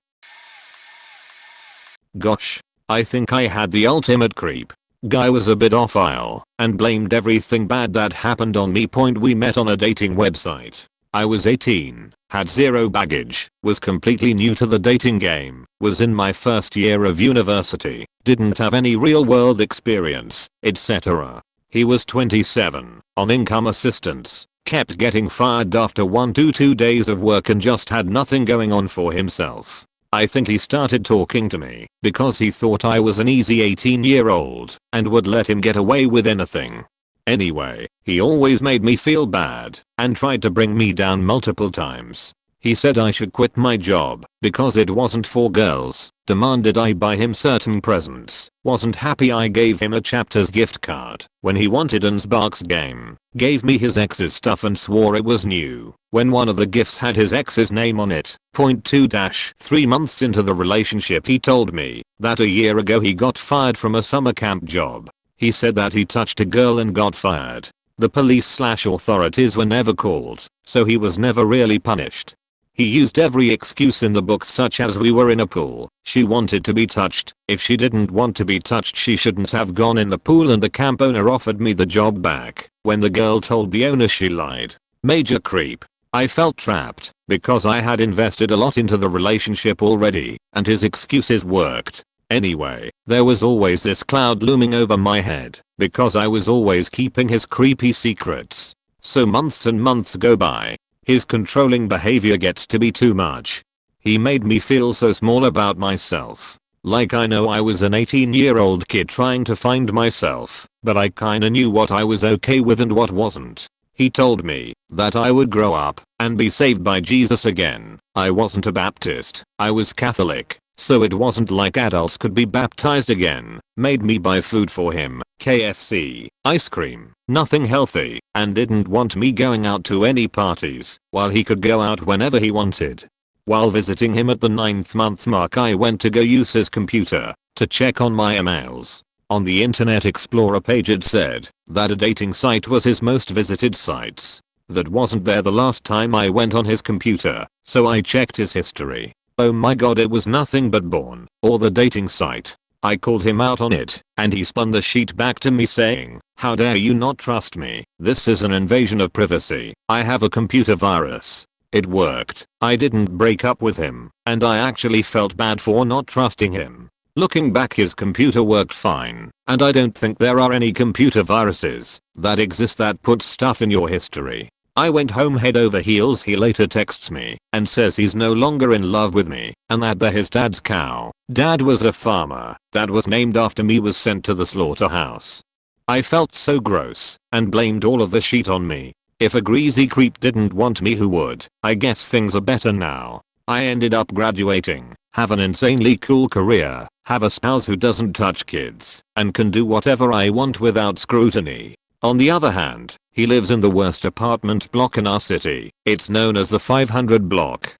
Gosh, I think I had the ultimate creep. Guy was a bit off aisle and blamed everything bad that happened on me. We met on a dating website. I was 18, had zero baggage, was completely new to the dating game, was in my first year of university, didn't have any real world experience, etc. He was 27, on income assistance, kept getting fired after 1 to 2 days of work and just had nothing going on for himself. I think he started talking to me because he thought I was an easy 18-year-old and would let him get away with anything. Anyway, he always made me feel bad and tried to bring me down multiple times. He said I should quit my job because it wasn't for girls, demanded I buy him certain presents, wasn't happy I gave him a Chapters gift card when he wanted an Xbox game, gave me his ex's stuff and swore it was new when one of the gifts had his ex's name on it. 2-3 months into the relationship he told me that a year ago he got fired from a summer camp job. He said that he touched a girl and got fired. The police/authorities were never called, so he was never really punished. He used every excuse in the book, such as we were in a pool, she wanted to be touched, if she didn't want to be touched she shouldn't have gone in the pool, and the camp owner offered me the job back when the girl told the owner she lied. Major creep. I felt trapped because I had invested a lot into the relationship already and his excuses worked. Anyway, there was always this cloud looming over my head because I was always keeping his creepy secrets. So months and months go by. His controlling behavior gets to be too much. He made me feel so small about myself. Like I know I was an 18-year-old kid trying to find myself, but I kinda knew what I was okay with and what wasn't. He told me that I would grow up and be saved by Jesus again. I wasn't a Baptist, I was Catholic, So it wasn't like adults could be baptized again. Made me buy food for him, KFC, ice cream, nothing healthy, and didn't want me going out to any parties, while he could go out whenever he wanted. While visiting him at the 9th month mark, I went to go use his computer to check on my emails. On the Internet Explorer page it said that a dating site was his most visited sites. That wasn't there the last time I went on his computer, so I checked his history. Oh my god, it was nothing but Born, or the dating site. I called him out on it, and he spun the sheet back to me saying, "How dare you not trust me? This is an invasion of privacy. I have a computer virus." It worked. I didn't break up with him, and I actually felt bad for not trusting him. Looking back, his computer worked fine, and I don't think there are any computer viruses that exist that put stuff in your history. I went home head over heels. He later texts me and says he's no longer in love with me, and that his dad's cow, dad was a farmer, that was named after me, was sent to the slaughterhouse. I felt so gross and blamed all of the shit on me. If a greasy creep didn't want me, who would? I guess things are better now. I ended up graduating, have an insanely cool career, have a spouse who doesn't touch kids, and can do whatever I want without scrutiny. On the other hand, he lives in the worst apartment block in our city. It's known as the 500 block.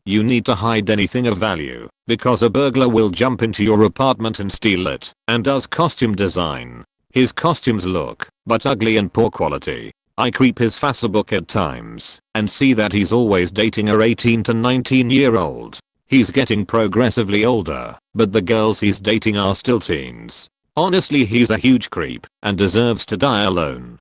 You need to hide anything of value, because a burglar will jump into your apartment and steal it, and does costume design. His costumes look but ugly and poor quality. I creep his Facebook at times and see that he's always dating a 18 to 19-year-old. He's getting progressively older, but the girls he's dating are still teens. Honestly, he's a huge creep and deserves to die alone.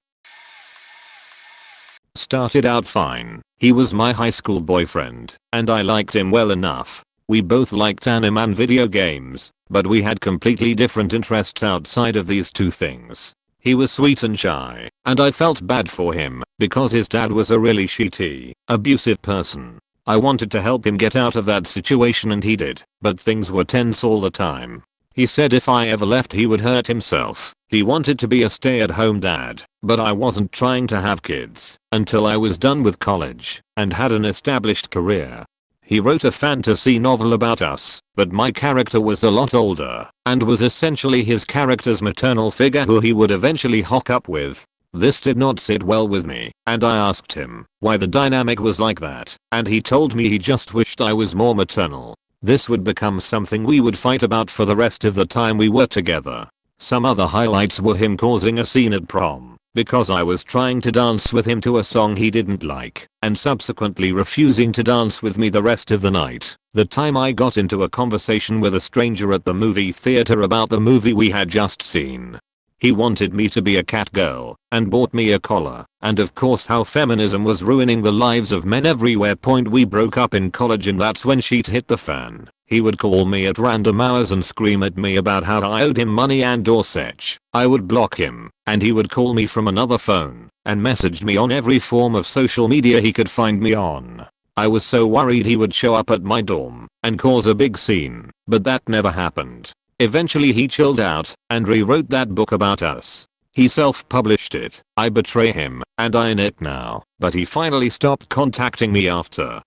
Started out fine. He was my high school boyfriend, and I liked him well enough. We both liked anime and video games, but we had completely different interests outside of these two things. He was sweet and shy, and I felt bad for him because his dad was a really shitty, abusive person. I wanted to help him get out of that situation, and he did, but things were tense all the time. He said if I ever left he would hurt himself. He wanted to be a stay-at-home dad, but I wasn't trying to have kids until I was done with college and had an established career. He wrote a fantasy novel about us, but my character was a lot older and was essentially his character's maternal figure who he would eventually hook up with. This did not sit well with me, and I asked him why the dynamic was like that, and he told me he just wished I was more maternal. This would become something we would fight about for the rest of the time we were together. Some other highlights were him causing a scene at prom because I was trying to dance with him to a song he didn't like, and subsequently refusing to dance with me the rest of the night. The time I got into a conversation with a stranger at the movie theater about the movie we had just seen. He wanted me to be a cat girl and bought me a collar, and of course how feminism was ruining the lives of men everywhere. We broke up in college, and that's when shit hit the fan. He would call me at random hours and scream at me about how I owed him money and or such. I would block him, and he would call me from another phone and messaged me on every form of social media he could find me on. I was so worried he would show up at my dorm and cause a big scene, but that never happened. Eventually he chilled out and rewrote that book about us. He self-published it. I betray him, and I in it now, but he finally stopped contacting me after.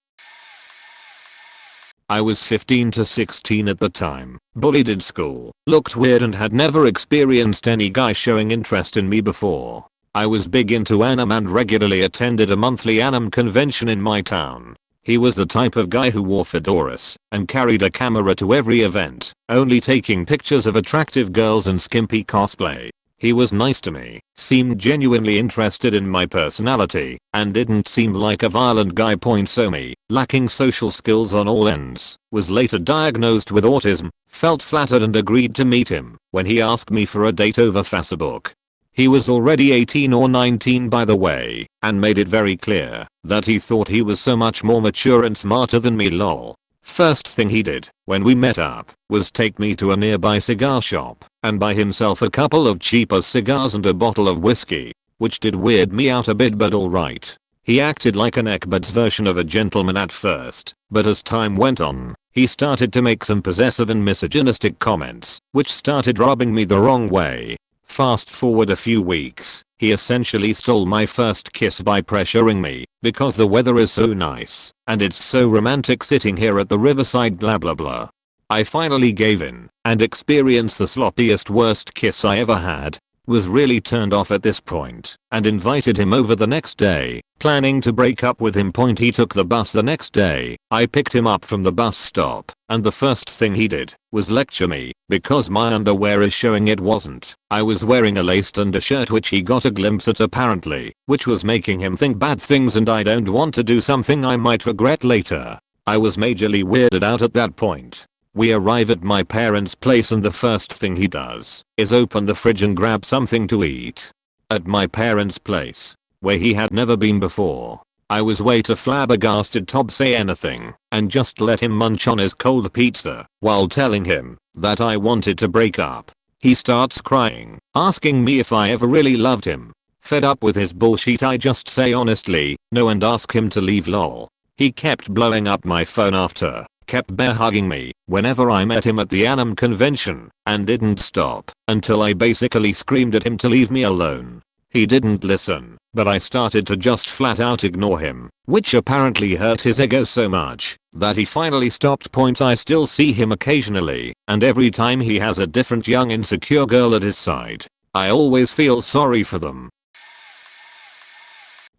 I was 15 to 16 at the time, bullied at school, looked weird, and had never experienced any guy showing interest in me before. I was big into anime and regularly attended a monthly anime convention in my town. He was the type of guy who wore fedoras and carried a camera to every event, only taking pictures of attractive girls and skimpy cosplay. He was nice to me, seemed genuinely interested in my personality, and didn't seem like a violent guy. So me, lacking social skills on all ends, was later diagnosed with autism, felt flattered and agreed to meet him when he asked me for a date over Facebook. He was already 18 or 19 by the way, and made it very clear that he thought he was so much more mature and smarter than me. Lol. First thing he did when we met up was take me to a nearby cigar shop and buy himself a couple of cheaper cigars and a bottle of whiskey, which did weird me out a bit, but alright. He acted like an Ekbert's version of a gentleman at first, but as time went on, he started to make some possessive and misogynistic comments, which started rubbing me the wrong way. Fast forward a few weeks, he essentially stole my first kiss by pressuring me, because the weather is so nice, and it's so romantic sitting here at the riverside blah blah blah. I finally gave in and experienced the sloppiest worst kiss I ever had. Was really turned off at this point and invited him over the next day, planning to break up with him. He took the bus the next day. I picked him up from the bus stop and the first thing he did was lecture me because my underwear is showing it wasn't. I was wearing a laced undershirt which he got a glimpse at apparently, which was making him think bad things, and I don't want to do something I might regret later. I was majorly weirded out at that point. We arrive at my parents' place and the first thing he does is open the fridge and grab something to eat. At my parents' place, where he had never been before, I was way too flabbergasted to say anything and just let him munch on his cold pizza while telling him that I wanted to break up. He starts crying, asking me if I ever really loved him. Fed up with his bullshit, I just say honestly no and ask him to leave. Lol. He kept blowing up my phone after, kept bear hugging me whenever I met him at the anime convention, and didn't stop until I basically screamed at him to leave me alone. He didn't listen, but I started to just flat out ignore him, which apparently hurt his ego so much that he finally stopped. I still see him occasionally, and every time he has a different young insecure girl at his side, I always feel sorry for them.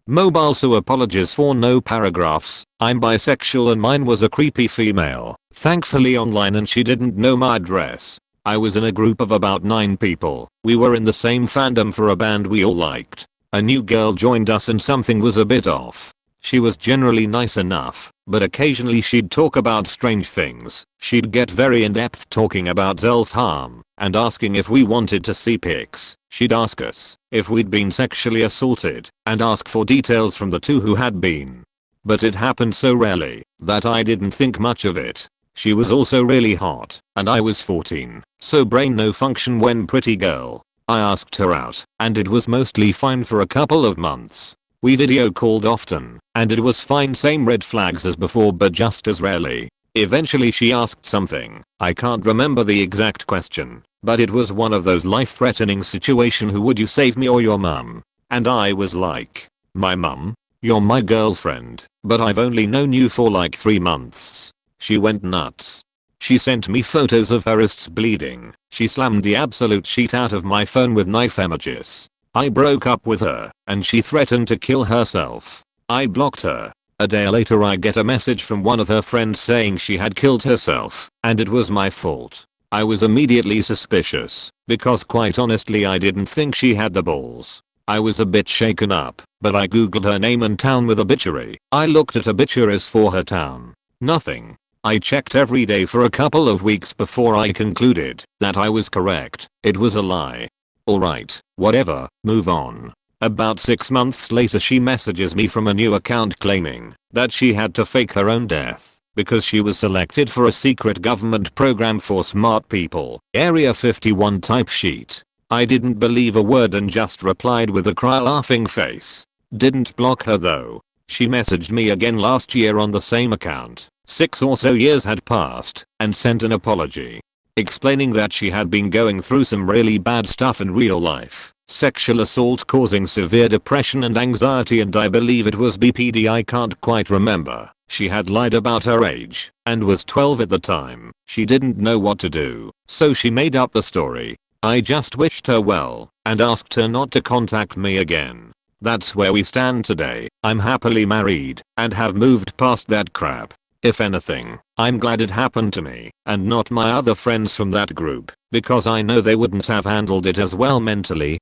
Mobile so apologies for no paragraphs. I'm bisexual and mine was a creepy female, thankfully online, and she didn't know my address. I was in a group of about 9 people. We were in the same fandom for a band we all liked. A new girl joined us and something was a bit off. She was generally nice enough, but occasionally she'd talk about strange things. She'd get very in-depth talking about self-harm and asking if we wanted to see pics. She'd ask us if we'd been sexually assaulted and ask for details from the 2 who had been. But it happened so rarely that I didn't think much of it. She was also really hot and I was 14, so brain no function when pretty girl. I asked her out and it was mostly fine for a couple of months. We video called often and it was fine, same red flags as before but just as rarely. Eventually she asked something. I can't remember the exact question, but it was one of those life-threatening situation, who would you save, me or your mum? And I was like, my mum? You're my girlfriend, but I've only known you for like 3 months. She went nuts. She sent me photos of her wrists bleeding. She slammed the absolute shit out of my phone with knife emojis. I broke up with her and she threatened to kill herself. I blocked her. A day later I get a message from one of her friends saying she had killed herself and it was my fault. I was immediately suspicious because quite honestly I didn't think she had the balls. I was a bit shaken up, but I googled her name and town with obituary. I looked at obituaries for her town. Nothing. I checked every day for a couple of weeks before I concluded that I was correct. It was a lie. Alright, whatever, move on. About 6 months later she messages me from a new account claiming that she had to fake her own death because she was selected for a secret government program for smart people, Area 51 type sheet. I didn't believe a word and just replied with a cry laughing face. Didn't block her though. She messaged me again last year on the same account. 6 or so years had passed and sent an apology, explaining that she had been going through some really bad stuff in real life. Sexual assault causing severe depression and anxiety, and I believe it was BPD, I can't quite remember. She had lied about her age and was 12 at the time. She didn't know what to do, so she made up the story. I just wished her well and asked her not to contact me again. That's where we stand today. I'm happily married and have moved past that crap. If anything, I'm glad it happened to me and not my other friends from that group, because I know they wouldn't have handled it as well mentally.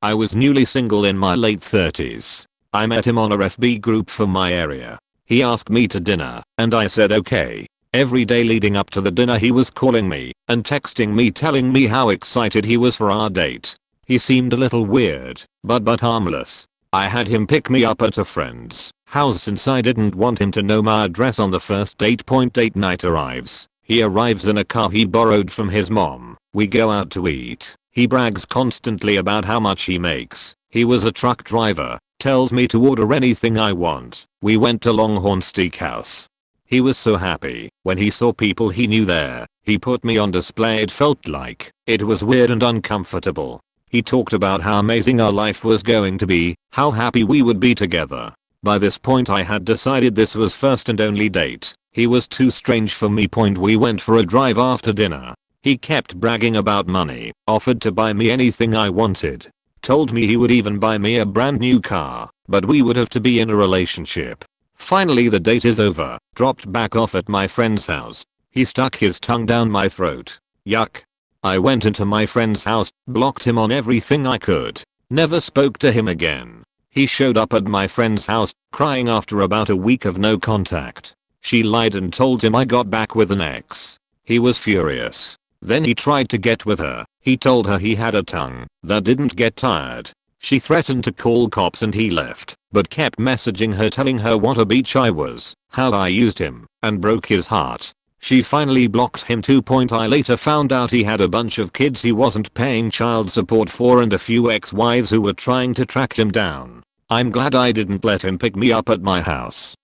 I was newly single in my late 30s. I met him on a FB group for my area. He asked me to dinner and I said okay. Every day leading up to the dinner he was calling me and texting me telling me how excited he was for our date. He seemed a little weird, but harmless. I had him pick me up at a friend's house since I didn't want him to know my address on the first date. Date night arrives. He arrives in a car he borrowed from his mom. We go out to eat. He brags constantly about how much he makes. He was a truck driver. Tells me to order anything I want. We went to Longhorn Steakhouse. He was so happy when he saw people he knew there. He put me on display. It felt like it was weird and uncomfortable. He talked about how amazing our life was going to be, how happy we would be together. By this point I had decided this was first and only date. He was too strange for me. We went for a drive after dinner. He kept bragging about money, offered to buy me anything I wanted. Told me he would even buy me a brand new car, but we would have to be in a relationship. Finally the date is over, dropped back off at my friend's house. He stuck his tongue down my throat. Yuck. I went into my friend's house, blocked him on everything I could. Never spoke to him again. He showed up at my friend's house, crying after about a week of no contact. She lied and told him I got back with an ex. He was furious. Then he tried to get with her. He told her he had a tongue that didn't get tired. She threatened to call cops and he left, but kept messaging her telling her what a bitch I was, how I used him, and broke his heart. She finally blocked him. I later found out he had a bunch of kids he wasn't paying child support for and a few ex-wives who were trying to track him down. I'm glad I didn't let him pick me up at my house.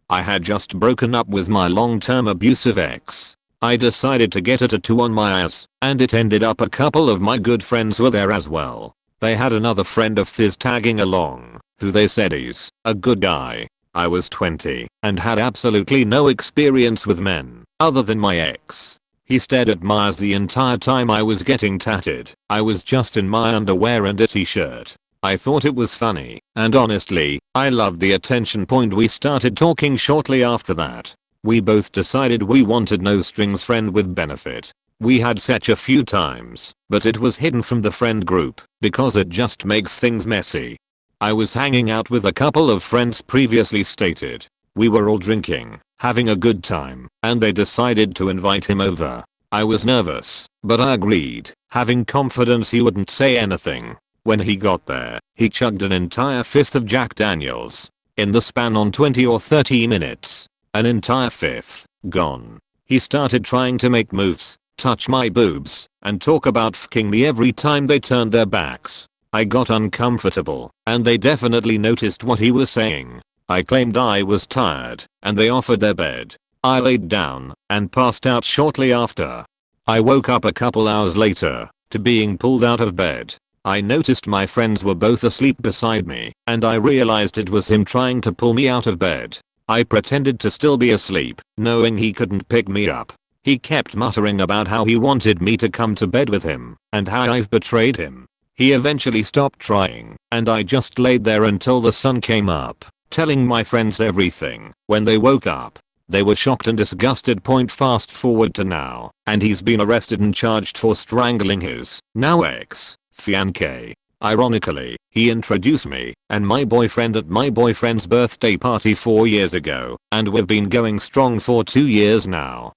I had just broken up with my long-term abusive ex. I decided to get a tattoo on my ass, and it ended up a couple of my good friends were there as well. They had another friend of theirs tagging along, who they said is a good guy. I was 20 and had absolutely no experience with men other than my ex. He stared at my ass the entire time I was getting tatted. I was just in my underwear and a t-shirt. I thought it was funny, and honestly, I loved the attention. We started talking shortly after that. We both decided we wanted no strings friend with benefit. We had sex a few times, but it was hidden from the friend group because it just makes things messy. I was hanging out with a couple of friends previously stated. We were all drinking, having a good time, and they decided to invite him over. I was nervous, but I agreed, having confidence he wouldn't say anything. When he got there, he chugged an entire fifth of Jack Daniels. In the span on 20 or 30 minutes. An entire fifth, gone. He started trying to make moves, touch my boobs, and talk about fucking me every time they turned their backs. I got uncomfortable, and they definitely noticed what he was saying. I claimed I was tired, and they offered their bed. I laid down, and passed out shortly after. I woke up a couple hours later, to being pulled out of bed. I noticed my friends were both asleep beside me, and I realized it was him trying to pull me out of bed. I pretended to still be asleep, knowing he couldn't pick me up. He kept muttering about how he wanted me to come to bed with him, and how I've betrayed him. He eventually stopped trying, and I just laid there until the sun came up, telling my friends everything. When they woke up, they were shocked and disgusted. Fast forward to now, and he's been arrested and charged for strangling his now ex-fiancée. Ironically, he introduced me and my boyfriend at my boyfriend's birthday party 4 years ago, and we've been going strong for 2 years now.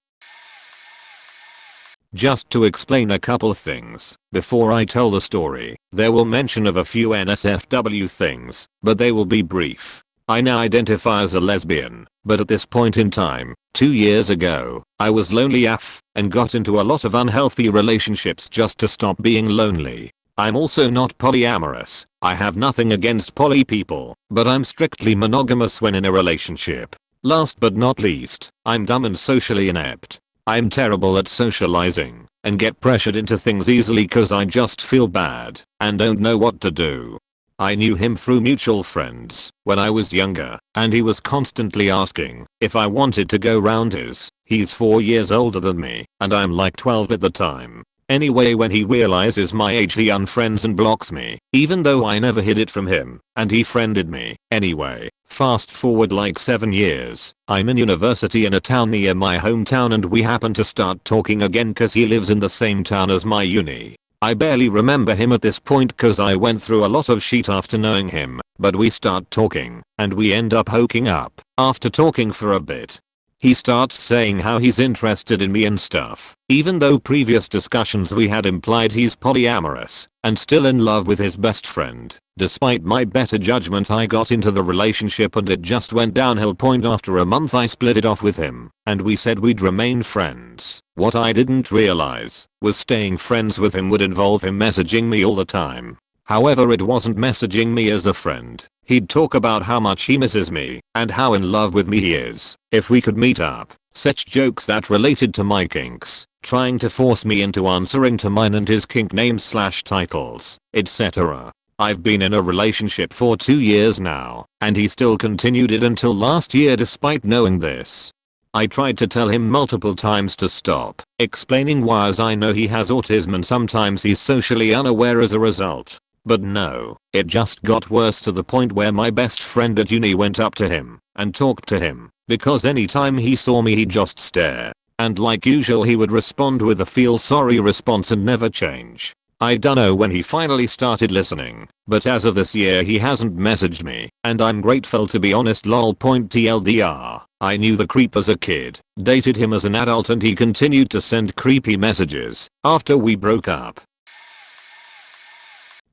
Just to explain a couple things before I tell the story, there will mention of a few NSFW things, but they will be brief. I now identify as a lesbian, but at this point in time, 2 years ago, I was lonely AF and got into a lot of unhealthy relationships just to stop being lonely. I'm also not polyamorous. I have nothing against poly people, but I'm strictly monogamous when in a relationship. Last but not least, I'm dumb and socially inept. I'm terrible at socializing and get pressured into things easily cause I just feel bad and don't know what to do. I knew him through mutual friends when I was younger, and he was constantly asking if I wanted to go round his. He's 4 years older than me, and I'm like 12 at the time. Anyway, when he realizes my age he unfriends and blocks me, even though I never hid it from him, and he friended me. Anyway, fast forward like 7 years, I'm in university in a town near my hometown and we happen to start talking again cause he lives in the same town as my uni. I barely remember him at this point cause I went through a lot of shit after knowing him, but we start talking, and we end up hooking up. After talking for a bit, he starts saying how he's interested in me and stuff, even though previous discussions we had implied he's polyamorous and still in love with his best friend. Despite my better judgment, I got into the relationship and it just went downhill. After a month I split it off with him, and we said we'd remain friends. What I didn't realize was staying friends with him would involve him messaging me all the time. However, it wasn't messaging me as a friend. He'd talk about how much he misses me and how in love with me he is. If we could meet up, such jokes that related to my kinks, trying to force me into answering to mine and his kink names/titles, etc. I've been in a relationship for 2 years now, and he still continued it until last year despite knowing this. I tried to tell him multiple times to stop, explaining why, as I know he has autism and sometimes he's socially unaware as a result. But no, it just got worse to the point where my best friend at uni went up to him and talked to him, because anytime he saw me he'd just stare. And like usual he would respond with a feel sorry response and never change. I dunno when he finally started listening, but as of this year he hasn't messaged me, and I'm grateful to be honest. TLDR. I knew the creep as a kid, dated him as an adult, and he continued to send creepy messages after we broke up.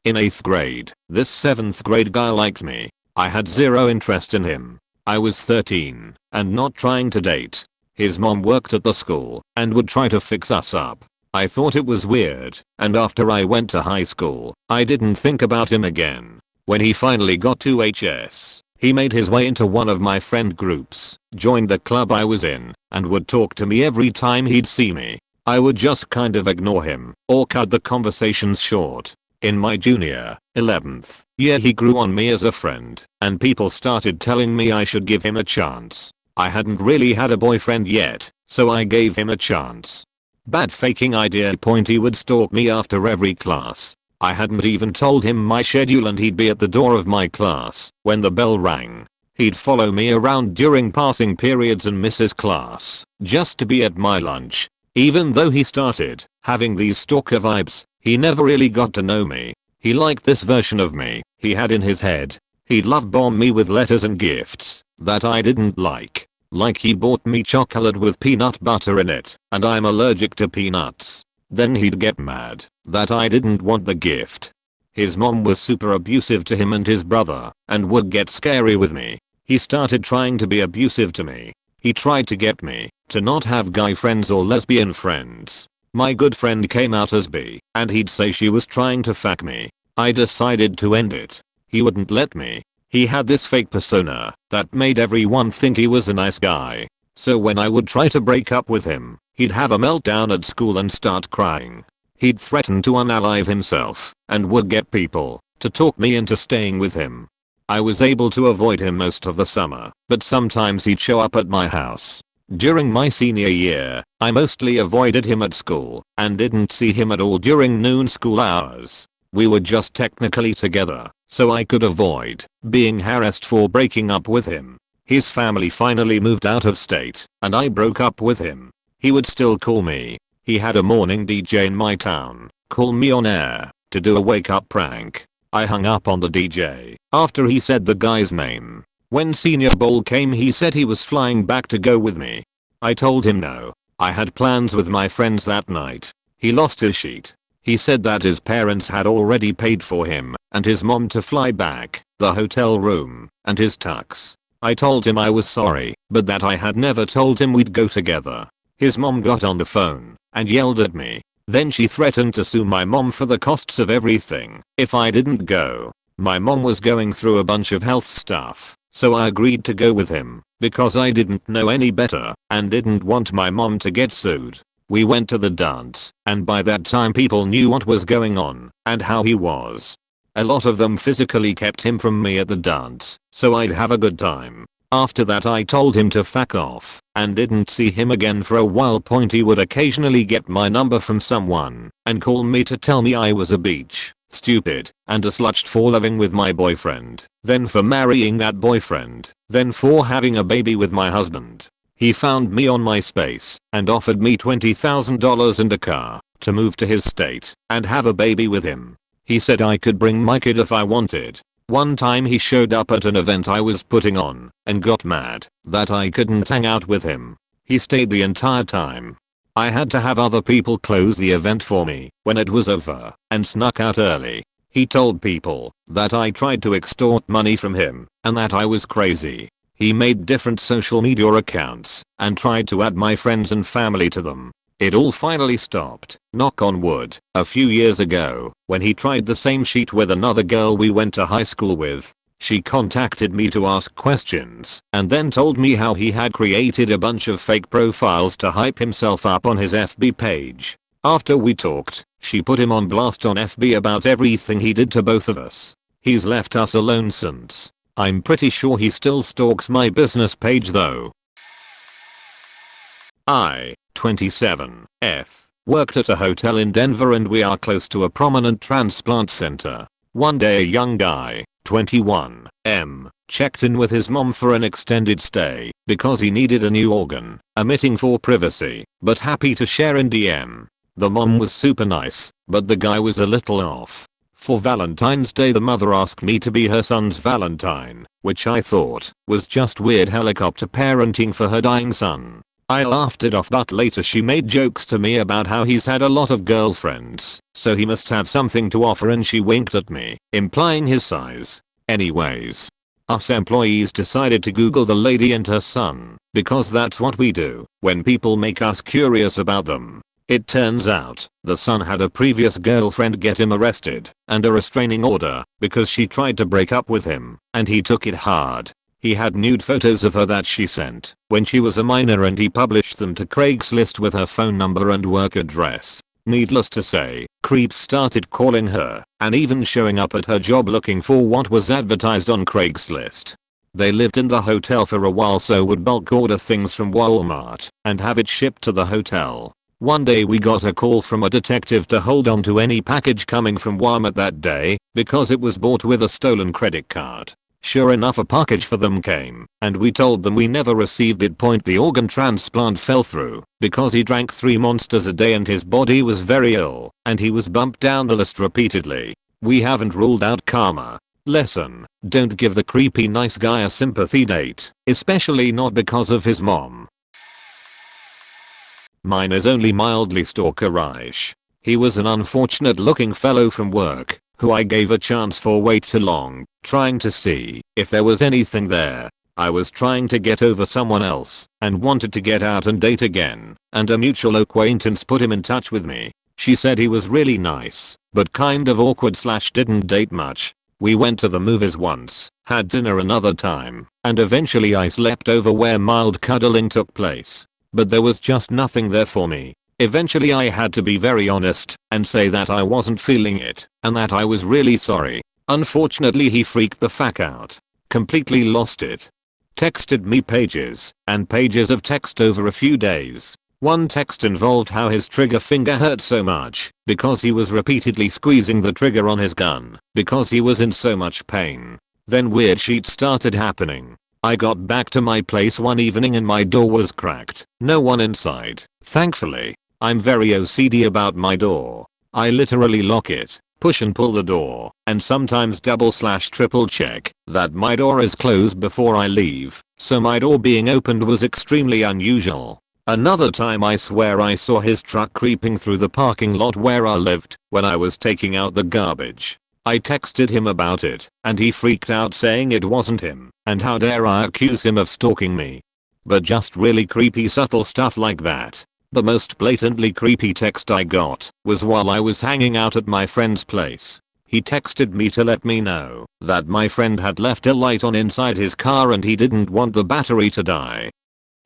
In 8th grade, this 7th grade guy liked me. I had zero interest in him. I was 13 and not trying to date. His mom worked at the school and would try to fix us up. I thought it was weird, and after I went to high school, I didn't think about him again. When he finally got to HS, he made his way into one of my friend groups, joined the club I was in, and would talk to me every time he'd see me. I would just kind of ignore him or cut the conversations short. In my junior, 11th year he grew on me as a friend, and people started telling me I should give him a chance. I hadn't really had a boyfriend yet, so I gave him a chance. Bad faking idea. He would stalk me after every class. I hadn't even told him my schedule and he'd be at the door of my class when the bell rang. He'd follow me around during passing periods and miss his class just to be at my lunch. Even though he started having these stalker vibes, he never really got to know me. He liked this version of me he had in his head. He'd love bomb me with letters and gifts that I didn't like. Like he bought me chocolate with peanut butter in it, and I'm allergic to peanuts. Then he'd get mad that I didn't want the gift. His mom was super abusive to him and his brother, and would get scary with me. He started trying to be abusive to me. He tried to get me to not have guy friends or lesbian friends. My good friend came out as bi, and he'd say she was trying to fuck me. I decided to end it. He wouldn't let me. He had this fake persona that made everyone think he was a nice guy. So when I would try to break up with him, he'd have a meltdown at school and start crying. He'd threaten to unalive himself and would get people to talk me into staying with him. I was able to avoid him most of the summer, but sometimes he'd show up at my house. During my senior year, I mostly avoided him at school and didn't see him at all during noon school hours. We were just technically together, so I could avoid being harassed for breaking up with him. His family finally moved out of state, and I broke up with him. He would still call me. He had a morning DJ in my town call me on air to do a wake up prank. I hung up on the DJ after he said the guy's name. When senior bowl came he said he was flying back to go with me. I told him no. I had plans with my friends that night. He lost his sheet. He said that his parents had already paid for him and his mom to fly back, the hotel room, and his tux. I told him I was sorry, but that I had never told him we'd go together. His mom got on the phone and yelled at me. Then she threatened to sue my mom for the costs of everything if I didn't go. My mom was going through a bunch of health stuff, so I agreed to go with him because I didn't know any better and didn't want my mom to get sued. We went to the dance, and by that time people knew what was going on and how he was. A lot of them physically kept him from me at the dance so I'd have a good time. After that I told him to fuck off and didn't see him again for a while. He would occasionally get my number from someone and call me to tell me I was a bitch, stupid, and a slut for living with my boyfriend, then for marrying that boyfriend, then for having a baby with my husband. He found me on MySpace and offered me $20,000 and a car to move to his state and have a baby with him. He said I could bring my kid if I wanted. One time he showed up at an event I was putting on and got mad that I couldn't hang out with him. He stayed the entire time. I had to have other people close the event for me when it was over and snuck out early. He told people that I tried to extort money from him and that I was crazy. He made different social media accounts and tried to add my friends and family to them. It all finally stopped, knock on wood, a few years ago when he tried the same shit with another girl we went to high school with. She contacted me to ask questions and then told me how he had created a bunch of fake profiles to hype himself up on his FB page. After we talked, she put him on blast on FB about everything he did to both of us. He's left us alone since. I'm pretty sure he still stalks my business page though. I, 27, F, worked at a hotel in Denver and we are close to a prominent transplant center. One day a young guy, 21, M, checked in with his mom for an extended stay because he needed a new organ, omitting for privacy, but happy to share in DM. The mom was super nice, but the guy was a little off. For Valentine's Day the mother asked me to be her son's Valentine, which I thought was just weird helicopter parenting for her dying son. I laughed it off, but later she made jokes to me about how he's had a lot of girlfriends, so he must have something to offer, and she winked at me, implying his size. Anyways, us employees decided to Google the lady and her son, because that's what we do when people make us curious about them. It turns out, the son had a previous girlfriend get him arrested and a restraining order because she tried to break up with him, and he took it hard. He had nude photos of her that she sent when she was a minor and he published them to Craigslist with her phone number and work address. Needless to say, creeps started calling her and even showing up at her job looking for what was advertised on Craigslist. They lived in the hotel for a while, so would bulk order things from Walmart and have it shipped to the hotel. One day we got a call from a detective to hold on to any package coming from Walmart that day because it was bought with a stolen credit card. Sure enough, a package for them came, and we told them we never received it. The organ transplant fell through because he drank 3 monsters a day and his body was very ill, and he was bumped down the list repeatedly. We haven't ruled out karma. Lesson: don't give the creepy nice guy a sympathy date, especially not because of his mom. Mine is only mildly stalkerish. He was an unfortunate looking fellow from work who I gave a chance for way too long, trying to see if there was anything there. I was trying to get over someone else and wanted to get out and date again, and a mutual acquaintance put him in touch with me. She said he was really nice, but kind of awkward / didn't date much. We went to the movies once, had dinner another time, and eventually I slept over where mild cuddling took place. But there was just nothing there for me. Eventually I had to be very honest and say that I wasn't feeling it and that I was really sorry. Unfortunately he freaked the fuck out. Completely lost it. Texted me pages and pages of text over a few days. One text involved how his trigger finger hurt so much because he was repeatedly squeezing the trigger on his gun because he was in so much pain. Then weird shit started happening. I got back to my place one evening and my door was cracked. No one inside, thankfully. I'm very OCD about my door. I literally lock it, push and pull the door, and sometimes double / triple check that my door is closed before I leave, so my door being opened was extremely unusual. Another time I swear I saw his truck creeping through the parking lot where I lived when I was taking out the garbage. I texted him about it, and he freaked out saying it wasn't him, and how dare I accuse him of stalking me. But just really creepy subtle stuff like that. The most blatantly creepy text I got was while I was hanging out at my friend's place. He texted me to let me know that my friend had left a light on inside his car and he didn't want the battery to die.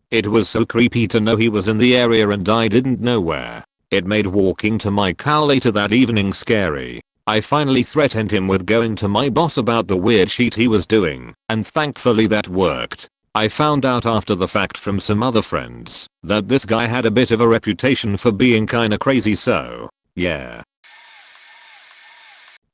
It was so creepy to know he was in the area and I didn't know where. It made walking to my car later that evening scary. I finally threatened him with going to my boss about the weird shit he was doing, and thankfully that worked. I found out after the fact from some other friends that this guy had a bit of a reputation for being kinda crazy, so yeah.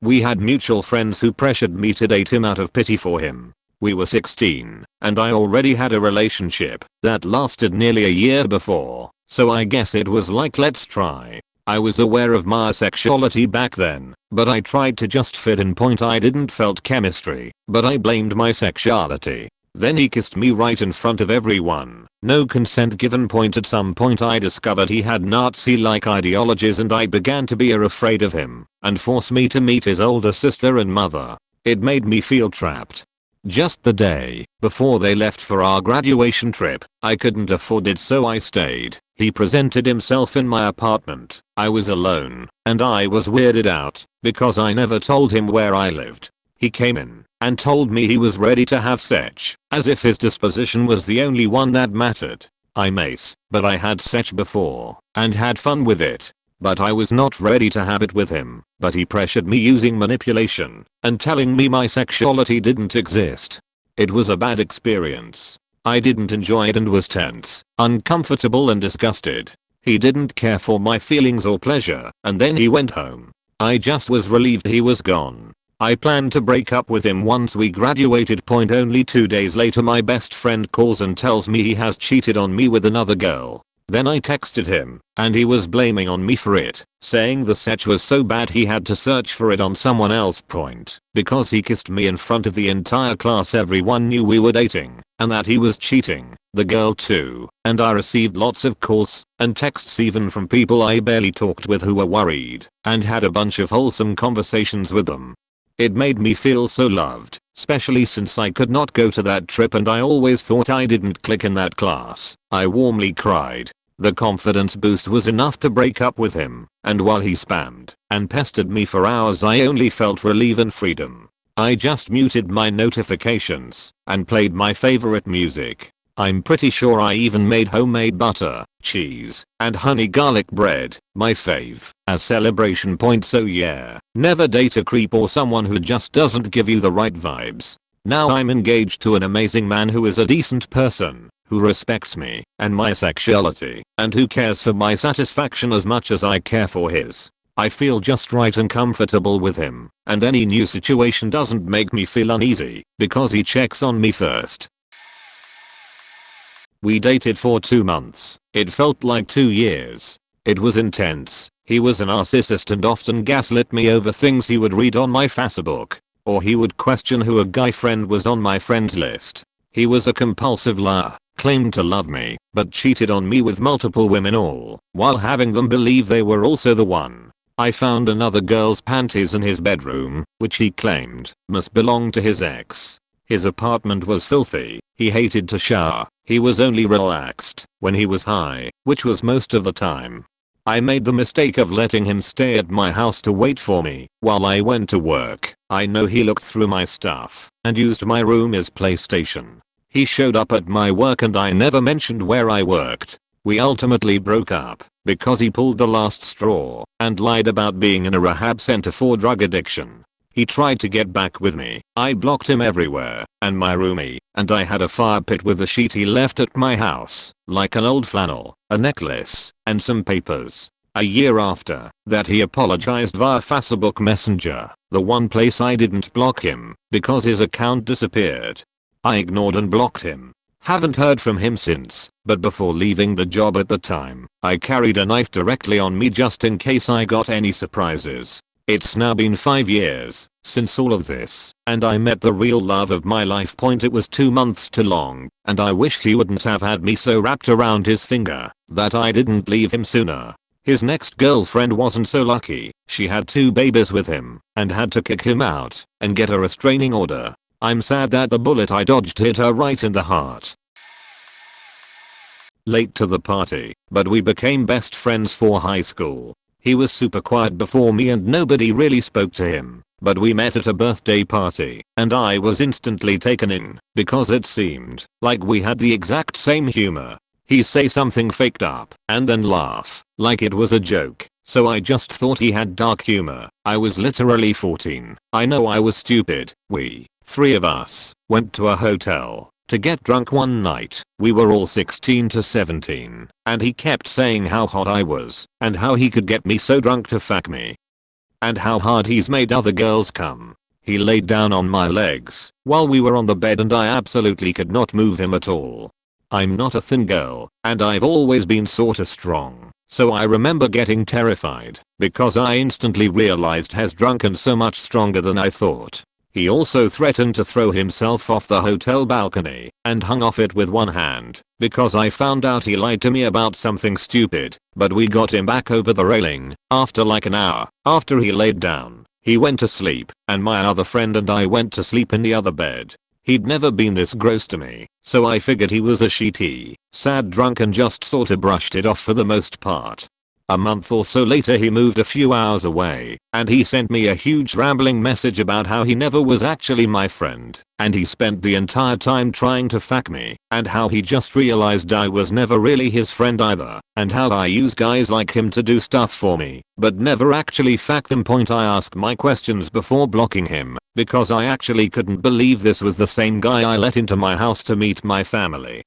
We had mutual friends who pressured me to date him out of pity for him. We were 16, and I already had a relationship that lasted nearly a year before, so I guess it was like let's try. I was aware of my sexuality back then, but I tried to just fit in. I didn't felt chemistry, but I blamed my sexuality. Then he kissed me right in front of everyone. No consent given. At some point I discovered he had Nazi-like ideologies and I began to be afraid of him and forced me to meet his older sister and mother. It made me feel trapped. Just the day before they left for our graduation trip, I couldn't afford it so I stayed. He presented himself in my apartment. I was alone and I was weirded out because I never told him where I lived. He came in and told me he was ready to have sex, as if his disposition was the only one that mattered. I'm ace, but I had sex before and had fun with it. but I was not ready to have it with him. But he pressured me using manipulation and telling me my sexuality didn't exist. It was a bad experience. I didn't enjoy it and was tense, uncomfortable and disgusted. He didn't care for my feelings or pleasure, and then he went home. I just was relieved he was gone. I planned to break up with him once we graduated. Only 2 days later my best friend calls and tells me he has cheated on me with another girl. Then I texted him, and he was blaming on me for it, saying the sex was so bad he had to search for it on someone else. Because he kissed me in front of the entire class, everyone knew we were dating, and that he was cheating, the girl too, and I received lots of calls and texts even from people I barely talked with who were worried, and had a bunch of wholesome conversations with them. It made me feel so loved, especially since I could not go to that trip and I always thought I didn't click in that class. I warmly cried. The confidence boost was enough to break up with him, and while he spammed and pestered me for hours I only felt relief and freedom. I just muted my notifications and played my favorite music. I'm pretty sure I even made homemade butter, cheese, and honey garlic bread, my fave, as celebration point. So yeah, never date a creep or someone who just doesn't give you the right vibes. Now I'm engaged to an amazing man who is a decent person, who respects me and my sexuality, and who cares for my satisfaction as much as I care for his. I feel just right and comfortable with him, and any new situation doesn't make me feel uneasy, because he checks on me first. We dated for 2 months. It felt like 2 years. It was intense. He was a narcissist and often gaslit me over things he would read on my Facebook, or he would question who a guy friend was on my friends list. He was a compulsive liar, claimed to love me, but cheated on me with multiple women, all while having them believe they were also the one. I found another girl's panties in his bedroom, which he claimed must belong to his ex. His apartment was filthy. He hated to shower. He was only relaxed when he was high, which was most of the time. I made the mistake of letting him stay at my house to wait for me while I went to work. I know he looked through my stuff and used my room as PlayStation. He showed up at my work and I never mentioned where I worked. We ultimately broke up because he pulled the last straw and lied about being in a rehab center for drug addiction. He tried to get back with me. I blocked him everywhere, and my roomie and I had a fire pit with a sheet he left at my house, like an old flannel, a necklace, and some papers. A year after that he apologized via Facebook Messenger, the one place I didn't block him, because his account disappeared. I ignored and blocked him. Haven't heard from him since, but before leaving the job at the time, I carried a knife directly on me just in case I got any surprises. It's now been 5 years since all of this, and I met the real love of my life. It was 2 months too long, and I wish he wouldn't have had me so wrapped around his finger that I didn't leave him sooner. His next girlfriend wasn't so lucky. She had 2 babies with him and had to kick him out and get a restraining order. I'm sad that the bullet I dodged hit her right in the heart. Late to the party, but we became best friends for high school. He was super quiet before me and nobody really spoke to him, but we met at a birthday party and I was instantly taken in because it seemed like we had the exact same humor. He'd say something faked up and then laugh like it was a joke, so I just thought he had dark humor. I was literally 14. I know I was stupid. We, 3 of us, went to a hotel to get drunk one night. We were all 16 to 17, and he kept saying how hot I was and how he could get me so drunk to fuck me and how hard he's made other girls come. He laid down on my legs while we were on the bed and I absolutely could not move him at all. I'm not a thin girl and I've always been sorta strong, so I remember getting terrified because I instantly realized he's drunk and so much stronger than I thought. He also threatened to throw himself off the hotel balcony and hung off it with one hand because I found out he lied to me about something stupid, but we got him back over the railing after like an hour. After he laid down, he went to sleep and my other friend and I went to sleep in the other bed. He'd never been this gross to me, so I figured he was a shitty, sad drunk and just sorta brushed it off for the most part. A month or so later he moved a few hours away, and he sent me a huge rambling message about how he never was actually my friend, and he spent the entire time trying to fuck me, and how he just realized I was never really his friend either, and how I use guys like him to do stuff for me, but never actually fuck them. I asked my questions before blocking him, because I actually couldn't believe this was the same guy I let into my house to meet my family.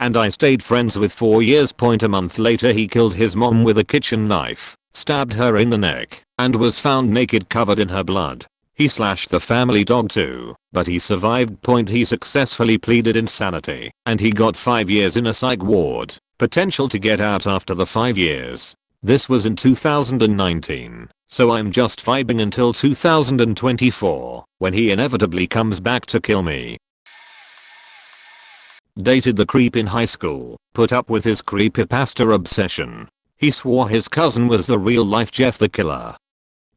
And I stayed friends with 4 years. A month later he killed his mom with a kitchen knife, stabbed her in the neck, and was found naked covered in her blood. He slashed the family dog too, but he survived. He successfully pleaded insanity, and he got 5 years in a psych ward, potential to get out after the 5 years. This was in 2019, so I'm just vibing until 2024, when he inevitably comes back to kill me. Dated the creep in high school, put up with his creepypasta obsession. He swore his cousin was the real life Jeff the Killer.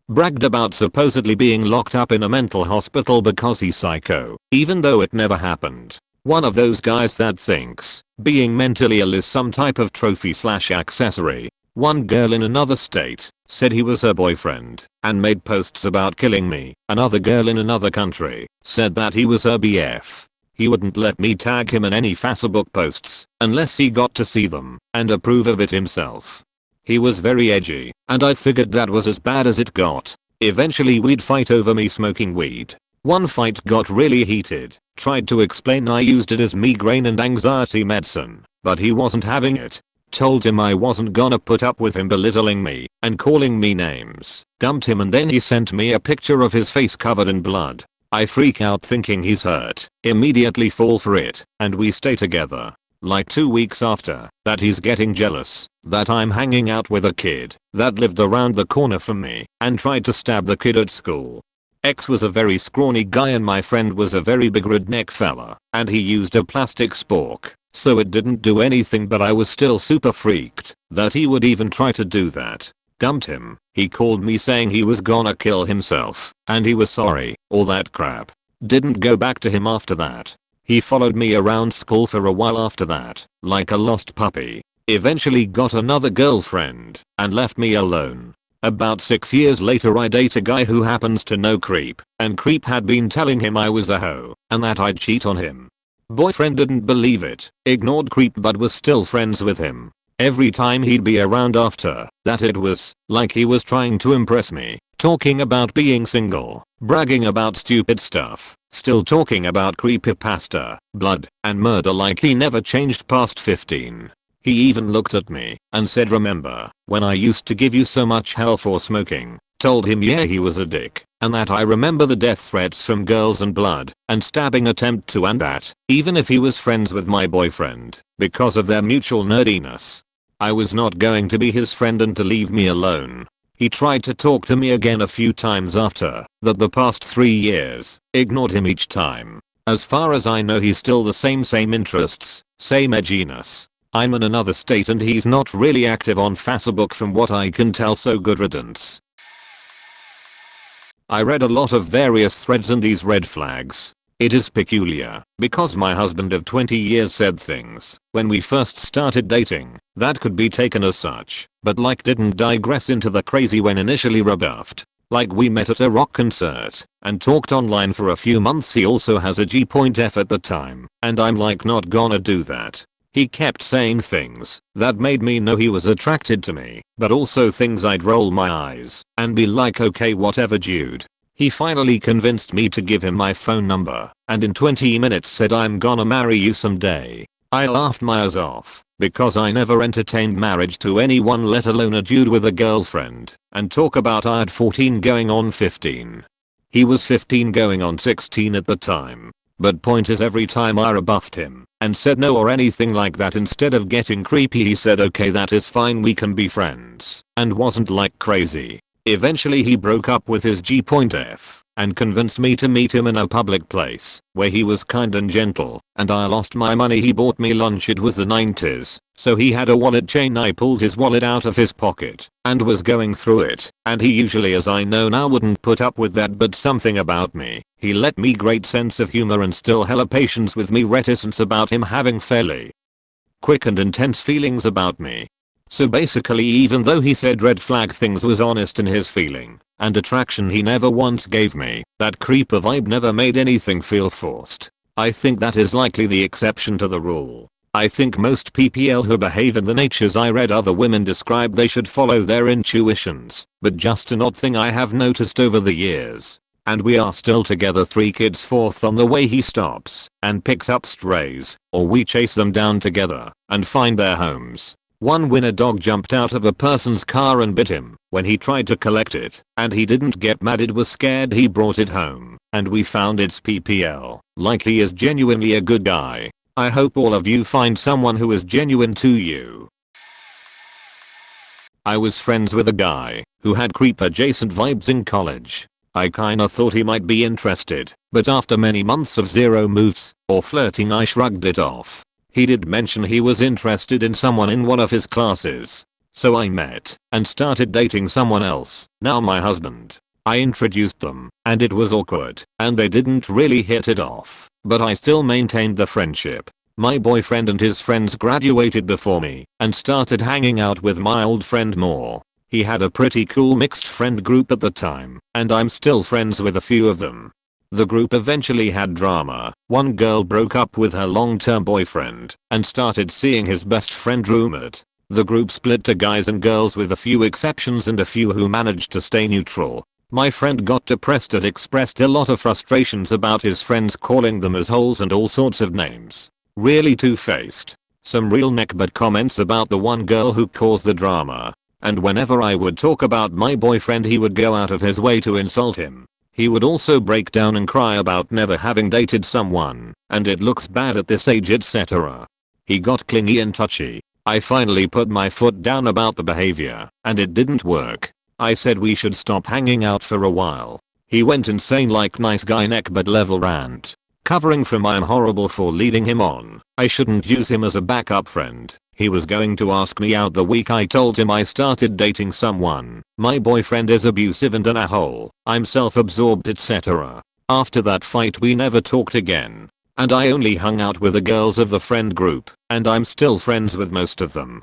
Bragged about supposedly being locked up in a mental hospital because he's psycho, even though it never happened. One of those guys that thinks being mentally ill is some type of trophy/accessory. One girl in another state said he was her boyfriend and made posts about killing me. Another girl in another country said that he was her BF. He wouldn't let me tag him in any Facebook posts unless he got to see them and approve of it himself. He was very edgy, and I figured that was as bad as it got. Eventually we'd fight over me smoking weed. One fight got really heated, tried to explain I used it as migraine and anxiety medicine, but he wasn't having it. Told him I wasn't gonna put up with him belittling me and calling me names. Dumped him, and then he sent me a picture of his face covered in blood. I freak out thinking he's hurt, immediately fall for it, and we stay together. Like 2 weeks after that he's getting jealous that I'm hanging out with a kid that lived around the corner from me and tried to stab the kid at school. X was a very scrawny guy and my friend was a very big redneck fella, and he used a plastic spork, so it didn't do anything, but I was still super freaked that he would even try to do that. Dumped him. He called me saying he was gonna kill himself and he was sorry, all that crap. Didn't go back to him after that. He followed me around school for a while after that, like a lost puppy. Eventually got another girlfriend and left me alone. About 6 years later I date a guy who happens to know Creep, and Creep had been telling him I was a hoe and that I'd cheat on him. Boyfriend didn't believe it, ignored Creep but was still friends with him. Every time he'd be around after that it was like he was trying to impress me, talking about being single, bragging about stupid stuff, still talking about creepypasta, blood, and murder like he never changed past 15. He even looked at me and said, "Remember when I used to give you so much hell for smoking?" Told him yeah, he was a dick, and that I remember the death threats from girls and blood and stabbing attempt too, and that even if he was friends with my boyfriend because of their mutual nerdiness, I was not going to be his friend and to leave me alone. He tried to talk to me again a few times after that the past 3 years, ignored him each time. As far as I know he's still the same interests, same edginess. I'm in another state and he's not really active on Facebook from what I can tell, so good riddance. I read a lot of various threads and these red flags. It is peculiar because my husband of 20 years said things when we first started dating that could be taken as such, but like didn't digress into the crazy when initially rebuffed. Like we met at a rock concert and talked online for a few months. He also has a G.F at the time, and I'm like not gonna do that. He kept saying things that made me know he was attracted to me, but also things I'd roll my eyes and be like, okay whatever dude. He finally convinced me to give him my phone number and in 20 minutes said, "I'm gonna marry you someday." I laughed my ass off because I never entertained marriage to anyone, let alone a dude with a girlfriend, and talk about I had 14 going on 15. He was 15 going on 16 at the time. But point is, every time I rebuffed him and said no or anything like that, instead of getting creepy he said, "Okay, that is fine, we can be friends," and wasn't like crazy. Eventually he broke up with his G.F and convinced me to meet him in a public place where he was kind and gentle, and I lost my money. He bought me lunch. It was the 90s, so he had a wallet chain. I pulled his wallet out of his pocket and was going through it, and he usually, as I know now, wouldn't put up with that, but something about me, he let me, great sense of humor and still hella patience with me, reticence about him having fairly quick and intense feelings about me. So basically, even though he said red flag things, was honest in his feeling and attraction he never once gave me. That creeper vibe never made anything feel forced. I think that is likely the exception to the rule. I think most PPL who behave in the natures I read other women describe, they should follow their intuitions, but just an odd thing I have noticed over the years. And we are still together 3 kids, 4th on the way he stops and picks up strays, or we chase them down together and find their homes. One when a dog jumped out of a person's car and bit him. When he tried to collect it and he didn't get mad, it was scared, he brought it home and we found its PPL. Like, he is genuinely a good guy. I hope all of you find someone who is genuine to you. I was friends with a guy who had creep adjacent vibes in college. I kinda thought he might be interested, but after many months of zero moves or flirting, I shrugged it off. He did mention he was interested in someone in one of his classes. So I met and started dating someone else, now my husband. I introduced them and it was awkward and they didn't really hit it off, but I still maintained the friendship. My boyfriend and his friends graduated before me and started hanging out with my old friend more. He had a pretty cool mixed friend group at the time and I'm still friends with a few of them. The group eventually had drama. One girl broke up with her long-term boyfriend and started seeing his best friend roommate. The group split to guys and girls with a few exceptions and a few who managed to stay neutral. My friend got depressed and expressed a lot of frustrations about his friends calling them assholes and all sorts of names. Really two-faced. Some real neckbutt comments about the one girl who caused the drama. And whenever I would talk about my boyfriend, he would go out of his way to insult him. He would also break down and cry about never having dated someone, and it looks bad at this age, etc. He got clingy and touchy. I finally put my foot down about the behavior, and it didn't work. I said we should stop hanging out for a while. He went insane, like nice guy neckbutt level rant. Covering from I'm horrible for leading him on. I shouldn't use him as a backup friend. He was going to ask me out the week I told him I started dating someone. My boyfriend is abusive and an a-hole. I'm self-absorbed, etc. After that fight we never talked again. And I only hung out with the girls of the friend group, and I'm still friends with most of them.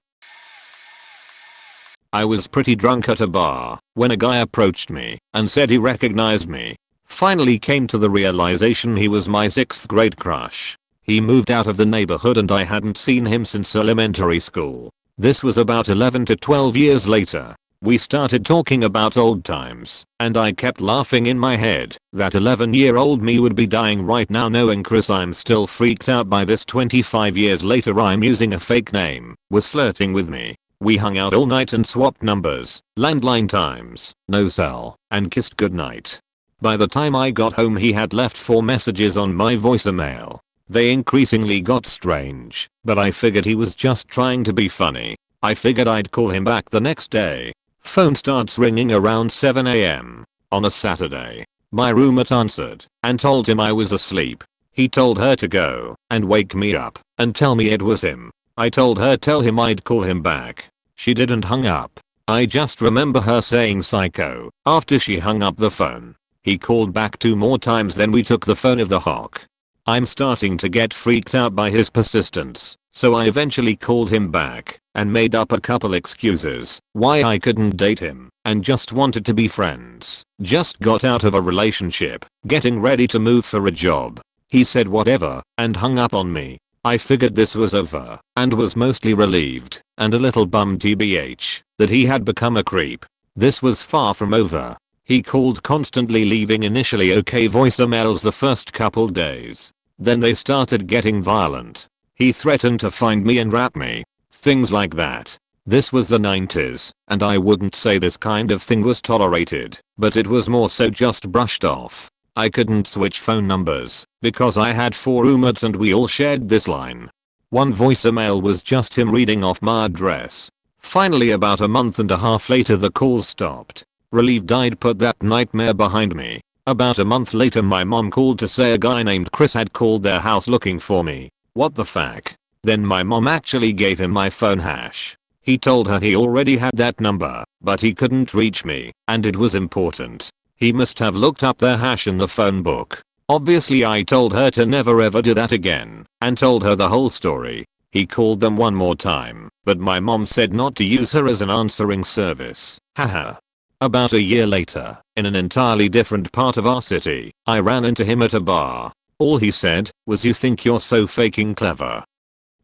I was pretty drunk at a bar when a guy approached me and said he recognized me. Finally came to the realization he was my 6th grade crush. He moved out of the neighborhood and I hadn't seen him since elementary school. This was about 11 to 12 years later. We started talking about old times, and I kept laughing in my head that 11-year-old me would be dying right now knowing Chris, I'm still freaked out by this 25 years later I'm using a fake name, was flirting with me. We hung out all night and swapped numbers, landline times, no cell, and kissed goodnight. By the time I got home he had left 4 messages on my voicemail. They increasingly got strange, but I figured he was just trying to be funny. I figured I'd call him back the next day. Phone starts ringing around 7 AM on a Saturday. My roommate answered and told him I was asleep. He told her to go and wake me up and tell me it was him. I told her tell him I'd call him back. She didn't hung up. I just remember her saying psycho after she hung up the phone. He called back 2 more times, then we took the phone of the hawk. I'm starting to get freaked out by his persistence, so I eventually called him back and made up a couple excuses why I couldn't date him and just wanted to be friends. Just got out of a relationship, getting ready to move for a job. He said whatever and hung up on me. I figured this was over and was mostly relieved and a little bummed tbh that he had become a creep. This was far from over. He called constantly, leaving initially okay voicemails the first couple days. Then they started getting violent. He threatened to find me and rap me. Things like that. This was the 90s, and I wouldn't say this kind of thing was tolerated, but it was more so just brushed off. I couldn't switch phone numbers because I had 4 roommates and we all shared this line. One voicemail was just him reading off my address. Finally, about a month and a half later, the calls stopped. Relieved I'd put that nightmare behind me. About a month later my mom called to say a guy named Chris had called their house looking for me. What the fuck? Then my mom actually gave him my phone hash. He told her he already had that number, but he couldn't reach me, and it was important. He must have looked up their hash in the phone book. Obviously I told her to never ever do that again, and told her the whole story. He called them one more time, but my mom said not to use her as an answering service. Haha. About a year later, in an entirely different part of our city, I ran into him at a bar. All he said was, "You think you're so faking clever."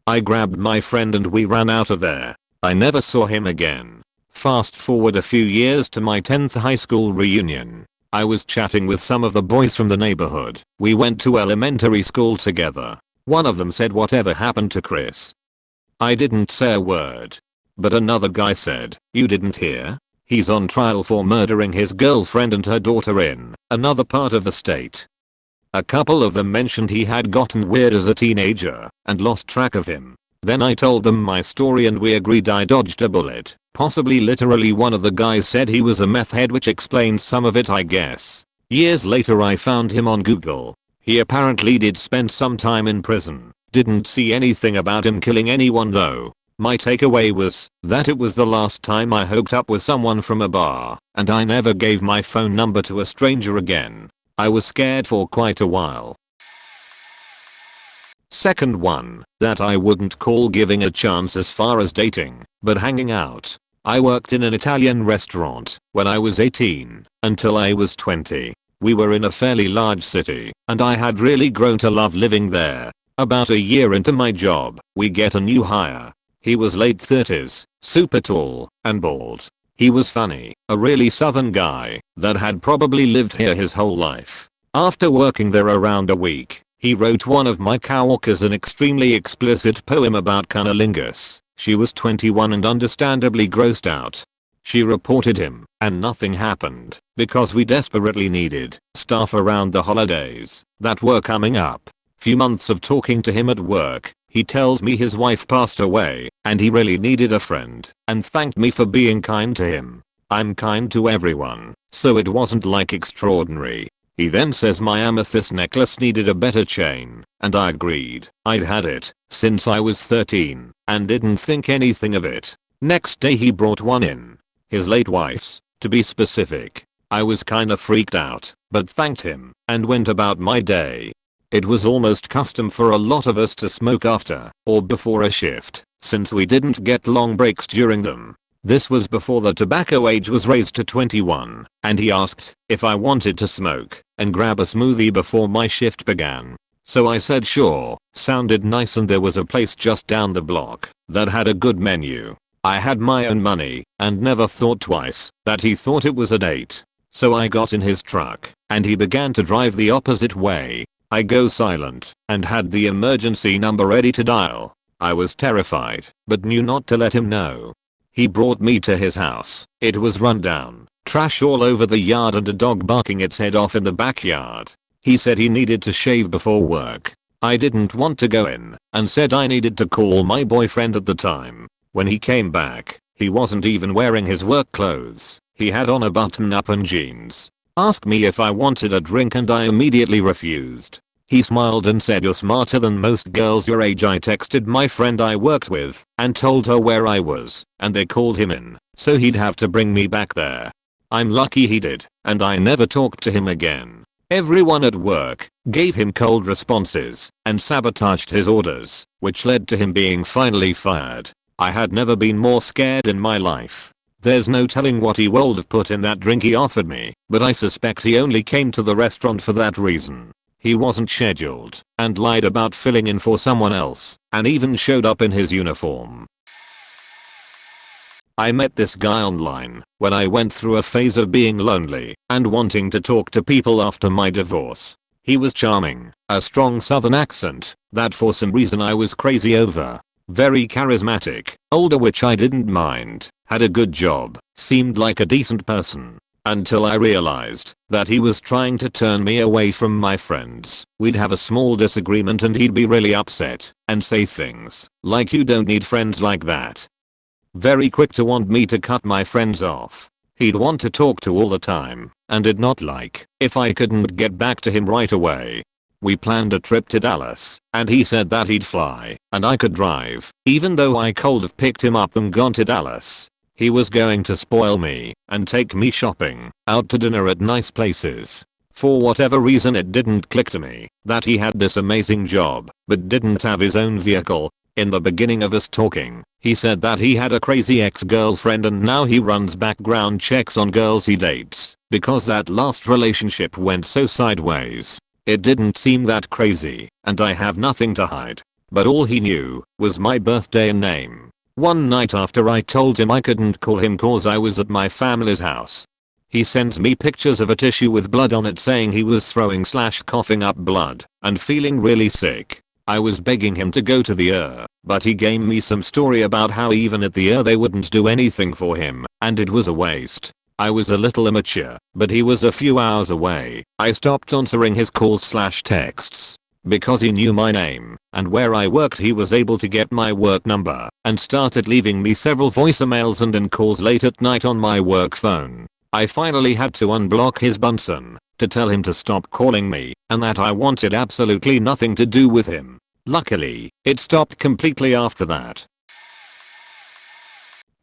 I grabbed my friend and we ran out of there. I never saw him again. Fast forward a few years to my 10th high school reunion. I was chatting with some of the boys from the neighborhood. We went to elementary school together. One of them said, "Whatever happened to Chris?" I didn't say a word. But another guy said, "You didn't hear? He's on trial for murdering his girlfriend and her daughter in another part of the state." A couple of them mentioned he had gotten weird as a teenager and lost track of him. Then I told them my story and we agreed I dodged a bullet. Possibly literally. One of the guys said he was a meth head, which explains some of it, I guess. Years later I found him on Google. He apparently did spend some time in prison. Didn't see anything about him killing anyone though. My takeaway was that it was the last time I hooked up with someone from a bar, and I never gave my phone number to a stranger again. I was scared for quite a while. Second one, that I wouldn't call giving a chance as far as dating, but hanging out. I worked in an Italian restaurant when I was 18 until I was 20. We were in a fairly large city, and I had really grown to love living there. About a year into my job, we get a new hire. He was late 30s, super tall, and bald. He was funny, a really southern guy that had probably lived here his whole life. After working there around a week, he wrote one of my coworkers an extremely explicit poem about cunnilingus. She was 21 and understandably grossed out. She reported him, and nothing happened, because we desperately needed staff around the holidays that were coming up. Few months of talking to him at work, he tells me his wife passed away, and he really needed a friend, and thanked me for being kind to him. I'm kind to everyone, so it wasn't like extraordinary. He then says my amethyst necklace needed a better chain, and I agreed. I'd had it since I was 13, and didn't think anything of it. Next day he brought one in. His late wife's, to be specific. I was kinda freaked out, but thanked him, and went about my day. It was almost custom for a lot of us to smoke after or before a shift, since we didn't get long breaks during them. This was before the tobacco age was raised to 21, and he asked if I wanted to smoke and grab a smoothie before my shift began. So I said sure, sounded nice, and there was a place just down the block that had a good menu. I had my own money and never thought twice that he thought it was a date. So I got in his truck and he began to drive the opposite way. I go silent and had the emergency number ready to dial. I was terrified, but knew not to let him know. He brought me to his house. It was run down, trash all over the yard and a dog barking its head off in the backyard. He said he needed to shave before work. I didn't want to go in and said I needed to call my boyfriend at the time. When he came back, he wasn't even wearing his work clothes. He had on a button-up and jeans. Asked me if I wanted a drink and I immediately refused. He smiled and said, "You're smarter than most girls your age." I texted my friend I worked with and told her where I was, and they called him in, so he'd have to bring me back there. I'm lucky he did, and I never talked to him again. Everyone at work gave him cold responses and sabotaged his orders, which led to him being finally fired. I had never been more scared in my life. There's no telling what he would have put in that drink he offered me, but I suspect he only came to the restaurant for that reason. He wasn't scheduled and lied about filling in for someone else, and even showed up in his uniform. I met this guy online when I went through a phase of being lonely and wanting to talk to people after my divorce. He was charming, a strong southern accent that for some reason I was crazy over. Very charismatic, older, which I didn't mind, had a good job, seemed like a decent person. Until I realized that he was trying to turn me away from my friends. We'd have a small disagreement and he'd be really upset and say things like, "You don't need friends like that." Very quick to want me to cut my friends off. He'd want to talk to all the time and did not like if I couldn't get back to him right away. We planned a trip to Dallas, and he said that he'd fly and I could drive, even though I could have picked him up and gone to Dallas. He was going to spoil me and take me shopping, out to dinner at nice places. For whatever reason it didn't click to me that he had this amazing job but didn't have his own vehicle. In the beginning of us talking, he said that he had a crazy ex-girlfriend and now he runs background checks on girls he dates because that last relationship went so sideways. It didn't seem that crazy, and I have nothing to hide. But all he knew was my birthday and name. One night after I told him I couldn't call him cause I was at my family's house, he sent me pictures of a tissue with blood on it saying he was throwing/coughing up blood and feeling really sick. I was begging him to go to the but he gave me some story about how even at the they wouldn't do anything for him and it was a waste. I was a little immature, but he was a few hours away. I stopped answering his calls/texts because he knew my name and where I worked. He was able to get my work number and started leaving me several voicemails and calls late at night on my work phone. I finally had to unblock his Bunsen to tell him to stop calling me and that I wanted absolutely nothing to do with him. Luckily, it stopped completely after that.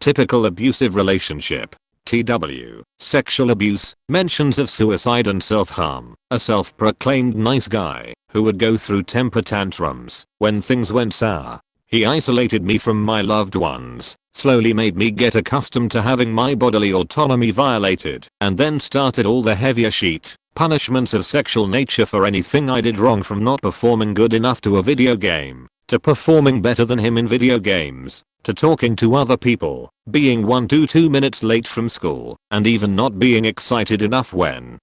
Typical abusive relationship. TW. Sexual abuse. Mentions of suicide and self-harm. A self-proclaimed nice guy who would go through temper tantrums when things went sour. He isolated me from my loved ones, slowly made me get accustomed to having my bodily autonomy violated, and then started all the heavier sheet punishments of sexual nature for anything I did wrong, from not performing good enough to a video game, to performing better than him in video games, to talking to other people, being 1 to 2 minutes late from school, and even not being excited enough when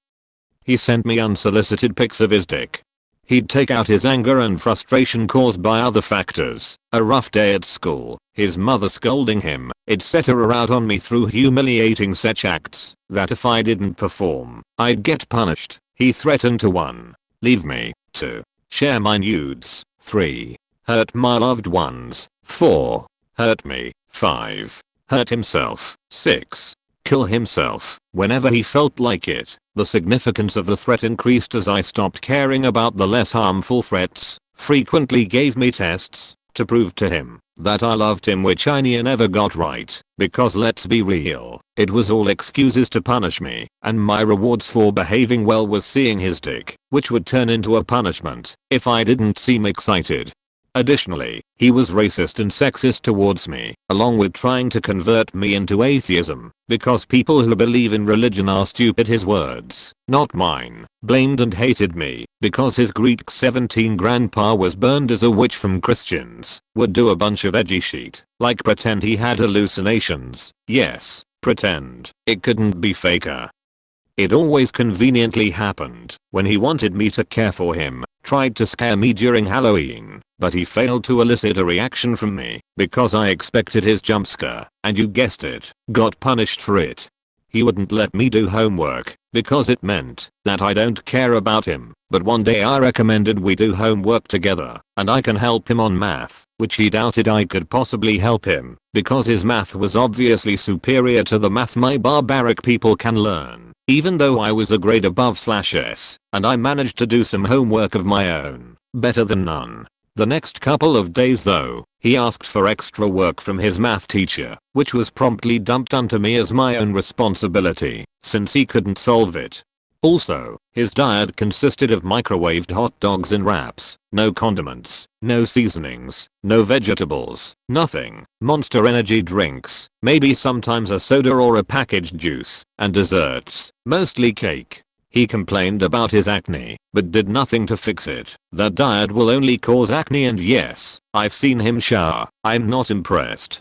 he sent me unsolicited pics of his dick. He'd take out his anger and frustration caused by other factors, a rough day at school, his mother scolding him, etc. out on me through humiliating such acts that if I didn't perform, I'd get punished. He threatened to 1. Leave me, 2. Share my nudes, 3. Hurt my loved ones, 4. Hurt me, 5. Hurt himself, 6. Kill himself whenever he felt like it. The significance of the threat increased as I stopped caring about the less harmful threats. Frequently gave me tests to prove to him that I loved him, which I never got right, because let's be real, it was all excuses to punish me, and my rewards for behaving well was seeing his dick, which would turn into a punishment if I didn't seem excited. Additionally, he was racist and sexist towards me, along with trying to convert me into atheism, because people who believe in religion are stupid, his words, not mine. Blamed and hated me because his Greek 17 grandpa was burned as a witch from Christians. Would do a bunch of edgy shit, like pretend he had hallucinations. Yes, pretend. It couldn't be faker. It always conveniently happened when he wanted me to care for him. Tried to scare me during Halloween, but he failed to elicit a reaction from me because I expected his jump scare, and you guessed it, got punished for it. He wouldn't let me do homework because it meant that I don't care about him, but one day I recommended we do homework together and I can help him on math, which he doubted I could possibly help him because his math was obviously superior to the math my barbaric people can learn. Even though I was a grade above/S, and I managed to do some homework of my own, better than none. The next couple of days though, he asked for extra work from his math teacher, which was promptly dumped onto me as my own responsibility, since he couldn't solve it. Also, his diet consisted of microwaved hot dogs and wraps, no condiments, no seasonings, no vegetables, nothing, Monster energy drinks, maybe sometimes a soda or a packaged juice, and desserts, mostly cake. He complained about his acne, but did nothing to fix it. That diet will only cause acne, and yes, I've seen him shower. I'm not impressed.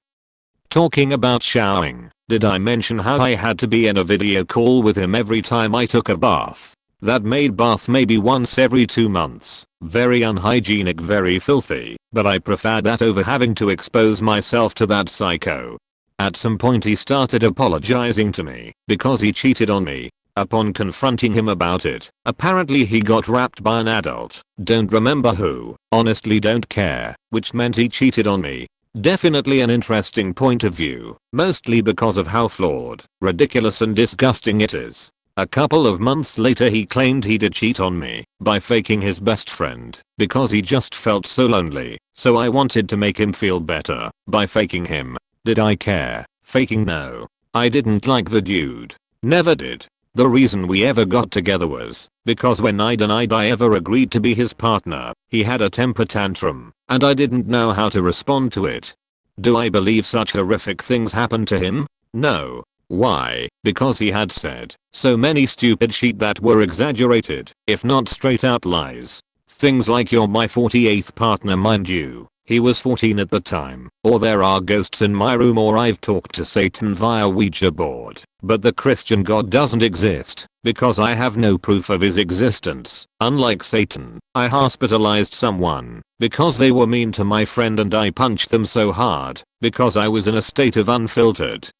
Talking about showering, did I mention how I had to be in a video call with him every time I took a bath? That made bath maybe once every 2 months. Very unhygienic, very filthy, but I preferred that over having to expose myself to that psycho. At some point he started apologizing to me because he cheated on me. Upon confronting him about it, apparently he got raped by an adult, don't remember who, honestly don't care, which meant he cheated on me. Definitely an interesting point of view, mostly because of how flawed, ridiculous and disgusting it is. A couple of months later he claimed he did cheat on me by faking his best friend because he just felt so lonely, so I wanted to make him feel better by faking him. Did I care? Faking? No. I didn't like the dude. Never did. The reason we ever got together was because when I denied I ever agreed to be his partner, he had a temper tantrum, and I didn't know how to respond to it. Do I believe such horrific things happened to him? No. Why? Because he had said so many stupid shit that were exaggerated, if not straight out lies. Things like "you're my 48th partner," mind you. He was 14 at the time, or "there are ghosts in my room," or "I've talked to Satan via Ouija board, but the Christian God doesn't exist because I have no proof of his existence." Unlike Satan, I hospitalized someone because they were mean to my friend, and I punched them so hard because I was in a state of unfiltered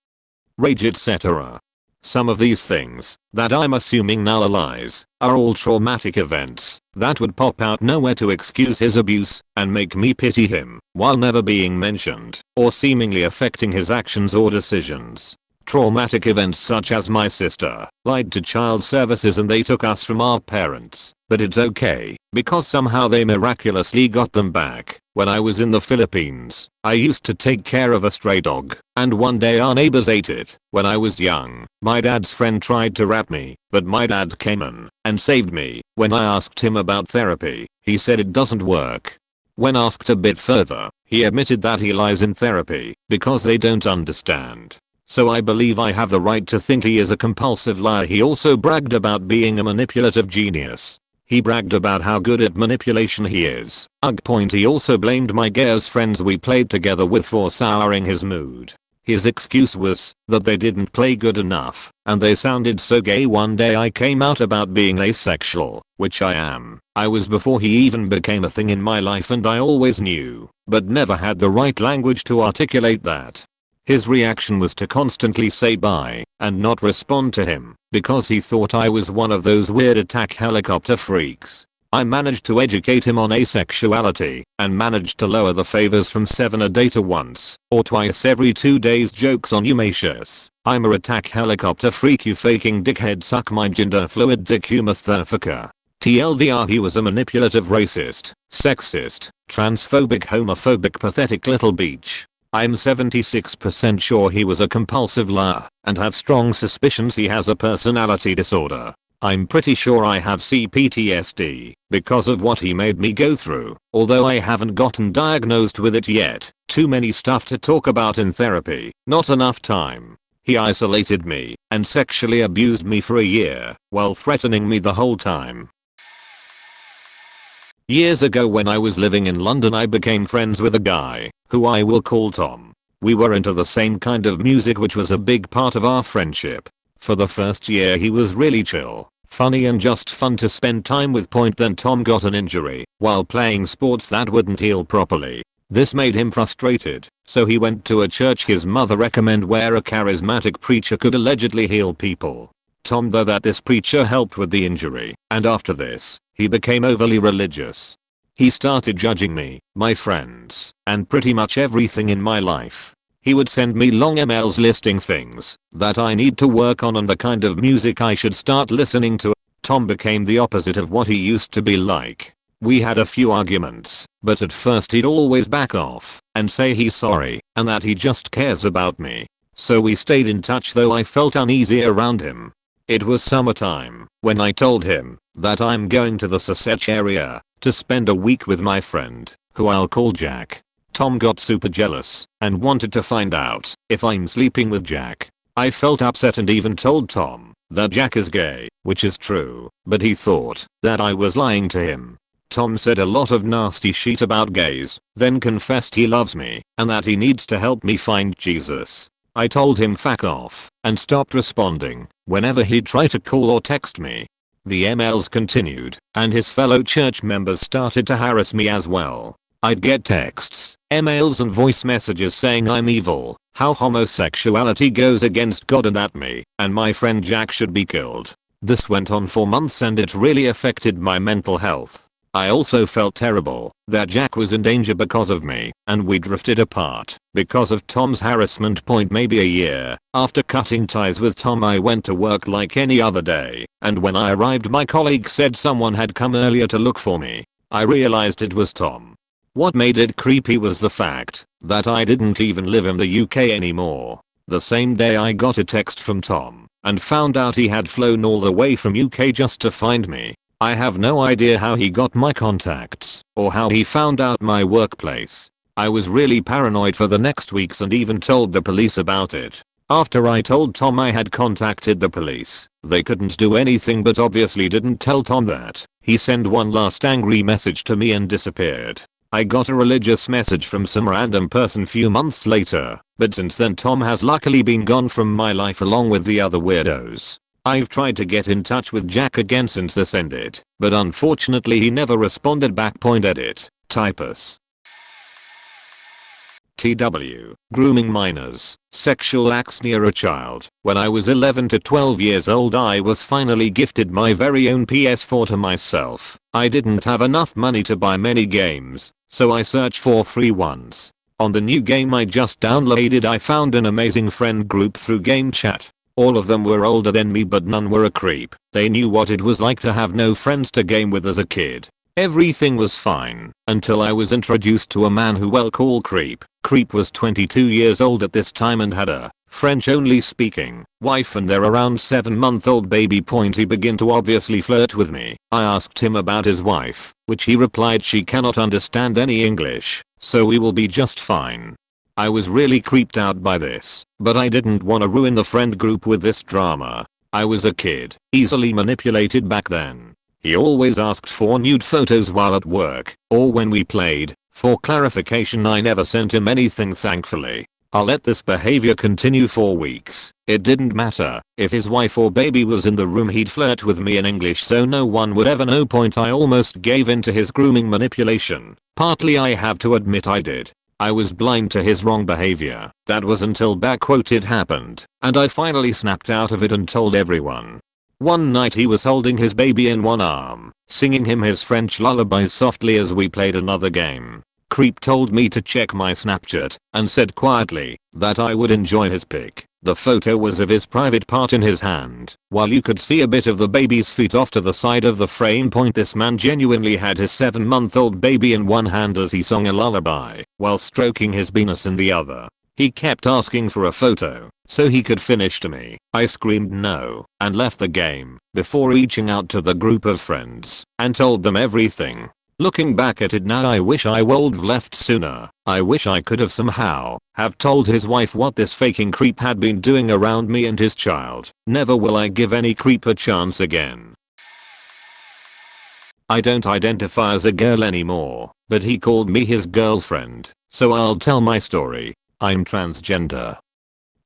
rage, etc. Some of these things, that I'm assuming now are lies, are all traumatic events that would pop out nowhere to excuse his abuse and make me pity him, while never being mentioned or seemingly affecting his actions or decisions. Traumatic events such as my sister lied to child services and they took us from our parents, but it's okay because somehow they miraculously got them back. When I was in the Philippines, I used to take care of a stray dog, and one day our neighbors ate it. When I was young, my dad's friend tried to rap me, but my dad came in and saved me. When I asked him about therapy, he said it doesn't work. When asked a bit further, he admitted that he lies in therapy because they don't understand. So I believe I have the right to think he is a compulsive liar. He also bragged about being a manipulative genius. He bragged about how good at manipulation he is. He also blamed my girl's friends we played together with for souring his mood. His excuse was that they didn't play good enough, and they sounded so gay. One day I came out about being asexual, which I am. I was before he even became a thing in my life, and I always knew, but never had the right language to articulate that. His reaction was to constantly say bye and not respond to him because he thought I was one of those weird attack helicopter freaks. I managed to educate him on asexuality and managed to lower the favors from 7 a day to once or twice every 2 days. Jokes on you, Macius. I'm a attack helicopter freak, you faking dickhead. Suck my gender fluid dick, you motherfucker. TLDR, he was a manipulative, racist, sexist, transphobic, homophobic, pathetic little bitch. I'm 76% sure he was a compulsive liar and have strong suspicions he has a personality disorder. I'm pretty sure I have CPTSD because of what he made me go through, although I haven't gotten diagnosed with it yet. Too many stuff to talk about in therapy, not enough time. He isolated me and sexually abused me for a year while threatening me the whole time. Years ago when I was living in London, I became friends with a guy who I will call Tom. We were into the same kind of music, which was a big part of our friendship. For the first year he was really chill, funny and just fun to spend time with. Then Tom got an injury while playing sports that wouldn't heal properly. This made him frustrated, so he went to a church his mother recommended where a charismatic preacher could allegedly heal people. Tom thought that this preacher helped with the injury, and after this, he became overly religious. He started judging me, my friends, and pretty much everything in my life. He would send me long emails listing things that I need to work on and the kind of music I should start listening to. Tom became the opposite of what he used to be like. We had a few arguments, but at first he'd always back off and say he's sorry and that he just cares about me. So we stayed in touch, though I felt uneasy around him. It was summertime when I told him that I'm going to the Sussex area to spend a week with my friend, who I'll call Jack. Tom got super jealous and wanted to find out if I'm sleeping with Jack. I felt upset and even told Tom that Jack is gay, which is true, but he thought that I was lying to him. Tom said a lot of nasty shit about gays, then confessed he loves me and that he needs to help me find Jesus. I told him fuck off and stopped responding whenever he'd try to call or text me. The emails continued and his fellow church members started to harass me as well. I'd get texts, emails and voice messages saying I'm evil, how homosexuality goes against God and that me and my friend Jack should be killed. This went on for months and it really affected my mental health. I also felt terrible that Jack was in danger because of me, and we drifted apart because of Tom's harassment. Maybe a year after cutting ties with Tom, I went to work like any other day, and when I arrived my colleague said someone had come earlier to look for me. I realized it was Tom. What made it creepy was the fact that I didn't even live in the UK anymore. The same day I got a text from Tom and found out he had flown all the way from UK just to find me. I have no idea how he got my contacts or how he found out my workplace. I was really paranoid for the next weeks and even told the police about it. After I told Tom I had contacted the police, they couldn't do anything but obviously didn't tell Tom that. He sent one last angry message to me and disappeared. I got a religious message from some random person few months later, but since then Tom has luckily been gone from my life along with the other weirdos. I've tried to get in touch with Jack again since this ended, but unfortunately he never responded back. Edit. Typus. TW. Grooming minors. Sexual acts near a child. When I was 11 to 12 years old I was finally gifted my very own PS4 to myself. I didn't have enough money to buy many games, so I searched for free ones. On the new game I just downloaded I found an amazing friend group through game chat. All of them were older than me but none were a creep. They knew what it was like to have no friends to game with as a kid. Everything was fine until I was introduced to a man who we'll call Creep. Creep was 22 years old at this time and had a French-only speaking wife and their around 7-month-old baby. He began to obviously flirt with me. I asked him about his wife, which he replied she cannot understand any English, so we will be just fine. I was really creeped out by this, but I didn't want to ruin the friend group with this drama. I was a kid, easily manipulated back then. He always asked for nude photos while at work, or when we played. For clarification I never sent him anything thankfully. I let this behavior continue for weeks. It didn't matter if his wife or baby was in the room, he'd flirt with me in English so no one would ever know. I almost gave in to his grooming manipulation. Partly I have to admit I did. I was blind to his wrong behavior. That was until it happened, and I finally snapped out of it and told everyone. One night he was holding his baby in one arm, singing him his French lullabies softly as we played another game. Creep told me to check my Snapchat and said quietly that I would enjoy his pic. The photo was of his private part in his hand, while you could see a bit of the baby's feet off to the side of the frame. This man genuinely had his 7-month-old baby in one hand as he sang a lullaby while stroking his penis in the other. He kept asking for a photo so he could finish to me. I screamed no and left the game before reaching out to the group of friends and told them everything. Looking back at it now I wish I would have left sooner. I wish I could have somehow have told his wife what this faking creep had been doing around me and his child. Never will I give any creep a chance again. I don't identify as a girl anymore, but he called me his girlfriend, so I'll tell my story. I'm transgender.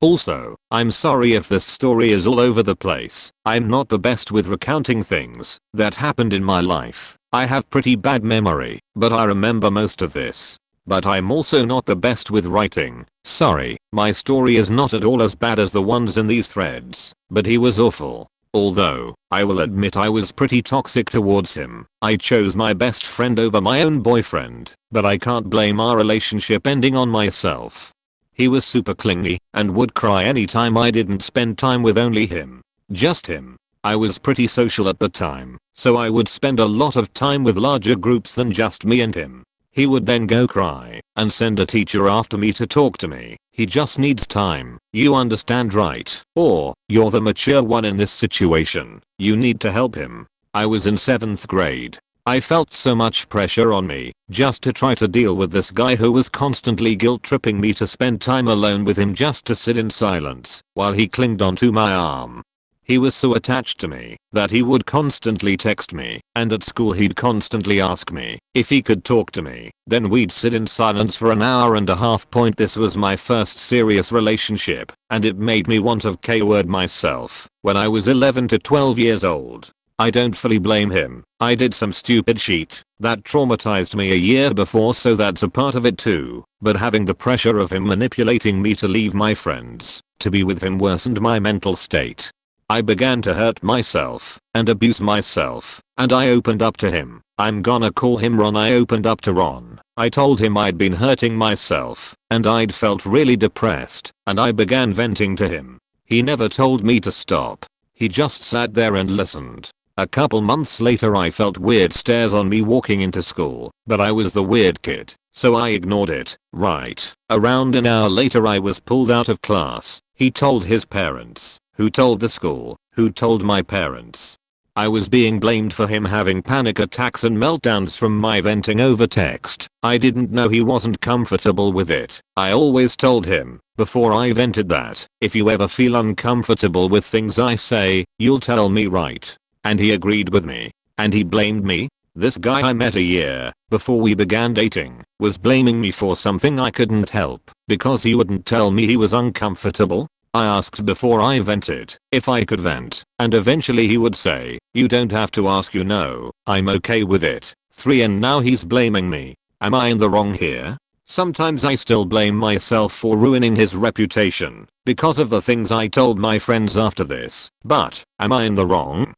Also, I'm sorry if this story is all over the place. I'm not the best with recounting things that happened in my life. I have pretty bad memory, but I remember most of this. But I'm also not the best with writing. Sorry, my story is not at all as bad as the ones in these threads, but he was awful. Although, I will admit I was pretty toxic towards him. I chose my best friend over my own boyfriend, but I can't blame our relationship ending on myself. He was super clingy and would cry anytime I didn't spend time with only him. Just him. I was pretty social at the time, so I would spend a lot of time with larger groups than just me and him. He would then go cry and send a teacher after me to talk to me. He just needs time. You understand, right? Or, you're the mature one in this situation. You need to help him. I was in 7th grade. I felt so much pressure on me just to try to deal with this guy who was constantly guilt-tripping me to spend time alone with him just to sit in silence while he clinged onto my arm. He was so attached to me that he would constantly text me, and at school he'd constantly ask me if he could talk to me. Then we'd sit in silence for an hour and a half. This was my first serious relationship, and it made me want to K-word myself when I was 11 to 12 years old. I don't fully blame him. I did some stupid shit that traumatized me a year before, so that's a part of it too. But having the pressure of him manipulating me to leave my friends to be with him worsened my mental state. I began to hurt myself and abuse myself, and I opened up to him. I'm gonna call him Ron. I opened up to Ron. I told him I'd been hurting myself and I'd felt really depressed, and I began venting to him. He never told me to stop. He just sat there and listened. A couple months later I felt weird stares on me walking into school, but I was the weird kid, so I ignored it. Right. Around an hour later I was pulled out of class He told his parents, who told the school, who told my parents. I was being blamed for him having panic attacks and meltdowns from my venting over text. I didn't know he wasn't comfortable with it. I always told him, before I vented, that if you ever feel uncomfortable with things I say, you'll tell me, right? And he agreed with me. And he blamed me. This guy I met a year before we began dating was blaming me for something I couldn't help because he wouldn't tell me he was uncomfortable. I asked before I vented if I could vent, and eventually he would say, "You don't have to ask, you know, I'm okay with it." 3. And now he's blaming me. Am I in the wrong here? Sometimes I still blame myself for ruining his reputation because of the things I told my friends after this, but am I in the wrong?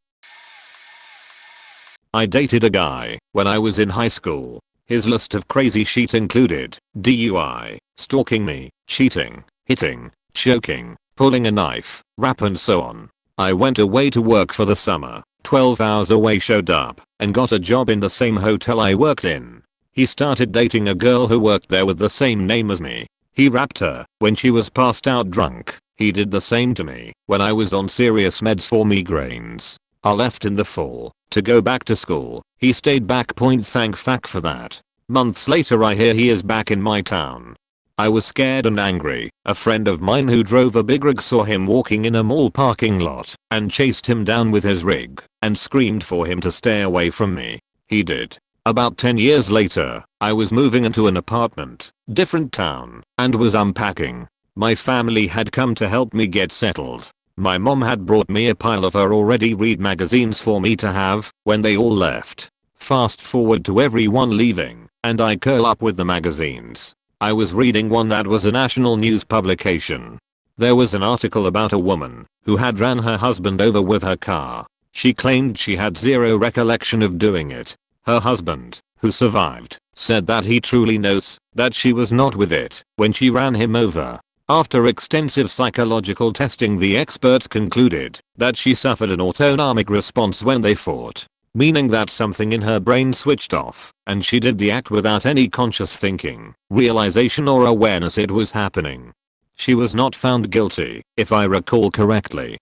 I dated a guy when I was in high school. His list of crazy shit included DUI, stalking me, cheating, hitting, choking, pulling a knife, rap, and so on. I went away to work for the summer, 12 hours away, showed up, and got a job in the same hotel I worked in. He started dating a girl who worked there with the same name as me. He rapped her when she was passed out drunk. He did the same to me when I was on serious meds for migraines. I left in the fall to go back to school. He stayed back. Thank fuck for that. Months later I hear he is back in my town. I was scared and angry. A friend of mine who drove a big rig saw him walking in a mall parking lot and chased him down with his rig and screamed for him to stay away from me. He did. About 10 years later, I was moving into an apartment, different town, and was unpacking. My family had come to help me get settled. My mom had brought me a pile of her already read magazines for me to have when they all left. Fast forward to everyone leaving, and I curl up with the magazines. I was reading one that was a national news publication. There was an article about a woman who had ran her husband over with her car. She claimed she had zero recollection of doing it. Her husband, who survived, said that he truly knows that she was not with it when she ran him over. After extensive psychological testing, the experts concluded that she suffered an autonomic response when they fought, meaning that something in her brain switched off and she did the act without any conscious thinking, realization, or awareness it was happening. She was not found guilty, if I recall correctly.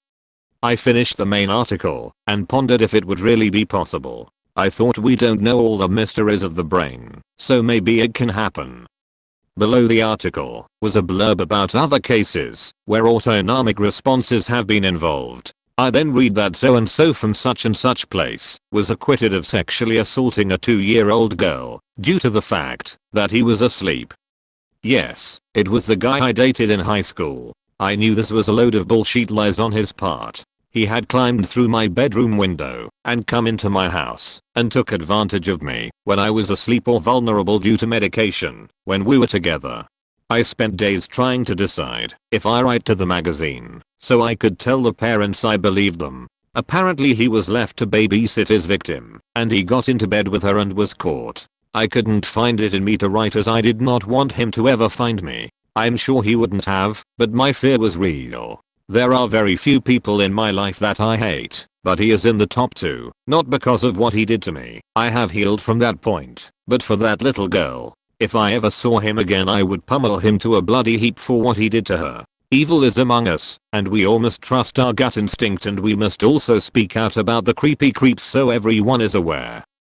I finished the main article and pondered if it would really be possible. I thought, we don't know all the mysteries of the brain, so maybe it can happen. Below the article was a blurb about other cases where autonomic responses have been involved. I then read that so and so from such and such place was acquitted of sexually assaulting a 2-year-old girl due to the fact that he was asleep. Yes, it was the guy I dated in high school. I knew this was a load of bullshit lies on his part. He had climbed through my bedroom window and come into my house and took advantage of me when I was asleep or vulnerable due to medication when we were together. I spent days trying to decide if I write to the magazine so I could tell the parents I believed them. Apparently he was left to babysit his victim and he got into bed with her and was caught. I couldn't find it in me to write as I did not want him to ever find me. I'm sure he wouldn't have, but my fear was real. There are very few people in my life that I hate, but he is in the top 2, not because of what he did to me. I have healed from that point, but for that little girl. If I ever saw him again, I would pummel him to a bloody heap for what he did to her. Evil is among us, and we all must trust our gut instinct, and we must also speak out about the creepy creeps so everyone is aware.